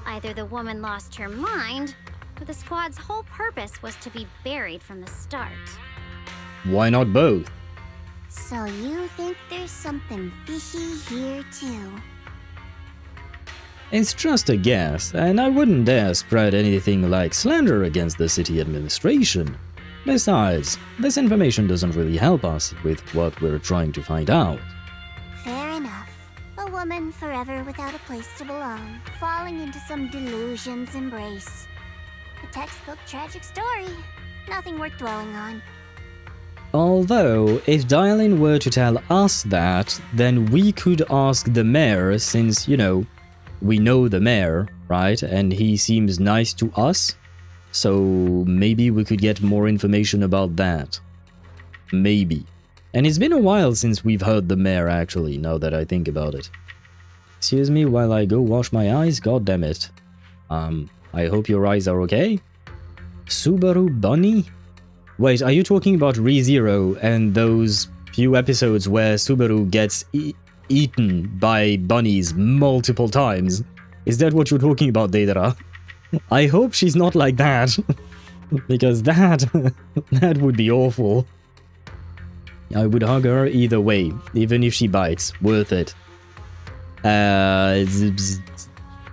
Either the woman lost her mind, or the squad's whole purpose was to be buried from the start. Why not both? So you think there's something fishy here too? It's just a guess, and I wouldn't dare spread anything like slander against the city administration. Besides, this information doesn't really help us with what we're trying to find out. Fair enough. A woman forever without a place to belong, falling into some delusion's embrace. A textbook tragic story. Nothing worth dwelling on. Although, if Dialyn were to tell us that, then we could ask the mayor, since, you know, we know the mayor, right? And he seems nice to us. So maybe we could get more information about that. Maybe. And it's been a while since we've heard the mayor, actually, now that I think about it. Excuse me while I go wash my eyes, god damn it. I hope your eyes are okay? Subaru Bunny? Wait, are you talking about ReZero and those few episodes where Subaru gets eaten by bunnies multiple times? Is that what you're talking about, Deidara? I hope she's not like that. Because that would be awful. I would hug her either way, even if she bites. Worth it.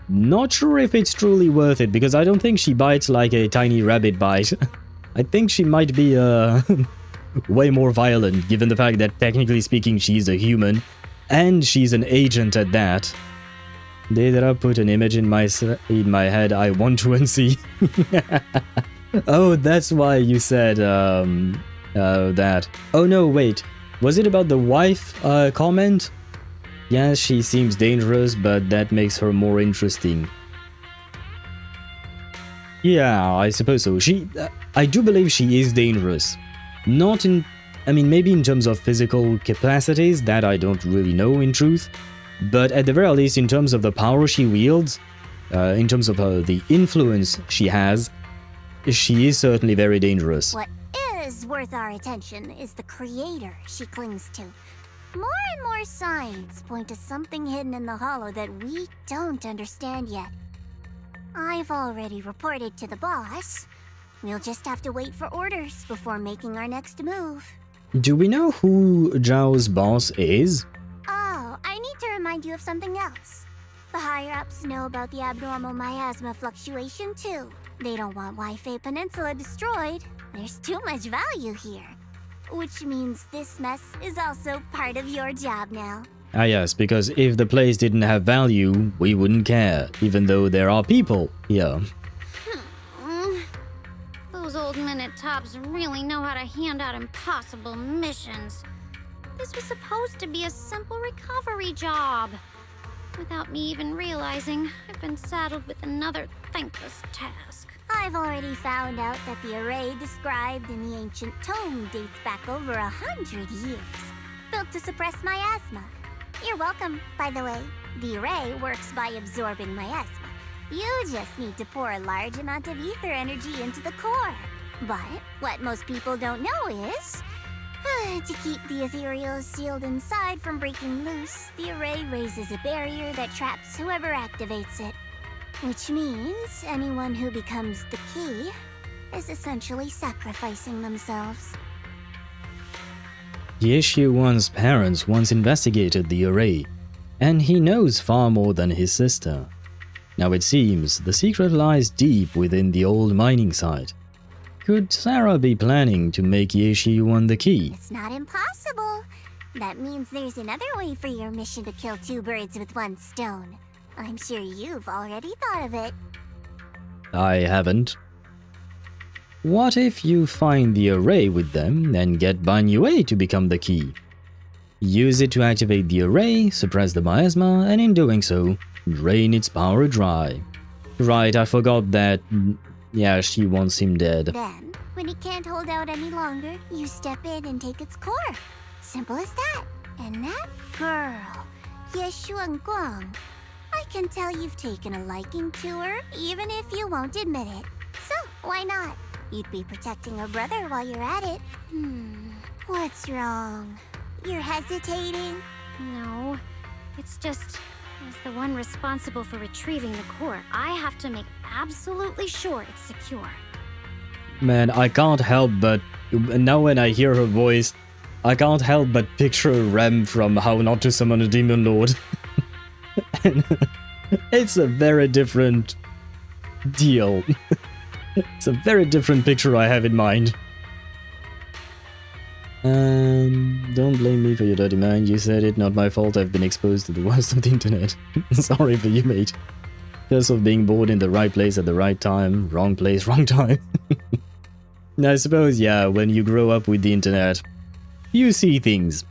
Not sure if it's truly worth it, because I don't think she bites like a tiny rabbit bite. I think she might be way more violent, given the fact that technically speaking she's a human, and she's an agent at that. Did I put an image in my head I want to unsee? Oh, that's why you said that. Oh no, wait. Was it about the wife comment? Yes, she seems dangerous, but that makes her more interesting. Yeah, I suppose so. I do believe she is dangerous. Not in... I mean, maybe in terms of physical capacities, that I don't really know in truth. But at the very least, in terms of the power she wields, in terms of the influence she has, she is certainly very dangerous. What is worth our attention is the creator she clings to. More and more signs point to something hidden in the hollow that we don't understand yet. I've already reported to the boss. We'll just have to wait for orders before making our next move. Do we know who Zhao's boss is? Oh, I need to remind you of something else. The higher-ups know about the abnormal miasma fluctuation too. They don't want Waifei Peninsula destroyed. There's too much value here. Which means this mess is also part of your job now. Ah yes, because if the place didn't have value, we wouldn't care, even though there are people here. Those old minute tops really know how to hand out impossible missions. This was supposed to be a simple recovery job. Without me even realizing, I've been saddled with another thankless task. I've already found out that the array described in the ancient tome dates back over 100 years. Built to suppress miasma. You're welcome, by the way. The array works by absorbing miasma. You just need to pour a large amount of ether energy into the core. But what most people don't know is, to keep the Ethereals sealed inside from breaking loose, the array raises a barrier that traps whoever activates it. Which means anyone who becomes the key is essentially sacrificing themselves. Ye-Shi-Wan's parents once investigated the array, and he knows far more than his sister. Now it seems the secret lies deep within the old mining site. Could Sarah be planning to make Ye-Shi-Wan the key? It's not impossible. That means there's another way for your mission to kill two birds with one stone. I'm sure you've already thought of it. I haven't. What if you find the array with them and get Banuye to become the key? Use it to activate the array, suppress the miasma, and in doing so, drain its power dry. Right, I forgot that... yeah, she wants him dead. Then, when it can't hold out any longer, you step in and take its core. Simple as that. And that girl, Ye-Shi-Wan Guang, I can tell you've taken a liking to her, even if you won't admit it. So, why not? You'd be protecting her brother while you're at it. What's wrong? You're hesitating? No, it's just, as the one responsible for retrieving the core, I have to make absolutely sure it's secure. Man, I can't help but... now when I hear her voice, I can't help but picture Rem from How Not to Summon a Demon Lord. And it's a very different deal. It's a very different picture I have in mind. Don't blame me for your dirty mind. You said it, not my fault. I've been exposed to the worst of the internet. Sorry for you, mate. Curse of being bored in the right place at the right time. Wrong place, wrong time. I suppose, yeah, when you grow up with the internet, you see things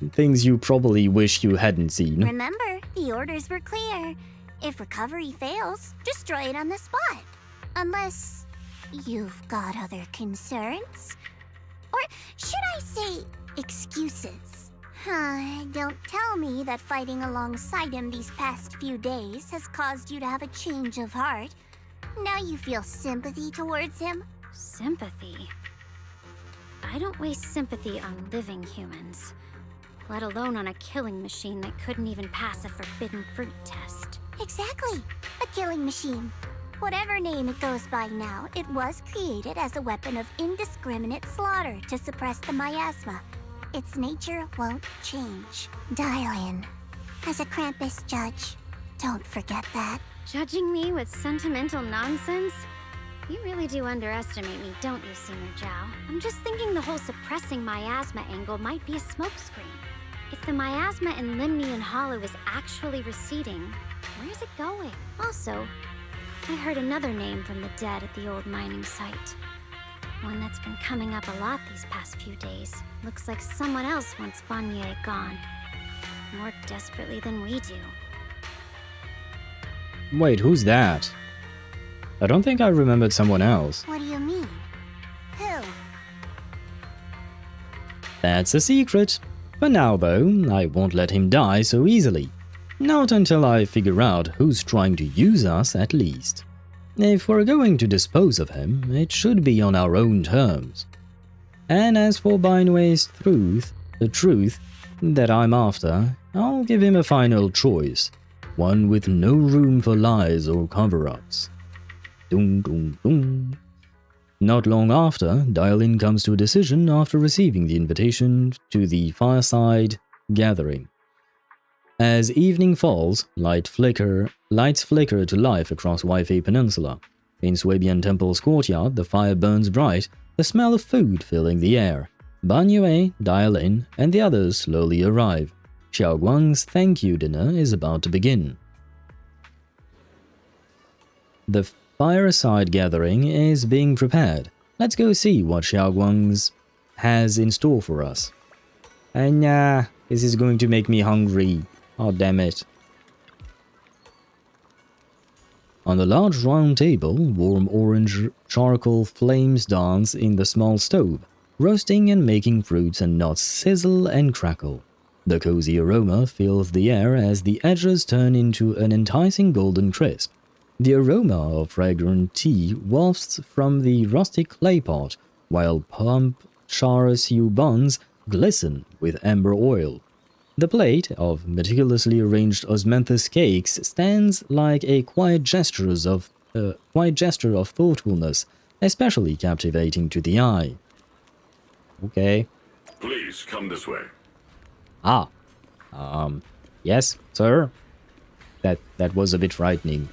you probably wish you hadn't seen. Remember, the orders were clear. If recovery fails, destroy it on the spot. Unless you've got other concerns. Or should I say, excuses? Don't tell me that fighting alongside him these past few days has caused you to have a change of heart. Now you feel sympathy towards him? Sympathy? I don't waste sympathy on living humans, let alone on a killing machine that couldn't even pass a forbidden fruit test. Exactly, a killing machine. Whatever name it goes by now, it was created as a weapon of indiscriminate slaughter to suppress the miasma. Its nature won't change. Dialyn, as a Krampus judge, don't forget that. Judging me with sentimental nonsense? You really do underestimate me, don't you, Senior Zhao? I'm just thinking the whole suppressing miasma angle might be a smokescreen. If the miasma in Limnian Hollow is actually receding, where's it going? Also, I heard another name from the dead at the old mining site. One that's been coming up a lot these past few days. Looks like someone else wants Banuye gone. More desperately than we do. Wait, who's that? I don't think I remembered someone else. What do you mean? Who? That's a secret. For now, though, I won't let him die so easily. Not until I figure out who's trying to use us, at least. If we're going to dispose of him, it should be on our own terms. And as for Banuye's truth, the truth that I'm after, I'll give him a final choice. One with no room for lies or cover-ups. Dun dun dun. Not long after, Dialyn comes to a decision after receiving the invitation to the fireside gathering. As evening falls, lights flicker to life across Waifei Peninsula. In Swabian Temple's courtyard, the fire burns bright, the smell of food filling the air. Banuye, Dialyn, and the others slowly arrive. Xiaoguang's thank you dinner is about to begin. The fireside gathering is being prepared. Let's go see what Xiaoguang's has in store for us. And this is going to make me hungry. Oh, damn it. On the large round table, warm orange charcoal flames dance in the small stove, roasting and making fruits and nuts sizzle and crackle. The cozy aroma fills the air as the edges turn into an enticing golden crisp. The aroma of fragrant tea wafts from the rustic clay pot, while plump char-siu buns glisten with amber oil. The plate of meticulously arranged osmanthus cakes stands like a quiet gesture of thoughtfulness, especially captivating to the eye. Okay. Please come this way. Yes, sir. That was a bit frightening.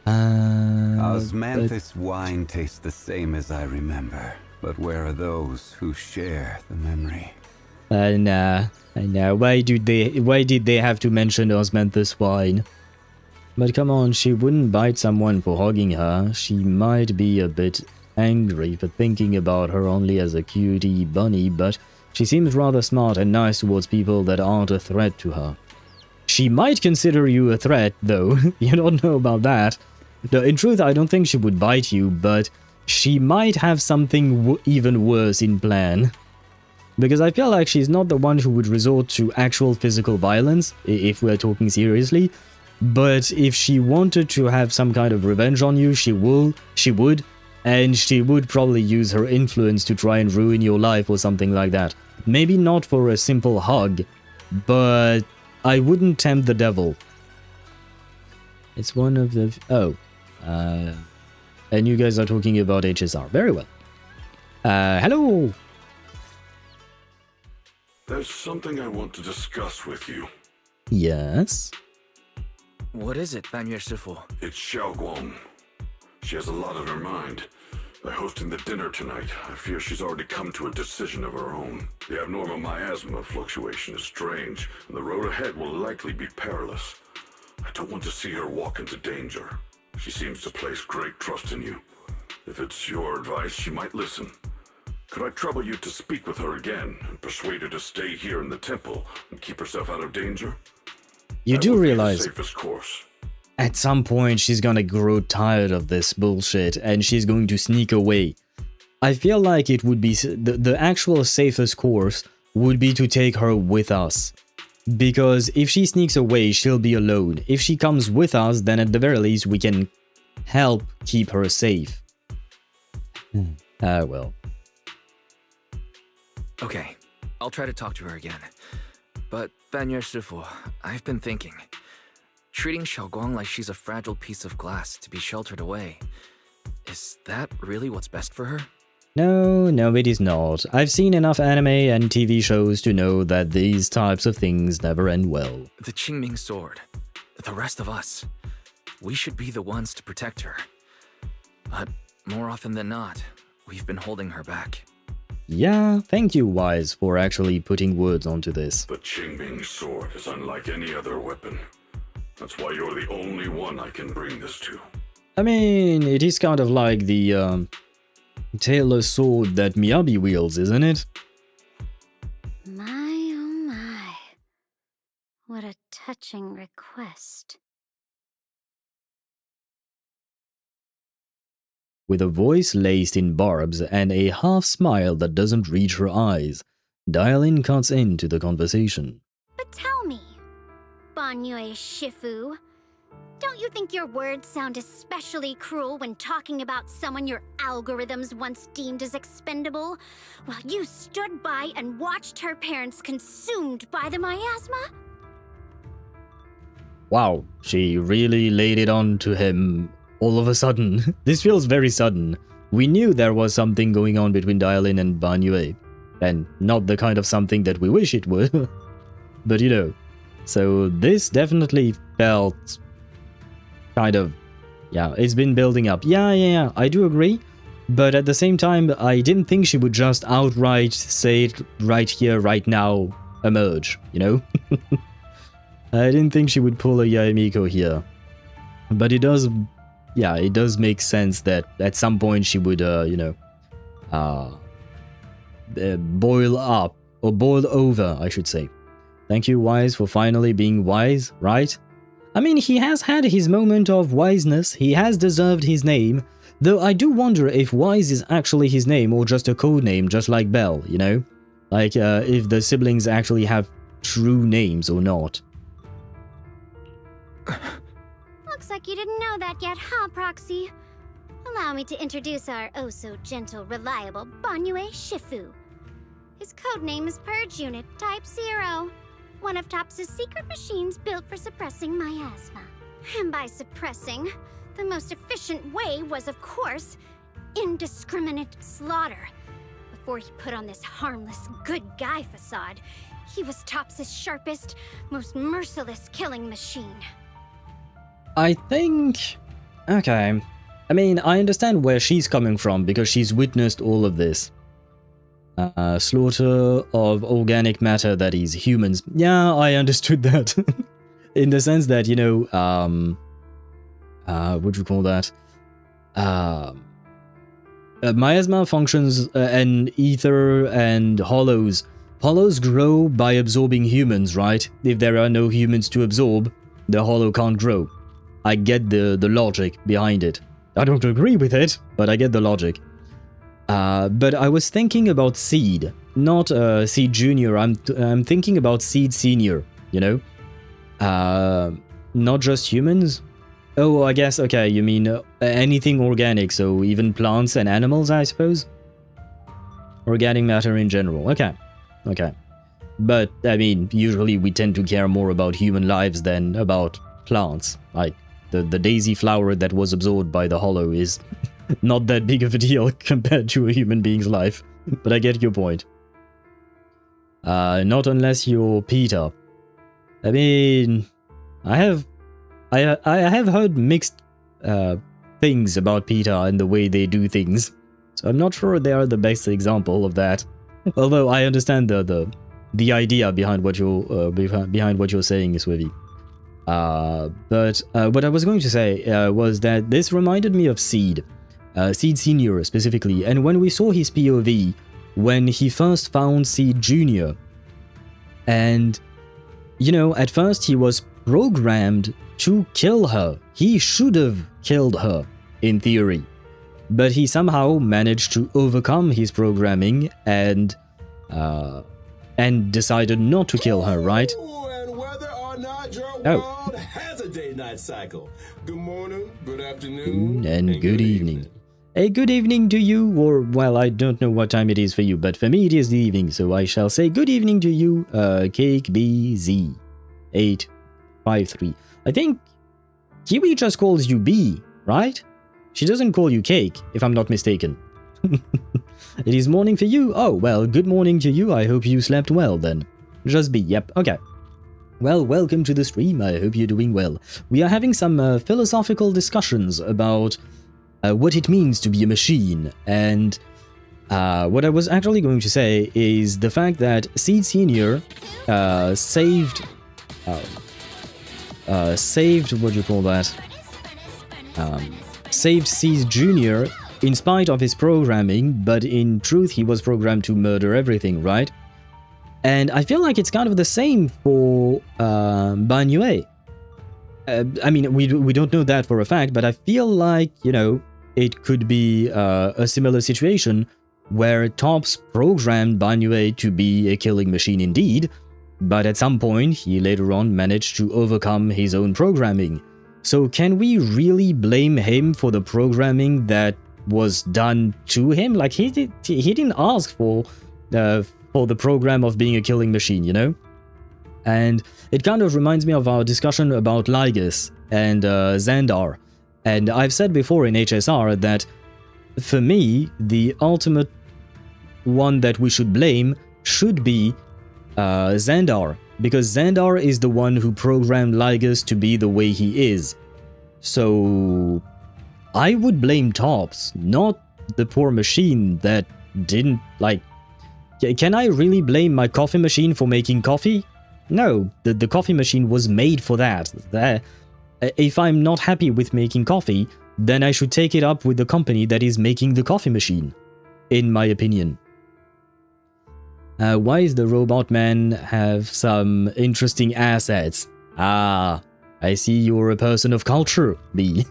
Osmanthus wine tastes the same as I remember, but where are those who share the memory? I know. Why did they have to mention Osmanthus wine? But come on, she wouldn't bite someone for hugging her. She might be a bit angry for thinking about her only as a cutie bunny, but she seems rather smart and nice towards people that aren't a threat to her. She might consider you a threat, though. You don't know about that. No, in truth, I don't think she would bite you, but she might have something even worse in plan. Because I feel like she's not the one who would resort to actual physical violence, if we're talking seriously. But if she wanted to have some kind of revenge on you, she would, and she would probably use her influence to try and ruin your life or something like that. Maybe not for a simple hug, but I wouldn't tempt the devil. It's one of the... and you guys are talking about HSR. Very well. Hello! There's something I want to discuss with you. Yes? What is it, Banuye Shifu? It's Xiaoguang. She has a lot on her mind. By hosting the dinner tonight, I fear she's already come to a decision of her own. The abnormal miasma fluctuation is strange, and the road ahead will likely be perilous. I don't want to see her walk into danger. She seems to place great trust in you. If it's your advice, she might listen. Could I trouble you to speak with her again and persuade her to stay here in the temple and keep herself out of danger? You do realize safest course. At some point she's gonna grow tired of this bullshit and she's going to sneak away. I feel like it would be the actual safest course would be to take her with us. Because if she sneaks away, she'll be alone. If she comes with us, then at the very least we can help keep her safe. Well. Okay, I'll try to talk to her again. But, Banuye Shifu, I've been thinking. Treating Xiaoguang like she's a fragile piece of glass to be sheltered away. Is that really what's best for her? No, it is not. I've seen enough anime and TV shows to know that these types of things never end well. The Qingming sword. The rest of us. We should be the ones to protect her. But more often than not, we've been holding her back. Yeah, thank you, Wise, for actually putting words onto this. The Qingming sword is unlike any other weapon. That's why you're the only one I can bring this to. I mean, it is kind of like the tailless sword that Miyabi wields, isn't it? My oh my. What a touching request. With a voice laced in barbs and a half-smile that doesn't reach her eyes, Dialyn cuts into the conversation. But tell me, Banuye Shifu, don't Don't you think your words sound especially cruel when talking about someone your algorithms once deemed as expendable, while you stood by and watched her parents consumed by the miasma? Wow, she really laid it on to him all of a sudden. This feels very sudden. We knew there was something going on between Dialyn and Banuye, and not the kind of something that we wish it would. But you know, so this definitely felt kind of, yeah, it's been building up. Yeah, I do agree. But at the same time, I didn't think she would just outright say it right here, right now, emerge, you know? I didn't think she would pull a Yaemiko here. But it does, yeah, it does make sense that at some point she would, you know, boil up, or boil over, I should say. Thank you, Wise, for finally being wise, right? I mean, he has had his moment of wiseness, he has deserved his name, though I do wonder if Wise is actually his name or just a code name, just like Belle, you know? Like, if the siblings actually have true names or not. Looks like you didn't know that yet, huh, Proxy? Allow me to introduce our oh-so-gentle, reliable Banuye Shifu. His codename is Purge Unit Type 0, one of Tops's secret machines built for suppressing miasma. And by suppressing, the most efficient way was, of course, indiscriminate slaughter. Before he put on this harmless, good guy facade, he was Tops's sharpest, most merciless killing machine. I think... okay. I mean, I understand where she's coming from because she's witnessed all of this. Slaughter of organic matter, that is, humans. Yeah, I understood that. In the sense that, you know, what do you call that? Miasma functions and ether and hollows. Hollows grow by absorbing humans, right? If there are no humans to absorb, the hollow can't grow. I get the logic behind it. I don't agree with it, but I get the logic. But I was thinking about Seed, not Seed Junior. I'm thinking about Seed Senior, you know? Not just humans. Oh, I guess, okay, you mean anything organic, so even plants and animals, I suppose? Organic matter in general, okay. Okay. But, I mean, usually we tend to care more about human lives than about plants. Like, the daisy flower that was absorbed by the hollow is not that big of a deal compared to a human being's life. But I get your point. Not unless you're Peter. I mean, I have heard mixed things about Peter and the way they do things. So I'm not sure they are the best example of that. Although I understand the idea behind what you're saying, Swivi. But what I was going to say was that this reminded me of Seed. Seed Senior specifically, and when we saw his POV, when he first found Seed Junior, and, you know, at first he was programmed to kill her. He should have killed her, in theory. But he somehow managed to overcome his programming and decided not to kill her, right? And whether or not your world has a day-night cycle. Good morning, good afternoon, and good evening. A good evening to you, or, well, I don't know what time it is for you, but for me it is the evening, so I shall say good evening to you, CakeBZ853. I think Kiwi just calls you B, right? She doesn't call you Cake, if I'm not mistaken. It is morning for you? Oh, well, good morning to you. I hope you slept well, then. Just B, yep, okay. Well, welcome to the stream. I hope you're doing well. We are having some philosophical discussions about what it means to be a machine, and what I was actually going to say is the fact that Seed Senior saved, what do you call that? Saved Seed Junior in spite of his programming, but in truth he was programmed to murder everything, right? And I feel like it's kind of the same for Banuye. I mean, we don't know that for a fact, but I feel like, you know, it could be a similar situation where Tops programmed Banuye to be a killing machine indeed, but at some point he later on managed to overcome his own programming. So can we really blame him for the programming that was done to him? Like he didn't ask for the program of being a killing machine, you know? And it kind of reminds me of our discussion about Lygus and Xandar. And I've said before in HSR that for me, the ultimate one that we should blame should be Xandar, because Xandar is the one who programmed Lygus to be the way he is. So I would blame Tops, not the poor machine that didn't, like... Can I really blame my coffee machine for making coffee? No, the coffee machine was made for that. If I'm not happy with making coffee, then I should take it up with the company that is making the coffee machine, in my opinion. Why does the robot man have some interesting assets? Ah, I see you're a person of culture, B.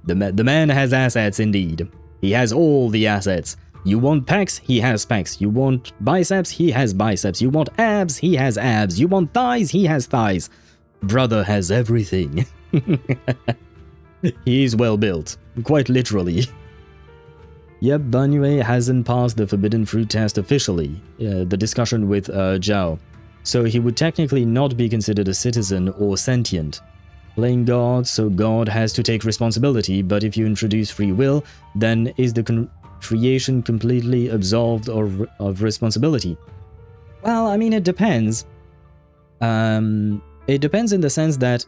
The man has assets indeed. He has all the assets. You want pecs? He has pecs. You want biceps? He has biceps. You want abs? He has abs. You want thighs? He has thighs. Brother has everything. He's well built, quite literally. Yep, Banuye hasn't passed the forbidden fruit test officially, the discussion with Zhao. So he would technically not be considered a citizen or sentient. Playing God, so God has to take responsibility, but if you introduce free will, then is the creation completely absolved of responsibility? Well, I mean, it depends. It depends in the sense that,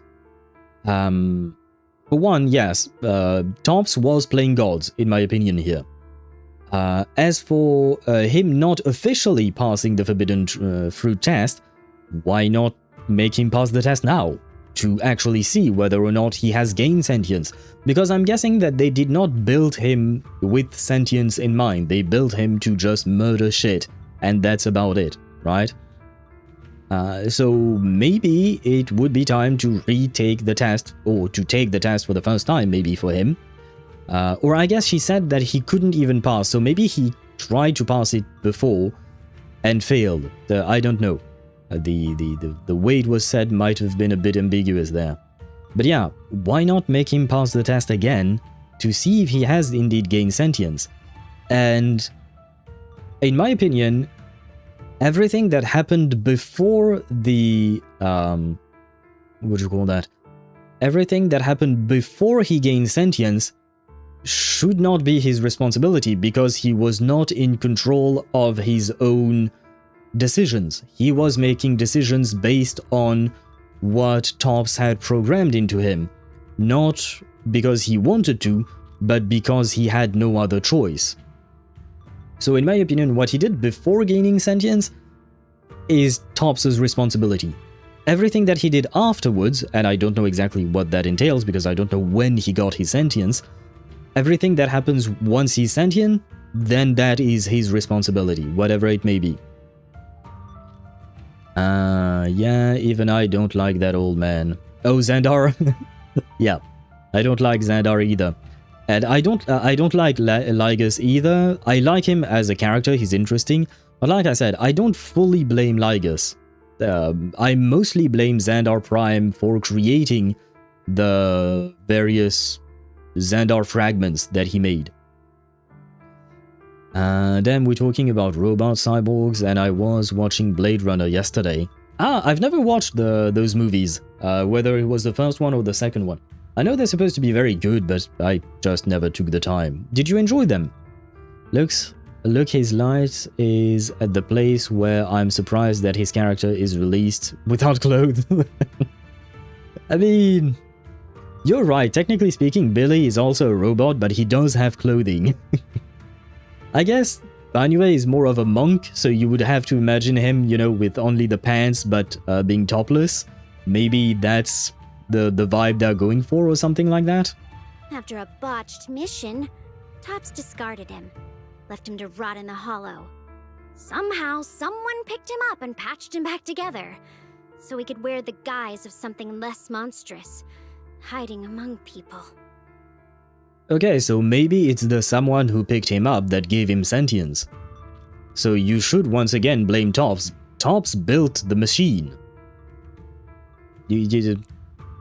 for one, yes, Tops was playing gods, in my opinion here. As for him not officially passing the forbidden fruit test, why not make him pass the test now? To actually see whether or not he has gained sentience. Because I'm guessing that they did not build him with sentience in mind. They built him to just murder shit. And that's about it, right? So maybe it would be time to retake the test, or to take the test for the first time, maybe for him. Or I guess she said that he couldn't even pass, so maybe he tried to pass it before and failed. I don't know. The way it was said might have been a bit ambiguous there. But yeah, why not make him pass the test again to see if he has indeed gained sentience? And in my opinion, everything that happened before the what do you call that? Everything that happened before he gained sentience should not be his responsibility, because he was not in control of his own decisions. He was making decisions based on what Tops had programmed into him, not because he wanted to, but because he had no other choice. So in my opinion, what he did before gaining sentience is Tops' responsibility. Everything that he did afterwards, and I don't know exactly what that entails because I don't know when he got his sentience, everything that happens once he's sentient, then that is his responsibility, whatever it may be. Yeah, even I don't like that old man. Oh, Xandar? Yeah, I don't like Xandar either. And I don't like Lygus either. I like him as a character, he's interesting. But like I said, I don't fully blame Lygus. I mostly blame Xandar Prime for creating the various Xandar fragments that he made. Then we're talking about robot cyborgs, and I was watching Blade Runner yesterday. I've never watched those movies, whether it was the first one or the second one. I know they're supposed to be very good, but I just never took the time. Did you enjoy them? Look, his light is at the place where I'm surprised that his character is released without clothes. I mean, you're right, technically speaking, Billy is also a robot, but he does have clothing. I guess Banuye is more of a monk, so you would have to imagine him, you know, with only the pants, but being topless. Maybe that's the vibe they're going for or something like that. After a botched mission, Tops discarded him, left him to rot in the hollow. Somehow, someone picked him up and patched him back together, so he could wear the guise of something less monstrous, hiding among people. Okay, so maybe it's the someone who picked him up that gave him sentience. So you should once again blame Tops. Tops built the machine.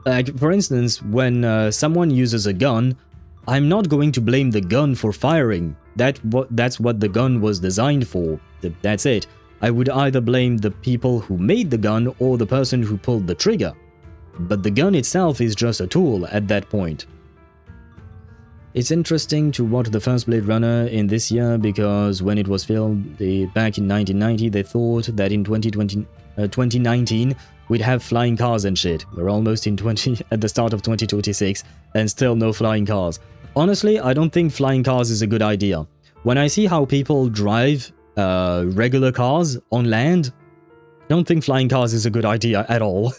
Like, for instance, when someone uses a gun, I'm not going to blame the gun for firing. That's what the gun was designed for. That's it. I would either blame the people who made the gun or the person who pulled the trigger. But the gun itself is just a tool at that point. It's interesting to watch the first Blade Runner in this year because when it was filmed back in 1990, they thought that in 2019 we'd have flying cars and shit. We're almost at the start of 2026 and still no flying cars. Honestly, I don't think flying cars is a good idea. When I see how people drive regular cars on land, I don't think flying cars is a good idea at all.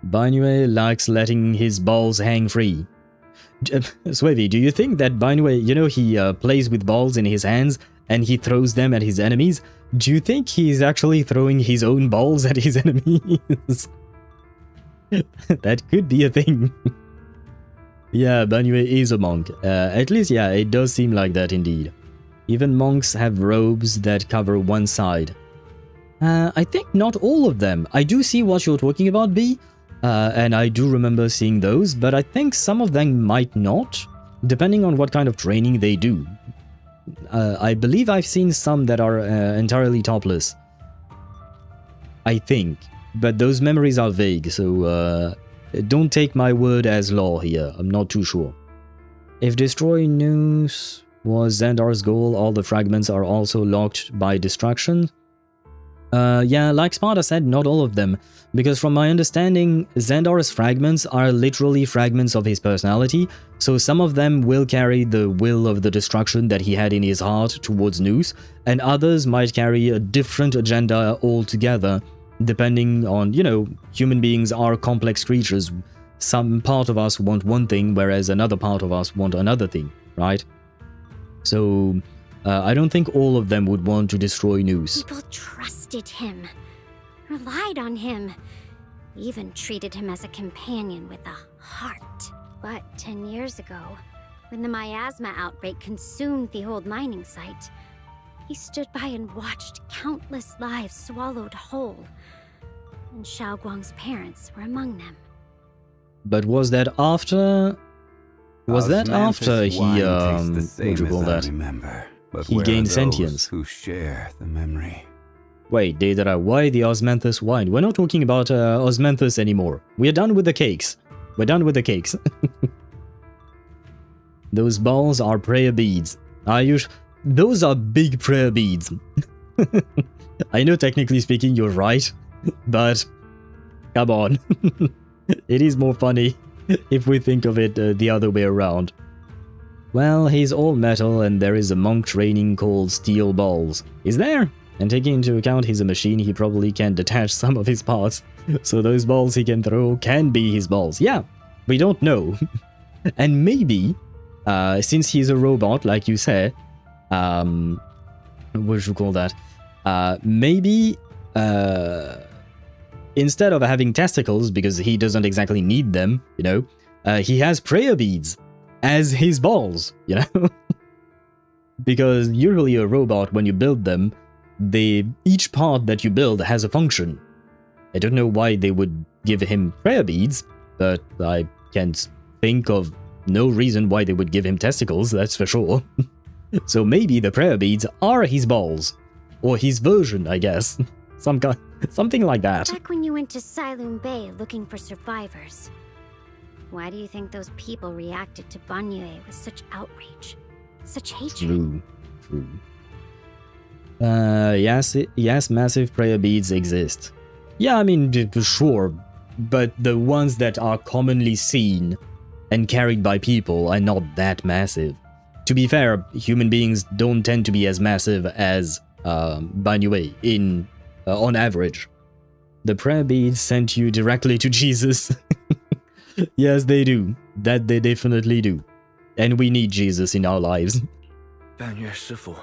Banuye likes letting his balls hang free. Swavy, do you think that Banuye, you know, he plays with balls in his hands and he throws them at his enemies? Do you think he's actually throwing his own balls at his enemies? That could be a thing. Yeah, Banuye is a monk. At least, yeah, it does seem like that indeed. Even monks have robes that cover one side. I think not all of them. I do see what you're talking about, B. And I do remember seeing those, but I think some of them might not, depending on what kind of training they do. I believe I've seen some that are entirely topless. I think, but those memories are vague, so don't take my word as law here. I'm not too sure. If destroy news was Xandar's goal, all the fragments are also locked by destruction. Yeah, like Sparta said, not all of them, because from my understanding, Xandar's fragments are literally fragments of his personality, so some of them will carry the will of the destruction that he had in his heart towards Noose, and others might carry a different agenda altogether, depending on, you know, human beings are complex creatures. Some part of us want one thing, whereas another part of us want another thing, right? So, I don't think all of them would want to destroy Noose. People trusted him, relied on him, even treated him as a companion with a heart. But 10 years ago, when the miasma outbreak consumed the old mining site, he stood by and watched countless lives swallowed whole. And Xiaoguang's parents were among them. But was that after... Was that after he, what do you call that? But he gained sentience. Who share the memory. Wait, Daedra, why the Osmanthus wine? We're not talking about Osmanthus anymore. We're done with the cakes. We're done with the cakes. Those balls are prayer beads. Those are big prayer beads. I know technically speaking you're right, but come on. It is more funny if we think of it the other way around. Well, he's all metal and there is a monk training called Steel Balls. Is there? And taking into account he's a machine, he probably can detach some of his parts. So those balls he can throw can be his balls. Yeah, we don't know. And maybe, since he's a robot, like you said, what should you call that? Maybe, instead of having testicles, because he doesn't exactly need them, you know, he has prayer beads as his balls, you know? Because usually a robot, when you build them, each part that you build has a function. I don't know why they would give him prayer beads, but I can't think of no reason why they would give him testicles, that's for sure. So maybe the prayer beads are his balls. Or his version, I guess. Something like that. Back when you went to Siloon Bay looking for survivors, why do you think those people reacted to Banuye with such outrage? Such hatred? True. Yes, massive prayer beads exist. Yeah, I mean, sure, but the ones that are commonly seen and carried by people are not that massive. To be fair, human beings don't tend to be as massive as Banuye on average. The prayer beads sent you directly to Jesus. Yes, they do. That they definitely do. And we need Jesus in our lives. Banuye Shifu,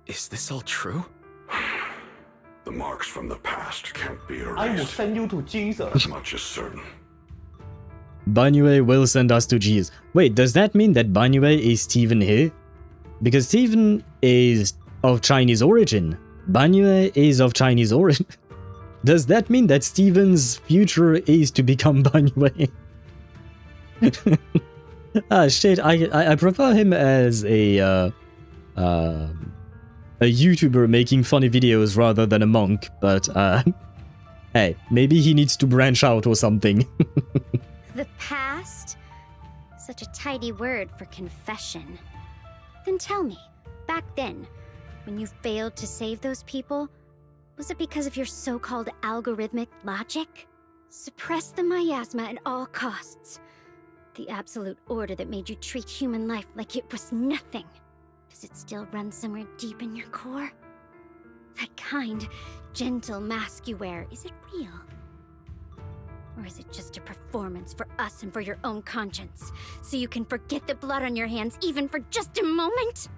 is this all true? The marks from the past can't be erased. I will send you to Jesus. As much is certain. Banuye will send us to Jesus. Wait, does that mean that Banuye is Stephen here? Because Stephen is of Chinese origin. Banuye is of Chinese origin. Does that mean that Steven's future is to become Banuye? Ah, shit, I prefer him as a YouTuber making funny videos rather than a monk, but hey, maybe he needs to branch out or something. The past? Such a tidy word for confession. Then tell me, back then, when you failed to save those people, was it because of your so-called algorithmic logic? Suppress the miasma at all costs. The absolute order that made you treat human life like it was nothing. Does it still run somewhere deep in your core? That kind, gentle mask you wear, is it real? Or is it just a performance for us and for your own conscience, so you can forget the blood on your hands even for just a moment?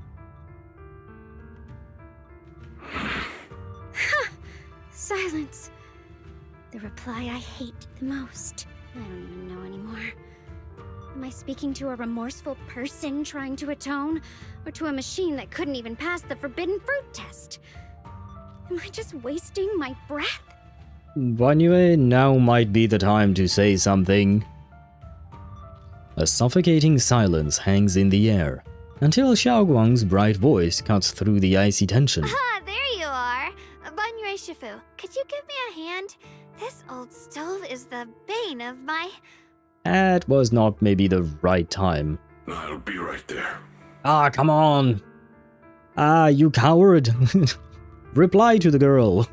Silence. The reply I hate the most. I don't even know anymore. Am I speaking to a remorseful person trying to atone, or to a machine that couldn't even pass the forbidden fruit test? Am I just wasting my breath? Banuye, now might be the time to say something. A suffocating silence hangs in the air, until Xiaoguang's bright voice cuts through the icy tension. Ah, there you are. Banuye Shifu, could you give me a hand? This old stove is the bane of my... That was not maybe the right time. I'll be right there. Ah, come on! Ah, you coward! Reply to the girl.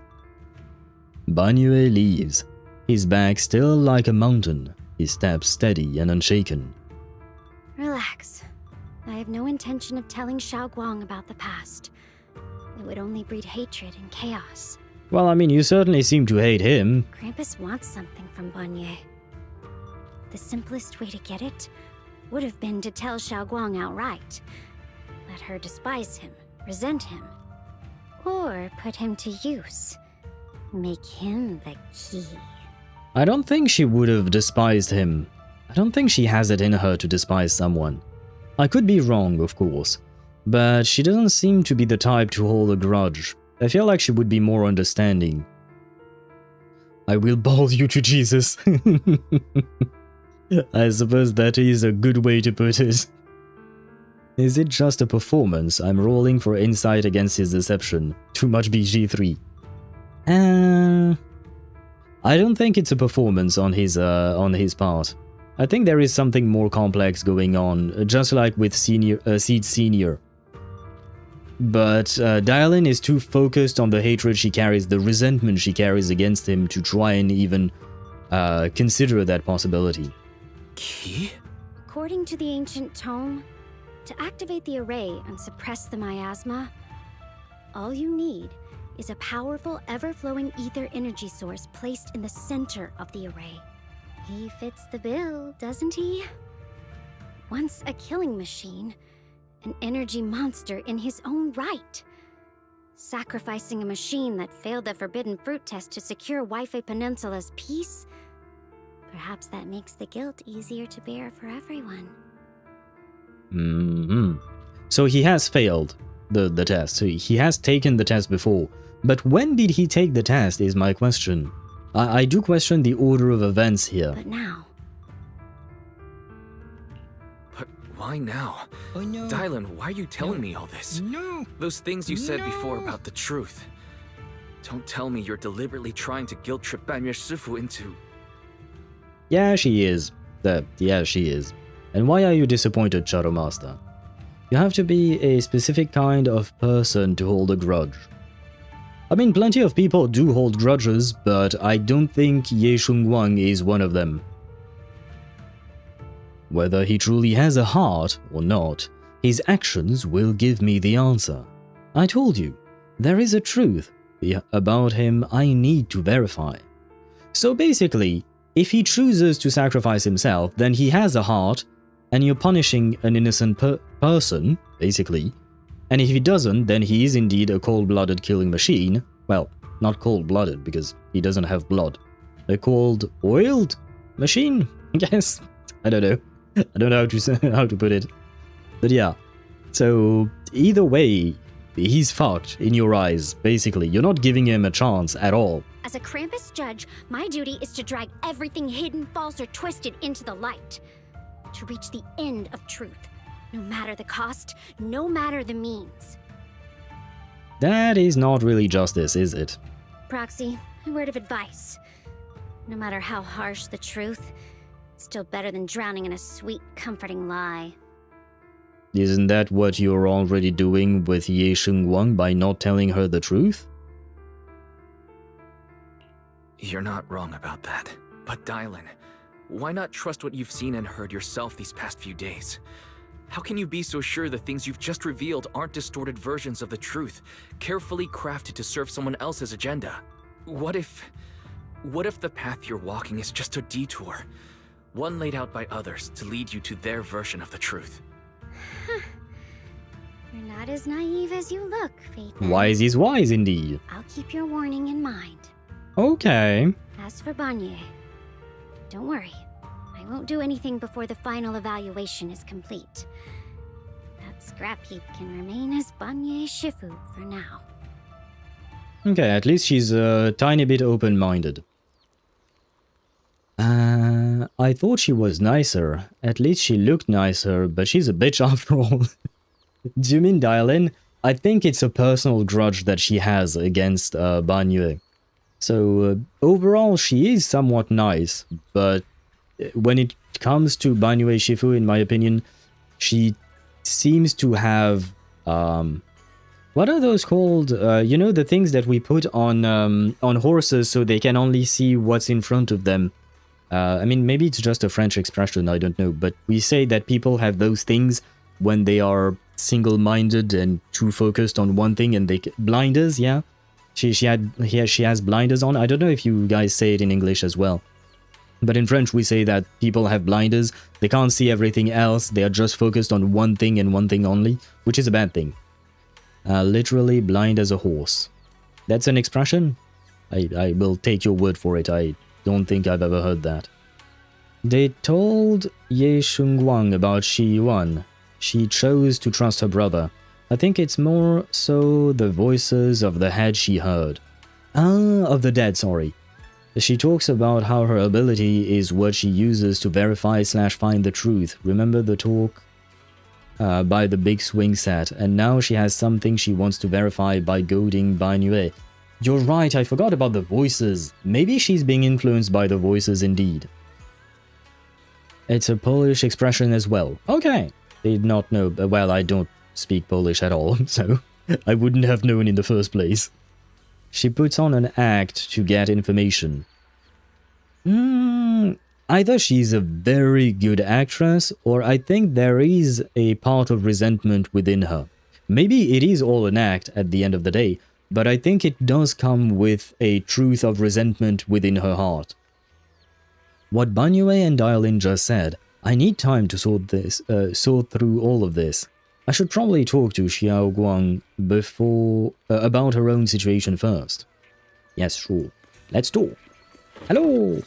Banuye leaves, his back still like a mountain, his steps steady and unshaken. Relax. I have no intention of telling Xiaoguang about the past. It would only breed hatred and chaos. Well, I mean, you certainly seem to hate him. Krampus wants something from Banuye. The simplest way to get it would have been to tell Xiaoguang outright. Let her despise him, resent him, or put him to use. Make him the key. I don't think she would have despised him. I don't think she has it in her to despise someone. I could be wrong, of course, but she doesn't seem to be the type to hold a grudge. I feel like she would be more understanding. I will bowl you to Jesus. I suppose that is a good way to put it. Is it just a performance? I'm rolling for insight against his deception. Too much BG3. I don't think it's a performance on his part. I think there is something more complex going on, just like with Seed Senior. But Dialyn is too focused on the hatred she carries, the resentment she carries against him to try and even consider that possibility. Key? According to the ancient tome, to activate the array and suppress the miasma, all you need is a powerful, ever-flowing ether energy source placed in the center of the array. He fits the bill, doesn't he? Once a killing machine, an energy monster in his own right. Sacrificing a machine that failed the forbidden fruit test to secure Wi-Fi Peninsula's peace? Perhaps that makes the guilt easier to bear for everyone. So he has failed the test. So he has taken the test before. But when did he take the test is my question. I do question the order of events here. But now... But why now? Oh no. Dialyn, why are you telling me all this? No. Those things you said before about the truth. Don't tell me you're deliberately trying to guilt trip Banuye Shifu into... Yeah, she is. Yeah, she is. And why are you disappointed, Shadow Master? You have to be a specific kind of person to hold a grudge. I mean, plenty of people do hold grudges, but I don't think Ye Shengguang is one of them. Whether he truly has a heart or not, his actions will give me the answer. I told you, there is a truth about him I need to verify. So basically, if he chooses to sacrifice himself, then he has a heart, and you're punishing an innocent person, basically. And if he doesn't, then he is indeed a cold-blooded killing machine. Well, not cold-blooded, because he doesn't have blood. A cold-oiled machine, I guess? I don't know. I don't know how to put it. But yeah. So, either way, he's fucked in your eyes, basically. You're not giving him a chance at all. As a Krampus judge, my duty is to drag everything hidden, false, or twisted into the light. To reach the end of truth. No matter the cost, no matter the means. That is not really justice, is it? Proxy, a word of advice. No matter how harsh the truth, it's still better than drowning in a sweet, comforting lie. Isn't that what you're already doing with Ye Shengguang by not telling her the truth? You're not wrong about that. But Dialyn, why not trust what you've seen and heard yourself these past few days? How can you be so sure the things you've just revealed aren't distorted versions of the truth, carefully crafted to serve someone else's agenda? What if the path you're walking is just a detour, one laid out by others to lead you to their version of the truth? You're not as naive as you look, Phaethon. Wise is wise indeed. I'll keep your warning in mind. Okay. As for Banuye, don't worry. I won't do anything before the final evaluation is complete. That scrap heap can remain as Banuye Shifu for now. Okay, at least she's a tiny bit open-minded. I thought she was nicer. At least she looked nicer, but she's a bitch after all. Do you mean Dialyn? I think it's a personal grudge that she has against Banuye. So, overall, she is somewhat nice, but when it comes to Banuye Shifu, in my opinion, she seems to have, what are those called? You know, the things that we put on horses so they can only see what's in front of them. I mean, maybe it's just a French expression, I don't know, but we say that people have those things when they are single-minded and too focused on one thing, and they blinders, yeah? She has blinders on. I don't know if you guys say it in English as well. But in French, we say that people have blinders. They can't see everything else. They are just focused on one thing and one thing only, which is a bad thing. Literally blind as a horse. That's an expression? I will take your word for it. I don't think I've ever heard that. They told Ye Shengguang about Shi Yuan. She chose to trust her brother. I think it's more so the voices of the head she heard. Of the dead, sorry. She talks about how her ability is what she uses to verify/find the truth. Remember the talk by the big swing set, and now she has something she wants to verify by goading Banuye. You're right, I forgot about the voices. Maybe she's being influenced by the voices indeed. It's a Polish expression as well. Okay. Did not know. Well, I don't speak Polish at all, so I wouldn't have known in the first place. She puts on an act to get information. Either she's a very good actress, or I think there is a part of resentment within her. Maybe it is all an act at the end of the day, but I think it does come with a truth of resentment within her heart. What Banuye and Dialyn just said, I need time to sort through all of this. I should probably talk to Xiao Guang before about her own situation first. Yes, sure. Let's talk. Hello.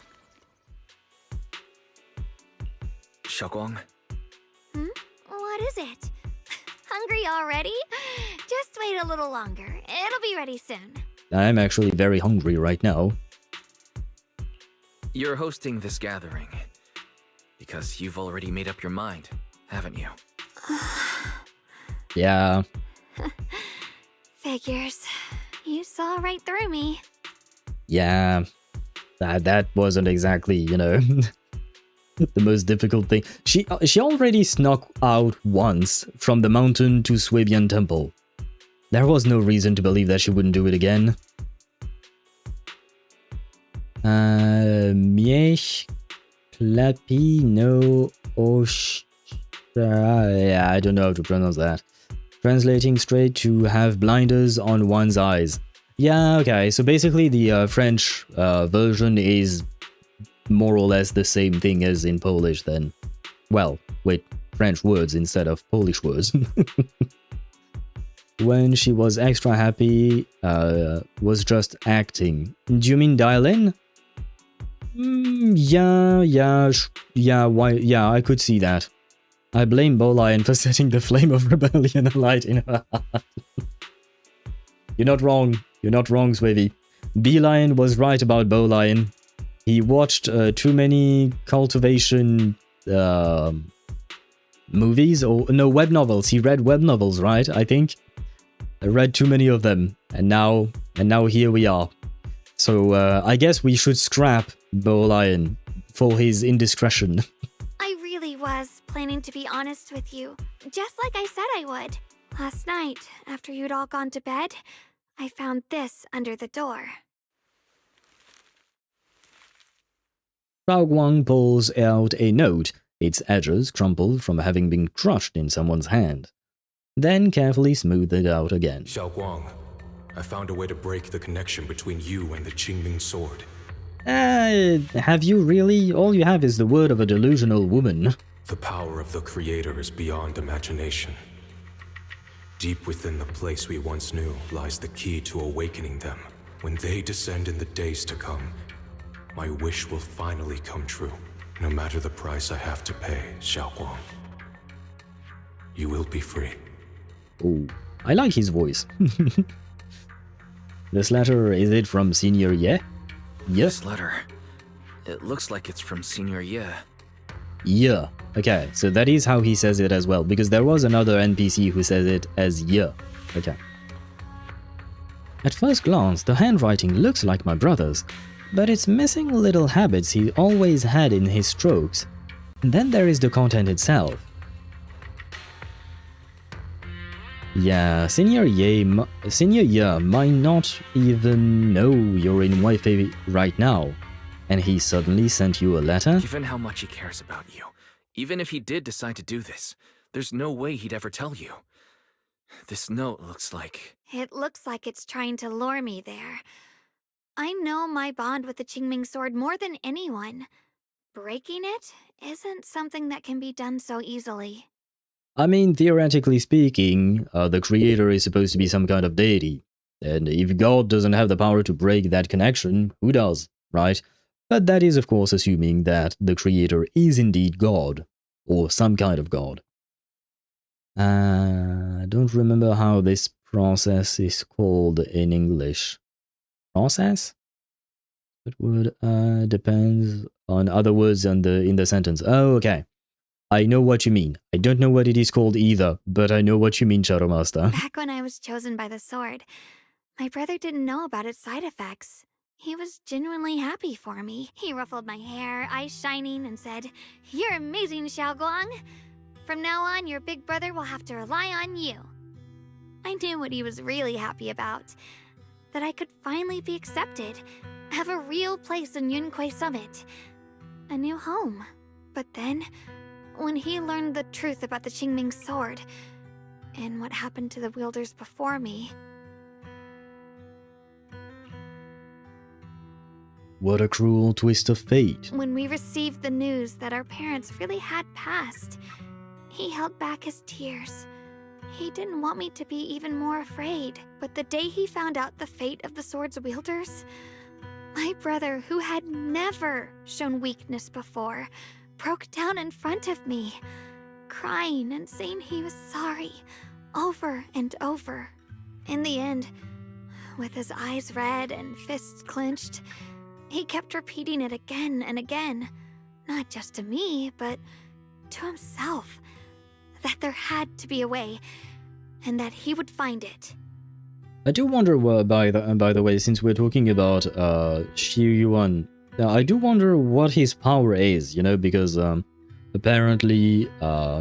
Xiao Guang. What is it? Hungry already? Just wait a little longer. It'll be ready soon. I'm actually very hungry right now. You're hosting this gathering because you've already made up your mind, haven't you? Yeah. Figures. You saw right through me. Yeah. That wasn't exactly, you know, the most difficult thing. She already snuck out once from the mountain to Swabian Temple. There was no reason to believe that she wouldn't do it again. Miech Klapi no Osh. Yeah, I don't know how to pronounce that. Translating straight to have blinders on one's eyes. Yeah, okay, so basically the French version is more or less the same thing as in Polish then. Well, with French words instead of Polish words. When she was extra happy, was just acting. Do you mean Dialyn? Yeah, I could see that. I blame Bolian for setting the flame of rebellion alight in her heart. You're not wrong. You're not wrong, Swavy. Beeline was right about Bowline. He watched too many cultivation movies, or no, web novels. He read web novels, right? I think I read too many of them, and now here we are. So I guess we should scrap Bowline for his indiscretion. I really was planning to be honest with you, just like I said I would. Last night, after you'd all gone to bed, I found this under the door. Shao Guang pulls out a note, its edges crumpled from having been crushed in someone's hand. Then carefully smoothed it out again. Shao Guang, I found a way to break the connection between you and the Qingming sword. Have you really? All you have is the word of a delusional woman. The power of the Creator is beyond imagination. Deep within the place we once knew lies the key to awakening them. When they descend in the days to come, my wish will finally come true. No matter the price I have to pay, Shao Guang. You will be free. Oh, I like his voice. This letter, is it from Senior Ye? Yes. This letter. It looks like it's from Senior Ye. Yeah. Okay, so that is how he says it as well, because there was another NPC who says it as yeah. Okay. At first glance, the handwriting looks like my brother's, but it's missing little habits he always had in his strokes. And then there is the content itself. Yeah, Senior Ye might not even know you're in Wi-Fi right now, and he suddenly sent you a letter? Given how much he cares about you, even if he did decide to do this, there's no way he'd ever tell you. This note looks like... It looks like it's trying to lure me there. I know my bond with the Qingming sword more than anyone. Breaking it isn't something that can be done so easily. I mean, theoretically speaking, the Creator is supposed to be some kind of deity. And if God doesn't have the power to break that connection, who does, right? But that is, of course, assuming that the Creator is indeed God, or some kind of God. I don't remember how this process is called in English. Process? That word depends on other words in the sentence. Oh, okay. I know what you mean. I don't know what it is called either, but I know what you mean, Shadow Master. Back when I was chosen by the sword, my brother didn't know about its side effects. He was genuinely happy for me. He ruffled my hair, eyes shining, and said, "You're amazing, Shao Guang. From now on, your big brother will have to rely on you." I knew what he was really happy about. That I could finally be accepted, have a real place in Yunquay Summit. A new home. But then, when he learned the truth about the Qingming sword, and what happened to the wielders before me... What a cruel twist of fate. When we received the news that our parents really had passed, he held back his tears. He didn't want me to be even more afraid. But the day he found out the fate of the sword's wielders, my brother, who had never shown weakness before, broke down in front of me, crying and saying he was sorry, over and over. In the end, with his eyes red and fists clenched, he kept repeating it again and again, not just to me, but to himself, that there had to be a way, and that he would find it. I do wonder, by the way, since we're talking about Xu Yuan, I do wonder what his power is, you know, because apparently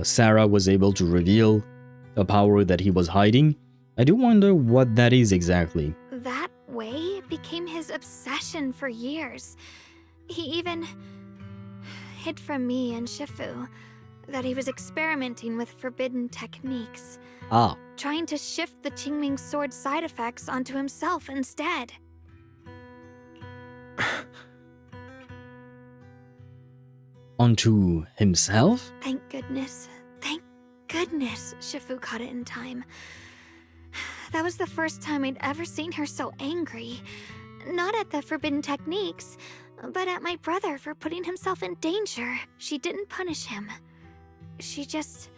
Sarah was able to reveal a power that he was hiding. I do wonder what that is exactly. That way became his obsession for years. He even hid from me and Shifu that he was experimenting with forbidden techniques. Ah. Trying to shift the Qingming sword side effects onto himself instead. Onto himself? Thank goodness Shifu caught it in time. That was the first time I'd ever seen her so angry. Not at the forbidden techniques, but at my brother for putting himself in danger. She didn't punish him. She just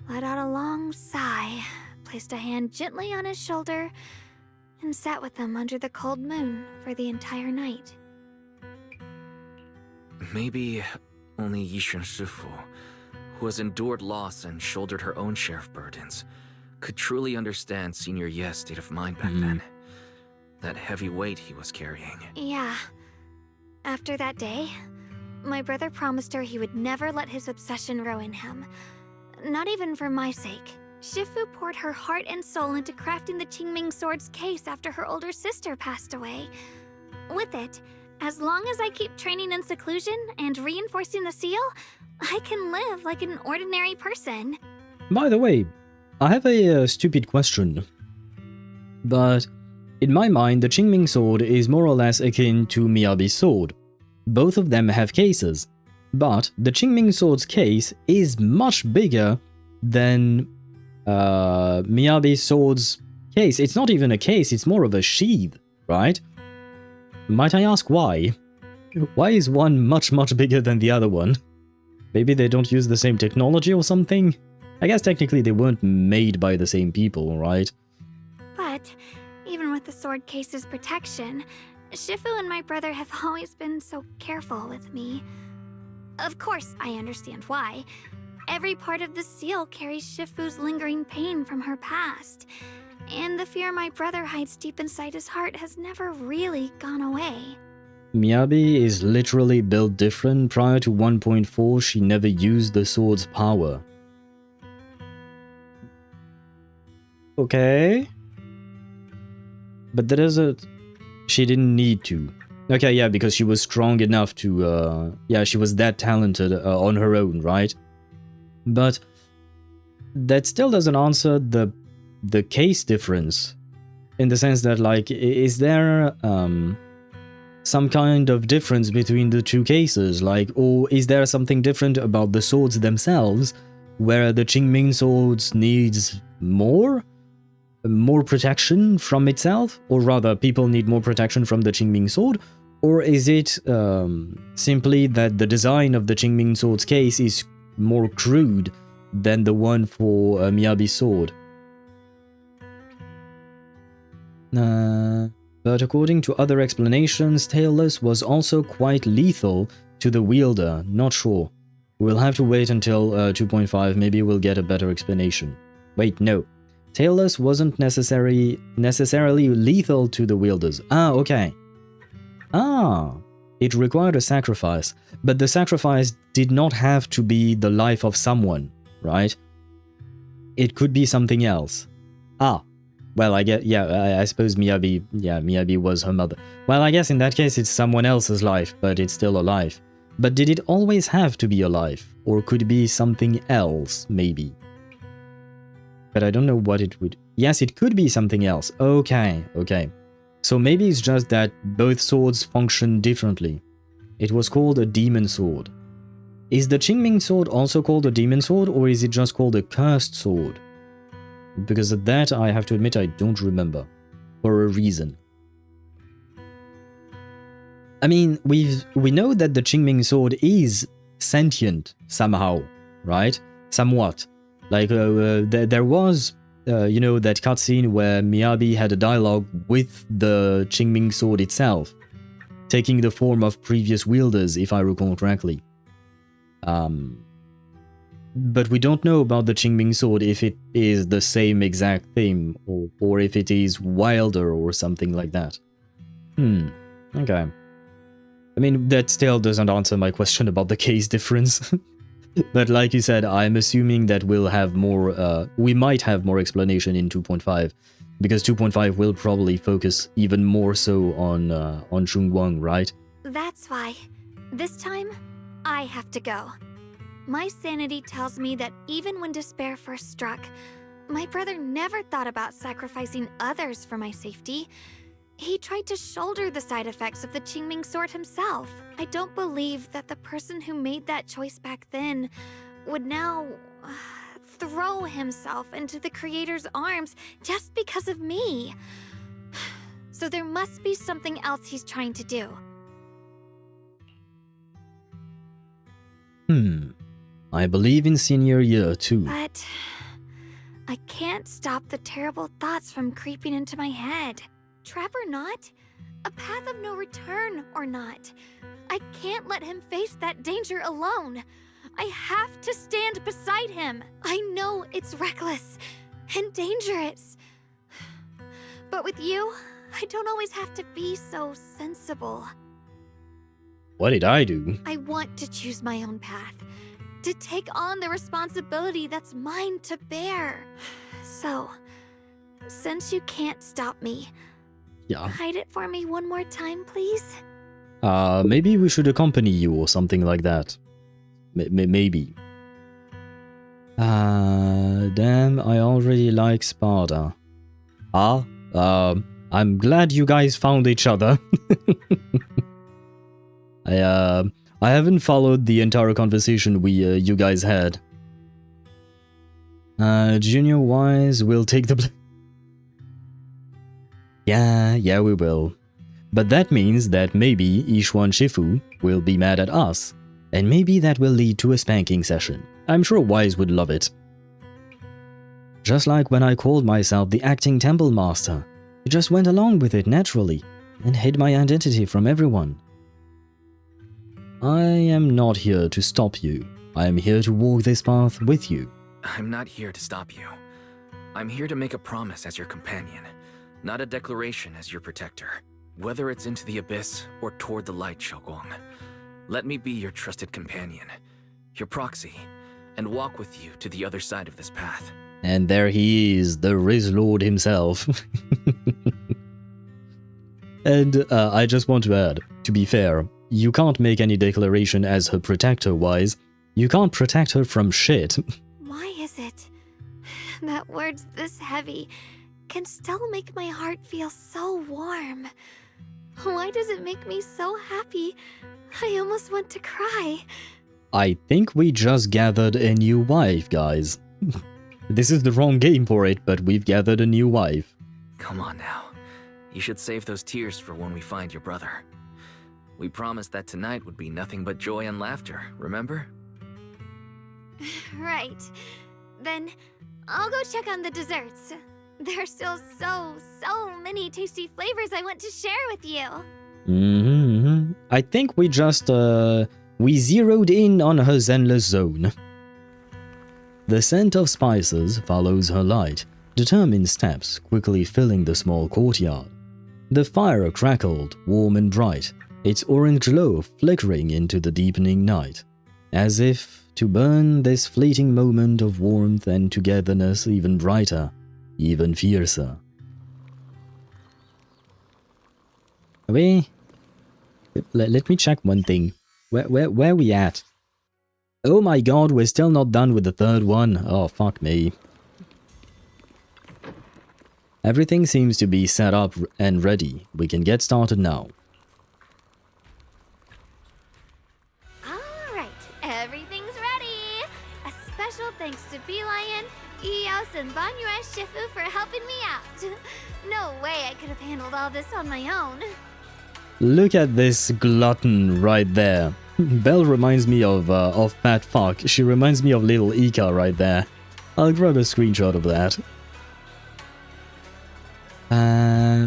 let out a long sigh, placed a hand gently on his shoulder, and sat with them under the cold moon for the entire night. Maybe only Yixun Shifu, who has endured loss and shouldered her own share of burdens, could truly understand Senior Ye's state of mind back then. That heavy weight he was carrying. Yeah. After that day, my brother promised her he would never let his obsession ruin him. Not even for my sake. Shifu poured her heart and soul into crafting the Qingming Sword's case after her older sister passed away. With it, as long as I keep training in seclusion and reinforcing the seal, I can live like an ordinary person. By the way, I have a stupid question. But in my mind, the Qingming Sword is more or less akin to Miyabi's sword. Both of them have cases, but the Qingming Sword's case is much bigger than Miyabi's sword's case. It's not even a case, it's more of a sheath, right? Might I ask why? Why is one much bigger than the other one? Maybe they don't use the same technology or something? I guess technically they weren't made by the same people, right? But even with the sword case's protection, Shifu and my brother have always been so careful with me. Of course, I understand why. Every part of the seal carries Shifu's lingering pain from her past, and the fear my brother hides deep inside his heart has never really gone away. Miyabi is literally built different. Prior to 1.4, she never used the sword's power. Okay. But that is a... She didn't need to. Okay, yeah, because she was strong enough to... yeah, she was that talented on her own, right? But that still doesn't answer the case difference. In the sense that, like, is there some kind of difference between the two cases? Like, or is there something different about the swords themselves, where the Qingming swords needs more protection from itself? Or rather, people need more protection from the Qingming sword? Or is it simply that the design of the Qingming sword's case is more crude than the one for Miyabi's sword? But according to other explanations, Tailless was also quite lethal to the wielder. Not sure. We'll have to wait until 2.5, maybe we'll get a better explanation. Wait, no. Tailless wasn't necessarily lethal to the wielders. Ah, okay. Ah, it required a sacrifice, but the sacrifice did not have to be the life of someone, right? It could be something else. Ah, well, I guess, yeah, I suppose Miyabi was her mother. Well, I guess in that case it's someone else's life, but it's still a life. But did it always have to be a life? Or could it be something else, maybe? But I don't know what it would... Yes, it could be something else. Okay, okay. So maybe it's just that both swords function differently. It was called a demon sword. Is the Qingming sword also called a demon sword, or is it just called a cursed sword? Because of that, I have to admit I don't remember. For a reason. I mean, we know that the Qingming sword is sentient somehow, right? Somewhat. Like, there was, you know, that cutscene where Miyabi had a dialogue with the Qingming sword itself, taking the form of previous wielders, if I recall correctly. But we don't know about the Qingming sword if it is the same exact thing, or if it is wilder or something like that. Okay. I mean, that still doesn't answer my question about the case difference. But like you said, I'm assuming that we'll have more, we might have more explanation in 2.5, because 2.5 will probably focus even more so on Chungguang, right? That's why, this time, I have to go. My sanity tells me that even when despair first struck, my brother never thought about sacrificing others for my safety. He tried to shoulder the side effects of the Qingming sword himself. I don't believe that the person who made that choice back then would now throw himself into the Creator's arms just because of me. So there must be something else he's trying to do. I believe in senior year too. But I can't stop the terrible thoughts from creeping into my head. trap or not, a path of no return or not, I can't let him face that danger alone. I have to stand beside him. I know it's reckless and dangerous. But with you, I don't always have to be so sensible. What did I do? I want to choose my own path, to take on the responsibility that's mine to bear. So, since you can't stop me, hide it for me one more time, please? Maybe we should accompany you or something like that. Maybe. Damn, I already like Sparta. I'm glad you guys found each other. I haven't followed the entire conversation you guys had. Junior Wise will take the Yeah, we will. But that means that maybe Ishwan Shifu will be mad at us, and maybe that will lead to a spanking session. I'm sure Wise would love it. Just like when I called myself the acting temple master, I just went along with it naturally, and hid my identity from everyone. I am not here to stop you. I am here to walk this path with you. I'm not here to stop you. I'm here to make a promise as your companion, not a declaration as your protector. Whether it's into the abyss or toward the light, Xiaoguang, let me be your trusted companion, your proxy, and walk with you to the other side of this path. And there he is, the Riz Lord himself. And I just want to add, to be fair, you can't make any declaration as her protector, Wise. You can't protect her from shit. Why is it that words this heavy can still make my heart feel so warm? Why does it make me so happy? I almost want to cry. I think we just gathered a new wife, guys. This is the wrong game for it, but we've gathered a new wife. Come on now. You should save those tears for when we find your brother. We promised that tonight would be nothing but joy and laughter, remember? Right. Then I'll go check on the desserts. There's still so many tasty flavors I want to share with you. I think we just, we zeroed in on her Zenless Zone. The scent of spices follows her light, determined steps quickly filling the small courtyard. The fire crackled, warm and bright, its orange glow flickering into the deepening night, as if to burn this fleeting moment of warmth and togetherness even brighter, even fiercer. Let me check one thing. Where we at? Oh my god, we're still not done with the third one. Oh, fuck me. Everything seems to be set up and ready. We can get started now. Alright, everything's ready! A special thanks to Lion, Eos, and Banuye Shifu for helping me out. No way I could have handled all this on my own. Look at this glutton right there. Belle reminds me of Fat Fuck. She reminds me of little Ika right there. I'll grab a screenshot of that.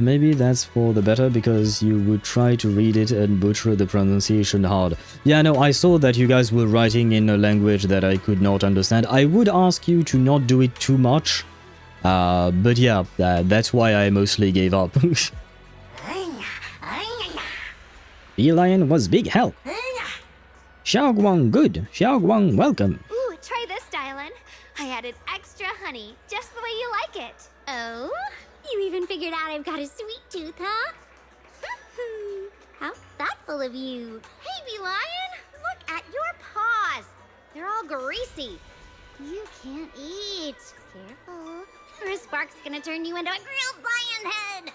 Maybe that's for the better because you would try to read it and butcher the pronunciation hard. Yeah, no, I saw that you guys were writing in a language that I could not understand. I would ask you to not do it too much. But yeah, that's why I mostly gave up. Lion was big help. Xiaoguang good. Xiaoguang welcome. Ooh, try this, Dialyn. I added extra honey, just the way you like it. Oh? You even figured out I've got a sweet tooth, huh? How thoughtful of you. Hey, Bee Lion, look at your paws. They're all greasy. You can't eat. Careful. Or a spark's gonna turn you into a grilled lion head.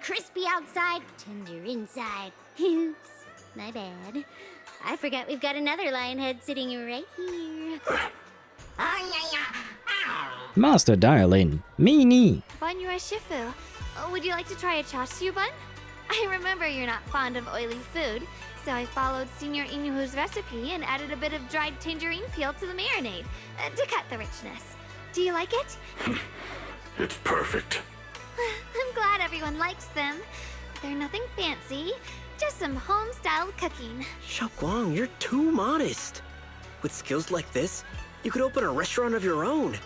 Crispy outside, tender inside. Oops, my bad. I forgot we've got another lion head sitting right here. Master Dialyn, Meanie. Banuye Shifu, would you like to try a chasu bun? I remember you're not fond of oily food, so I followed Senior Inuhu's recipe and added a bit of dried tangerine peel to the marinade to cut the richness. Do you like it? It's perfect. I'm glad everyone likes them. They're nothing fancy, just some home-style cooking. Xiaoguang, you're too modest. With skills like this, you could open a restaurant of your own.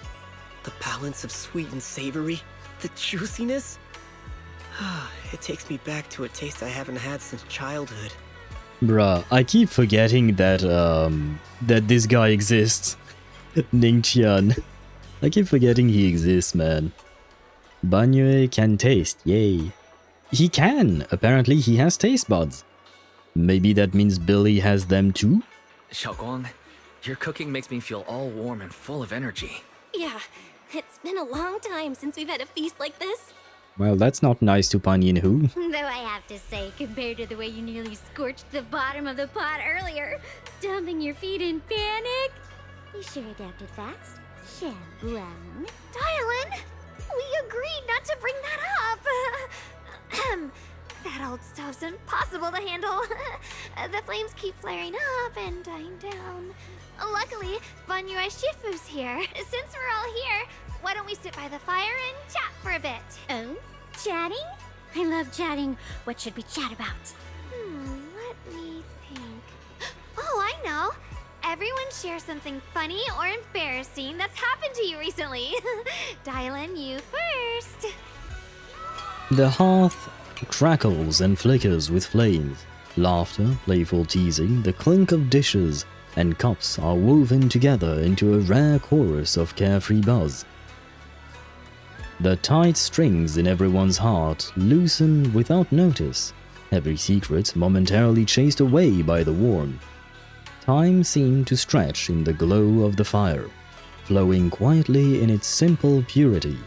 The balance of sweet and savory, the juiciness. It takes me back to a taste I haven't had since childhood. Bruh, I keep forgetting that that this guy exists. Ningqian. I keep forgetting he exists, man. Banuye can taste, yay. He can! Apparently he has taste buds. Maybe that means Billy has them too? Xiaoguang, your cooking makes me feel all warm and full of energy. Yeah, it's been a long time since we've had a feast like this. Well, that's not nice to Pan Yin Hu. Though I have to say, compared to the way you nearly scorched the bottom of the pot earlier, stomping your feet in panic. You sure adapted fast. Xiaoguang. Dialyn! We agreed not to bring that up! That old stove's impossible to handle. The flames keep flaring up and dying down. Luckily, Banuye Shifu's here. Since we're all here, why don't we sit by the fire and chat for a bit? Oh? Chatting? I love chatting. What should we chat about? Let me think. Oh, I know! Everyone share something funny or embarrassing that's happened to you recently. Dialyn, you first. The hearth crackles and flickers with flames. Laughter, playful teasing, the clink of dishes and cups are woven together into a rare chorus of carefree buzz. The tight strings in everyone's heart loosen without notice, every secret momentarily chased away by the warmth. Time seemed to stretch in the glow of the fire, flowing quietly in its simple purity,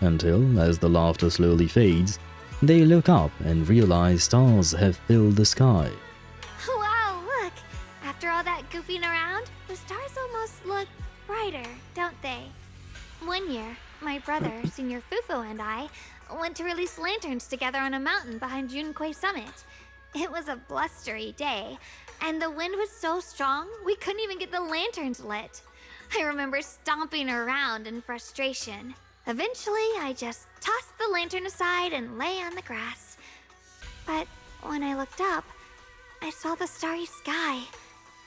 until, as the laughter slowly fades, they look up and realize stars have filled the sky. Wow, look! After all that goofing around, the stars almost look brighter, don't they? One year, my brother, Senior Fufu, and I went to release lanterns together on a mountain behind Yunquay Summit. It was a blustery day, and the wind was so strong we couldn't even get the lanterns lit. I remember stomping around in frustration. Eventually, I just tossed the lantern aside and lay on the grass. But when I looked up, I saw the starry sky,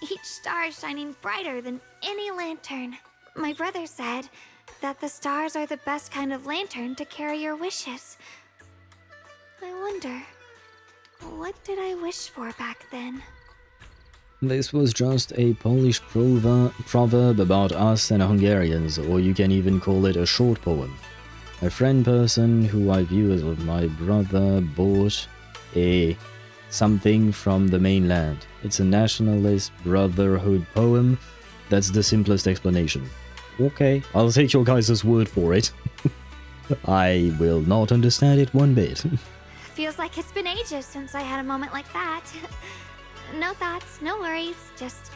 each star shining brighter than any lantern. My brother said that the stars are the best kind of lantern to carry your wishes. I wonder, what did I wish for back then? This was just a Polish proverb about us and Hungarians, or you can even call it a short poem. A friend person who I view as my brother bought something from the mainland. It's a nationalist brotherhood poem. That's the simplest explanation. Okay, I'll take your guys' word for it. I will not understand it one bit. Feels like it's been ages since I had a moment like that. No thoughts, no worries, just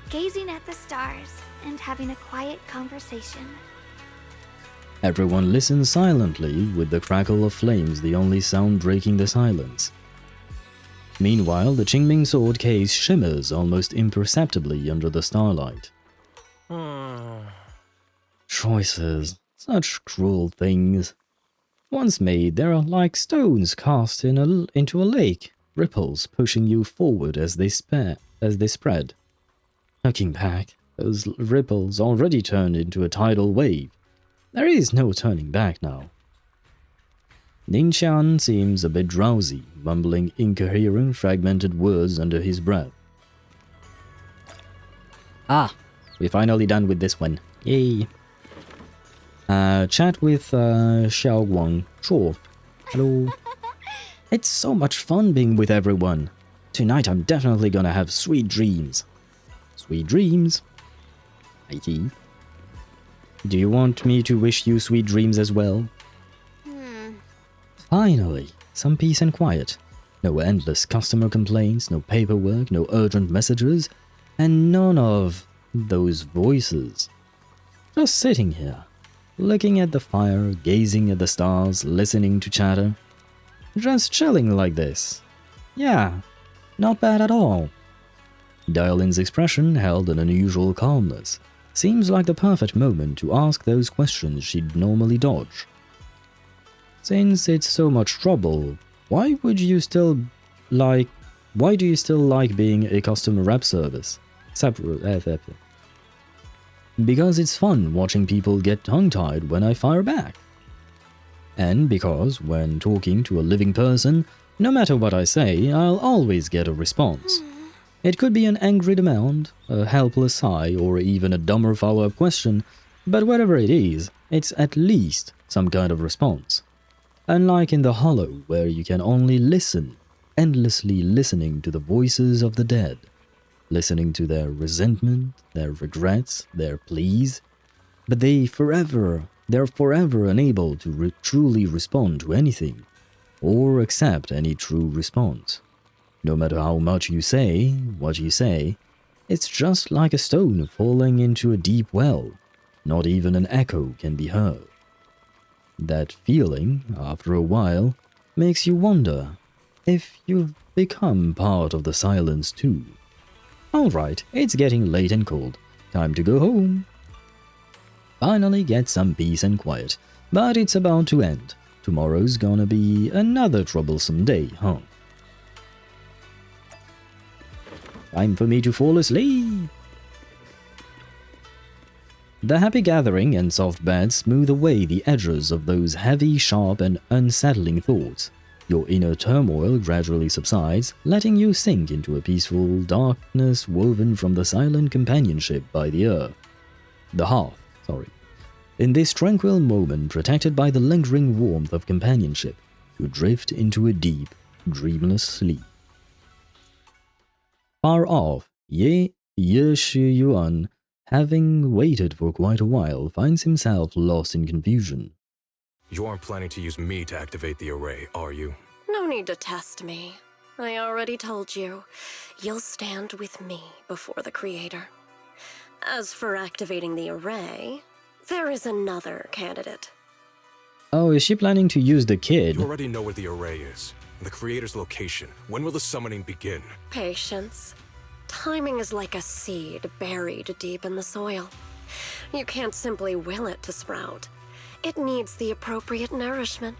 gazing at the stars and having a quiet conversation. Everyone listens silently, with the crackle of flames the only sound breaking the silence. Meanwhile, the Qingming sword case shimmers almost imperceptibly under the starlight. Choices, such cruel things. Once made, they are like stones cast into a lake, ripples pushing you forward as they spread. Looking back, those ripples already turned into a tidal wave. There is no turning back now. Ningqian seems a bit drowsy, mumbling incoherent, fragmented words under his breath. Ah, we're finally done with this one. Yay. Chat with Xiaoguang. Sure. Hello. It's so much fun being with everyone. Tonight I'm definitely gonna have sweet dreams. Sweet dreams? I see. Do you want me to wish you sweet dreams as well? Finally, some peace and quiet. No endless customer complaints, no paperwork, no urgent messages, and none of those voices. Just sitting here, looking at the fire, gazing at the stars, listening to chatter. Just chilling like this. Yeah, not bad at all. Dialyn's expression held an unusual calmness. Seems like the perfect moment to ask those questions she'd normally dodge. Since it's so much trouble, why do you still like being a customer rep service? Because it's fun watching people get tongue-tied when I fire back. And because when talking to a living person, no matter what I say, I'll always get a response. It could be an angry demand, a helpless sigh, or even a dumber follow-up question, but whatever it is, it's at least some kind of response. Unlike in the Hollow, where you can only listen, endlessly listening to the voices of the dead, listening to their resentment, their regrets, their pleas, but they're forever unable to truly respond to anything, or accept any true response. No matter how much you say, what you say, it's just like a stone falling into a deep well. Not even an echo can be heard. That feeling, after a while, makes you wonder if you've become part of the silence too. Alright, it's getting late and cold. Time to go home. Finally get some peace and quiet. But it's about to end. Tomorrow's gonna be another troublesome day, huh? Time for me to fall asleep. The happy gathering and soft bed smooth away the edges of those heavy, sharp, and unsettling thoughts. Your inner turmoil gradually subsides, letting you sink into a peaceful darkness woven from the silent companionship by the hearth. In this tranquil moment, protected by the lingering warmth of companionship, you drift into a deep, dreamless sleep. Far off, Ye Shi Yuan, having waited for quite a while, finds himself lost in confusion. You aren't planning to use me to activate the array, are you? No need to test me. I already told you. You'll stand with me before the Creator. As for activating the array, there is another candidate. Oh, is she planning to use the kid? You already know where the array is. The Creator's location. When will the summoning begin? Patience. Timing is like a seed buried deep in the soil. You can't simply will it to sprout. It needs the appropriate nourishment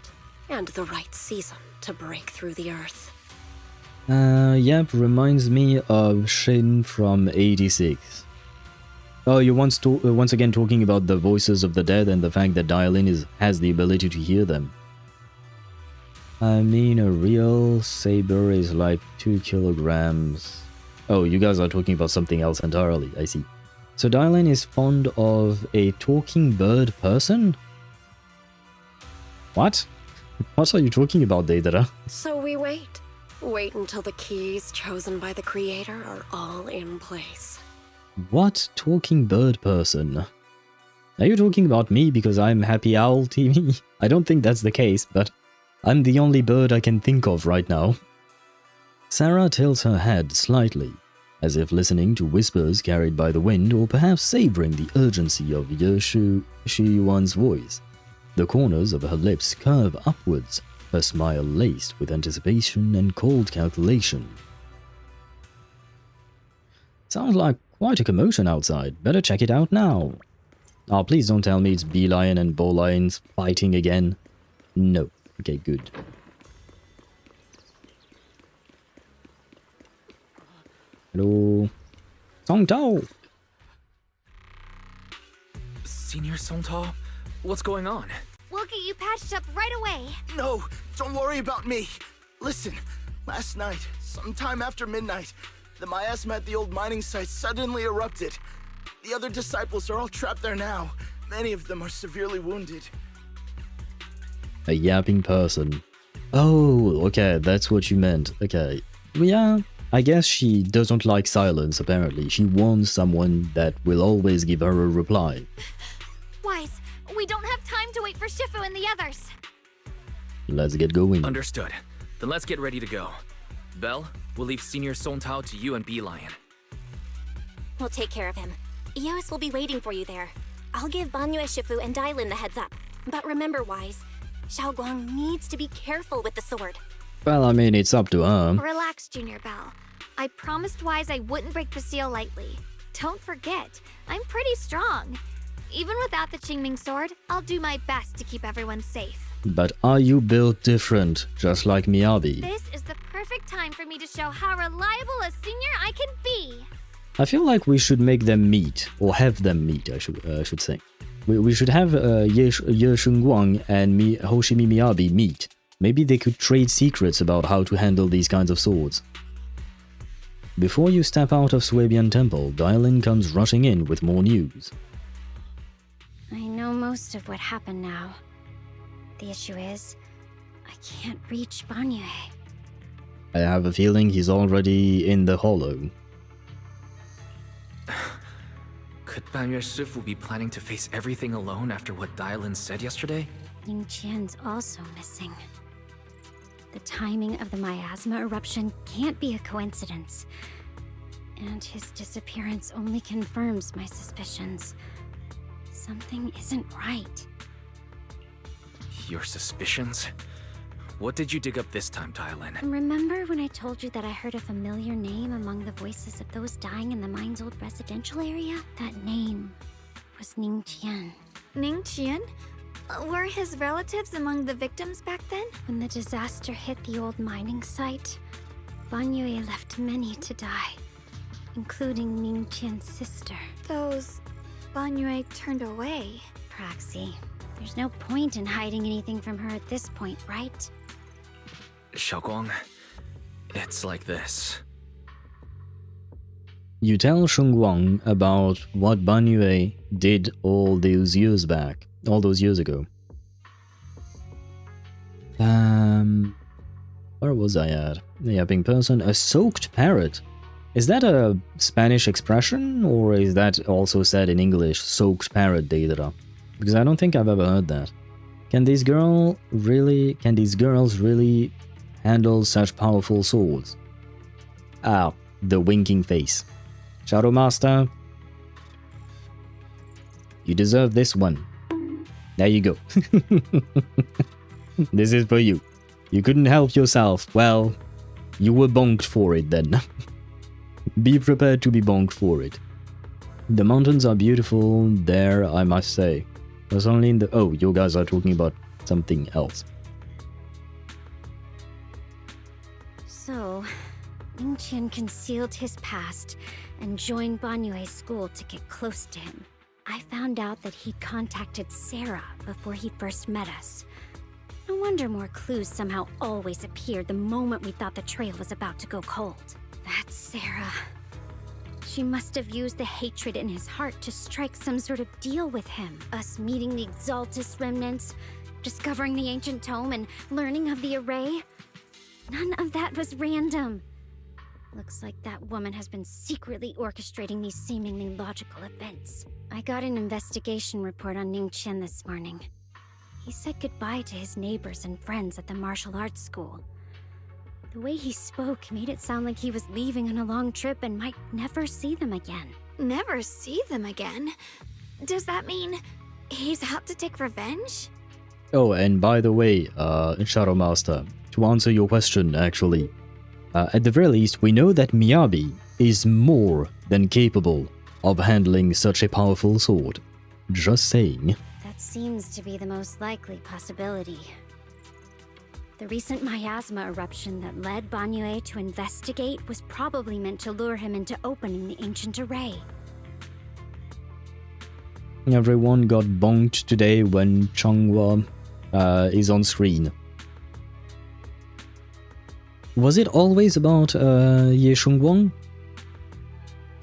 and the right season to break through the earth. Yep, reminds me of Shin from 86. Oh, you're once again talking about the voices of the dead and the fact that Dialyn has the ability to hear them. I mean, a real saber is like 2 kilograms. Oh, you guys are talking about something else entirely, I see. So Dialyn is fond of a talking bird person? What? What are you talking about, Deidara? So we wait. Wait until the keys chosen by the Creator are all in place. What talking bird person? Are you talking about me because I'm Happy Owl TV? I don't think that's the case, but I'm the only bird I can think of right now. Sarah tilts her head slightly, as if listening to whispers carried by the wind or perhaps savoring the urgency of Ye Shi Yuan's voice. The corners of her lips curve upwards, her smile laced with anticipation and cold calculation. Sounds like quite a commotion outside. Better check it out now. Oh, please don't tell me it's Bee-Lion and Bow-Lions fighting again. No. Okay, good. Hello? Song Tao! Senior Song Tao? What's going on? We'll get you patched up right away. No, don't worry about me. Listen, last night, sometime after midnight, the miasma at the old mining site suddenly erupted. The other disciples are all trapped there now. Many of them are severely wounded. A yapping person. Oh, okay, that's what you meant. Okay. Yeah, I guess she doesn't like silence, apparently. She wants someone that will always give her a reply. Wise, we don't have time to wait for Shifu and the others. Let's get going. Understood. Then let's get ready to go. Belle, we'll leave Senior Song Tao to you and Bee-Lion. We'll take care of him. Eos will be waiting for you there. I'll give Banuye, Shifu, and Dialyn the heads up. But remember, Wise, Xiao Guang needs to be careful with the sword. Well, I mean, it's up to her. Relax, Junior Belle. I promised Wise I wouldn't break the seal lightly. Don't forget, I'm pretty strong. Even without the Qingming sword, I'll do my best to keep everyone safe. But are you built different, just like Miyabi? This is the perfect time for me to show how reliable a senior I can be. I feel like we should make them meet, or have them meet, I should say. We should have Ye Shengguang and Hoshimi Miyabi meet. Maybe they could trade secrets about how to handle these kinds of swords. Before you step out of Swabian Temple, Dialyn comes rushing in with more news. I know most of what happened now. The issue is, I can't reach Banuye. I have a feeling he's already in the hollow. Could Banuye Shifu be planning to face everything alone after what Dialyn said yesterday? Ningqian's also missing. The timing of the miasma eruption can't be a coincidence. And his disappearance only confirms my suspicions. Something isn't right. Your suspicions? What did you dig up this time, Dialyn? Remember when I told you that I heard a familiar name among the voices of those dying in the mine's old residential area? That name was Ningqian. Ningqian? Were his relatives among the victims back then? When the disaster hit the old mining site, Banuye left many to die, including Ningqian's sister. Those Banuye turned away. Proxy, there's no point in hiding anything from her at this point, right? Xiaoguang, it's like this. You tell Shengguang about what Banuye did all those years ago. Where was I at? The yapping person. A soaked parrot. Is that a Spanish expression, or is that also said in English, soaked parrot, Deidara? Because I don't think I've ever heard that. Can these girls really handle such powerful swords? Ah, the winking face. Shadow Master, you deserve this one. There you go. This is for you. You couldn't help yourself. Well, you were bonked for it then. Be prepared to be bonked for it. The mountains are beautiful there, I must say. There's only in the... Oh, you guys are talking about something else. So, Ningqian concealed his past and joined Banuye's school to get close to him. I found out that he'd contacted Sarah before he first met us. No wonder more clues somehow always appeared the moment we thought the trail was about to go cold. That's Sarah. She must have used the hatred in his heart to strike some sort of deal with him. Us meeting the Exaltus remnants, discovering the ancient tome, and learning of the array. None of that was random. Looks like that woman has been secretly orchestrating these seemingly logical events. I got an investigation report on Ningqian this morning. He said goodbye to his neighbors and friends at the martial arts school. The way he spoke made it sound like he was leaving on a long trip and might never see them again. Never see them again? Does that mean he's out to take revenge? Oh, and by the way, Shadow Master, to answer your question, actually, at the very least, we know that Miyabi is more than capable of handling such a powerful sword. Just saying. That seems to be the most likely possibility. The recent miasma eruption that led Banuye to investigate was probably meant to lure him into opening the ancient array. Everyone got bonked today when Changhua is on screen. Was it always about Ye Shengguang?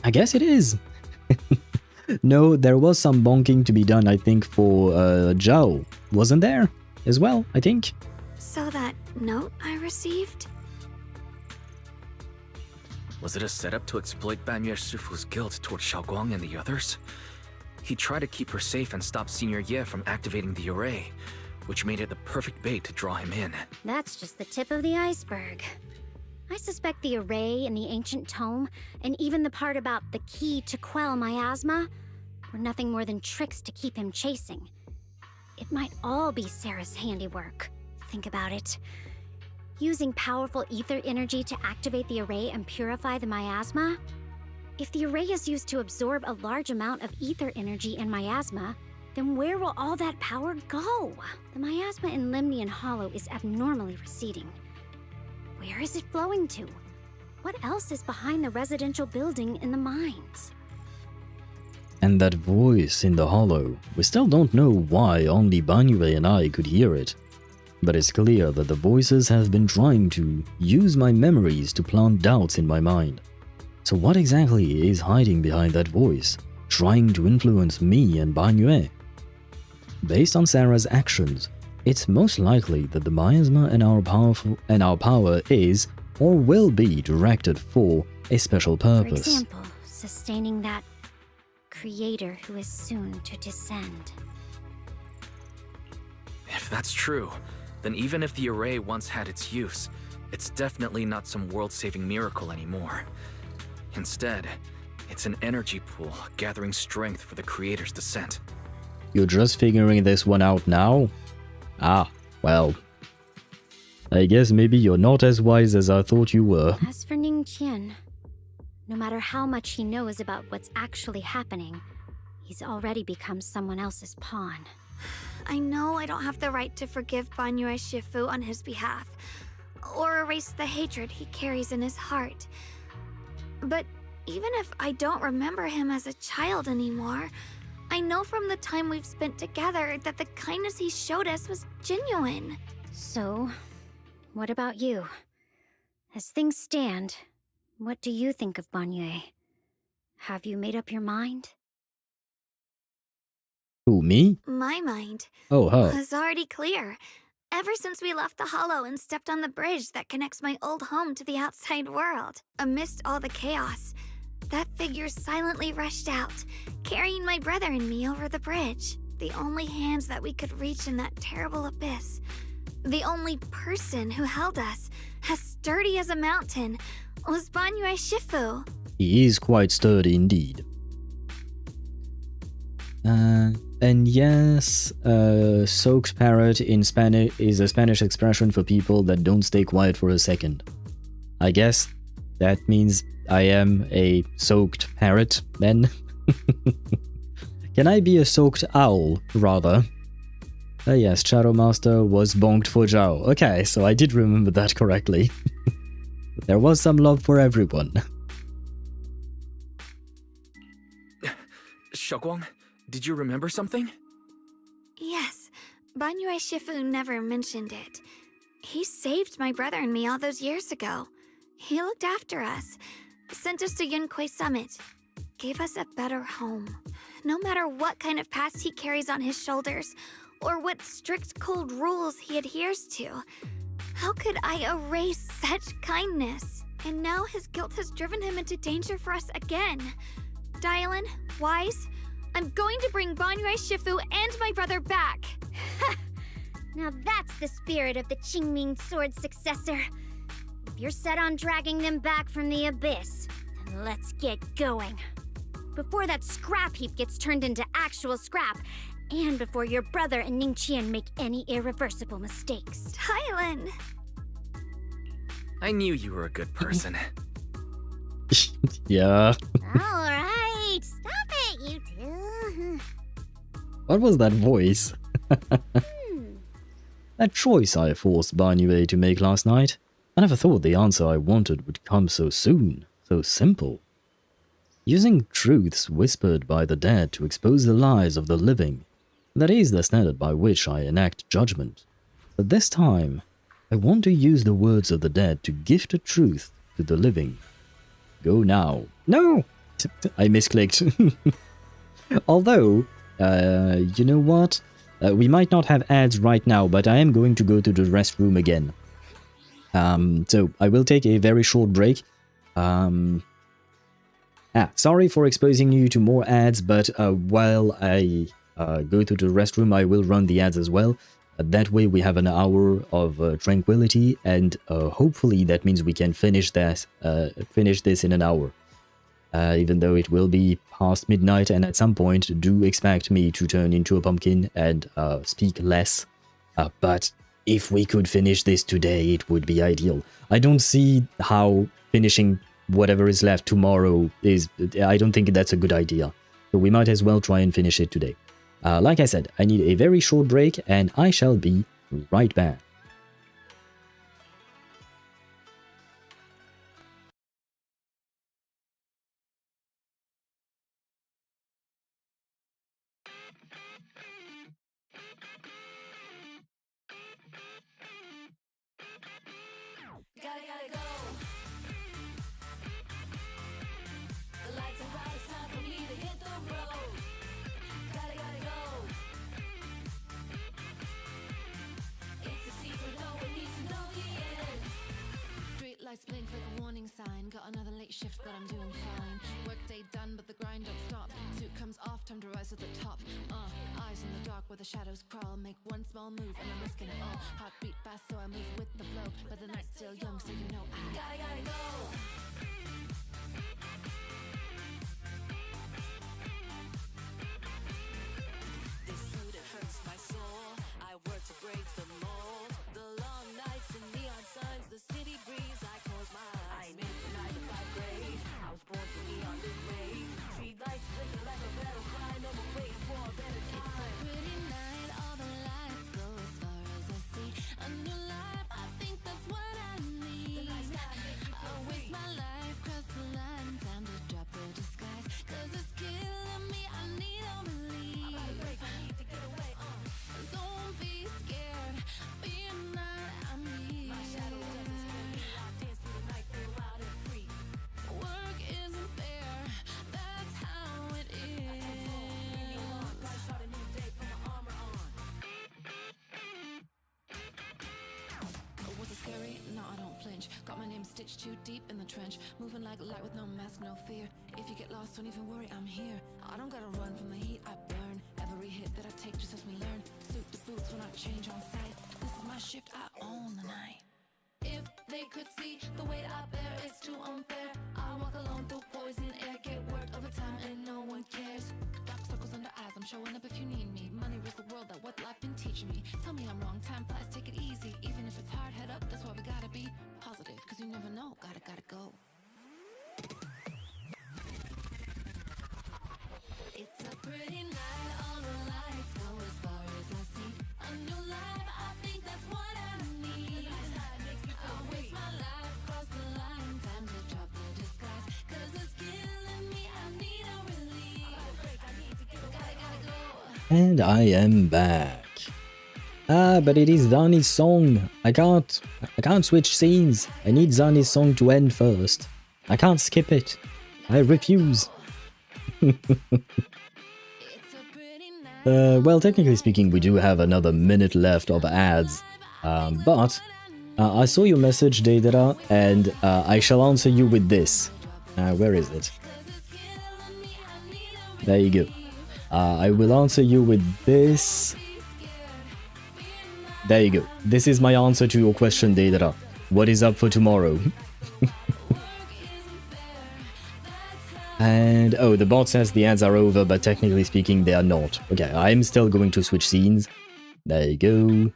I guess it is. No, there was some bonking to be done, I think, for Zhao. Wasn't there? As well, I think. So that note I received? Was it a setup to exploit Banuye Shifu's guilt toward Xiaoguang and the others? He tried to keep her safe and stop Senior Ye from activating the array, which made it the perfect bait to draw him in. That's just the tip of the iceberg. I suspect the array and the ancient tome, and even the part about the key to quell miasma, were nothing more than tricks to keep him chasing. It might all be Sarah's handiwork. Think about it. Using powerful ether energy to activate the array and purify the miasma? If the array is used to absorb a large amount of ether energy and miasma, then where will all that power go? The miasma in Limnian Hollow is abnormally receding. Where is it flowing to? What else is behind the residential building in the mines? And that voice in the hollow, we still don't know why only Banuye and I could hear it. But it's clear that the voices have been trying to use my memories to plant doubts in my mind. So what exactly is hiding behind that voice, trying to influence me and Banuye? Based on Sarah's actions, it's most likely that the miasma and our power is or will be directed for a special purpose. For example, sustaining that creator who is soon to descend. If that's true, then even if the array once had its use, it's definitely not some world-saving miracle anymore. Instead, it's an energy pool gathering strength for the creator's descent. You're just figuring this one out now? Ah, well. I guess maybe you're not as wise as I thought you were. As for Ningqian, no matter how much he knows about what's actually happening, he's already become someone else's pawn. I know I don't have the right to forgive Banuye Shifu on his behalf, or erase the hatred he carries in his heart. But even if I don't remember him as a child anymore, I know from the time we've spent together that the kindness he showed us was genuine. So, what about you? As things stand, what do you think of Banuye? Have you made up your mind? Who, me? My mind Oh, her. was already clear. Ever since we left the Hollow and stepped on the bridge that connects my old home to the outside world, amidst all the chaos, that figure silently rushed out, carrying my brother and me over the bridge. The only hands that we could reach in that terrible abyss. The only person who held us, as sturdy as a mountain, was Banuye Shifu. He is quite sturdy indeed. And yes, soaked parrot in Spanish is a Spanish expression for people that don't stay quiet for a second. I guess that means I am a soaked parrot, then. Can I be a soaked owl, rather? Yes, Shadow Master was bonked for Zhao. Okay, so I did remember that correctly. There was some love for everyone. Xiaoguang, did you remember something? Yes, Banuye Shifu never mentioned it. He saved my brother and me all those years ago. He looked after us, sent us to Yunquay Summit, gave us a better home. No matter what kind of past he carries on his shoulders, or what strict cold rules he adheres to, how could I erase such kindness? And now his guilt has driven him into danger for us again. Dialyn, Wise, I'm going to bring Banuye Shifu and my brother back. Now that's the spirit of the Qingming Sword successor. If you're set on dragging them back from the abyss, then let's get going. Before that scrap heap gets turned into actual scrap, and before your brother and Ningqian make any irreversible mistakes. Dialyn! I knew you were a good person. Yeah. Alright, stop it, you two. What was that voice? That choice I forced Banuye to make last night. I never thought the answer I wanted would come so soon, so simple. Using truths whispered by the dead to expose the lies of the living. That is the standard by which I enact judgment. But this time, I want to use the words of the dead to gift a truth to the living. Go now. No! I misclicked. Although, you know what? We might not have ads right now, but I am going to go to the restroom again. So I will take a very short break. Sorry for exposing you to more ads, but while I go to the restroom, I will run the ads as well. That way we have an hour of tranquility, and hopefully that means we can finish this in an hour. Even though it will be past midnight, and at some point do expect me to turn into a pumpkin and speak less. But if we could finish this today, it would be ideal. I don't see how finishing whatever is left tomorrow is... I don't think that's a good idea. So we might as well try and finish it today. Like I said, I need a very short break, and I shall be right back. Gotta go. The lights are bright, it's time for me to hit the road. Gotta go. It's a secret, no one needs to know the end. Street lights blink like a warning sign. Got another late shift, but I'm doing fine. Work day done, but the grind don't stop. Suit comes off, time to rise to the top. Eyes in the dark where the shadows crawl. Make one small move and I'm risking it all. Heartbeat fast, so I move with the flow. But the night's still young, so you know I gotta go. This suit, it hurts my soul. I work to break the mold. The long nights and neon signs, the city breeze. I close my eyes. I made the 9 to 5 grade. I was born to be on the way. Street lights flicker like a battle cry. No more waiting for a better time. It's a pretty night. All the lights go as far as I see. A new life. I think that's what I need. I'll waste my life, cross the line. Time to drop the disguise. 'Cause it's killing me. I need a relief. I need to get away. Don't be scared. Be not I'm here. My shadow doesn't scare me. I dance through the night, feel loud and free. Work isn't fair. That's how it is. Start a new day, put my armor on. Was it scary? No, I don't flinch. Got my name stitched too deep in the trench. Moving like light with no mask, no fear. If you get lost, don't even worry, I'm here. I don't gotta run from the heat, I burn. Every hit that I take just helps me learn. Suit the boots when I change on sight. This is my shift, I own the night. If they could see the weight I bear, it's too unfair. I walk alone through poison air, get worked over time and no one cares. Dark circles under eyes, I'm showing up if you need me. Money rules the world, that what life been teaching me. Tell me I'm wrong, time flies, take it easy. Even if it's hard, head up, that's why we gotta be positive. 'Cause you never know, gotta go. It's a pretty night, all the lights go as far as I see. A new life, I think that's what I need. I'll waste my life, cross the line, time to drop the disguise. 'Cause it's killing me, I need a relief. I need to get away, gotta go. And I am back. But it is Zani's song. I can't switch scenes. I need Zani's song to end first. I can't skip it. I refuse. Well, technically speaking, we do have another minute left of ads. But I saw your message, Deidara, and I shall answer you with this. Where is it? There you go. I will answer you with this. There you go. This is my answer to your question, Deidara. What is up for tomorrow? And, oh, the bot says the ads are over, but technically speaking, they are not. Okay, I'm still going to switch scenes. There you go.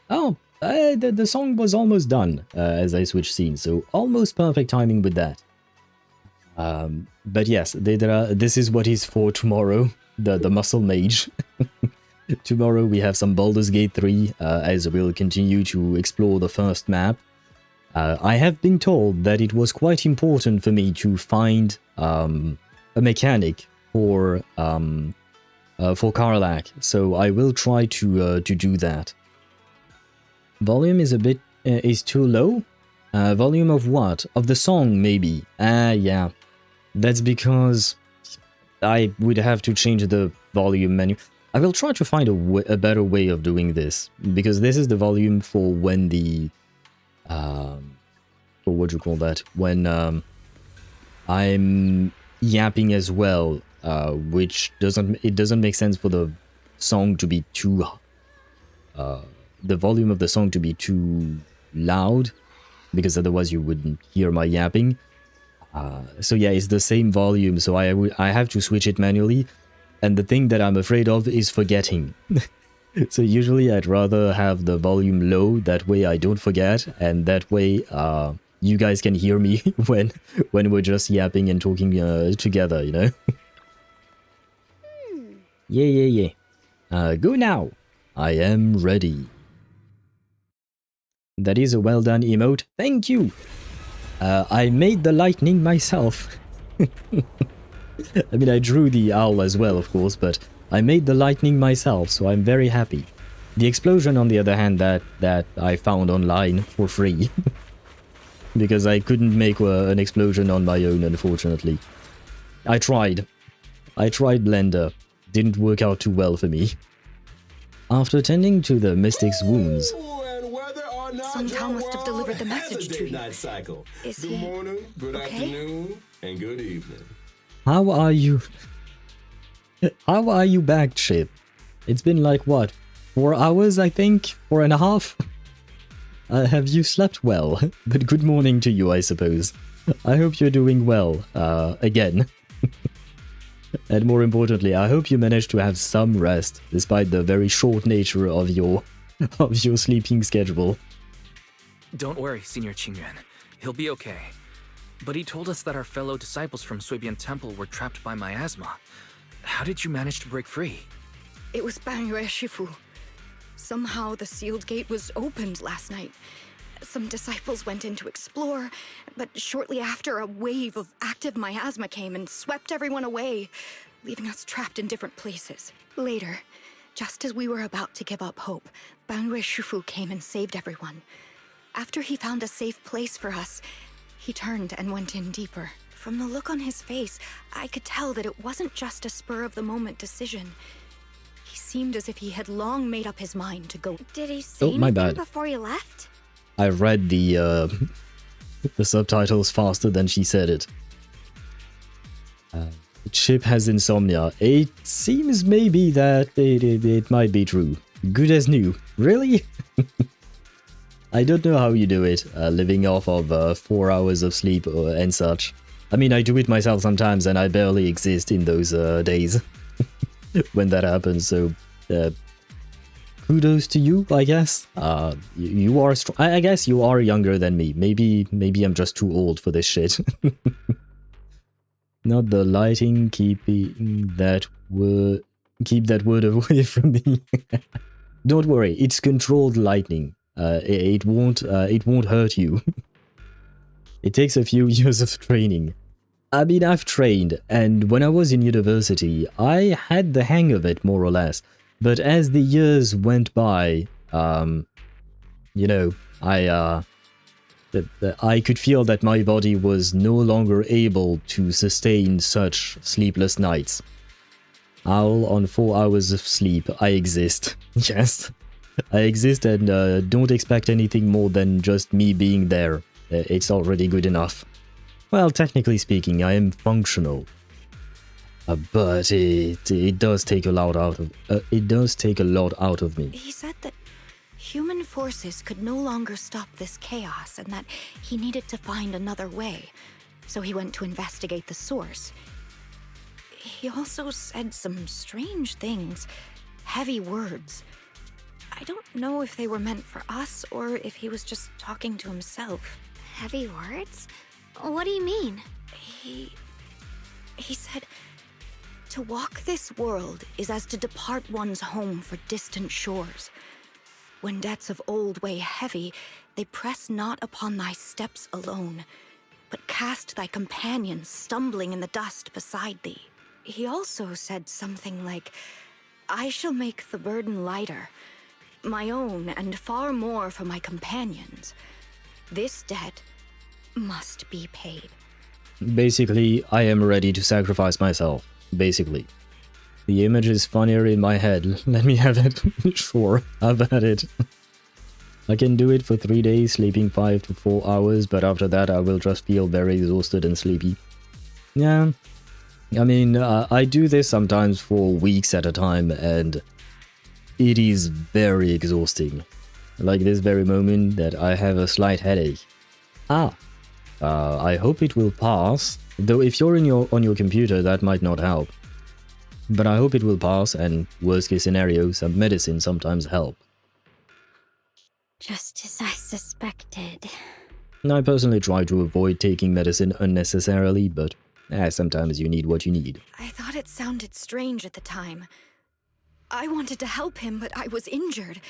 Oh, the song was almost done as I switched scenes, so almost perfect timing with that. But yes, this is what is for tomorrow, the Muscle Mage. Tomorrow we have some Baldur's Gate 3, as we'll continue to explore the first map. I have been told that it was quite important for me to find a mechanic for Karlach, so I will try to do that. Volume is too low. Volume of what? Of the song, maybe. Yeah, that's because I would have to change the volume menu. I will try to find a better way of doing this, because this is the volume for when the for what you call that, when I'm yapping as well, which doesn't make sense for the song to be too the volume of the song to be too loud, because otherwise you wouldn't hear my yapping. So yeah, it's the same volume, so I have to switch it manually, and the thing that I'm afraid of is forgetting. So usually I'd rather have the volume low, that way I don't forget, and that way you guys can hear me when we're just yapping and talking together, you know? Yeah. Go now. I am ready. That is a well done emote. Thank you. I made the lightning myself. I mean, I drew the owl as well, of course, but I made the lightning myself, so I'm very happy. The explosion, on the other hand, that I found online for free. Because I couldn't make an explosion on my own, unfortunately. I tried. Blender. Didn't work out too well for me. After tending to the mystic's wounds... Somehow must have delivered the message to you. Cycle. Is good he morning, good okay? afternoon, and good evening. How are you? How are you back, Chip? It's been like, what, 4 hours, I think? 4.5? Have you slept well? But good morning to you, I suppose. I hope you're doing well, again. And more importantly, I hope you managed to have some rest, despite the very short nature of your sleeping schedule. Don't worry, Senior Qingyuan. He'll be okay. But he told us that our fellow disciples from Suibian Temple were trapped by miasma. How did you manage to break free? It was Banuye Shifu. Somehow the sealed gate was opened last night. Some disciples went in to explore, but shortly after, a wave of active miasma came and swept everyone away, leaving us trapped in different places. Later, just as we were about to give up hope, Banuye Shifu came and saved everyone. After he found a safe place for us, he turned and went in deeper. From the look on his face, I could tell that it wasn't just a spur-of-the-moment decision. He seemed as if he had long made up his mind to go. Did he say anything before he left? I read the subtitles faster than she said it. Chip has insomnia. It seems maybe that it might be true. Good as new. Really? I don't know how you do it, living off of 4 hours of sleep and such. I mean, I do it myself sometimes and I barely exist in those days when that happens, so kudos to you, I guess. You are I guess you are younger than me. Maybe I'm just too old for this shit. Not the lighting, keep that word away from me. Don't worry, it's controlled lightning. It won't hurt you. It takes a few years of training. I mean, I've trained, and when I was in university, I had the hang of it, more or less. But as the years went by, you know, I could feel that my body was no longer able to sustain such sleepless nights. Owl on 4 hours of sleep, I exist. Yes. I exist and don't expect anything more than just me being there. It's already good enough. Well, technically speaking, I am functional. But it does take a lot out of me. He said that human forces could no longer stop this chaos and that he needed to find another way. So he went to investigate the source. He also said some strange things, heavy words. I don't know if they were meant for us or if he was just talking to himself. Heavy words? What do you mean? He said, to walk this world is as to depart one's home for distant shores. When debts of old weigh heavy, they press not upon thy steps alone, but cast thy companions stumbling in the dust beside thee. He also said something like, I shall make the burden lighter, my own and far more for my companions. This debt must be paid. Basically, I am ready to sacrifice myself. Basically. The image is funnier in my head. Let me have it. Sure, have at it. I can do it for 3 days, sleeping 5 to 4 hours, but after that I will just feel very exhausted and sleepy. Yeah. I mean, I do this sometimes for weeks at a time, and it is very exhausting. Like this very moment that I have a slight headache. I hope it will pass. Though if you're on your computer, that might not help. But I hope it will pass, and worst case scenario, some medicine sometimes help. Just as I suspected. I personally try to avoid taking medicine unnecessarily, but sometimes you need what you need. I thought it sounded strange at the time, I wanted to help him, but I was injured.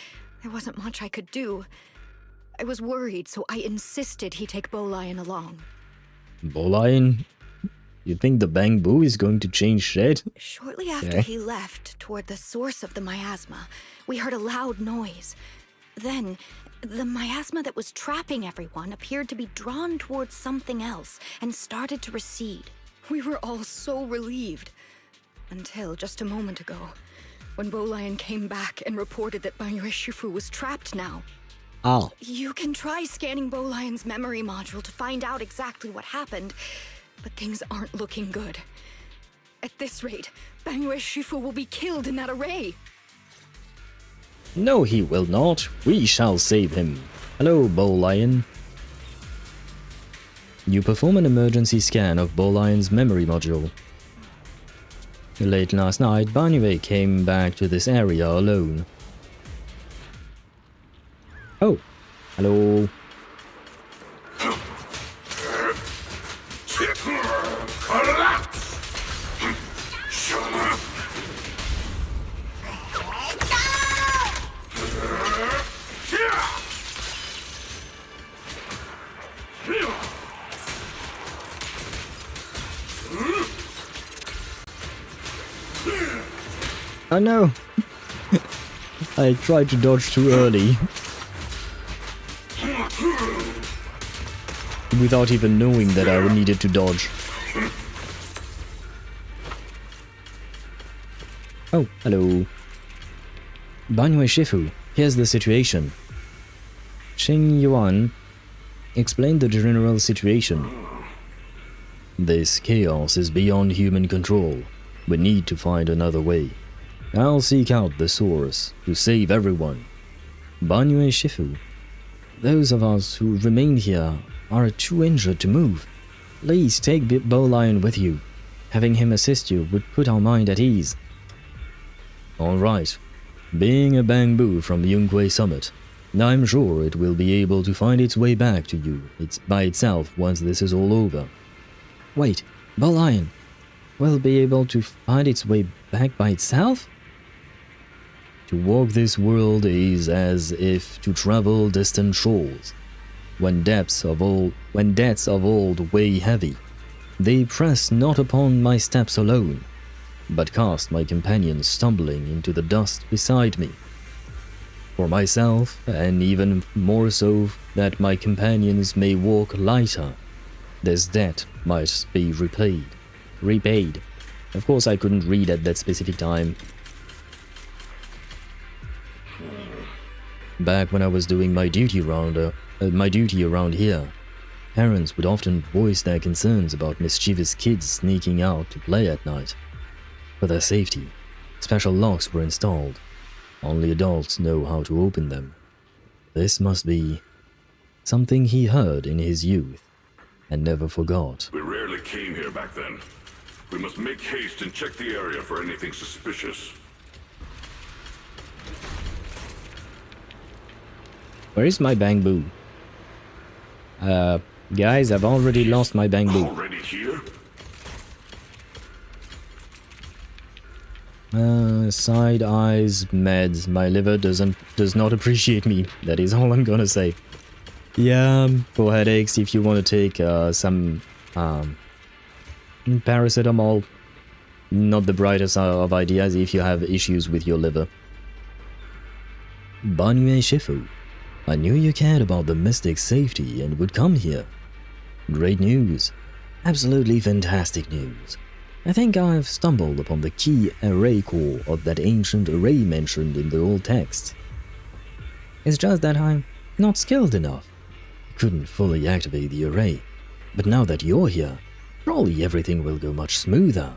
There wasn't much I could do. I was worried, so I insisted he take Bolion along. Bolion? You think the bamboo is going to change shit? Shortly after he left, toward the source of the miasma, we heard a loud noise. Then, the miasma that was trapping everyone appeared to be drawn towards something else and started to recede. We were all so relieved. Until just a moment ago, when Bolion came back and reported that Banuye Shifu was trapped now. Oh. You can try scanning Bolion's memory module to find out exactly what happened, but things aren't looking good. At this rate, Banuye Shifu will be killed in that array. No, he will not. We shall save him. Hello, Bolion. You perform an emergency scan of Bolion's memory module. Late last night, Banuye came back to this area alone. Oh, hello. Oh no! I tried to dodge too early. Without even knowing that I needed to dodge. Oh, hello. Banuye Shifu, here's the situation. Qing Yuan explained the general situation. This chaos is beyond human control. We need to find another way. I'll seek out the source to save everyone. Banuye Shifu, those of us who remain here are too injured to move. Please take Bolion with you. Having him assist you would put our mind at ease. Alright. Being a bamboo from Yunquay Summit, I'm sure it will be able to find its way back to you by itself once this is all over. Wait, Bolion will be able to find its way back by itself? To walk this world is as if to travel distant shores. When debts of old weigh heavy, they press not upon my steps alone, but cast my companions stumbling into the dust beside me. For myself, and even more so that my companions may walk lighter, this debt must be repaid. Of course I couldn't read at that specific time. Back when I was doing my duty around here, parents would often voice their concerns about mischievous kids sneaking out to play at night. For their safety, special locks were installed. Only adults know how to open them. This must be something he heard in his youth and never forgot. We rarely came here back then. We must make haste and check the area for anything suspicious. Where is my bamboo? Guys, I've already lost my bamboo. Already here? Side eyes, meds. My liver does not appreciate me. That is all I'm gonna say. Yeah, for headaches, if you want to take some paracetamol. Not the brightest of ideas if you have issues with your liver. Banuye Shifu, I knew you cared about the mystic's safety and would come here. Great news. Absolutely fantastic news. I think I've stumbled upon the key array core of that ancient array mentioned in the old texts. It's just that I'm not skilled enough. Couldn't fully activate the array, but now that you're here, surely everything will go much smoother.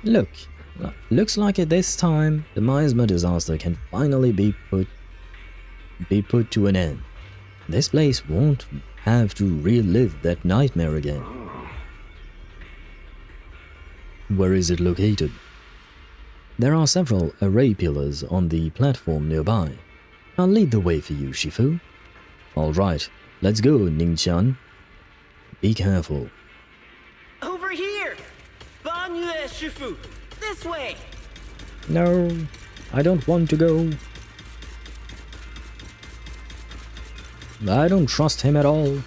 Looks like at this time, the miasma disaster can finally be put to an end. This place won't have to relive that nightmare again. Where is it located? There are several array pillars on the platform nearby. I'll lead the way for you, Shifu. Alright, let's go, Ningqian. Be careful. Over here! Banuye Shifu! This way! No, I don't want to go. I don't trust him at all.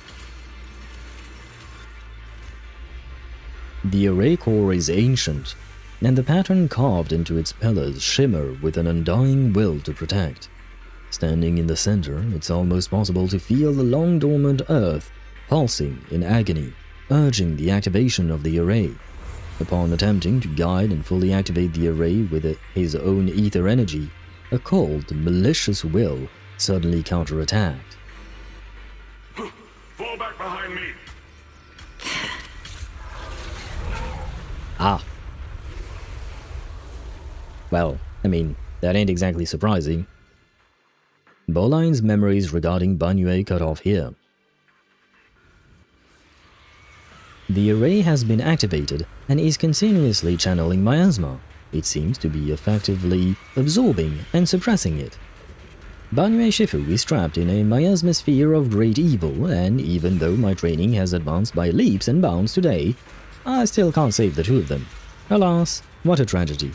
The array core is ancient, and the pattern carved into its pillars shimmer with an undying will to protect. Standing in the center, it's almost possible to feel the long-dormant earth pulsing in agony, urging the activation of the array. Upon attempting to guide and fully activate the array with his own ether energy, a cold, malicious will suddenly counterattacked. Fall back behind me. Ah. Well, I mean, that ain't exactly surprising. Boline's memories regarding Banuye cut off here. The array has been activated and is continuously channeling miasma. It seems to be effectively absorbing and suppressing it. Banuye Shifu is trapped in a miasmosphere of great evil, and even though my training has advanced by leaps and bounds today, I still can't save the two of them. Alas, what a tragedy.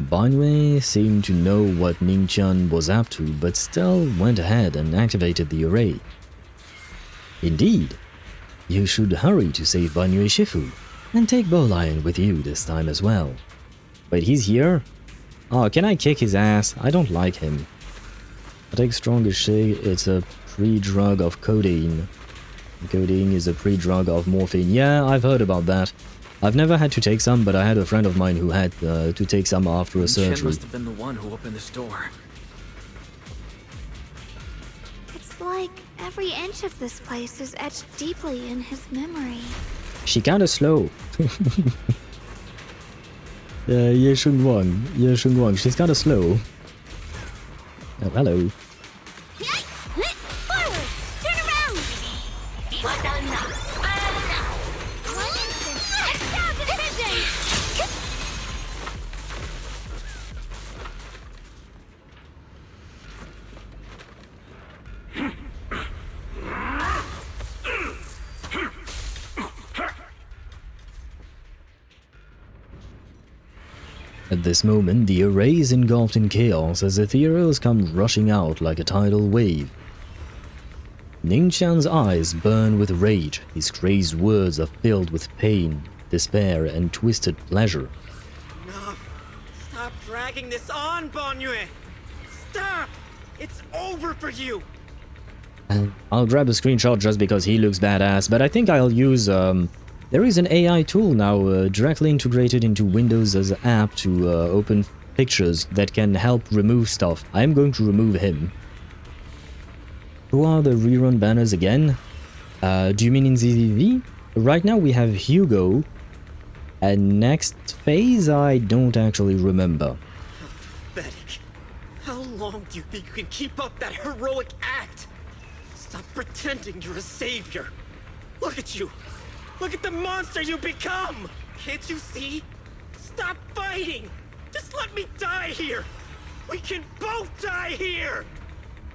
Banuye seemed to know what Ningqian was up to, but still went ahead and activated the array. Indeed, you should hurry to save Banuye Shifu, and take Bolion with you this time as well. Wait, he's here? Oh, can I kick his ass? I don't like him. I take stronger shake, it's a pre-drug of codeine. Codeine is a pre-drug of morphine. Yeah, I've heard about that. I've never had to take some, but I had a friend of mine who had to take some after a surgery. Chen must have been the one who opened this door. It's like every inch of this place is etched deeply in his memory. She kinda slow. Ye Shunguang, she's kinda slow. Oh, hello. Forward! Turn around! At this moment, the array is engulfed in chaos as Ethereals come rushing out like a tidal wave. Ningqian's eyes burn with rage, his crazed words are filled with pain, despair, and twisted pleasure. No! Stop dragging this on, Banuye! Stop! It's over for you! I'll grab a screenshot just because he looks badass, but I think I'll use, there is an AI tool now directly integrated into Windows as an app to open pictures that can help remove stuff. I'm going to remove him. Who are the rerun banners again? Do you mean in ZZV? Right now we have Hugo, and next phase I don't actually remember. Pathetic. How long do you think you can keep up that heroic act? Stop pretending you're a savior. Look at you. Look at the monster you become! Can't you see? Stop fighting! Just let me die here! We can both die here!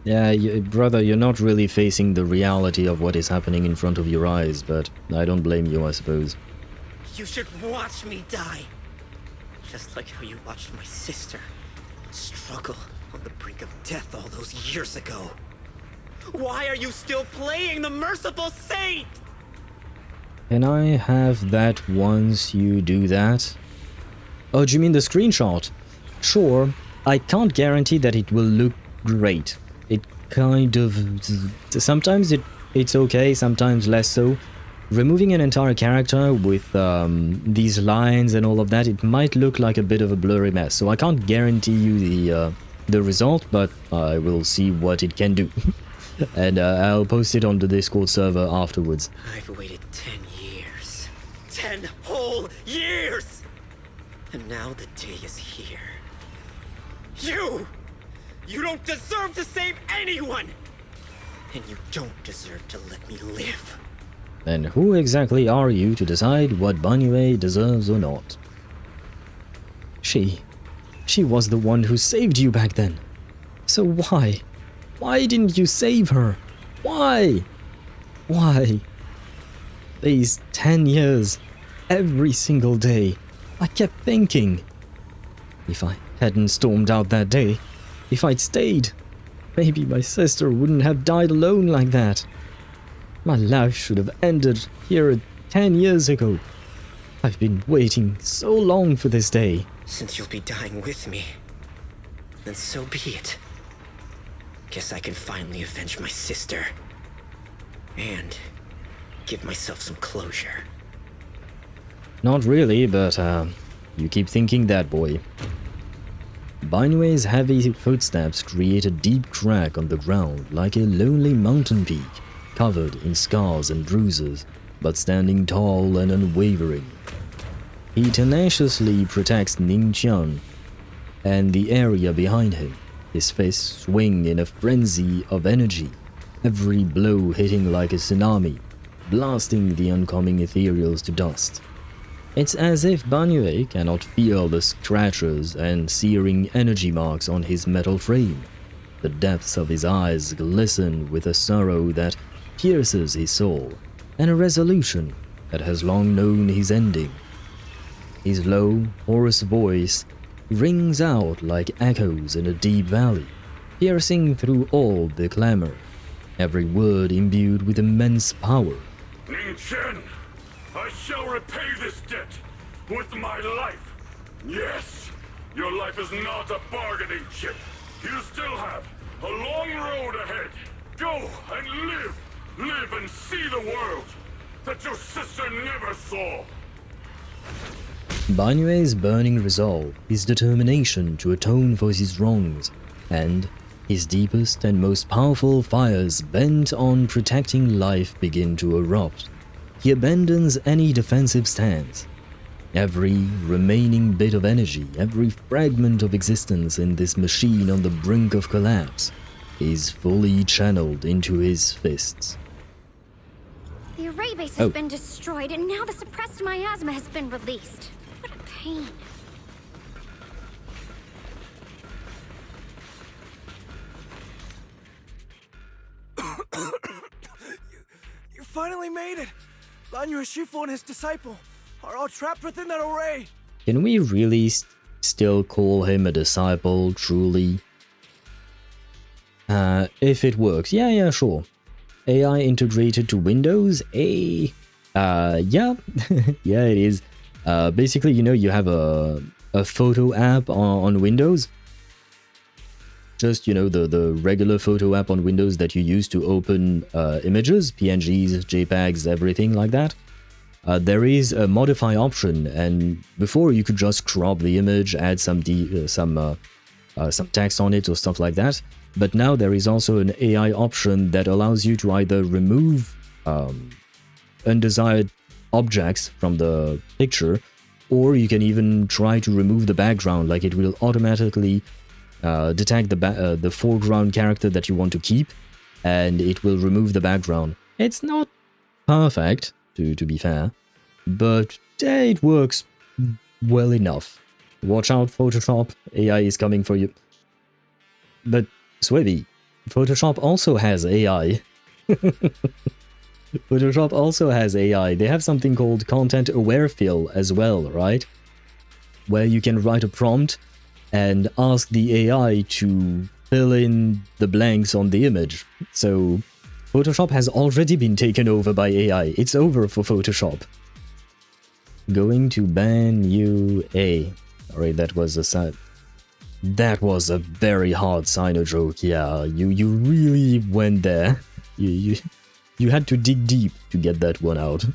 Yeah, brother, you're not really facing the reality of what is happening in front of your eyes, but I don't blame you, I suppose. You should watch me die. Just like how you watched my sister struggle on the brink of death all those years ago. Why are you still playing the merciful saint? Can I have that once you do that? Oh, do you mean the screenshot? Sure, I can't guarantee that it will look great. It kind of... sometimes it's okay, sometimes less so. Removing an entire character with these lines and all of that, it might look like a bit of a blurry mess. So I can't guarantee you the result, but I will see what it can do. And I'll post it on the Discord server afterwards. I've waited 10 years. 10 whole years! And now the day is here. You don't deserve to save anyone! And you don't deserve to let me live. And who exactly are you to decide what Banuye deserves or not? She was the one who saved you back then. So why? Why didn't you save her? Why? Why? These 10 years, every single day, I kept thinking, If I hadn't stormed out that day, if I'd stayed, maybe my sister wouldn't have died alone like that. My life should have ended here 10 years ago. I've been waiting so long for this day. Since you'll be dying with me, then so be it. Guess I can finally avenge my sister. And give myself some closure. Not really, but you keep thinking that, boy. Banuye's heavy footsteps create a deep crack on the ground like a lonely mountain peak, covered in scars and bruises, but standing tall and unwavering. He tenaciously protects Ningqiang and the area behind him, his fists swing in a frenzy of energy, every blow hitting like a tsunami, blasting the oncoming Ethereals to dust. It's as if Banuye cannot feel the scratches and searing energy marks on his metal frame. The depths of his eyes glisten with a sorrow that pierces his soul, and a resolution that has long known his ending. His low, hoarse voice rings out like echoes in a deep valley, piercing through all the clamor, every word imbued with immense power. Ningqiang, I shall repay this debt with my life. Yes, your life is not a bargaining chip. You still have a long road ahead. Go and live. Live and see the world that your sister never saw. Banuye's burning resolve, his determination to atone for his wrongs, and his deepest and most powerful fires bent on protecting life begin to erupt. He abandons any defensive stance. Every remaining bit of energy, every fragment of existence in this machine on the brink of collapse, is fully channeled into his fists. The array base has been destroyed, and now the suppressed miasma has been released. What a pain. You finally made it! Banuye Shifu and his disciple are all trapped within that array! Can we really still call him a disciple, truly? If it works. Yeah, sure. AI integrated to Windows? Yeah. Yeah, it is. Basically, you know, you have a photo app on Windows. Just, you know, the regular photo app on Windows that you use to open images, PNGs, JPEGs, everything like that. There is a modify option, and before you could just crop the image, add some text on it or stuff like that. But now there is also an AI option that allows you to either remove undesired objects from the picture, or you can even try to remove the background, like it will automatically detect the foreground character that you want to keep, and it will remove the background. It's not perfect, to be fair, but it works well enough. Watch out, Photoshop, AI is coming for you. But Swivy, Photoshop also has AI. Photoshop also has AI. They have something called content aware fill as well, right? Where you can write a prompt and ask the AI to fill in the blanks on the image. So Photoshop has already been taken over by AI. It's over for Photoshop. Going to Banuye. Alright, that was a very hard Sino joke. Yeah, you really went there. You had to dig deep to get that one out.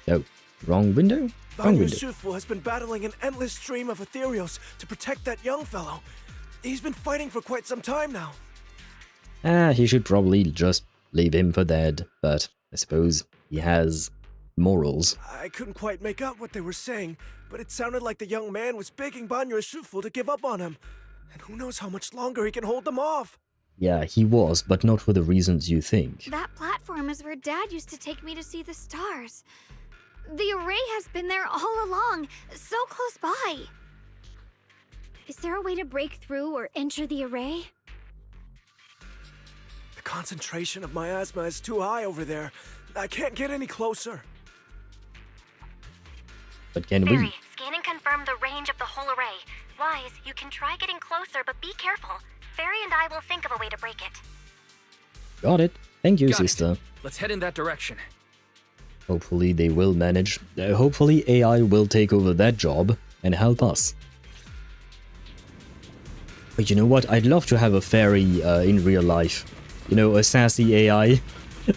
Oh, wrong window? Wrong Banuye window. Shifu has been battling an endless stream of Ethereals to protect that young fellow. He's been fighting for quite some time now. He should probably just leave him for dead, but I suppose he has morals. I couldn't quite make out what they were saying, but it sounded like the young man was begging Banuye Shifu to give up on him. And who knows how much longer he can hold them off. Yeah, he was, but not for the reasons you think. That platform is where Dad used to take me to see the stars. The array has been there all along, so close by. Is there a way to break through or enter the array? The concentration of miasma is too high over there. I can't get any closer. But can Barry, we? scan and confirm the range of the whole array. Wise, You can try getting closer, but be careful. Fairy and I will think of a way to break it. Got it. Thank you, Got it. sister. Let's head in that direction. Hopefully they will manage. Hopefully AI will take over that job and help us. But you know what? I'd love to have a fairy in real life. You know, a sassy AI.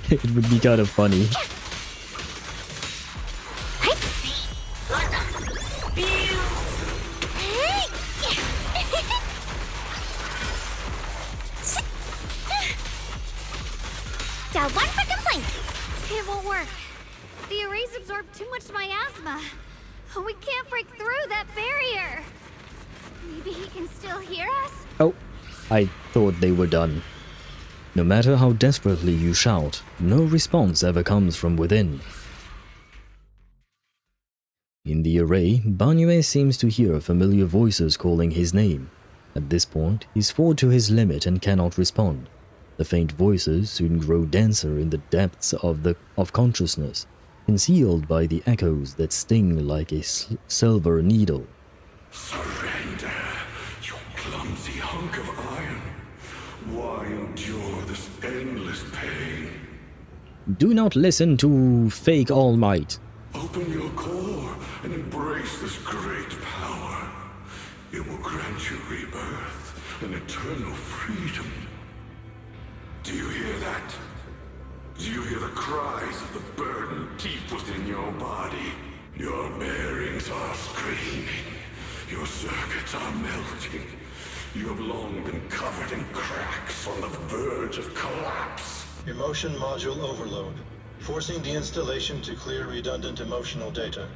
It would be kind of funny. One for complaint. It won't work. The arrays absorb too much miasma. We can't break through that barrier. Maybe he can still hear us? Oh, I thought they were done. No matter how desperately you shout, no response ever comes from within. In the array, Banuye seems to hear familiar voices calling his name. At this point, he's fought to his limit and cannot respond. The faint voices soon grow denser in the depths of consciousness, concealed by the echoes that sting like a silver needle. Surrender, you clumsy hunk of iron. Why endure this endless pain? Do not listen to fake All Might. Open your core and embrace this great power. It will grant you rebirth and eternal freedom. Do you hear that? Do you hear the cries of the burden deep within your body? Your bearings are screaming. Your circuits are melting. You have long been covered in cracks on the verge of collapse. Emotion module overload. Forcing deinstallation to clear redundant emotional data.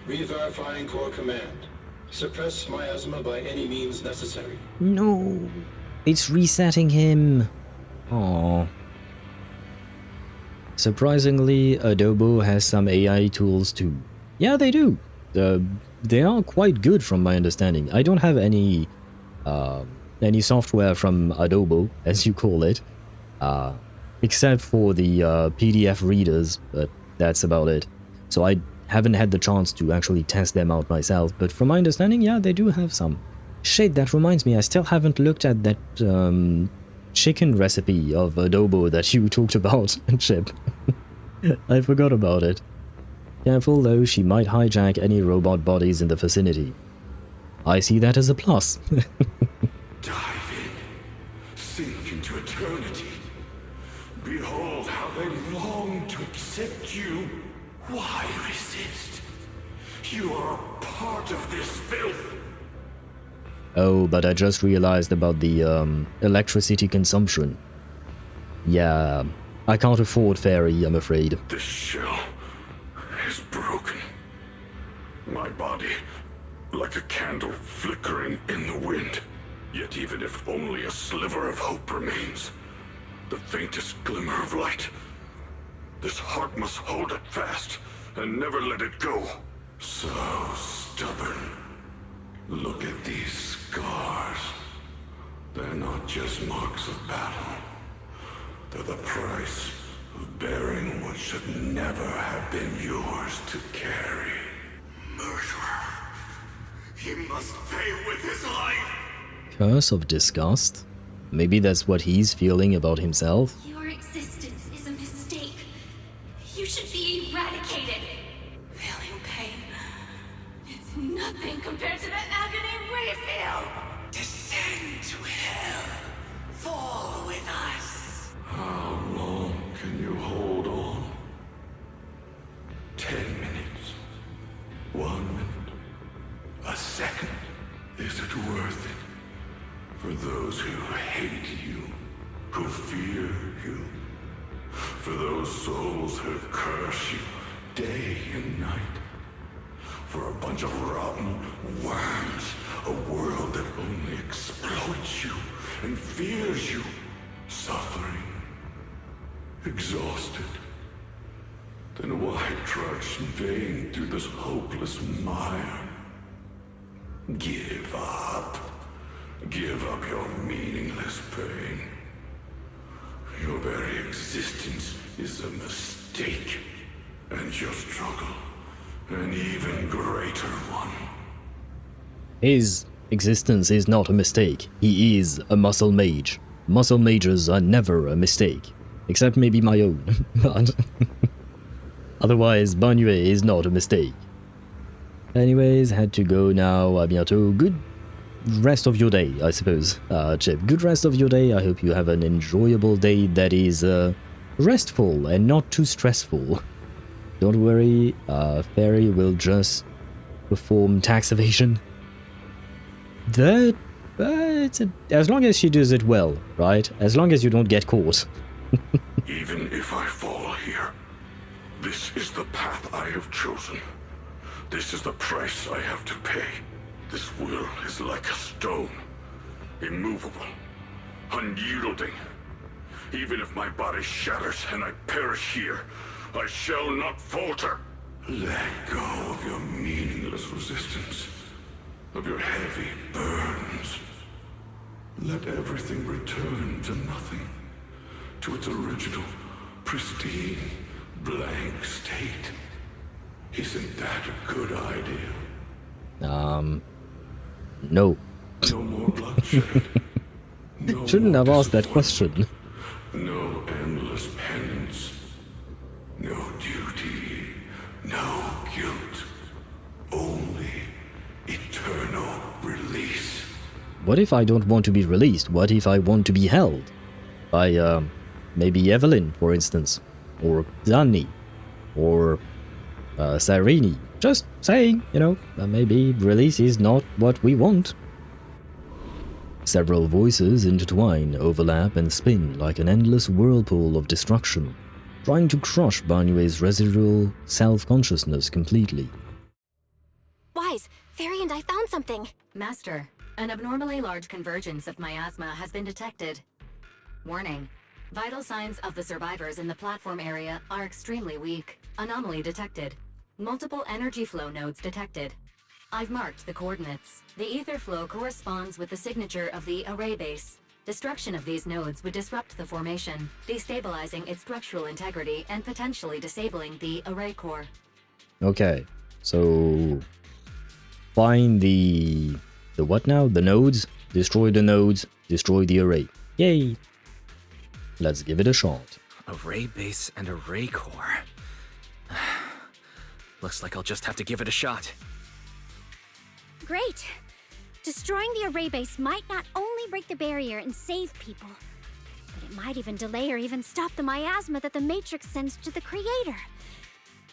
Re-verifying core command. Suppress miasma by any means necessary. No, it's resetting him. Aww. Surprisingly, Adobo has some AI tools too. Yeah, they do. They are quite good from my understanding. I don't have any software from Adobo, as you call it, except for the PDF readers, but that's about it. So I haven't had the chance to actually test them out myself, but from my understanding, yeah, they do have some. Shit, that reminds me, I still haven't looked at that chicken recipe of adobo that you talked about, Chip. I forgot about it. Careful though, she might hijack any robot bodies in the vicinity. I see that as a plus. Dive in. Sink into eternity. Behold how they long to accept you. Why resist? You are a part of this filth. Oh, but I just realized about the electricity consumption. Yeah, I can't afford Fairy, I'm afraid. This shell is broken. My body, like a candle flickering in the wind. Yet even if only a sliver of hope remains, the faintest glimmer of light, this heart must hold it fast and never let it go. So stubborn. Look at these scars. They're not just marks of battle. They're the price of bearing what should never have been yours to carry. Murderer. He must pay with his life. Curse of disgust? Maybe that's what he's feeling about himself? Your existence is a mistake. You should be eradicated. Feeling pain. It's nothing compared to the agony we feel. Descend to hell. Fall with us. How long can you hold on? 10 minutes. 1 minute. A second. Is it worth it? For those who hate you, who fear you, for those souls who curse you day and night, for a bunch of rotten worms, a world that only exploits you and fears you, suffering, exhausted. Then why trudge in vain through this hopeless mire? Give up. Give up your meaningless pain. Your very existence is a mistake, and your struggle, an even greater one. His existence is not a mistake. He is a muscle mage. Muscle mages are never a mistake. Except maybe my own. But otherwise, Banuye is not a mistake. Anyways, had to go now. À bientôt. Good rest of your day, I suppose. Chip, good rest of your day. I hope you have an enjoyable day that is restful and not too stressful. Don't worry, Fairy will just perform tax evasion. That, as long as she does it well, right? As long as you don't get caught. Even if I fall here, this is the path I have chosen. This is the price I have to pay. This will is like a stone, immovable, unyielding. Even if my body shatters and I perish here, I shall not falter. Let go of your meaningless resistance, of your heavy burdens. Let everything return to nothing, to its original, pristine, blank state. Isn't that a good idea? No. No more bloodshed. No Shouldn't more have asked that question. No endless penance. No duty. No guilt. Only eternal release. What if I don't want to be released? What if I want to be held? By, maybe Evelyn, for instance. Or Zanni. Or, Cyrene. Just saying, you know, maybe release is not what we want. Several voices intertwine, overlap, and spin like an endless whirlpool of destruction, trying to crush Banuye's residual self-consciousness completely. Wise, Fairy and I found something. Master, an abnormally large convergence of miasma has been detected. Warning. Vital signs of the survivors in the platform area are extremely weak. Anomaly detected. Multiple energy flow nodes detected. I've marked the coordinates. The ether flow corresponds with the signature of the array base. Destruction of these nodes would disrupt the formation, destabilizing its structural integrity and potentially disabling the array core. Okay, so find the what now? The nodes, destroy the array. Yay! Let's give it a shot. Array base and array core. Looks like I'll just have to give it a shot. Great! Destroying the array base might not only break the barrier and save people, but it might even delay or even stop the miasma that the Matrix sends to the Creator.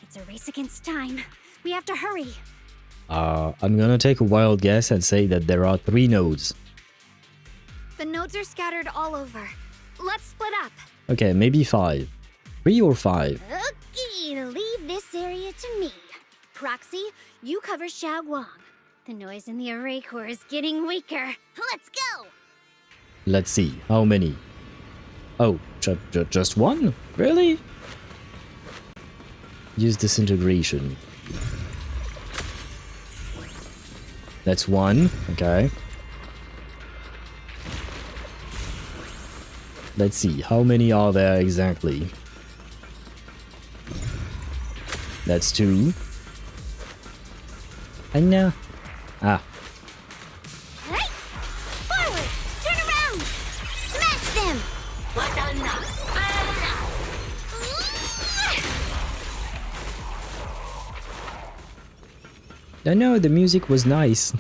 It's a race against time. We have to hurry. I'm gonna take a wild guess and say that there are 3 nodes. The nodes are scattered all over. Let's split up. Okay, maybe 5. 3 or 5? Okay, leave this area to me. Proxy, you cover Xiaoguang. The noise in the array core is getting weaker. Let's go! Let's see, how many? Oh, just 1? Really? Use disintegration. That's 1, okay. Let's see, how many are there exactly? That's 2. And ah. Hey! Forward! Turn around! Smash them! I know, the music was nice.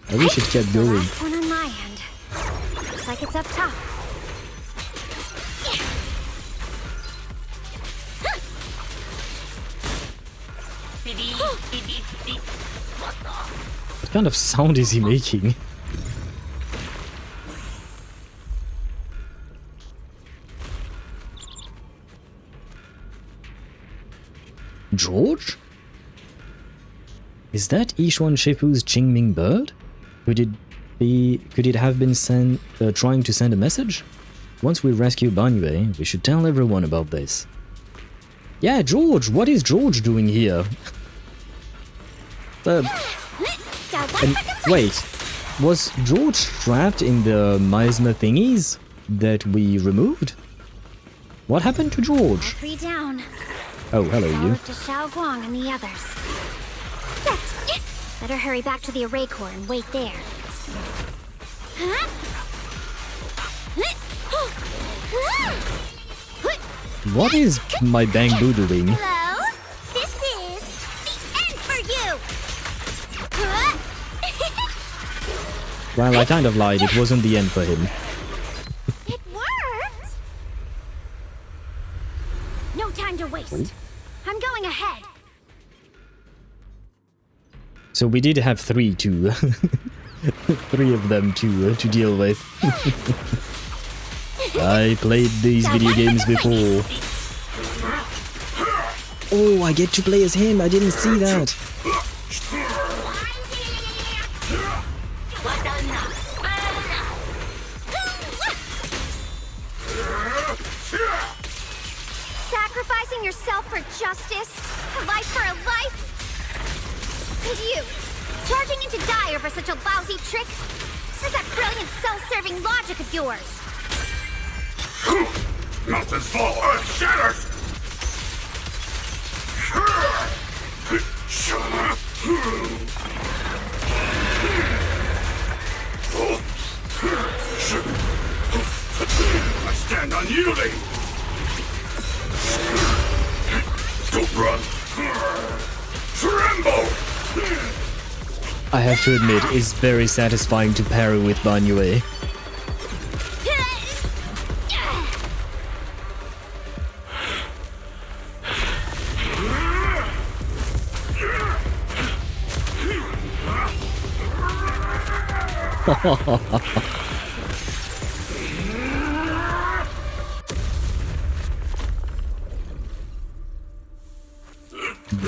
I wish it kept The going. last one on my end. Looks like it's up top. What kind of sound is he making? George? Is that Yishuan Shifu's Qingming bird? Could it have been trying to send a message? Once we rescue Banuye, we should tell everyone about this. Yeah, George! What is George doing here? And wait, was George trapped in the miasma thingies that we removed? What happened to George? 3 down. Oh, hello Now you. up to Xiaoguang and the others. Better hurry back to the array core and wait there. What is my bamboo doing? Hello? This is the end for you! Well, I kind of lied. It wasn't the end for him. It worked! No time to waste. I'm going ahead. So we did have three to... three of them to deal with. I played these video games before. Oh, I get to play as him. I didn't see that. Sacrificing yourself for justice? A life for a life? And you, charging into Dire for such a lousy trick? Where's that brilliant self-serving logic of yours? Mountains fall, earth shatters! I stand unyielding! Don't run! Tremble! I have to admit, it's very satisfying to parry with Banuye.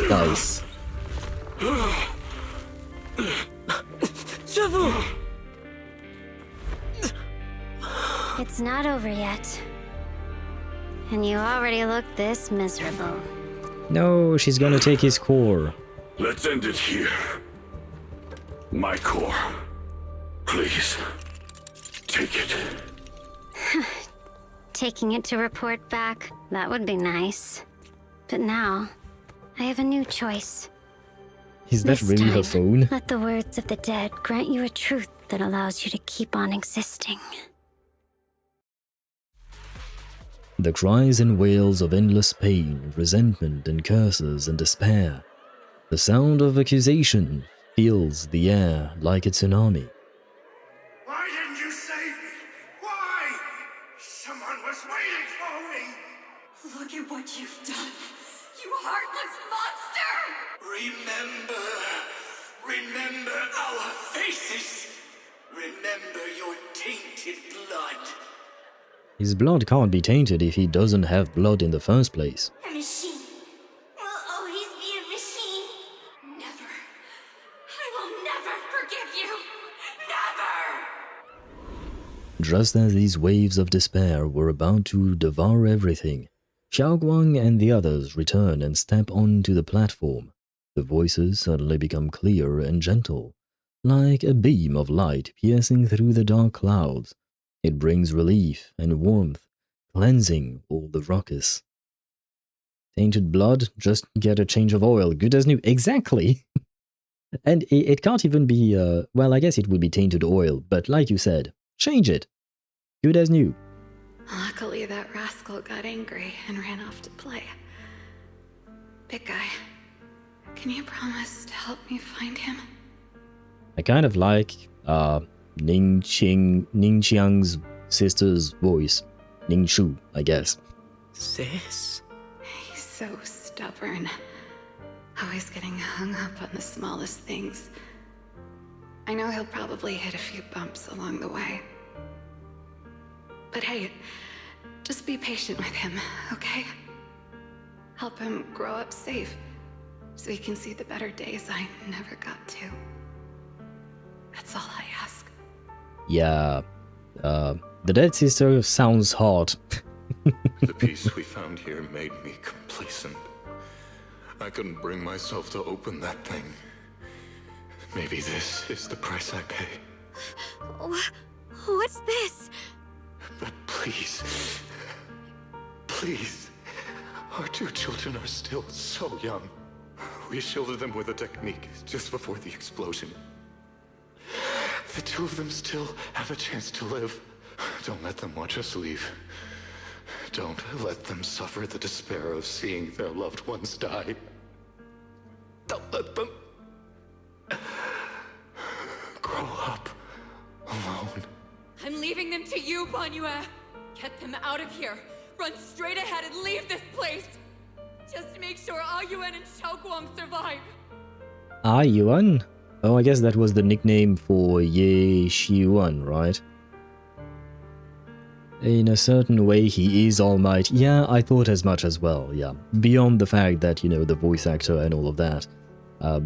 Nice. It's not over yet. And you already look this miserable. No, she's gonna take his core. Let's end it here. My core. Please. Take it. Taking it to report back, that would be nice. But now, I have a new choice. Is that This really her time, phone? Let the words of the dead grant you a truth that allows you to keep on existing. The cries and wails of endless pain, resentment and curses and despair. The sound of accusation fills the air like a tsunami. Why didn't you save me? Why? Someone was waiting for me! Look at what you've done, you heartless monster! Remember our faces! Remember your tainted blood! His blood can't be tainted if he doesn't have blood in the first place. A machine will always be a machine. Never. I will never forgive you. Never! Just as these waves of despair were about to devour everything, Xiaoguang and the others return and step onto the platform. The voices suddenly become clear and gentle, like a beam of light piercing through the dark clouds. It brings relief and warmth, cleansing all the ruckus. Tainted blood? Just get a change of oil. Good as new. Exactly! And it can't even be, well, I guess it would be tainted oil, but like you said, change it. Good as new. Luckily, that rascal got angry and ran off to play. Big guy, can you promise to help me find him? I kind of like, Ningqiang's sister's voice. Ningxu, I guess. Sis? He's so stubborn. Always getting hung up on the smallest things. I know he'll probably hit a few bumps along the way. But hey, just be patient with him, okay? Help him grow up safe, so he can see the better days I never got to. That's all I ask. Yeah, the dead sister sounds hard. The peace we found here made me complacent. I couldn't bring myself to open that thing. Maybe this is the price I pay. What's this? But please, please, our two children are still so young. We shielded them with a technique just before the explosion. The two of them still have a chance to live. Don't let them watch us leave. Don't let them suffer the despair of seeing their loved ones die. Don't let them grow up alone. I'm leaving them to you, Banuye. Get them out of here. Run straight ahead and leave this place. Just make sure Ayuan and Xiaoguang survive. Yuan? Oh, I guess that was the nickname for Ye Shiyuan, right? In a certain way, he is All Might. Yeah, I thought as much as well, yeah. Beyond the fact that, you know, the voice actor and all of that.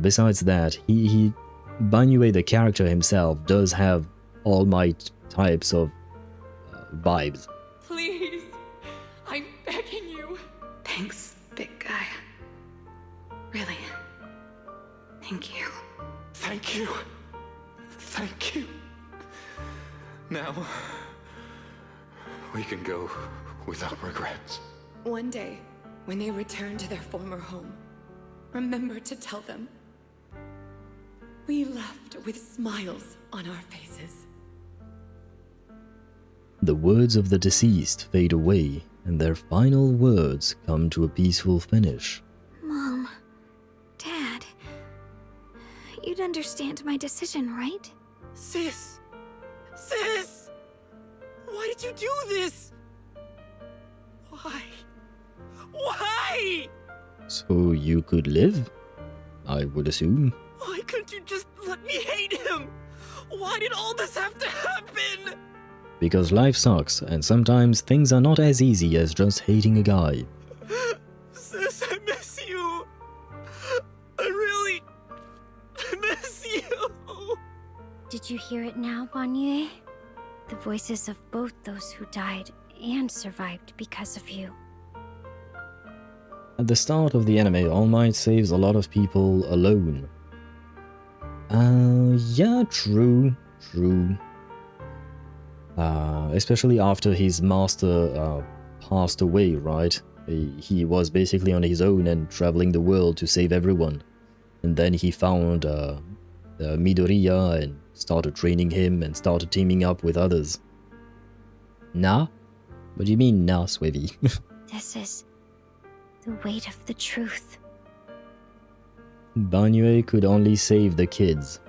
Besides that, Banuye, the character himself, does have All Might types of vibes. Please. I'm begging you. Thanks, big guy. Really. Thank you. Thank you. Thank you. Now, we can go without regrets. One day, when they return to their former home, remember to tell them we left with smiles on our faces. The words of the deceased fade away, and their final words come to a peaceful finish. Mom, Dad, you'd understand my decision, right? Sis! Sis! Why did you do this? Why? Why? So you could live? I would assume. Why couldn't you just let me hate him? Why did all this have to happen? Because life sucks, and sometimes things are not as easy as just hating a guy. Sis, I miss you. I really miss you. Did you hear it now, Banuye? The voices of both those who died and survived because of you. At the start of the anime, All Might saves a lot of people alone. Yeah, true. Especially after his master passed away, right? He was basically on his own and traveling the world to save everyone. And then he found Midoriya and started training him and started teaming up with others. Nah? What do you mean, nah, Swivy? This is the weight of the truth. Banuye could only save the kids.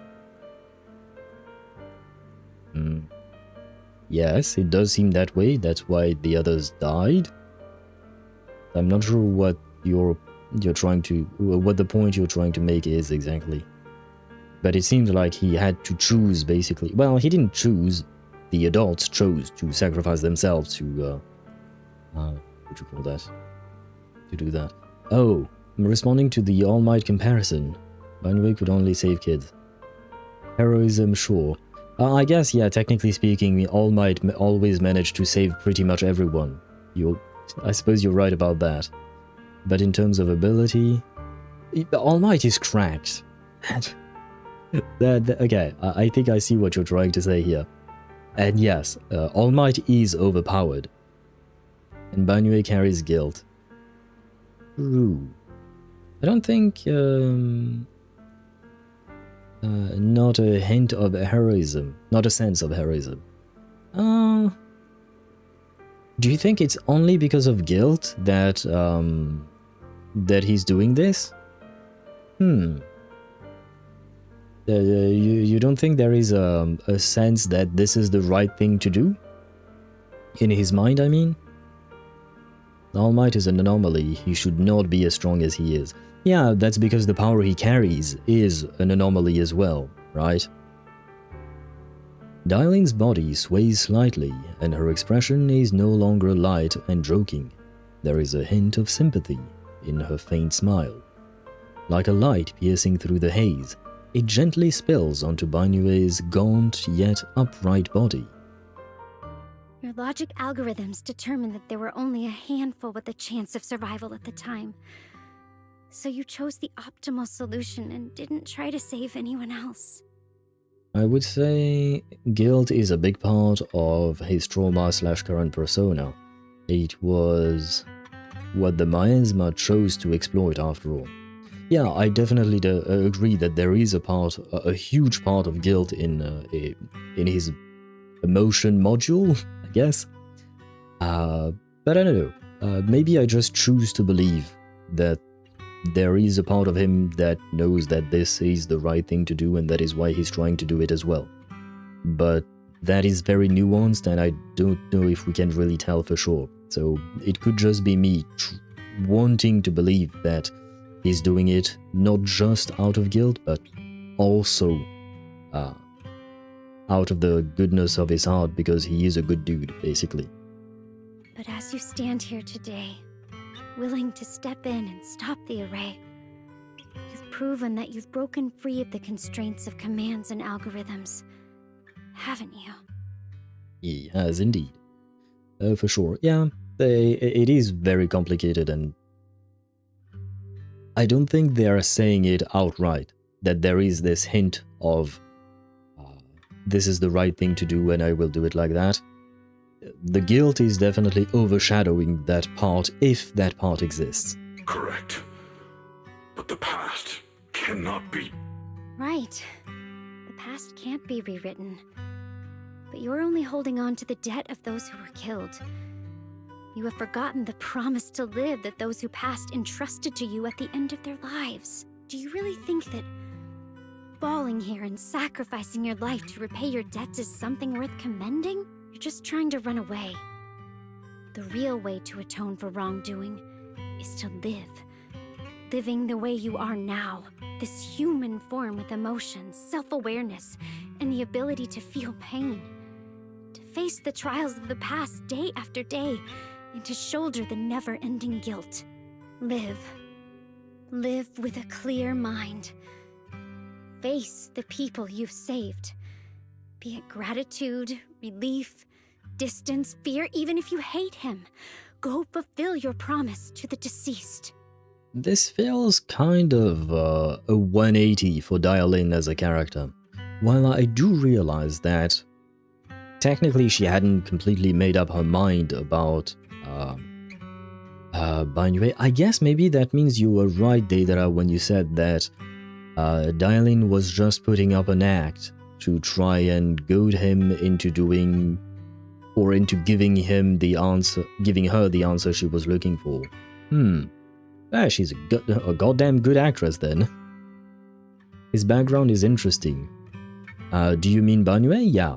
Yes, it does seem that way. That's why the others died. I'm not sure what you're trying to, what the point you're trying to make is exactly. But it seems like he had to choose, basically. Well, he didn't choose. The adults chose to sacrifice themselves to, what do you call that? To do that. Oh, I'm responding to the All Might comparison. Banuye could only save kids. Heroism, sure. I guess, yeah, technically speaking, All Might always managed to save pretty much everyone. I suppose you're right about that. But in terms of ability, All Might is cracked. Okay, I think I see what you're trying to say here. And yes, All Might is overpowered. And Banuye carries guilt. True. I don't think, not a hint of heroism, not a sense of heroism. Do you think it's only because of guilt that, that he's doing this? You don't think there is a sense that this is the right thing to do? In his mind, I mean? All Might is an anomaly. He should not be as strong as he is. Yeah, that's because the power he carries is an anomaly as well, right? Dialyn's body sways slightly, and her expression is no longer light and joking. There is a hint of sympathy in her faint smile. Like a light piercing through the haze, it gently spills onto Banuye's gaunt yet upright body. Your logic algorithms determined that there were only a handful with a chance of survival at the time. So you chose the optimal solution and didn't try to save anyone else. I would say guilt is a big part of his trauma/current persona. It was what the miasma chose to exploit after all. yeah, I definitely agree that there is a huge part of guilt in his emotion module, I guess. But I don't know. Maybe I just choose to believe that there is a part of him that knows that this is the right thing to do, and that is why he's trying to do it as well. But that is very nuanced, and I don't know if we can really tell for sure. So it could just be me wanting to believe that he's doing it not just out of guilt, but also out of the goodness of his heart, because he is a good dude, basically. But as you stand here today, willing to step in and stop the array, you've proven that you've broken free of the constraints of commands and algorithms, haven't you? He has indeed. For sure. Yeah, it is very complicated, and I don't think they are saying it outright, that there is this hint of this is the right thing to do and I will do it like that. The guilt is definitely overshadowing that part, if that part exists. Correct. But the past cannot be... Right. The past can't be rewritten. But you're only holding on to the debt of those who were killed. You have forgotten the promise to live that those who passed entrusted to you at the end of their lives. Do you really think that falling here and sacrificing your life to repay your debts is something worth commending? You're just trying to run away. The real way to atone for wrongdoing is to live. Living the way you are now. This human form with emotions, self-awareness, and the ability to feel pain. To face the trials of the past day after day, and to shoulder the never-ending guilt. Live. Live with a clear mind. Face the people you've saved. Be it gratitude, relief, distance, fear, even if you hate him. Go fulfill your promise to the deceased. This feels kind of a 180 for Dialyn as a character. While I do realize that technically she hadn't completely made up her mind about Banuye, I guess maybe that means you were right, Deidara, when you said that Dialyn was just putting up an act to try and goad him into doing, or into giving him the answer, giving her the answer she was looking for. She's a goddamn good actress then. His background is interesting. Do you mean Banuye? Yeah.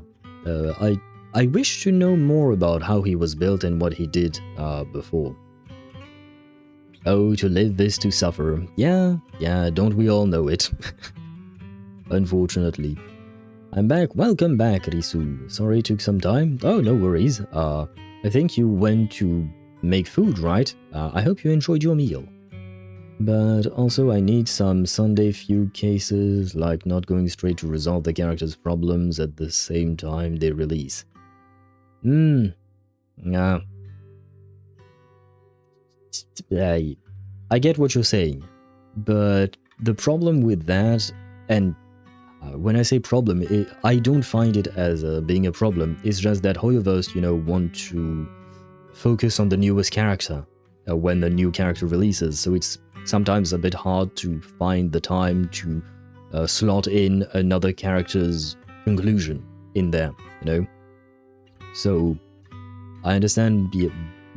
I wish to know more about how he was built and what he did before. Oh, to live is to suffer. Yeah, don't we all know it? Unfortunately. I'm back. Welcome back, Risu. Sorry it took some time. Oh, no worries. I think you went to make food, right? I hope you enjoyed your meal. But also I need some Sunday feud cases, like not going straight to resolve the character's problems at the same time they release. Yeah. I get what you're saying, but the problem with that, and when I say problem, I don't find it as being a problem. It's just that HoYoVerse, want to focus on the newest character when the new character releases, so it's sometimes a bit hard to find the time to slot in another character's conclusion in there, So I understand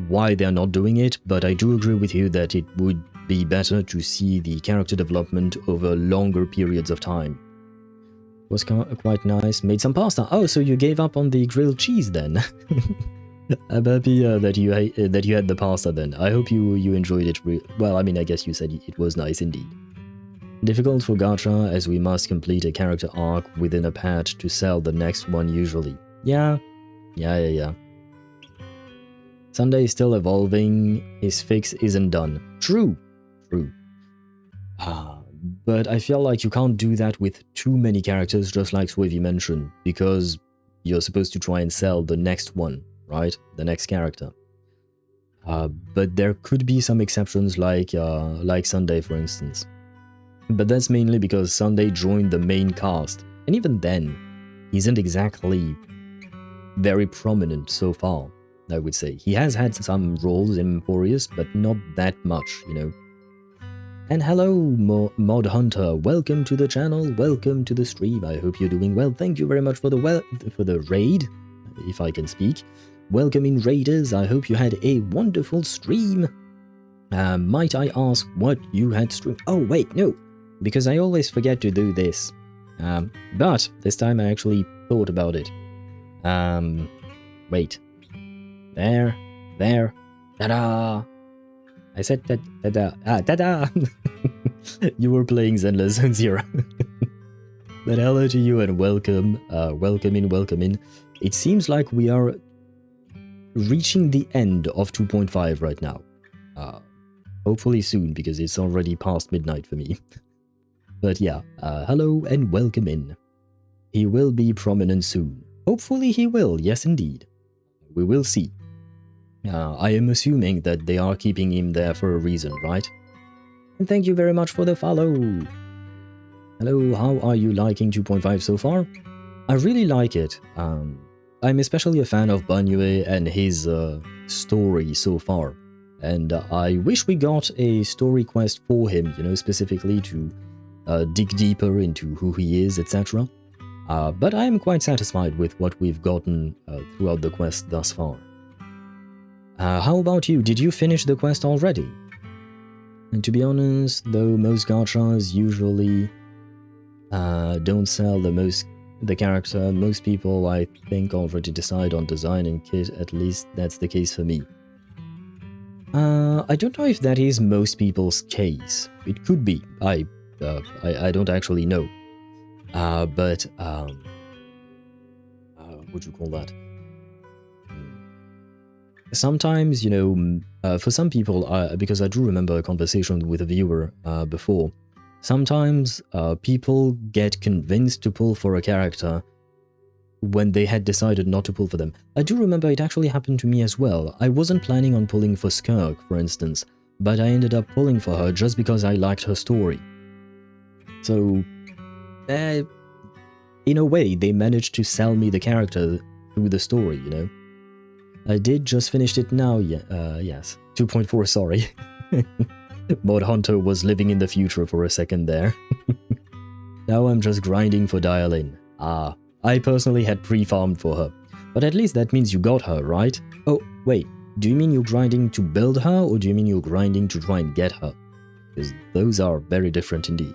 why they're not doing it, but I do agree with you that it would be better to see the character development over longer periods of time. Was quite nice. Made some pasta. Oh, so you gave up on the grilled cheese then? I'm happy that you had the pasta then. I hope you enjoyed it. Well, I mean, I guess you said it was nice indeed. Difficult for gacha, as we must complete a character arc within a patch to sell the next one usually. Yeah. Sunday is still evolving. His fix isn't done. True. But I feel like you can't do that with too many characters, just like Swavy mentioned, because you're supposed to try and sell the next one, right? The next character. But there could be some exceptions, like Sunday, for instance. But that's mainly because Sunday joined the main cast, and even then, he isn't exactly very prominent so far, I would say. He has had some roles in Emporius, but not that much, And hello, Mod Hunter. Welcome to the channel. Welcome to the stream. I hope you're doing well. Thank you very much for the raid, if I can speak. Welcome in raiders. I hope you had a wonderful stream. Might I ask what you had streamed? Oh wait, no, because I always forget to do this. But this time I actually thought about it. Wait. There. Ta-da! I said that. Ta-da! You were playing Zenless Zone Zero. But hello to you and welcome. Welcome in. It seems like we are reaching the end of 2.5 right now. Hopefully soon, because it's already past midnight for me. But yeah, hello and welcome in. He will be prominent soon. Hopefully he will, yes indeed. We will see. I am assuming that they are keeping him there for a reason, right? And thank you very much for the follow. Hello, how are you liking 2.5 so far? I really like it. I'm especially a fan of Banuye and his story so far. And I wish we got a story quest for him, you know, specifically to dig deeper into who he is, etc. But I am quite satisfied with what we've gotten throughout the quest thus far. How about you? Did you finish the quest already? And to be honest, though most gachas usually don't sell the character, most people I think already decide on design and kit, at least that's the case for me. I don't know if that is most people's case. It could be. I don't actually know. But what do you call that? Sometimes, you know, for some people, because I do remember a conversation with a viewer before, sometimes people get convinced to pull for a character when they had decided not to pull for them. I do remember it actually happened to me as well. I wasn't planning on pulling for Skirk, for instance, but I ended up pulling for her just because I liked her story. So, in a way, they managed to sell me the character through the story, you know? I did just finish it now, yes. 2.4, sorry. Mod Hunter was living in the future for a second there. Now I'm just grinding for Dialyn. I personally had pre-farmed for her. But at least that means you got her, right? Oh, wait. Do you mean you're grinding to build her, or do you mean you're grinding to try and get her? Because those are very different indeed.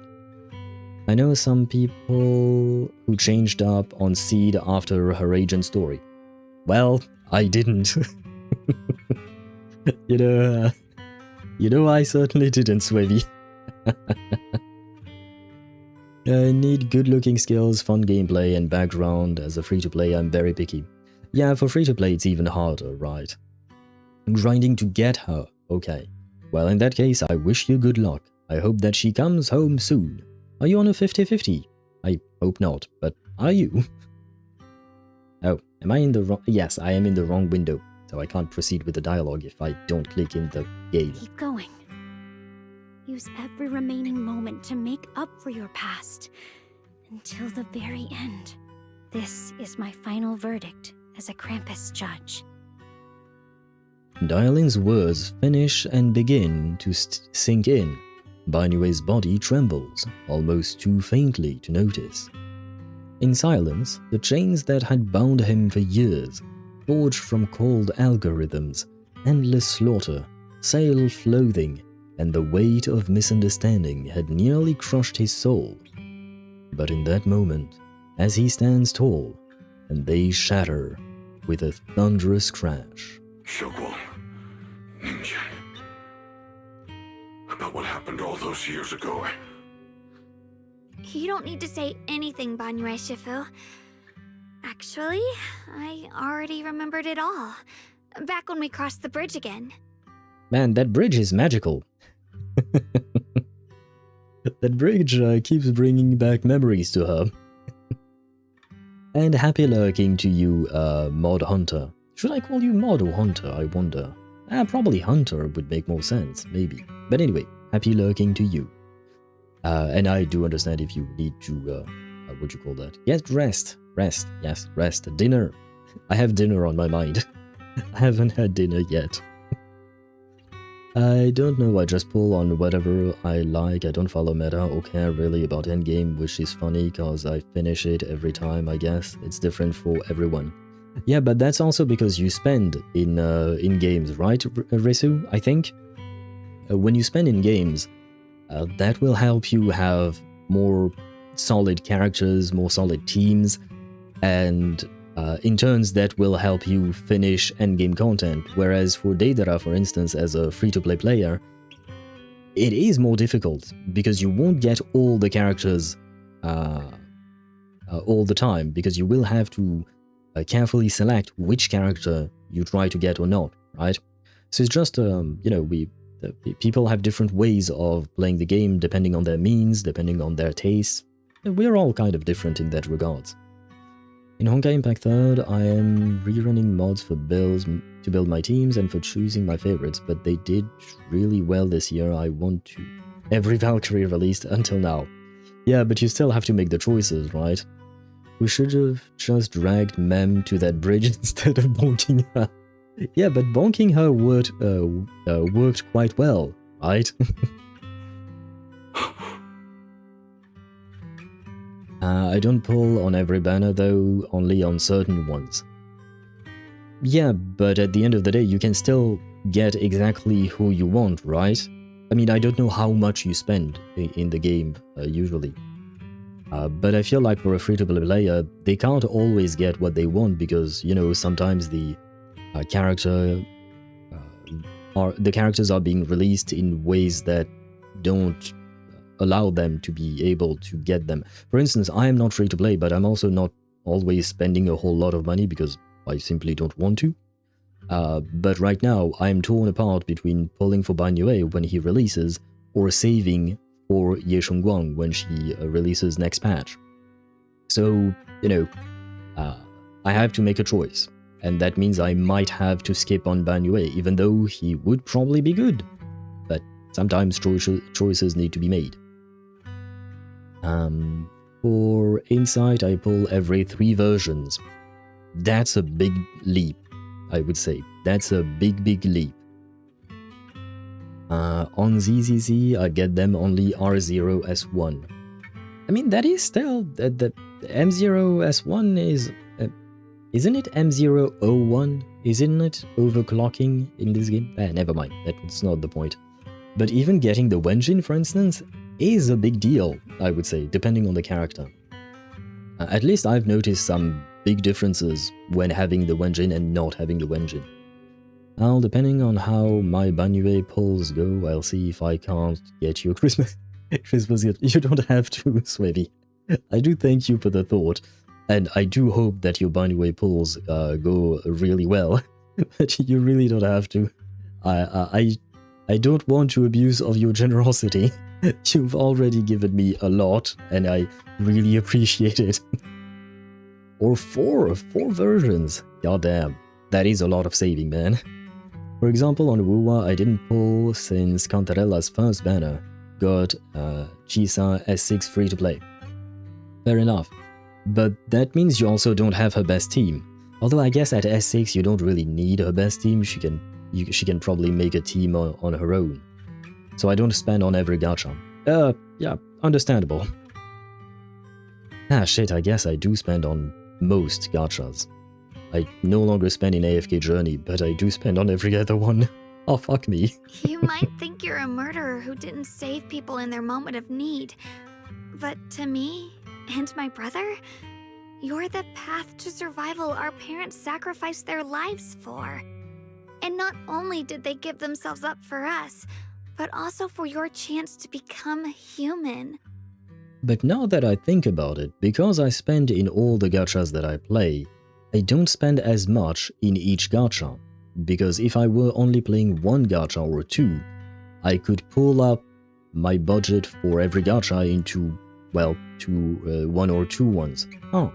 I know some people who changed up on Seed after her agent story. Well, I didn't. You know, I certainly didn't, Swevy. I need good-looking skills, fun gameplay, and background. As a free-to-play, I'm very picky. Yeah, for free-to-play, it's even harder, right? Grinding to get her. Okay. Well, in that case, I wish you good luck. I hope that she comes home soon. Are you on a 50-50? I hope not, but are you? Oh, am I in the wrong... Yes, I am in the wrong window, so I can't proceed with the dialogue if I don't click in the game. Keep going. Use every remaining moment to make up for your past. Until the very end. This is my final verdict as a Krampus judge. Dialyn's words finish and begin to sink in. Banuye's body trembles, almost too faintly to notice. In silence, the chains that had bound him for years, forged from cold algorithms, endless slaughter, self-loathing, and the weight of misunderstanding had nearly crushed his soul. But in that moment, as he stands tall, and they shatter with a thunderous crash. Xiaoguang, Ninja. About what happened all those years ago. You don't need to say anything, Banuye Shifu. Actually, I already remembered it all. Back when we crossed the bridge again. Man, that bridge is magical. That bridge keeps bringing back memories to her. And happy lurking to you, Mod Hunter. Should I call you Mod or Hunter, I wonder? Probably Hunter would make more sense, maybe. But anyway, happy lurking to you. And I do understand if you need to, what do you call that? Yes, rest. Rest, yes, rest. Dinner. I have dinner on my mind. I haven't had dinner yet. I don't know, I just pull on whatever I like. I don't follow meta or care really about endgame, which is funny because I finish it every time, I guess. It's different for everyone. Yeah, but that's also because you spend in games, right, Risu, I think? When you spend in games, that will help you have more solid characters, more solid teams, and in turns that will help you finish endgame content, whereas for Deidara, for instance, as a free-to-play player, it is more difficult, because you won't get all the characters all the time, because you will have to carefully select which character you try to get or not, right? So it's just, you know, people have different ways of playing the game, depending on their means, depending on their tastes. We're all kind of different in that regards. In Honkai Impact 3rd, I am rerunning mods for builds to build my teams and for choosing my favorites, but they did really well this year. I want to every Valkyrie released until now. Yeah, but you still have to make the choices, right? We should have just dragged Mem to that bridge instead of bonking her. Yeah, but bonking her worked quite well, right? I don't pull on every banner though, only on certain ones. Yeah, but at the end of the day, you can still get exactly who you want, right? I mean, I don't know how much you spend in the game, usually. But I feel like for a free-to-play player, they can't always get what they want because, you know, sometimes the characters are being released in ways that don't allow them to be able to get them. For instance, I am not free to play, but I'm also not always spending a whole lot of money because I simply don't want to. But right now, I am torn apart between pulling for Banuye when he releases or saving for Ye Shengguang when she releases next patch. So, you know, I have to make a choice, and that means I might have to skip on Banuye, even though he would probably be good. But sometimes choices need to be made. For Insight, I pull every 3 versions. That's a big leap, I would say. That's a big leap. On ZZZ, I get them only R0S1. I mean, that is still... the M0S1 is... isn't it M001? Isn't it overclocking in this game? Never mind, that's not the point. But even getting the Wenjin, for instance, is a big deal, I would say, depending on the character. At least I've noticed some big differences when having the Wenjin and not having the Wenjin. Well, depending on how my Banuye pulls go, I'll see if I can't get you a Christmas gift. You don't have to, Swevy. I do thank you for the thought, and I do hope that your Banuye pulls go really well, but you really don't have to. I don't want to abuse of your generosity. You've already given me a lot, and I really appreciate it. Or four versions. Goddamn, that is a lot of saving, man. For example, on Wuwa, I didn't pull since Cantarella's first banner got Chisa S6 free to play. Fair enough. But that means you also don't have her best team. Although I guess at S6 you don't really need her best team, she can probably make a team on her own. So I don't spend on every gacha. Yeah, understandable. Ah shit, I guess I do spend on most gachas. I no longer spend in AFK Journey, but I do spend on every other one. Oh, fuck me. You might think you're a murderer who didn't save people in their moment of need. But to me, and my brother, you're the path to survival our parents sacrificed their lives for. And not only did they give themselves up for us, but also for your chance to become human. But now that I think about it, because I spend in all the gachas that I play, I don't spend as much in each gacha. Because if I were only playing one gacha or 2, I could pull up my budget for every gacha into, well, 1 or 2 ones. Oh.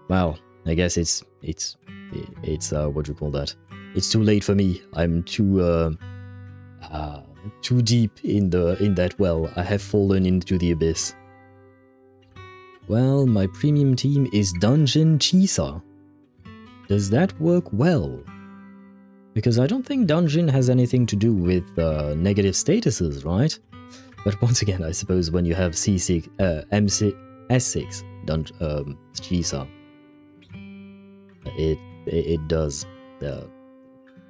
Well, I guess it's what do you call that? It's too late for me. I'm too deep in that well. I have fallen into the abyss. Well, my premium team is Dungeon Chisa. Does that work well? Because I don't think dungeon has anything to do with negative statuses, right? But once again, I suppose when you have C6, S6 Chisa, it does.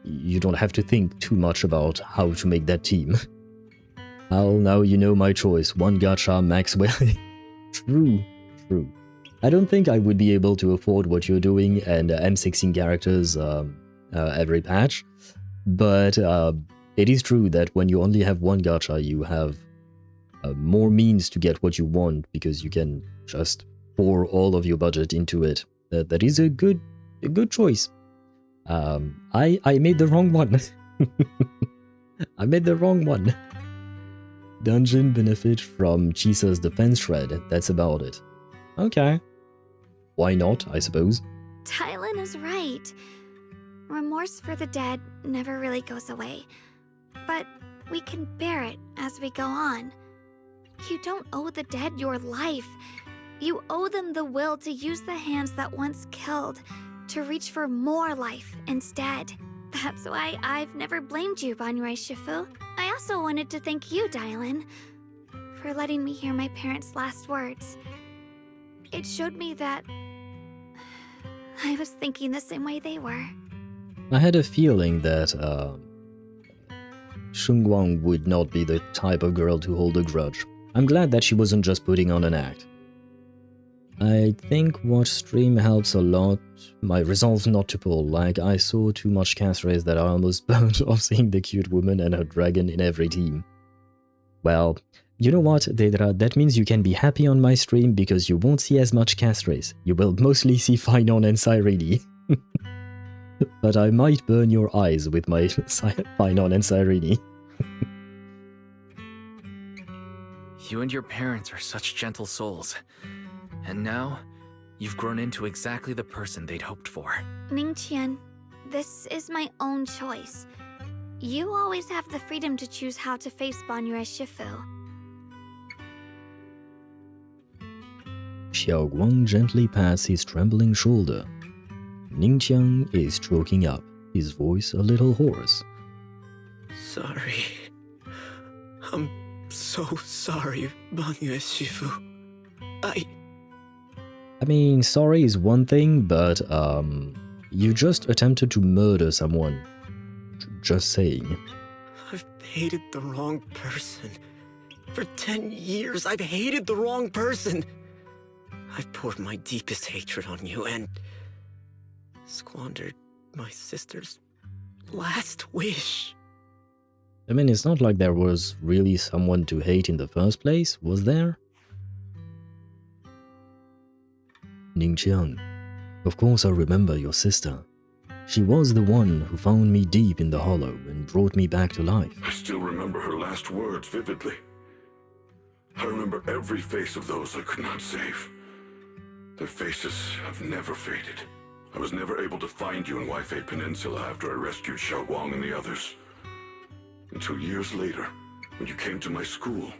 You don't have to think too much about how to make that team. Well, now you know my choice. One gacha, Maxwell. True. I don't think I would be able to afford what you're doing and M16 characters every patch, but it is true that when you only have one gacha, you have more means to get what you want because you can just pour all of your budget into it. That is a good choice. I made the wrong one. I made the wrong one. Dungeon benefit from Chisa's defense shred. That's about it. Okay. Why not, I suppose? Dialyn is right. Remorse for the dead never really goes away. But we can bear it as we go on. You don't owe the dead your life. You owe them the will to use the hands that once killed to reach for more life instead. That's why I've never blamed you, Banuye Shifu. I also wanted to thank you, Dialyn, for letting me hear my parents' last words. It showed me that I was thinking the same way they were. I had a feeling that Shunguang would not be the type of girl to hold a grudge. I'm glad that she wasn't just putting on an act. I think watch stream helps a lot. My resolve not to pull, like I saw too much cast rays that I almost burned off seeing the cute woman and her dragon in every team. Well, you know what, Dedra, that means you can be happy on my stream because you won't see as much cast rays. You will mostly see Phaethon and Cyrene. But I might burn your eyes with my Phaethon and Cyrene. You and your parents are such gentle souls. And now, you've grown into exactly the person they'd hoped for. Ningqian, this is my own choice. You always have the freedom to choose how to face Banuye Shifu. Xiaoguang gently pats his trembling shoulder. Ningqian is choking up, his voice a little hoarse. Sorry. I'm so sorry, Banuye Shifu. I mean, sorry is one thing, but, you just attempted to murder someone. Just saying. I've hated the wrong person. For 10 years, I've hated the wrong person. I've poured my deepest hatred on you and squandered my sister's last wish. I mean, it's not like there was really someone to hate in the first place, was there? Ningqiang, of course I remember your sister. She was the one who found me deep in the hollow and brought me back to life. I still remember her last words vividly. I remember every face of those I could not save. Their faces have never faded. I was never able to find you in Waifei Peninsula after I rescued Xiaoguang and the others. Until years later, when you came to my school,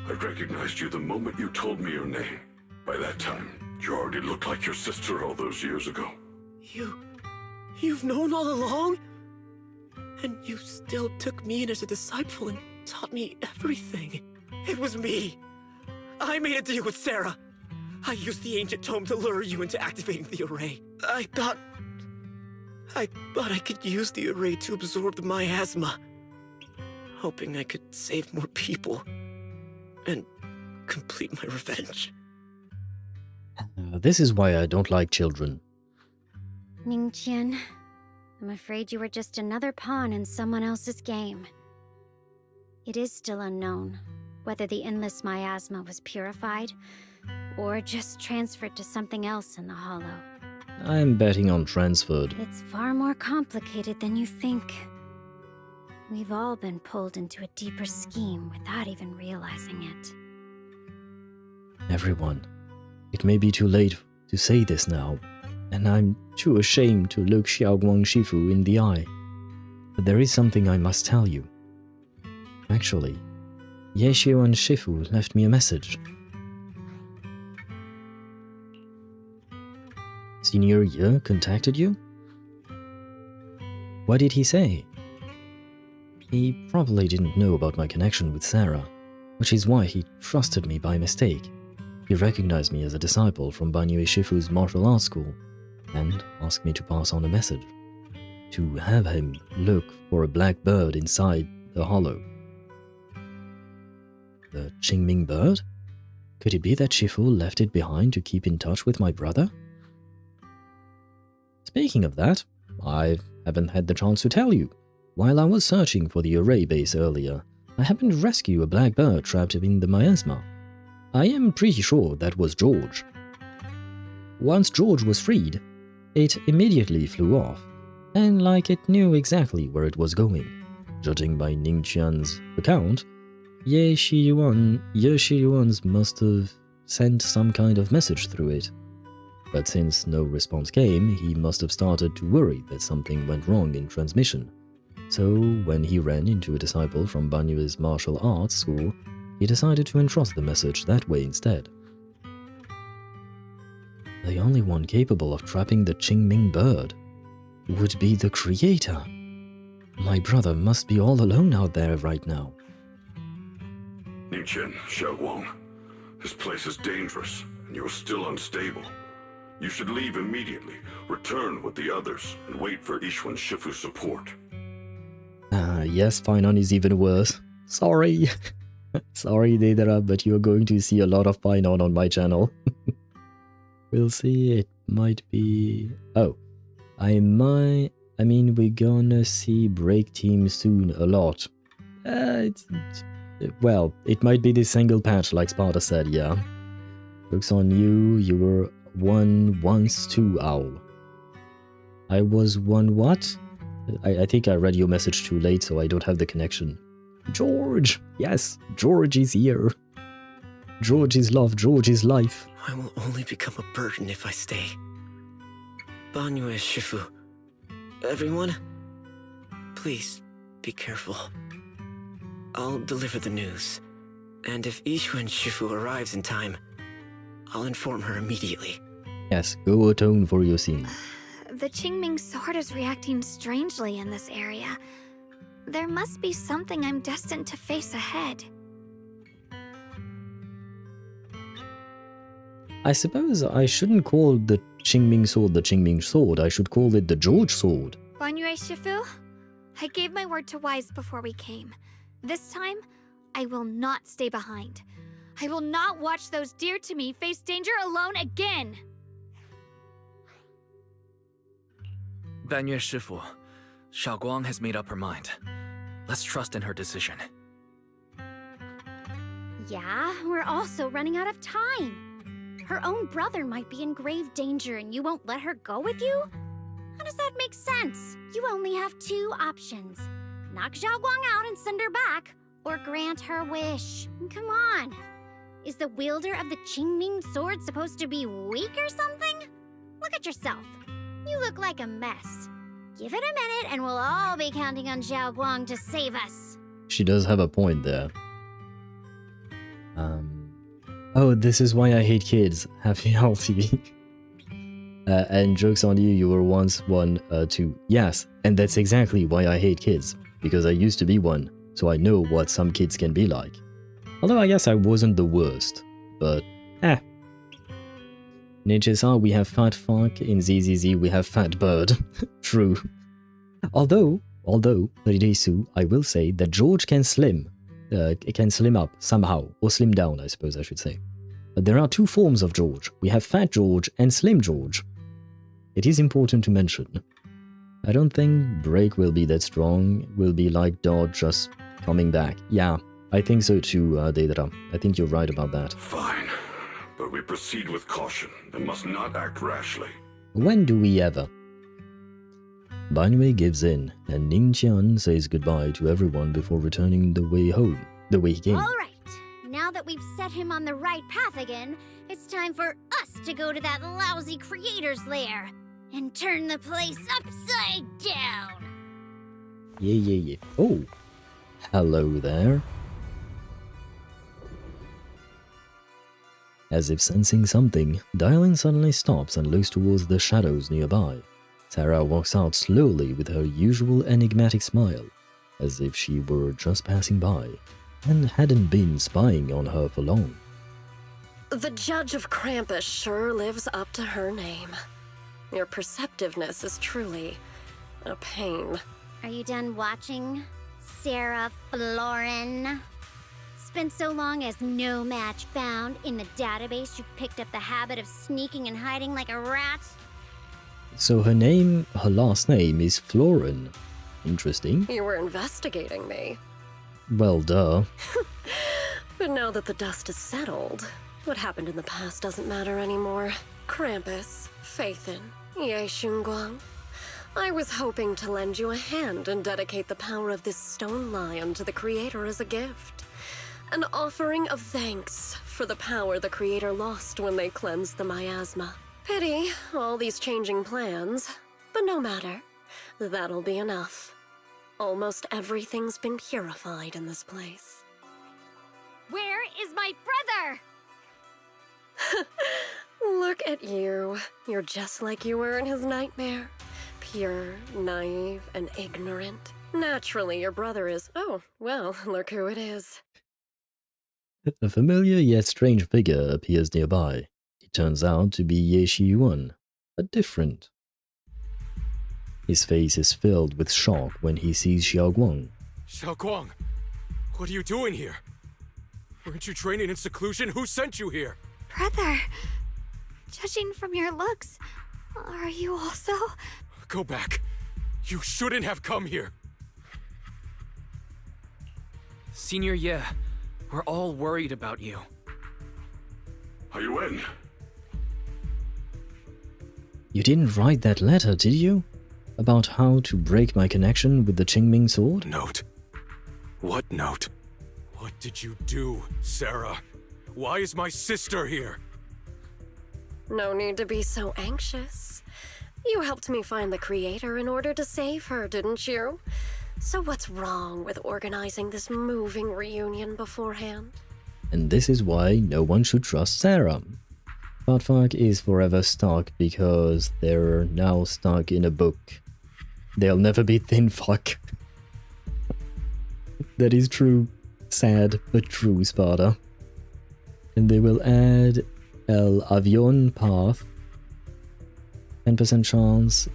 I recognized you the moment you told me your name. By that time, you already looked like your sister all those years ago. You've known all along? And you still took me in as a disciple and taught me everything. It was me. I made a deal with Sarah. I used the ancient tome to lure you into activating the array. I thought I could use the array to absorb the miasma, hoping I could save more people and complete my revenge. This is why I don't like children. Ningqian, I'm afraid you were just another pawn in someone else's game. It is still unknown whether the endless miasma was purified or just transferred to something else in the hollow. I'm betting on transferred. It's far more complicated than you think. We've all been pulled into a deeper scheme without even realizing it. Everyone, it may be too late to say this now, and I'm too ashamed to look Xiaoguang Shifu in the eye. But there is something I must tell you. Actually, Yexiu and Shifu left me a message. Senior Ye contacted you? What did he say? He probably didn't know about my connection with Sarah, which is why he trusted me by mistake. He recognized me as a disciple from Banuye Shifu's martial arts school and asked me to pass on a message. To have him look for a black bird inside the hollow. The Qingming bird? Could it be that Shifu left it behind to keep in touch with my brother? Speaking of that, I haven't had the chance to tell you. While I was searching for the array base earlier, I happened to rescue a black bird trapped in the miasma. I am pretty sure that was George. Once George was freed, it immediately flew off, and like it knew exactly where it was going. Judging by Ningqian's account, Ye Shiyuan's must have sent some kind of message through it. But since no response came, he must have started to worry that something went wrong in transmission. So when he ran into a disciple from Banuye's martial arts school, he decided to entrust the message that way instead. The only one capable of trapping the Qingming bird would be the creator. My brother must be all alone out there right now. Ningqian, Xiaoguang, this place is dangerous, and you're still unstable. You should leave immediately, return with the others, and wait for Yixuan Shifu's support. Yes, Phaethon is even worse. Sorry. Sorry, Deidara, but you're going to see a lot of Phaethon on my channel. We'll see, it might be... Oh, we're gonna see Break Team soon a lot. Well, it might be this single patch, like Sparta said, yeah. Joke's on you, you were one once too, Owl. I was one what? I think I read your message too late, so I don't have the connection. George! Yes, George is here. George is love, George is life. I will only become a burden if I stay. Banuye Shifu. Everyone, please be careful. I'll deliver the news. And if Yixuan Shifu arrives in time, I'll inform her immediately. Yes, go atone for your scene. The Qingming sword is reacting strangely in this area. There must be something I'm destined to face ahead. I suppose I shouldn't call the Qingming sword, I should call it the George sword. Banuye Shifu, I gave my word to Wise before we came. This time, I will not stay behind. I will not watch those dear to me face danger alone again! Banuye Shifu, Xiaoguang has made up her mind. Let's trust in her decision. Yeah, we're also running out of time. Her own brother might be in grave danger and you won't let her go with you? How does that make sense? You only have two options. Knock Xiaoguang out and send her back, or grant her wish. Come on. Is the wielder of the Qingming sword supposed to be weak or something? Look at yourself. You look like a mess. Give it a minute and we'll all be counting on Xiaoguang to save us. She does have a point there. Oh, this is why I hate kids. Happy healthy. And joke's on you, you were once one, too. Yes, and that's exactly why I hate kids. Because I used to be one, so I know what some kids can be like. Although I guess I wasn't the worst, but In HSR we have Fat Fuck, in ZZZ we have Fat Bird. True. Although, Risu, I will say that George can slim up somehow, or slim down I suppose I should say. But there are two forms of George. We have Fat George and Slim George. It is important to mention. I don't think Break will be that strong, will be like Dodge just coming back. Yeah, I think so too, Deidara. I think you're right about that. Fine, but we proceed with caution and must not act rashly. When do we ever? Banuye gives in, and Ningqian says goodbye to everyone before returning the way home, the way he came. All right, now that we've set him on the right path again, it's time for us to go to that lousy creator's lair and turn the place upside down. Yeah. Oh, hello there. As if sensing something, Dialyn suddenly stops and looks towards the shadows nearby. Sarah walks out slowly with her usual enigmatic smile, as if she were just passing by and hadn't been spying on her for long. The Judge of Krampus sure lives up to her name. Your perceptiveness is truly a pain. Are you done watching, Sarah Florin? Spent so long as no match found in the database, you picked up the habit of sneaking and hiding like a rat? So her last name is Florin. Interesting. You were investigating me. Well, duh. But now that the dust is settled, what happened in the past doesn't matter anymore. Krampus, Phaethon, Ye Shunguang. I was hoping to lend you a hand and dedicate the power of this stone lion to the Creator as a gift. An offering of thanks for the power the Creator lost when they cleansed the miasma. Pity, all these changing plans, but no matter. That'll be enough. Almost everything's been purified in this place. Where is my brother? Look at you. You're just like you were in his nightmare. Pure, naive, and ignorant. Naturally, your brother is... Oh, well, look who it is. A familiar yet strange figure appears nearby. It turns out to be Ye Shiyuan, but different. His face is filled with shock when he sees Xiaoguang. Xiaoguang, what are you doing here? Weren't you training in seclusion? Who sent you here? Brother, judging from your looks, are you also? Go back. You shouldn't have come here. Senior Ye, we're all worried about you. Are you in? You didn't write that letter, did you? About how to break my connection with the Qingming sword? Note? What note? What did you do, Sarah? Why is my sister here? No need to be so anxious. You helped me find the Creator in order to save her, didn't you? So what's wrong with organizing this moving reunion beforehand? And this is why no one should trust Sarah. Buttfuck is forever stuck because they're now stuck in a book. They'll never be thin fuck. That is true. Sad, but true, Sparta. And they will add El Avion Path. 10% chance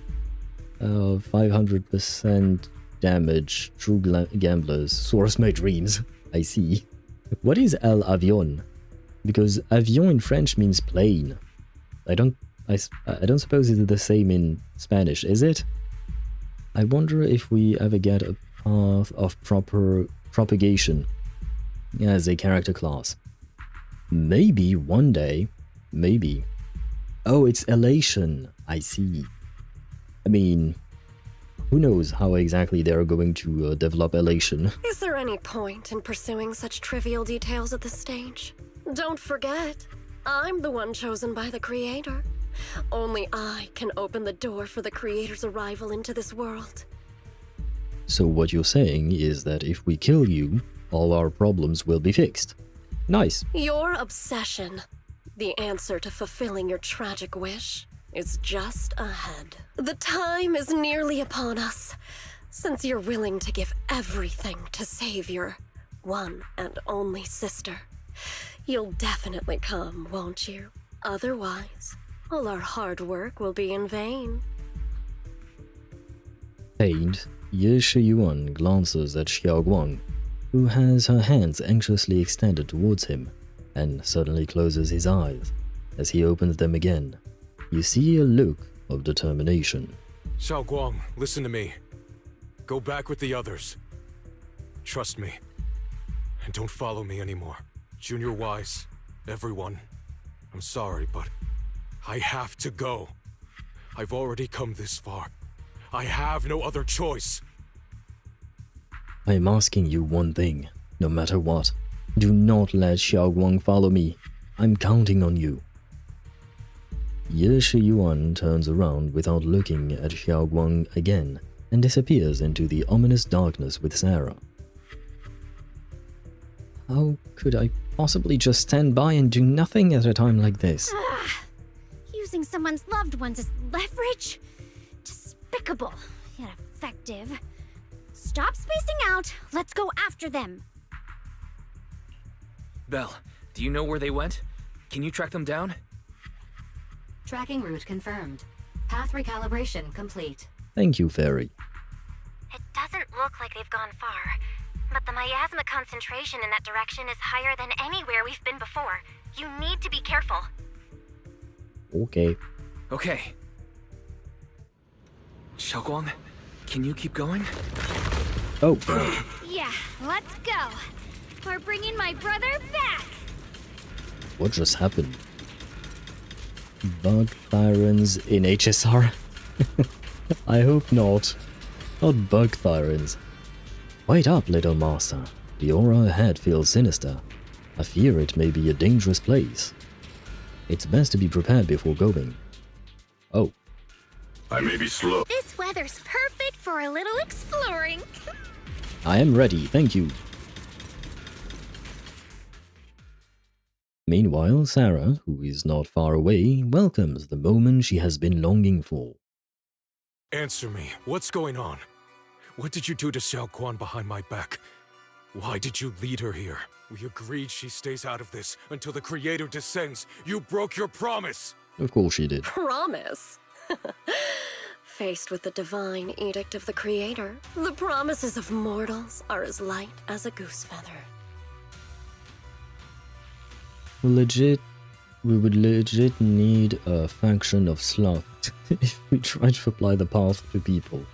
of 500% damage. True gamblers. Source my dreams. I see. What is El Avion? Because avion in French means plane. I don't suppose it's the same in Spanish, is it? I wonder if we ever get a path of proper propagation as a character class. Maybe one day. Maybe. Oh, it's elation. I see. I mean, who knows how exactly they're going to develop elation. Is there any point in pursuing such trivial details at this stage? Don't forget, I'm the one chosen by the Creator. Only I can open the door for the Creator's arrival into this world. So what you're saying is that if we kill you, all our problems will be fixed. Nice. Your obsession, the answer to fulfilling your tragic wish, is just ahead. The time is nearly upon us, since you're willing to give everything to save your one and only sister. You'll definitely come, won't you? Otherwise, all our hard work will be in vain. Pained, Ye Shiyuan glances at Xiaoguang, who has her hands anxiously extended towards him, and suddenly closes his eyes. As he opens them again, you see a look of determination. Xiaoguang, listen to me. Go back with the others. Trust me. And don't follow me anymore. Junior Wise, everyone. I'm sorry, but I have to go. I've already come this far. I have no other choice. I am asking you one thing, no matter what. Do not let Xiaoguang follow me. I'm counting on you. Ye Shiyuan turns around without looking at Xiaoguang again and disappears into the ominous darkness with Sarah. How could I possibly just stand by and do nothing at a time like this? Using someone's loved ones as leverage? To despicable, yet effective. Stop spacing out. Let's go after them. Belle, do you know where they went? Can you track them down? Tracking route confirmed. Path recalibration complete. Thank you, Fairy. It doesn't look like they've gone far, but the miasma concentration in that direction is higher than anywhere we've been before. You need to be careful. Okay. Okay. Xiaoguang, can you keep going? Oh. Yeah, let's go. We're bringing my brother back. What just happened? Bug Thyrans in HSR? I hope not. Not Bug Thyrans. Wait up, little master. The aura ahead feels sinister. I fear it may be a dangerous place. It's best to be prepared before going. Oh. I may be slow. This weather's perfect for a little exploring. I am ready, thank you. Meanwhile, Sarah, who is not far away, welcomes the moment she has been longing for. Answer me. What's going on? What did you do to Xiaoguang behind my back? Why did you lead her here? We agreed she stays out of this until the Creator descends. You broke your promise! Of course she did. Promise? Faced with the divine edict of the Creator, the promises of mortals are as light as a goose feather. We would legit need a faction of slugs if we try to apply the path to people.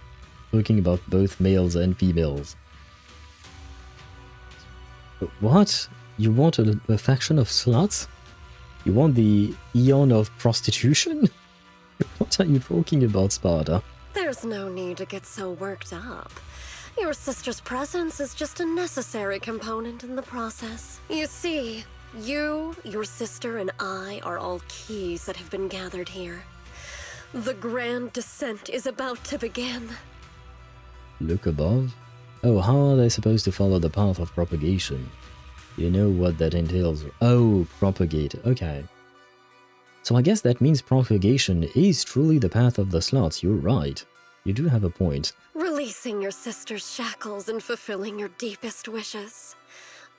Talking about both males and females. What? You want a faction of sluts? You want the eon of prostitution? What are you talking about, Sparta? There's no need to get so worked up. Your sister's presence is just a necessary component in the process. You see, you, your sister, and I are all keys that have been gathered here. The grand descent is about to begin. Look above? Oh, how are they supposed to follow the path of propagation? You know what that entails. Oh, propagate. Okay. So I guess that means propagation is truly the path of the slots. You're right. You do have a point. Releasing your sister's shackles and fulfilling your deepest wishes.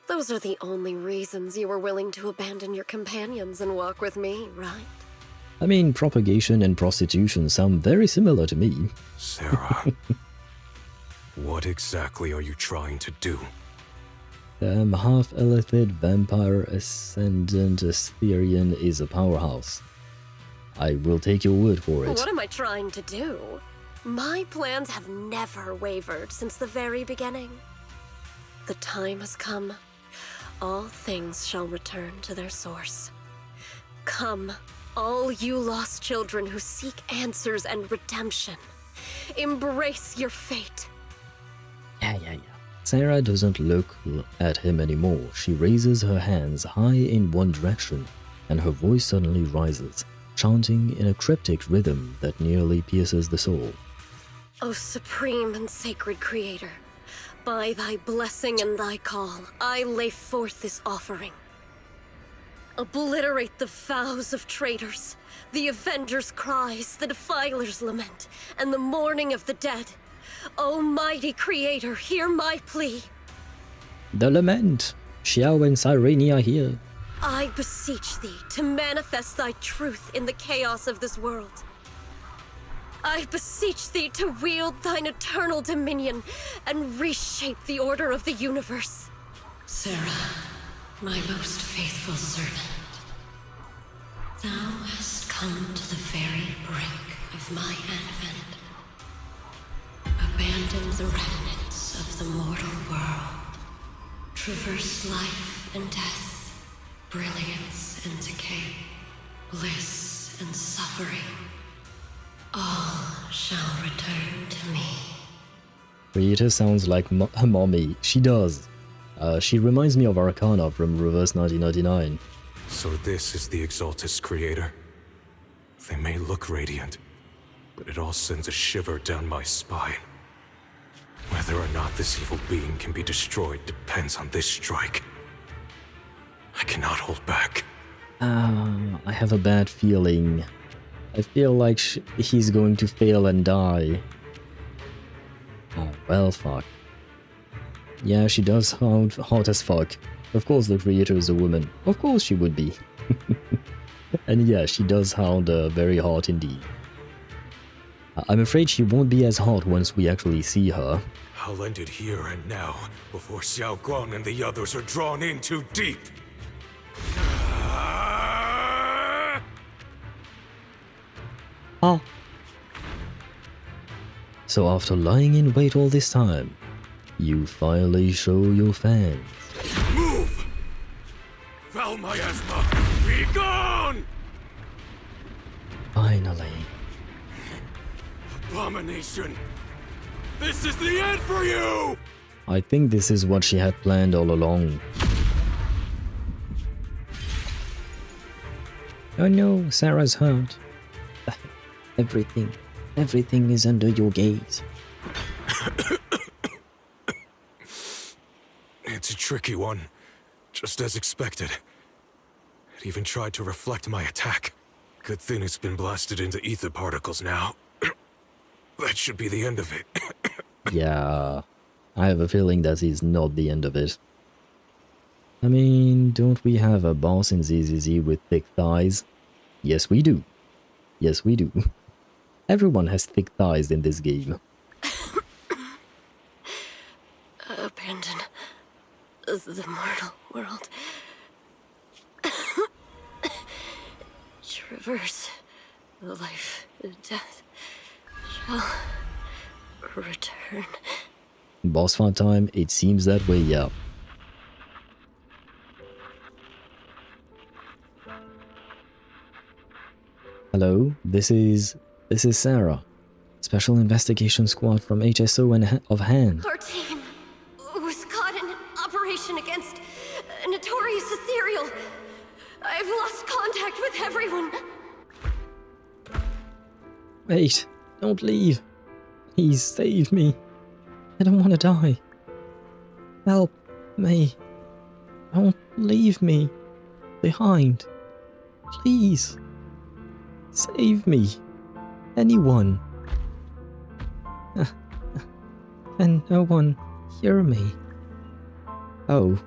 Those are the only reasons you were willing to abandon your companions and walk with me, right? I mean, propagation and prostitution sound very similar to me. Sarah, what exactly are you trying to do? Half-elithid vampire ascendant Assyrian is a powerhouse. I will take your word for it. What am I trying to do? My plans have never wavered since the very beginning. The time has come. All things shall return to their source. Come, all you lost children who seek answers and redemption. Embrace your fate. Yeah. Sarah doesn't look at him anymore. She raises her hands high in one direction, and her voice suddenly rises, chanting in a cryptic rhythm that nearly pierces the soul. O supreme and sacred Creator, by thy blessing and thy call, I lay forth this offering. Obliterate the vows of traitors, the avengers' cries, the defilers' lament, and the mourning of the dead. Almighty Creator, hear my plea. The lament. Xiao and Cyrene are here. I beseech thee to manifest thy truth in the chaos of this world. I beseech thee to wield thine eternal dominion and reshape the order of the universe. Sarah, my most faithful servant, thou hast come to the very brink of my advent. Abandon the remnants of the mortal world. Traverse life and death, brilliance and decay, bliss and suffering. All shall return to me. Rita sounds like her mommy. She does. She reminds me of Arcana from Reverse 1999. So this is the Exaltus Creator. They may look radiant, but it all sends a shiver down my spine. Whether or not this evil being can be destroyed depends on this strike. I cannot hold back. I have a bad feeling. I feel like he's going to fail and die. Oh, well, fuck. Yeah, she does sound hot as fuck. Of course the creator is a woman. Of course she would be. And yeah, she does sound very hot indeed. I'm afraid she won't be as hot once we actually see her. I'll end it here and now, before Xiao Guang and the others are drawn in too deep. Ah. So after lying in wait all this time, you finally show your fans. Move! Foul miasma, be gone! Finally. Abomination! This is the end for you! I think this is what she had planned all along. Oh no, Sarah's hurt. Everything is under your gaze. It's a tricky one, just as expected. It even tried to reflect my attack. Good thing it's been blasted into ether particles now. That should be the end of it. Yeah, I have a feeling that is not the end of it. I mean, don't we have a boss in ZZZ with thick thighs? Yes, we do. Yes, we do. Everyone has thick thighs in this game. Abandon the mortal world. Traverse life and death shall return. Boss fight time, it seems that way, yeah. Hello, this is Sarah. Special Investigation Squad from HSO and of Hand. Our team was caught in an operation against a notorious Ethereal. I've lost contact with everyone. Wait, don't leave. Please save me. I don't want to die. Help me. Don't leave me behind. Please. Save me. Anyone. Can no one hear me? Oh.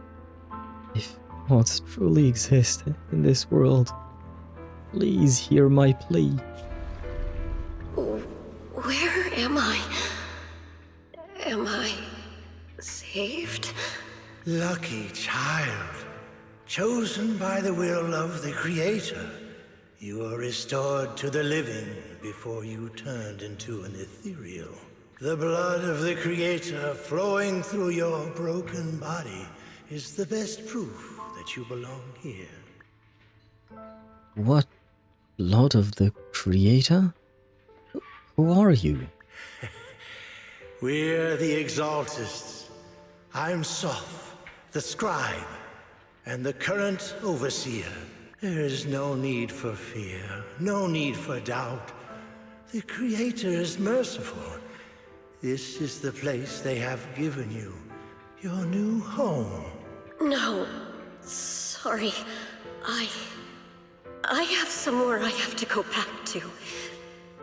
If gods truly exist in this world, please hear my plea. Where am I? Am I saved? Lucky child. Chosen by the will of the Creator. You were restored to the living before you turned into an ethereal. The blood of the Creator flowing through your broken body is the best proof that you belong here. What? Blood of the Creator? Who are you? We're the Exaltists. I'm Soph, the Scribe, and the current Overseer. There is no need for fear, no need for doubt. The Creator is merciful. This is the place they have given you, your new home. No, sorry. I have somewhere I have to go back to.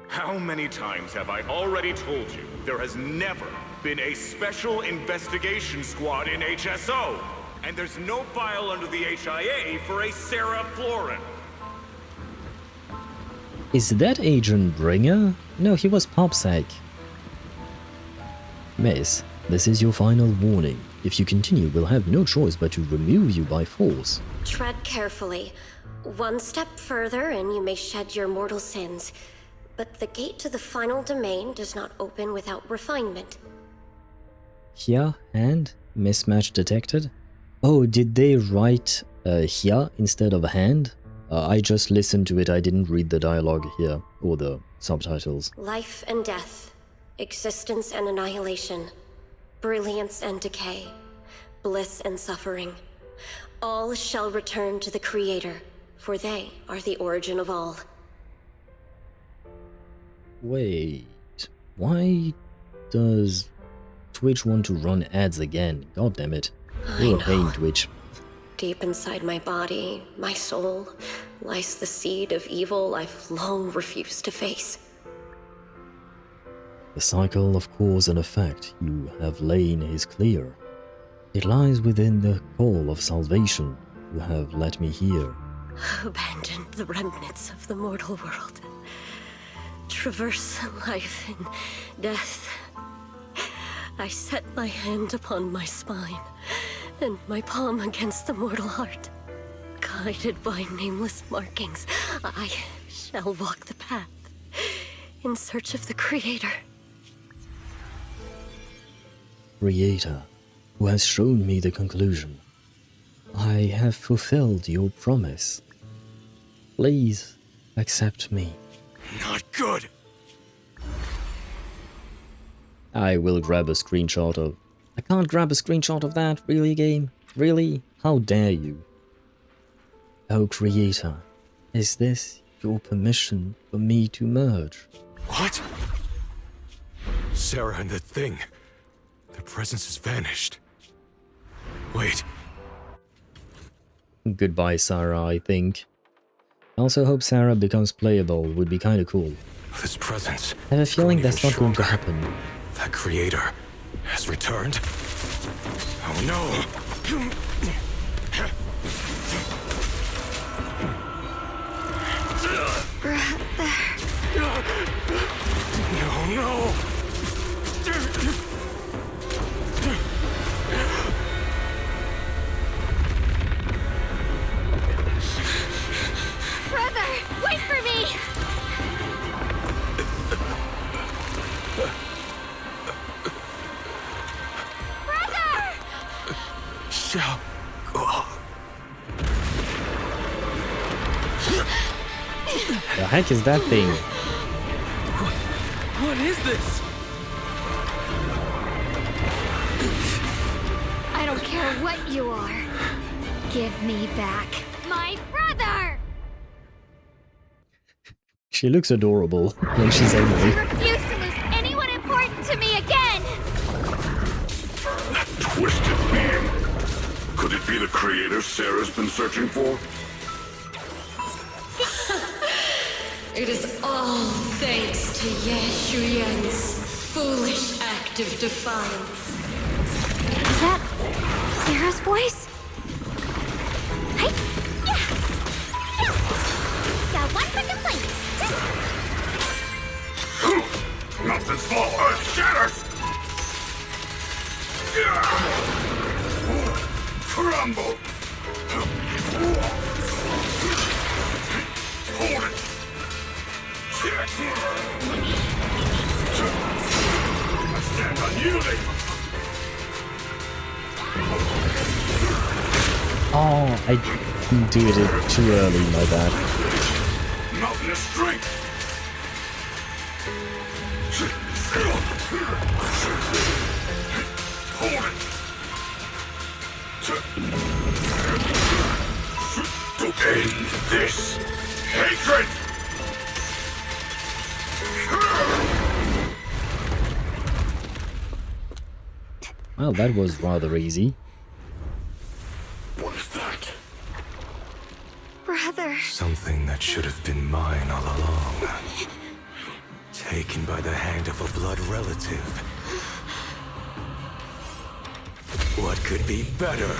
How many times have I already told you there has never been a special investigation squad in HSO? And there's no file under the HIA for a Sarah Florin. Is that Agent Bringer? No, he was PopSec. Miss, this is your final warning. If you continue, we'll have no choice but to remove you by force. Tread carefully. One step further and you may shed your mortal sins. But the gate to the final domain does not open without refinement. Here, and mismatch detected. Oh, did they write here instead of hand? I just listened to it, I didn't read the dialogue here, or the subtitles. Life and death, existence and annihilation, brilliance and decay, bliss and suffering. All shall return to the Creator, for they are the origin of all. Wait, why does Twitch want to run ads again? God damn it. You're a pain, Twitch. Deep inside my body, my soul, lies the seed of evil I've long refused to face. The cycle of cause and effect you have lain is clear. It lies within the call of salvation you have let me hear. Abandon the remnants of the mortal world. Traverse life and death. I set my hand upon my spine, and my palm against the mortal heart. Guided by nameless markings, I shall walk the path in search of the Creator. Creator, who has shown me the conclusion. I have fulfilled your promise. Please accept me. Not good. I will grab a screenshot of... I can't grab a screenshot of that, really, game? Really? How dare you? Oh, Creator, is this your permission for me to merge? What? Sarah and the thing. Their presence has vanished. Wait. Goodbye, Sarah, I think. I also hope Sarah becomes playable, would be kinda cool. This presence. I have a feeling that's not going to happen. That creator has returned. Oh no! No, no! Brother, wait for me! Brother! Shall... The heck is that thing? What is this? I don't care what you are. Give me back my brother! She looks adorable when she's angry. I refuse to lose anyone important to me again! That twisted being. Could it be the creator Sarah's been searching for? It is all thanks to Ye Shuyan's foolish act of defiance. Is that Sarah's voice? Hey! Yeah! Yeah! Got one for the place! Nothing small earth shatters! Crumble! Hold it! I stand unyielding! Oh, I did it too early, my bad. Mountainous strength! Hold it! To end this hatred! Well, that was rather easy. What is that? Brother. Something that should have been mine all along. Taken by the hand of a blood relative. What could be better?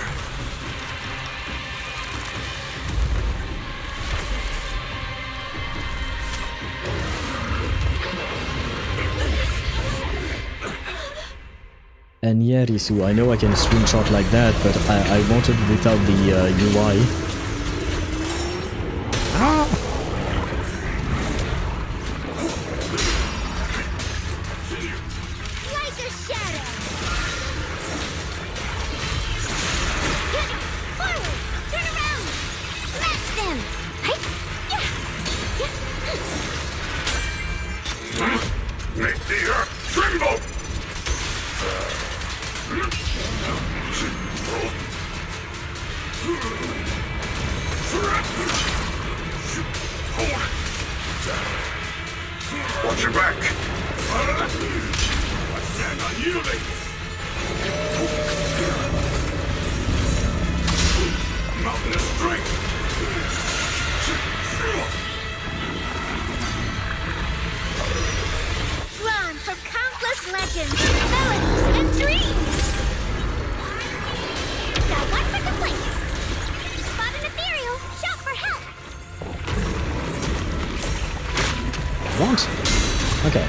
And yeah, Risu, I know I can screenshot like that, but I want it without the UI. Ah! Like a shadow! Forward! Turn around! Smash them! Hey! Yeah! Make the earth tremble! Watch your back! I stand unyielding! Mountainous strength! visions, melodies, and dreams! Got one for complaints. Spot an ethereal, shout for help! What? Okay.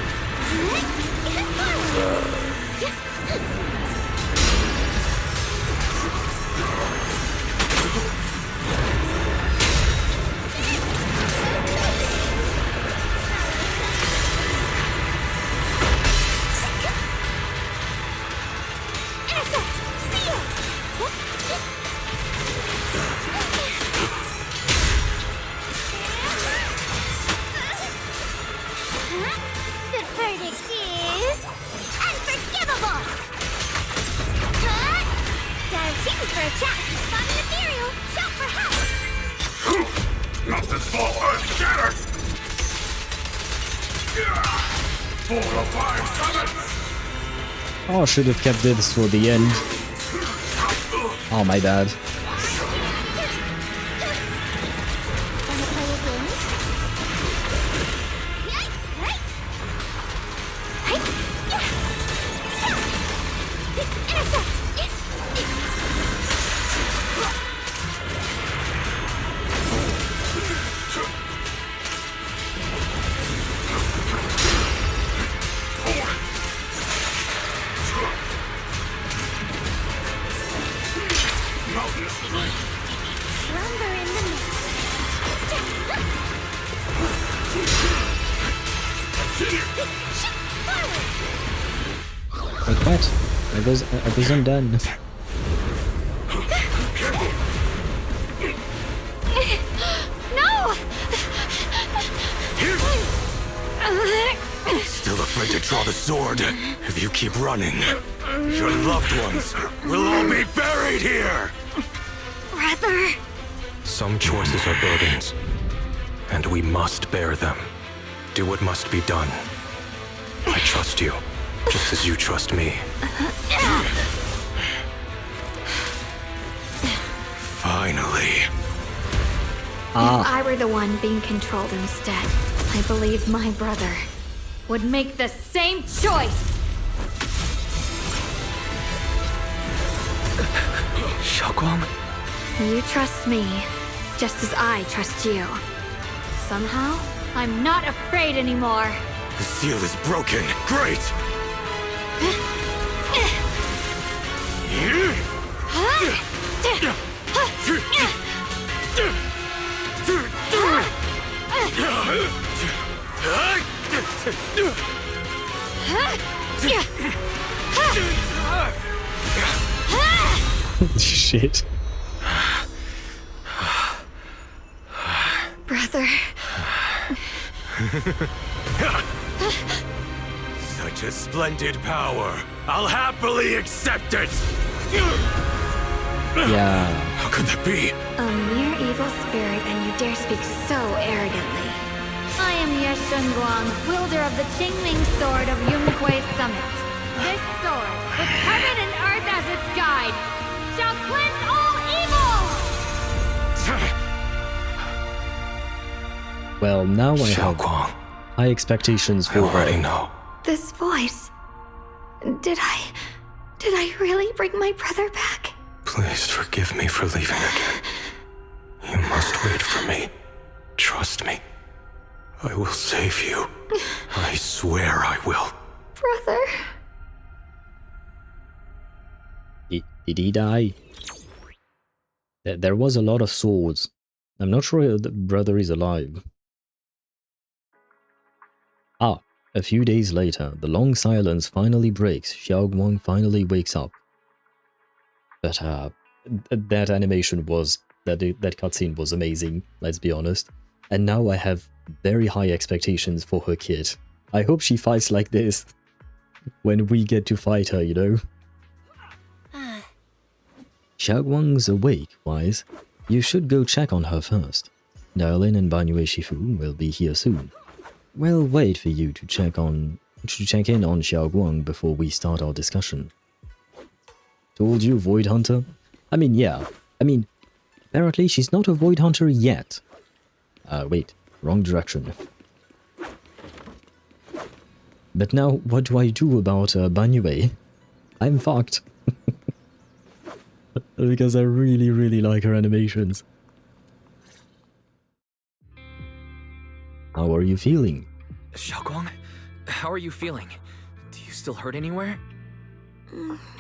The verdict is unforgivable! Guaranteed for a chat. Spot an ethereal. Shout for help. Nothing small earth shattered! 4 to 5 summons! Oh, I should have kept this for the end. Oh, my bad. Wanna play a game? Slumber in the mist. Wait, what? I wasn't done. No! Still afraid to draw the sword. If you keep running, your loved ones will all be buried here! Brother! Some choices are burdens, and we must bear them. Do what must be done. I trust you, just as you trust me. Finally. If I were the one being controlled instead, I believe my brother would make the same choice! Xiaoguang? You trust me, just as I trust you. Somehow, I'm not afraid anymore. The seal is broken. Great! Shit. Brother. Such a splendid power. I'll happily accept it! Yeah. How could that be? A mere evil spirit, and you dare speak so arrogantly. I am Yeshunguang, wielder of the Qingming Sword of Yunque Summit. This sword, with heaven and earth as its guide, shall cleanse all evil! Well, now I have high expectations for her. Know. This voice... Did I really bring my brother back? Please forgive me for leaving again. You must wait for me. Trust me. I will save you. I swear I will. Brother... Did he die? There was a lot of swords. I'm not sure the brother is alive. Ah, a few days later, the long silence finally breaks. Xiaoguang finally wakes up. But that animation was... that cutscene was amazing, let's be honest. And now I have very high expectations for her kid. I hope she fights like this when we get to fight her, you know? Xiaoguang's awake, Wise. You should go check on her first. Dialyn and Banuye Shifu will be here soon. We'll wait for you to check in on Xiaoguang before we start our discussion. Told you, Void Hunter? I mean, yeah. I mean, apparently she's not a Void Hunter yet. Wait, wrong direction. But now, what do I do about Banuye? I'm fucked. Because I really, really like her animations. How are you feeling? Xiaoguang, how are you feeling? Do you still hurt anywhere?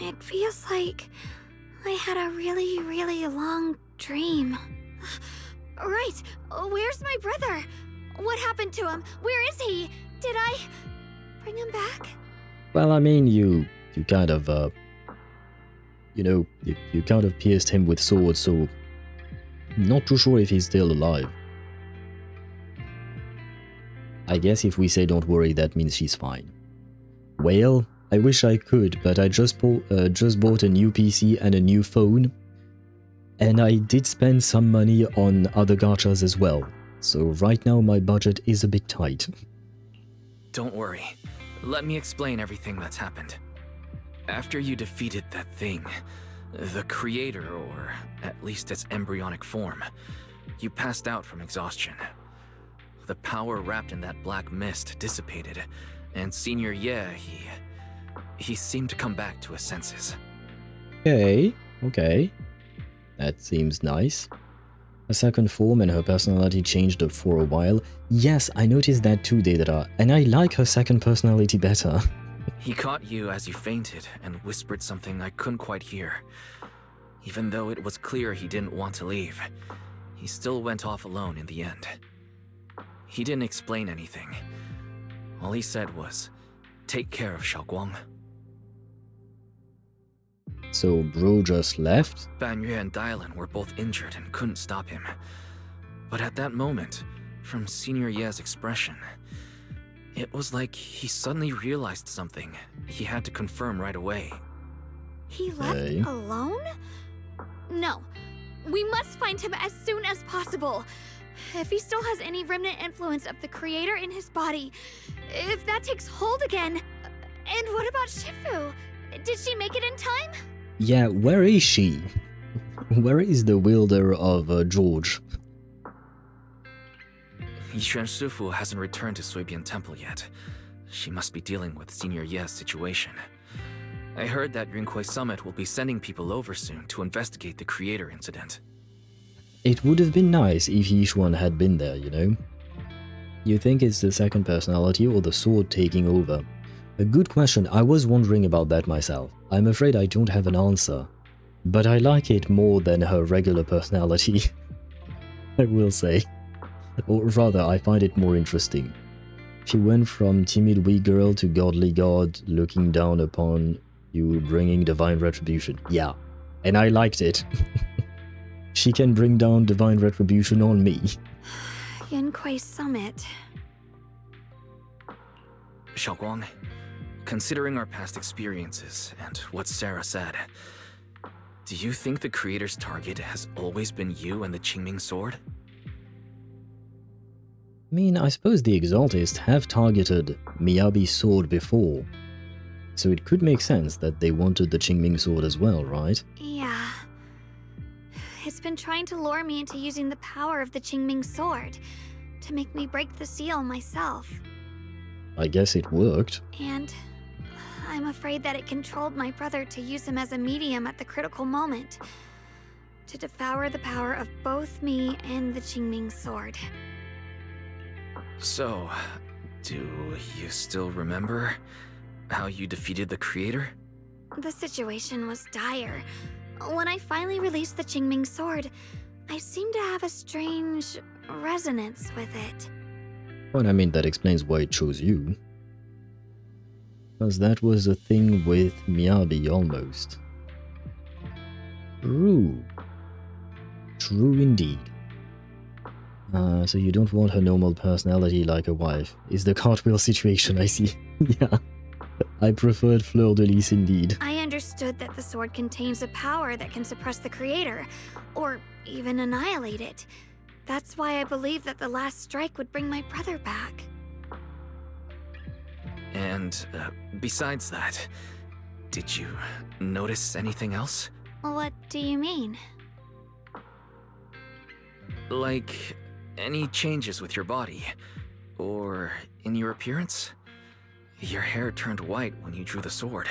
It feels like I had a really, really long dream. Right, where's my brother? What happened to him? Where is he? Did I bring him back? Well, I mean, you kind of, you kind of pierced him with swords, so not too sure if he's still alive. I guess if we say don't worry, that means she's fine. Well, I wish I could, but I just bought a new PC and a new phone, and I did spend some money on other gachas as well, so right now my budget is a bit tight. Don't worry. Let me explain everything that's happened. After you defeated that thing, the creator, or at least its embryonic form, you passed out from exhaustion. The power wrapped in that black mist dissipated, and Senior Ye, he seemed to come back to his senses. Okay. That seems nice. Her second form and her personality changed up for a while. Yes, I noticed that too, Deidara, and I like her second personality better. He caught you as you fainted and whispered something I couldn't quite hear. Even though it was clear he didn't want to leave, he still went off alone in the end. He didn't explain anything. All he said was, "Take care of Xiaoguang." So bro just left? Banuye and Dialyn were both injured and couldn't stop him. But at that moment, from Senior Ye's expression, it was like he suddenly realized something he had to confirm right away. He left alone? No. We must find him as soon as possible. If he still has any remnant influence of the creator in his body, if that takes hold again. And what about Shifu? Did she make it in time? Yeah, where is she? Where is the wielder of George? Yixuan Shifu hasn't returned to Suibian Temple yet. She must be dealing with Senior Ye's situation. I heard that Yunhui Summit will be sending people over soon to investigate the creator incident. It would have been nice if Yixuan had been there, you know? You think it's the second personality or the sword taking over? A good question, I was wondering about that myself. I'm afraid I don't have an answer. But I like it more than her regular personality, I will say. Or rather, I find it more interesting. She went from timid wee girl to godly god, looking down upon you, bringing divine retribution. Yeah, and I liked it. She can bring down divine retribution on me. Yunhui Summit. Xiaoguang, considering our past experiences and what Sarah said, do you think the creator's target has always been you and the Qingming sword? I mean, I suppose the Exaltists have targeted Miyabi's sword before, so it could make sense that they wanted the Qingming sword as well, right? Yeah. It's been trying to lure me into using the power of the Qingming sword to make me break the seal myself. I guess it worked. And I'm afraid that it controlled my brother to use him as a medium at the critical moment, to devour the power of both me and the Qingming sword. So, do you still remember how you defeated the creator? The situation was dire. When I finally released the Qingming sword, I seemed to have a strange resonance with it. Well, I mean, that explains why it chose you. Because that was a thing with Miyabi, almost. True. True indeed. So you don't want her normal personality like a wife. Is the cartwheel situation, I see. Yeah. I preferred Fleur de Lis indeed. I understood that the sword contains a power that can suppress the creator, or even annihilate it. That's why I believed that the last strike would bring my brother back. And besides that, did you notice anything else? What do you mean? Like any changes with your body, or in your appearance? Your hair turned white when you drew the sword.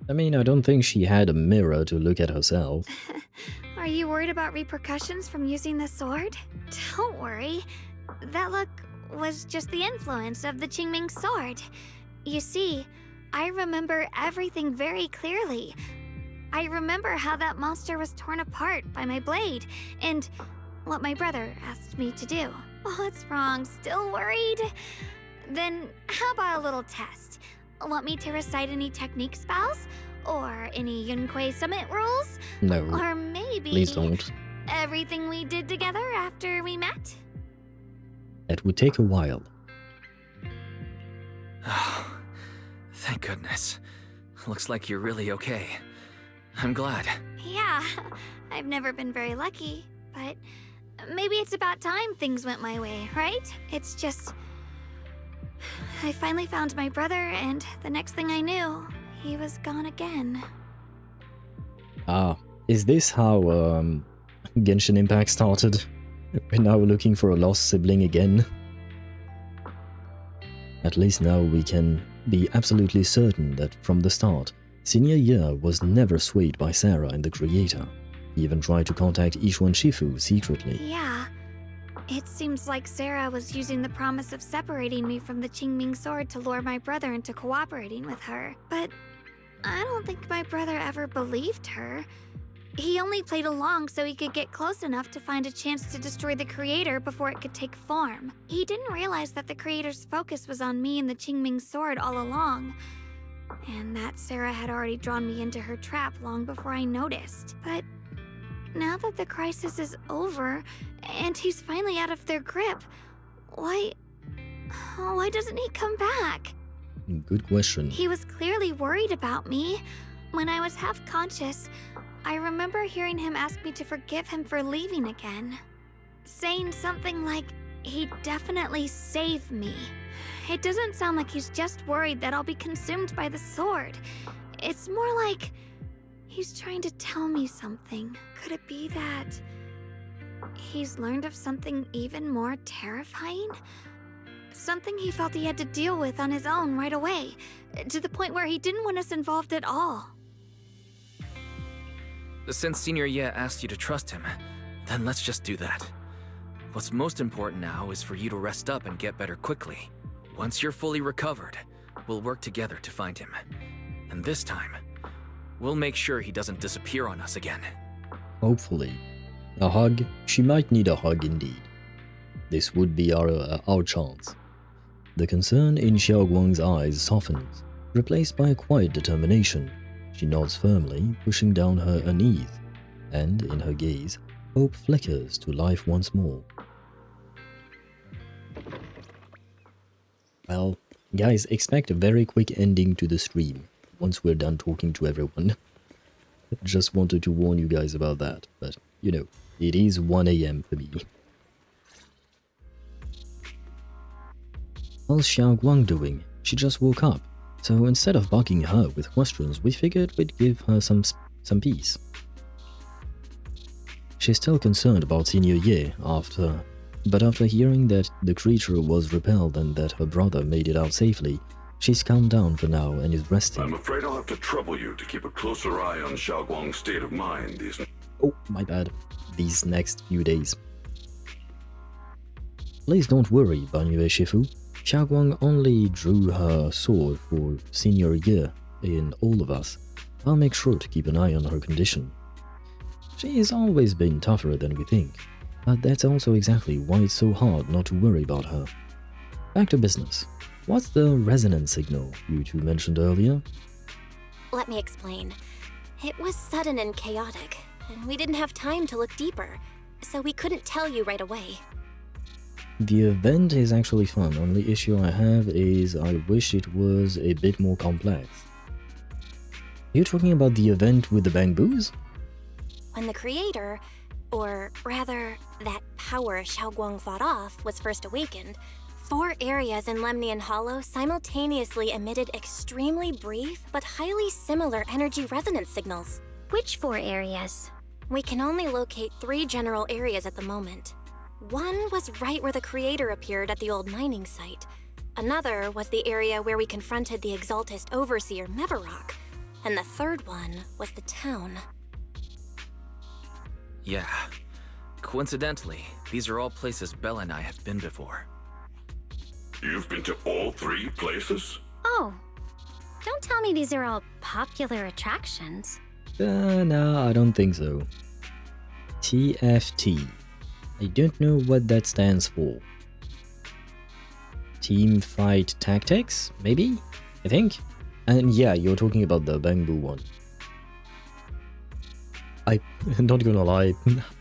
I mean, I don't think she had a mirror to look at herself. Are you worried about repercussions from using the sword? Don't worry. That look was just the influence of the Qingming sword. You see, I remember everything very clearly. I remember how that monster was torn apart by my blade, and what my brother asked me to do. What's wrong? Still worried? Then how about a little test? Want me to recite any technique spells? Or any Yunquei Summit rules? No. Or maybe... Please don't. everything we did together after we met? That would take a while. Oh, thank goodness. Looks like you're really okay. I'm glad. Yeah, I've never been very lucky, but maybe it's about time things went my way, right? It's just... I finally found my brother, and the next thing I knew, he was gone again. Ah, is this how Genshin Impact started? We're now looking for a lost sibling again. At least now we can be absolutely certain that from the start, Senior Year was never swayed by Sarah and the Creator. He even tried to contact Ishuan Shifu secretly. Yeah. It seems like Sarah was using the promise of separating me from the Qingming sword to lure my brother into cooperating with her. But I don't think my brother ever believed her. He only played along so he could get close enough to find a chance to destroy the Creator before it could take form. He didn't realize that the Creator's focus was on me and the Qingming sword all along, and that Sarah had already drawn me into her trap long before I noticed. But now that the crisis is over, and he's finally out of their grip, why doesn't he come back? Good question. He was clearly worried about me. When I was half conscious, I remember hearing him ask me to forgive him for leaving again, saying something like, he'd definitely save me. It doesn't sound like he's just worried that I'll be consumed by the sword. It's more like he's trying to tell me something. Could it be that he's learned of something even more terrifying? Something he felt he had to deal with on his own right away, to the point where he didn't want us involved at all. Since Senior Ye asked you to trust him, then let's just do that. What's most important now is for you to rest up and get better quickly. Once you're fully recovered, we'll work together to find him. And this time, we'll make sure he doesn't disappear on us again. Hopefully. A hug? She might need a hug indeed. This would be our chance. The concern in Xiaoguang's eyes softens, replaced by a quiet determination. She nods firmly, pushing down her unease, and in her gaze, hope flickers to life once more. Well, guys, expect a very quick ending to the stream, once we're done talking to everyone. Just wanted to warn you guys about that, but, you know, it is 1 AM for me. How's Xiaoguang doing? She just woke up, so instead of bugging her with questions, we figured we'd give her some peace. She's still concerned about Senior Ye but after hearing that the creature was repelled and that her brother made it out safely, she's calmed down for now and is resting. I'm afraid I'll have to trouble you to keep a closer eye on Xiaoguang's state of mind these... Oh, my bad. These next few days. Please don't worry, Banuye Shifu. Xiaoguang only drew her sword for Senior Year in all of us. I'll make sure to keep an eye on her condition. She has always been tougher than we think, but that's also exactly why it's so hard not to worry about her. Back to business. What's the resonance signal you two mentioned earlier? Let me explain. It was sudden and chaotic, and we didn't have time to look deeper, so we couldn't tell you right away. The event is actually fun. Only issue I have is I wish it was a bit more complex. You're talking about the event with the bamboos? When the Creator, or rather, that power Xiaoguang fought off, was first awakened, 4 areas in Lemnian Hollow simultaneously emitted extremely brief but highly similar energy resonance signals. Which 4 areas? We can only locate 3 general areas at the moment. One was right where the Creator appeared at the old mining site. Another was the area where we confronted the Exaltist Overseer Mevarok. And the third one was the town. Yeah. Coincidentally, these are all places Belle and I have been before. You've been to all 3 places? Oh, don't tell me these are all popular attractions. No, I don't think so. TFT. I don't know what that stands for. Team Fight Tactics, maybe? I think? And yeah, you're talking about the Bamboo one. I'm not gonna lie,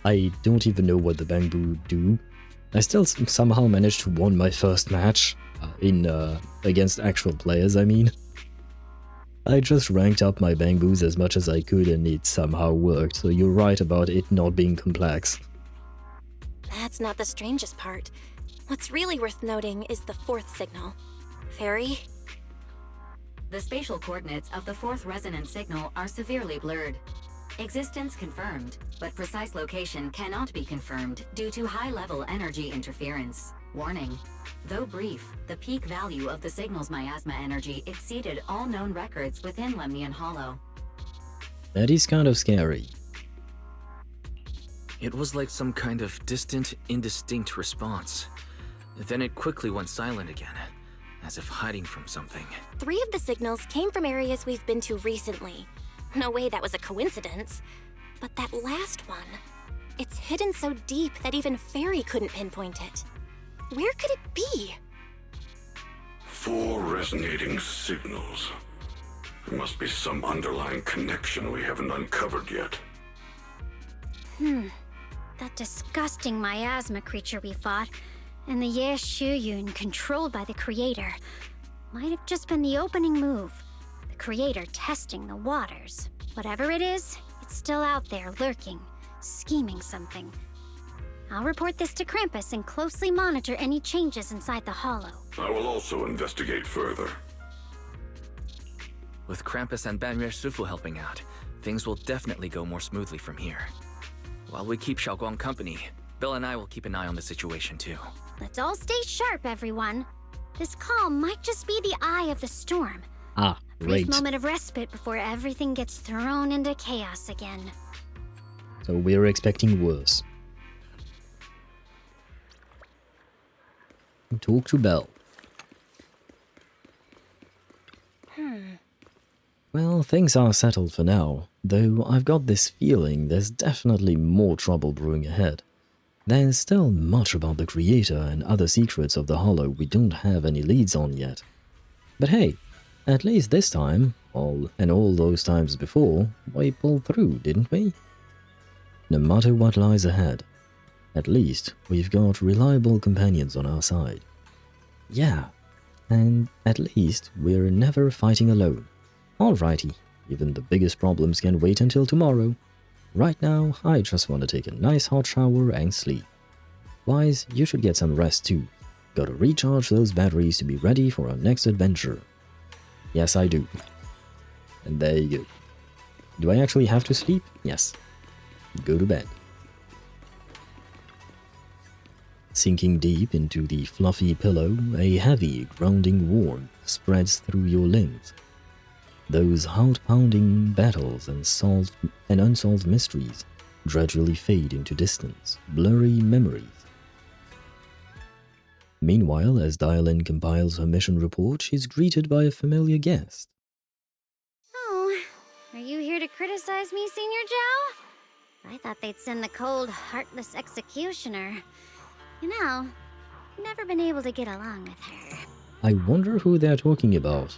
I don't even know what the Bamboo do. I still somehow managed to win my first match, against actual players, I mean. I just ranked up my Bamboos as much as I could and it somehow worked, so you're right about it not being complex. That's not the strangest part. What's really worth noting is the 4th signal. Fairy? The spatial coordinates of the 4th resonance signal are severely blurred. Existence confirmed, but precise location cannot be confirmed due to high-level energy interference. Warning. Though brief, the peak value of the signal's miasma energy exceeded all known records within Lemnian Hollow. That is kind of scary. It was like some kind of distant, indistinct response. Then it quickly went silent again, as if hiding from something. 3 of the signals came from areas we've been to recently. No way that was a coincidence. But that last one, it's hidden so deep that even Fairy couldn't pinpoint it. Where could it be? 4 resonating signals. There must be some underlying connection we haven't uncovered yet. That disgusting miasma creature we fought, and the Ye Shuyun controlled by the Creator, might have just been the opening move. The Creator testing the waters. Whatever it is, it's still out there lurking, scheming something. I'll report this to Krampus and closely monitor any changes inside the Hollow. I will also investigate further. With Krampus and Banuye helping out, things will definitely go more smoothly from here. While we keep Xiaoguang company, Belle and I will keep an eye on the situation too. Let's all stay sharp, everyone. This calm might just be the eye of the storm. Ah, Brief great. moment of respite before everything gets thrown into chaos again. So we're expecting worse. Talk to Belle. Well, things are settled for now, though I've got this feeling there's definitely more trouble brewing ahead. There's still much about the Creator and other secrets of the Hollow we don't have any leads on yet. But hey, at least this time, all those times before, we pulled through, didn't we? No matter what lies ahead, at least we've got reliable companions on our side. Yeah, and at least we're never fighting alone. Alrighty, even the biggest problems can wait until tomorrow. Right now, I just want to take a nice hot shower and sleep. Wise, you should get some rest too. Gotta recharge those batteries to be ready for our next adventure. Yes, I do. And there you go. Do I actually have to sleep? Yes. Go to bed. Sinking deep into the fluffy pillow, a heavy, grounding warmth spreads through your limbs. Those heart-pounding battles and unsolved mysteries gradually fade into distance, blurry memories. Meanwhile, as Dialyn compiles her mission report, she's greeted by a familiar guest. Oh, are you here to criticize me, Senior Joe? I thought they'd send the cold, heartless executioner. You know, I've never been able to get along with her. I wonder who they're talking about.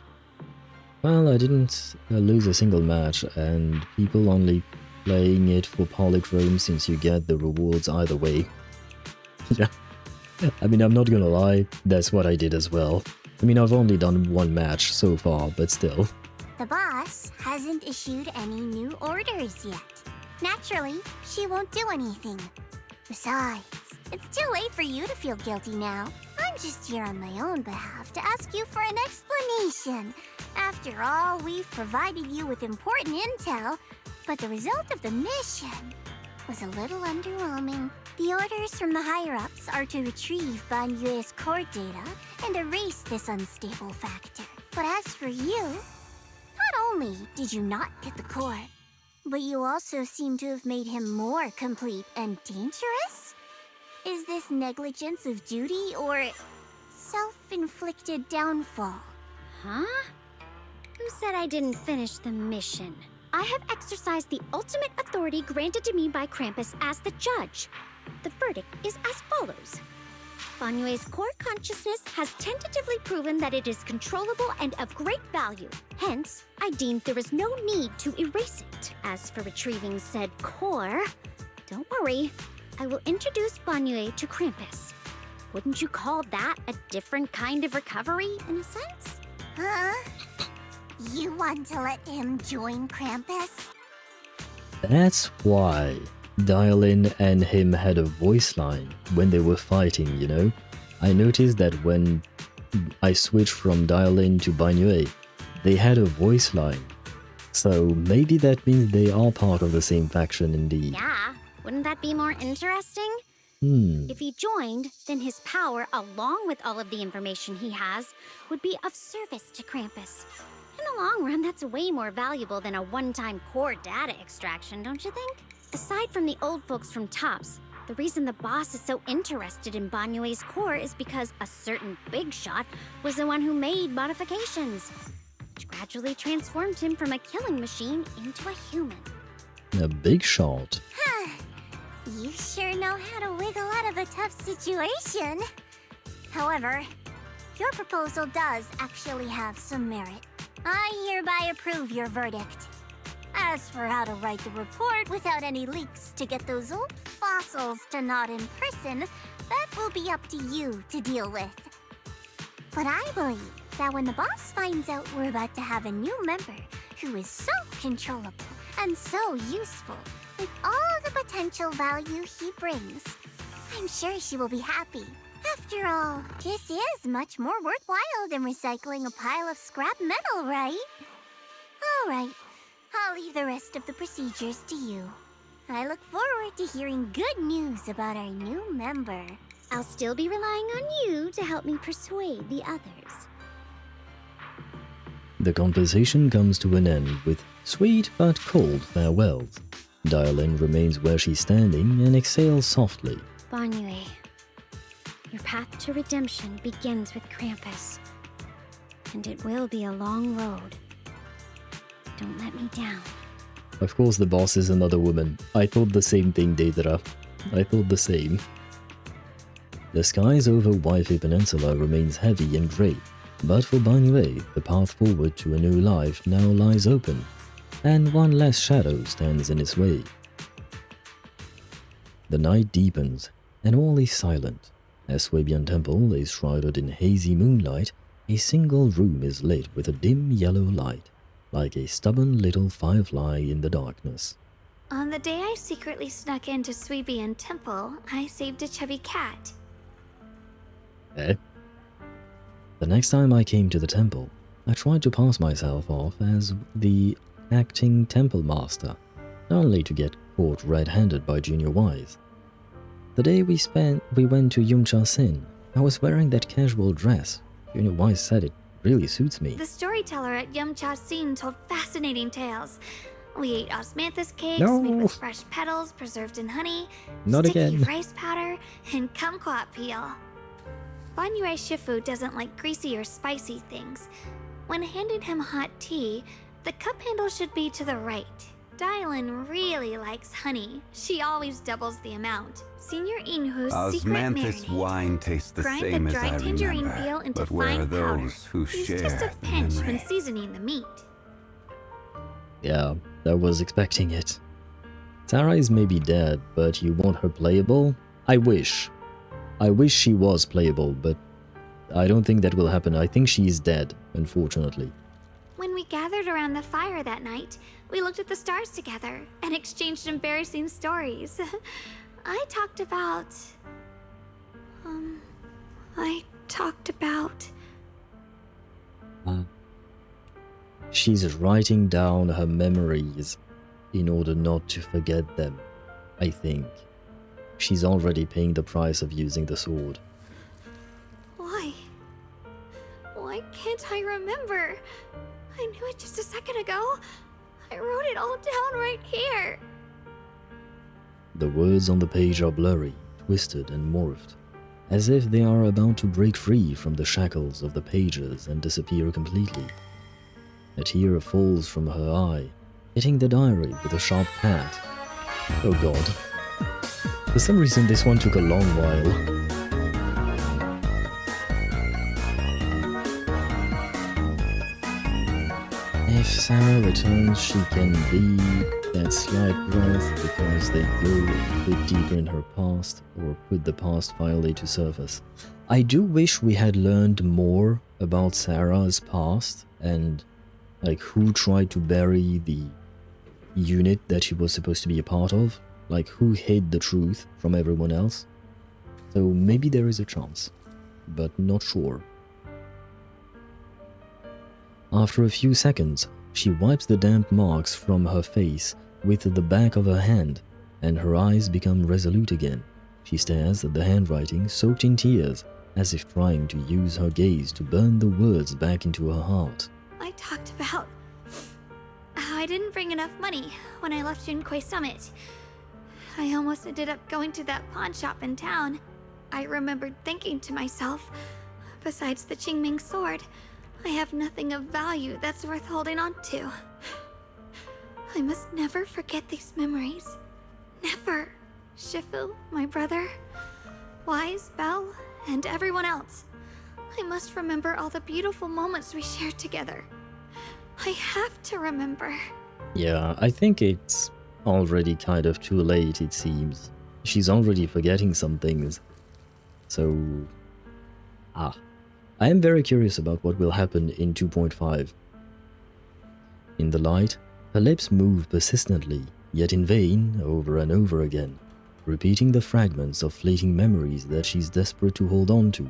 Well, I didn't lose a single match, and people only playing it for polychrome since you get the rewards either way. Yeah. I mean, I'm not gonna lie, that's what I did as well. I mean, I've only done one match so far, but still. The boss hasn't issued any new orders yet. Naturally, she won't do anything. Besides, it's too late for you to feel guilty now. I'm just here on my own behalf to ask you for an explanation. After all, we've provided you with important intel, but the result of the mission... was a little underwhelming. The orders from the higher-ups are to retrieve Banuye's core data and erase this unstable factor. But as for you, not only did you not get the core, but you also seem to have made him more complete and dangerous? Is this negligence of duty or self-inflicted downfall? Huh? Who said I didn't finish the mission? I have exercised the ultimate authority granted to me by Krampus as the judge. The verdict is as follows. Banuye's core consciousness has tentatively proven that it is controllable and of great value. Hence, I deemed there is no need to erase it. As for retrieving said core, don't worry. I will introduce Banuye to Krampus. Wouldn't you call that a different kind of recovery, in a sense? Huh? You want to let him join Krampus? That's why Dialyn and him had a voice line when they were fighting, you know? I noticed that when I switched from Dialyn to Banuye, they had a voice line. So maybe that means they are part of the same faction indeed. Yeah, wouldn't that be more interesting? If he joined, then his power, along with all of the information he has, would be of service to Krampus. In the long run, that's way more valuable than a one-time core data extraction, don't you think? Aside from the old folks from TOPS, the reason the boss is so interested in Banuye's core is because a certain big shot was the one who made modifications, which gradually transformed him from a killing machine into a human. A big shot. You sure know how to wiggle out of a tough situation. However, your proposal does actually have some merit. I hereby approve your verdict. As for how to write the report without any leaks to get those old fossils to nod in person, that will be up to you to deal with. But I believe that when the boss finds out we're about to have a new member who is so controllable and so useful, with all the potential value he brings, I'm sure she will be happy. After all, this is much more worthwhile than recycling a pile of scrap metal, right? Alright, I'll leave the rest of the procedures to you. I look forward to hearing good news about our new member. I'll still be relying on you to help me persuade the others. The conversation comes to an end with sweet but cold farewells. Dialyn remains where she's standing and exhales softly. Banuye, your path to redemption begins with Krampus. And it will be a long road. Don't let me down. Of course the boss is another woman. I thought the same thing, Daedra. I thought the same. The skies over Waifu Peninsula remains heavy and grey, but for Banuye, the path forward to a new life now lies open, and one less shadow stands in its way. The night deepens, and all is silent. As Swabian Temple is shrouded in hazy moonlight, a single room is lit with a dim yellow light, like a stubborn little firefly in the darkness. On the day I secretly snuck into Swabian Temple, I saved a chubby cat. Eh? The next time I came to the temple, I tried to pass myself off as the acting temple master, only to get caught red-handed by Junior Wise. The day we went to Yumcha Sin, I was wearing that casual dress. Junior Wise said it really suits me. The storyteller at Yumcha Sin told fascinating tales. We ate osmanthus cakes made with fresh petals preserved in honey, Not sticky again. rice powder, and kumquat peel. Banuye Shifu doesn't like greasy or spicy things. When handing him hot tea, the cup handle should be to the right. Dialyn really likes honey. She always doubles the amount. Senior Inhu's secret Osmanthus marinade. wine tastes the Grind same the as dried I tangerine remember, peel into but where are fine powder. those who Use share just a the pinch when memory? seasoning the meat. Yeah, I was expecting it. Tara is maybe dead, but you want her playable? I wish. I wish she was playable, but I don't think that will happen. I think she is dead, unfortunately. When we gathered around the fire that night, we looked at the stars together and exchanged embarrassing stories. I talked about... She's writing down her memories in order not to forget them. I think. She's already paying the price of using the sword. Why? Why can't I remember? I knew it just a second ago. I wrote it all down right here. The words on the page are blurry, twisted and morphed, as if they are about to break free from the shackles of the pages and disappear completely. A tear falls from her eye, hitting the diary with a sharp pat. Oh god. For some reason this one took a long while. If Sarah returns, she can be that slight breath because they go a bit deeper in her past or put the past finally to surface. I do wish we had learned more about Sarah's past and like who tried to bury the unit that she was supposed to be a part of, like who hid the truth from everyone else. So maybe there is a chance, but not sure. After a few seconds, she wipes the damp marks from her face with the back of her hand, and her eyes become resolute again. She stares at the handwriting soaked in tears, as if trying to use her gaze to burn the words back into her heart. I talked about how I didn't bring enough money when I left Junquei Summit. I almost ended up going to that pawn shop in town. I remembered thinking to myself, besides the Qingming sword, I have nothing of value that's worth holding on to. I must never forget these memories. Never. Shifu, my brother, Wise, Belle, and everyone else. I must remember all the beautiful moments we shared together. I have to remember. Yeah, I think it's already kind of too late, it seems. She's already forgetting some things. So... I am very curious about what will happen in 2.5. In the light, her lips move persistently, yet in vain, over and over again, repeating the fragments of fleeting memories that she's desperate to hold on to.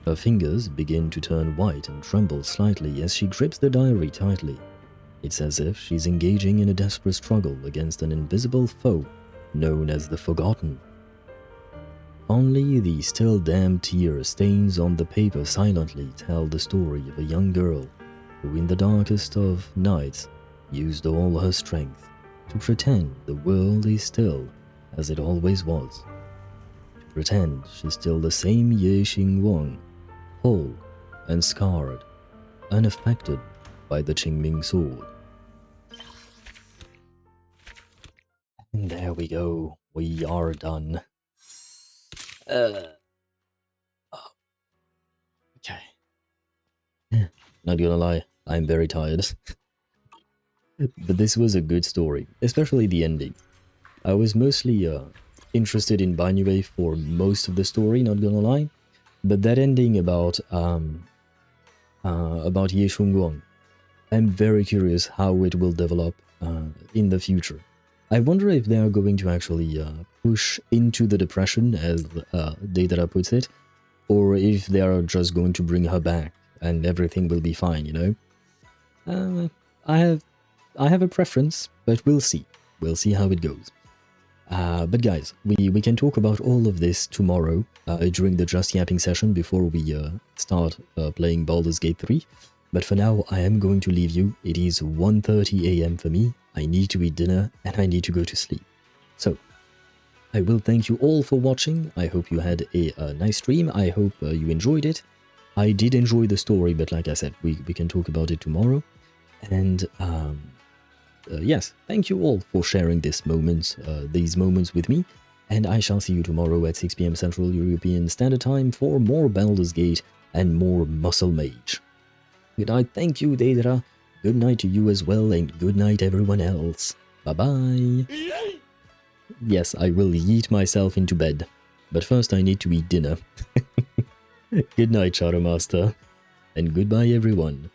Her fingers begin to turn white and tremble slightly as she grips the diary tightly. It's as if she's engaging in a desperate struggle against an invisible foe known as the Forgotten. Only the still damp tear stains on the paper silently tell the story of a young girl who in the darkest of nights used all her strength to pretend the world is still as it always was. To pretend she's still the same Ye Xingguang, whole and scarred, unaffected by the Qingming sword. And there we go, we are done. Okay. Not gonna lie, I'm very tired. But this was a good story, especially the ending. I was mostly interested in Banuye for most of the story, not gonna lie. But that ending about Ye Xingguang, I'm very curious how it will develop in the future. I wonder if they are going to actually push into the depression, as Deidara puts it, or if they are just going to bring her back and everything will be fine, you know? I have a preference, but we'll see. We'll see how it goes. But guys, we can talk about all of this tomorrow during the Just Yapping session before we start playing Baldur's Gate 3. But for now, I am going to leave you. It is 1:30 AM for me. I need to eat dinner and I need to go to sleep. So, I will thank you all for watching. I hope you had a nice stream. I hope you enjoyed it. I did enjoy the story, but like I said, we can talk about it tomorrow. And yes, thank you all for sharing these moments with me. And I shall see you tomorrow at 6 PM Central European Standard Time for more Baldur's Gate and more Muscle Mage. Good night, thank you, Deidara. Good night to you as well, and good night everyone else. Bye-bye. Yes, I will yeet myself into bed. But first I need to eat dinner. Good night, Shadow Master. And goodbye everyone.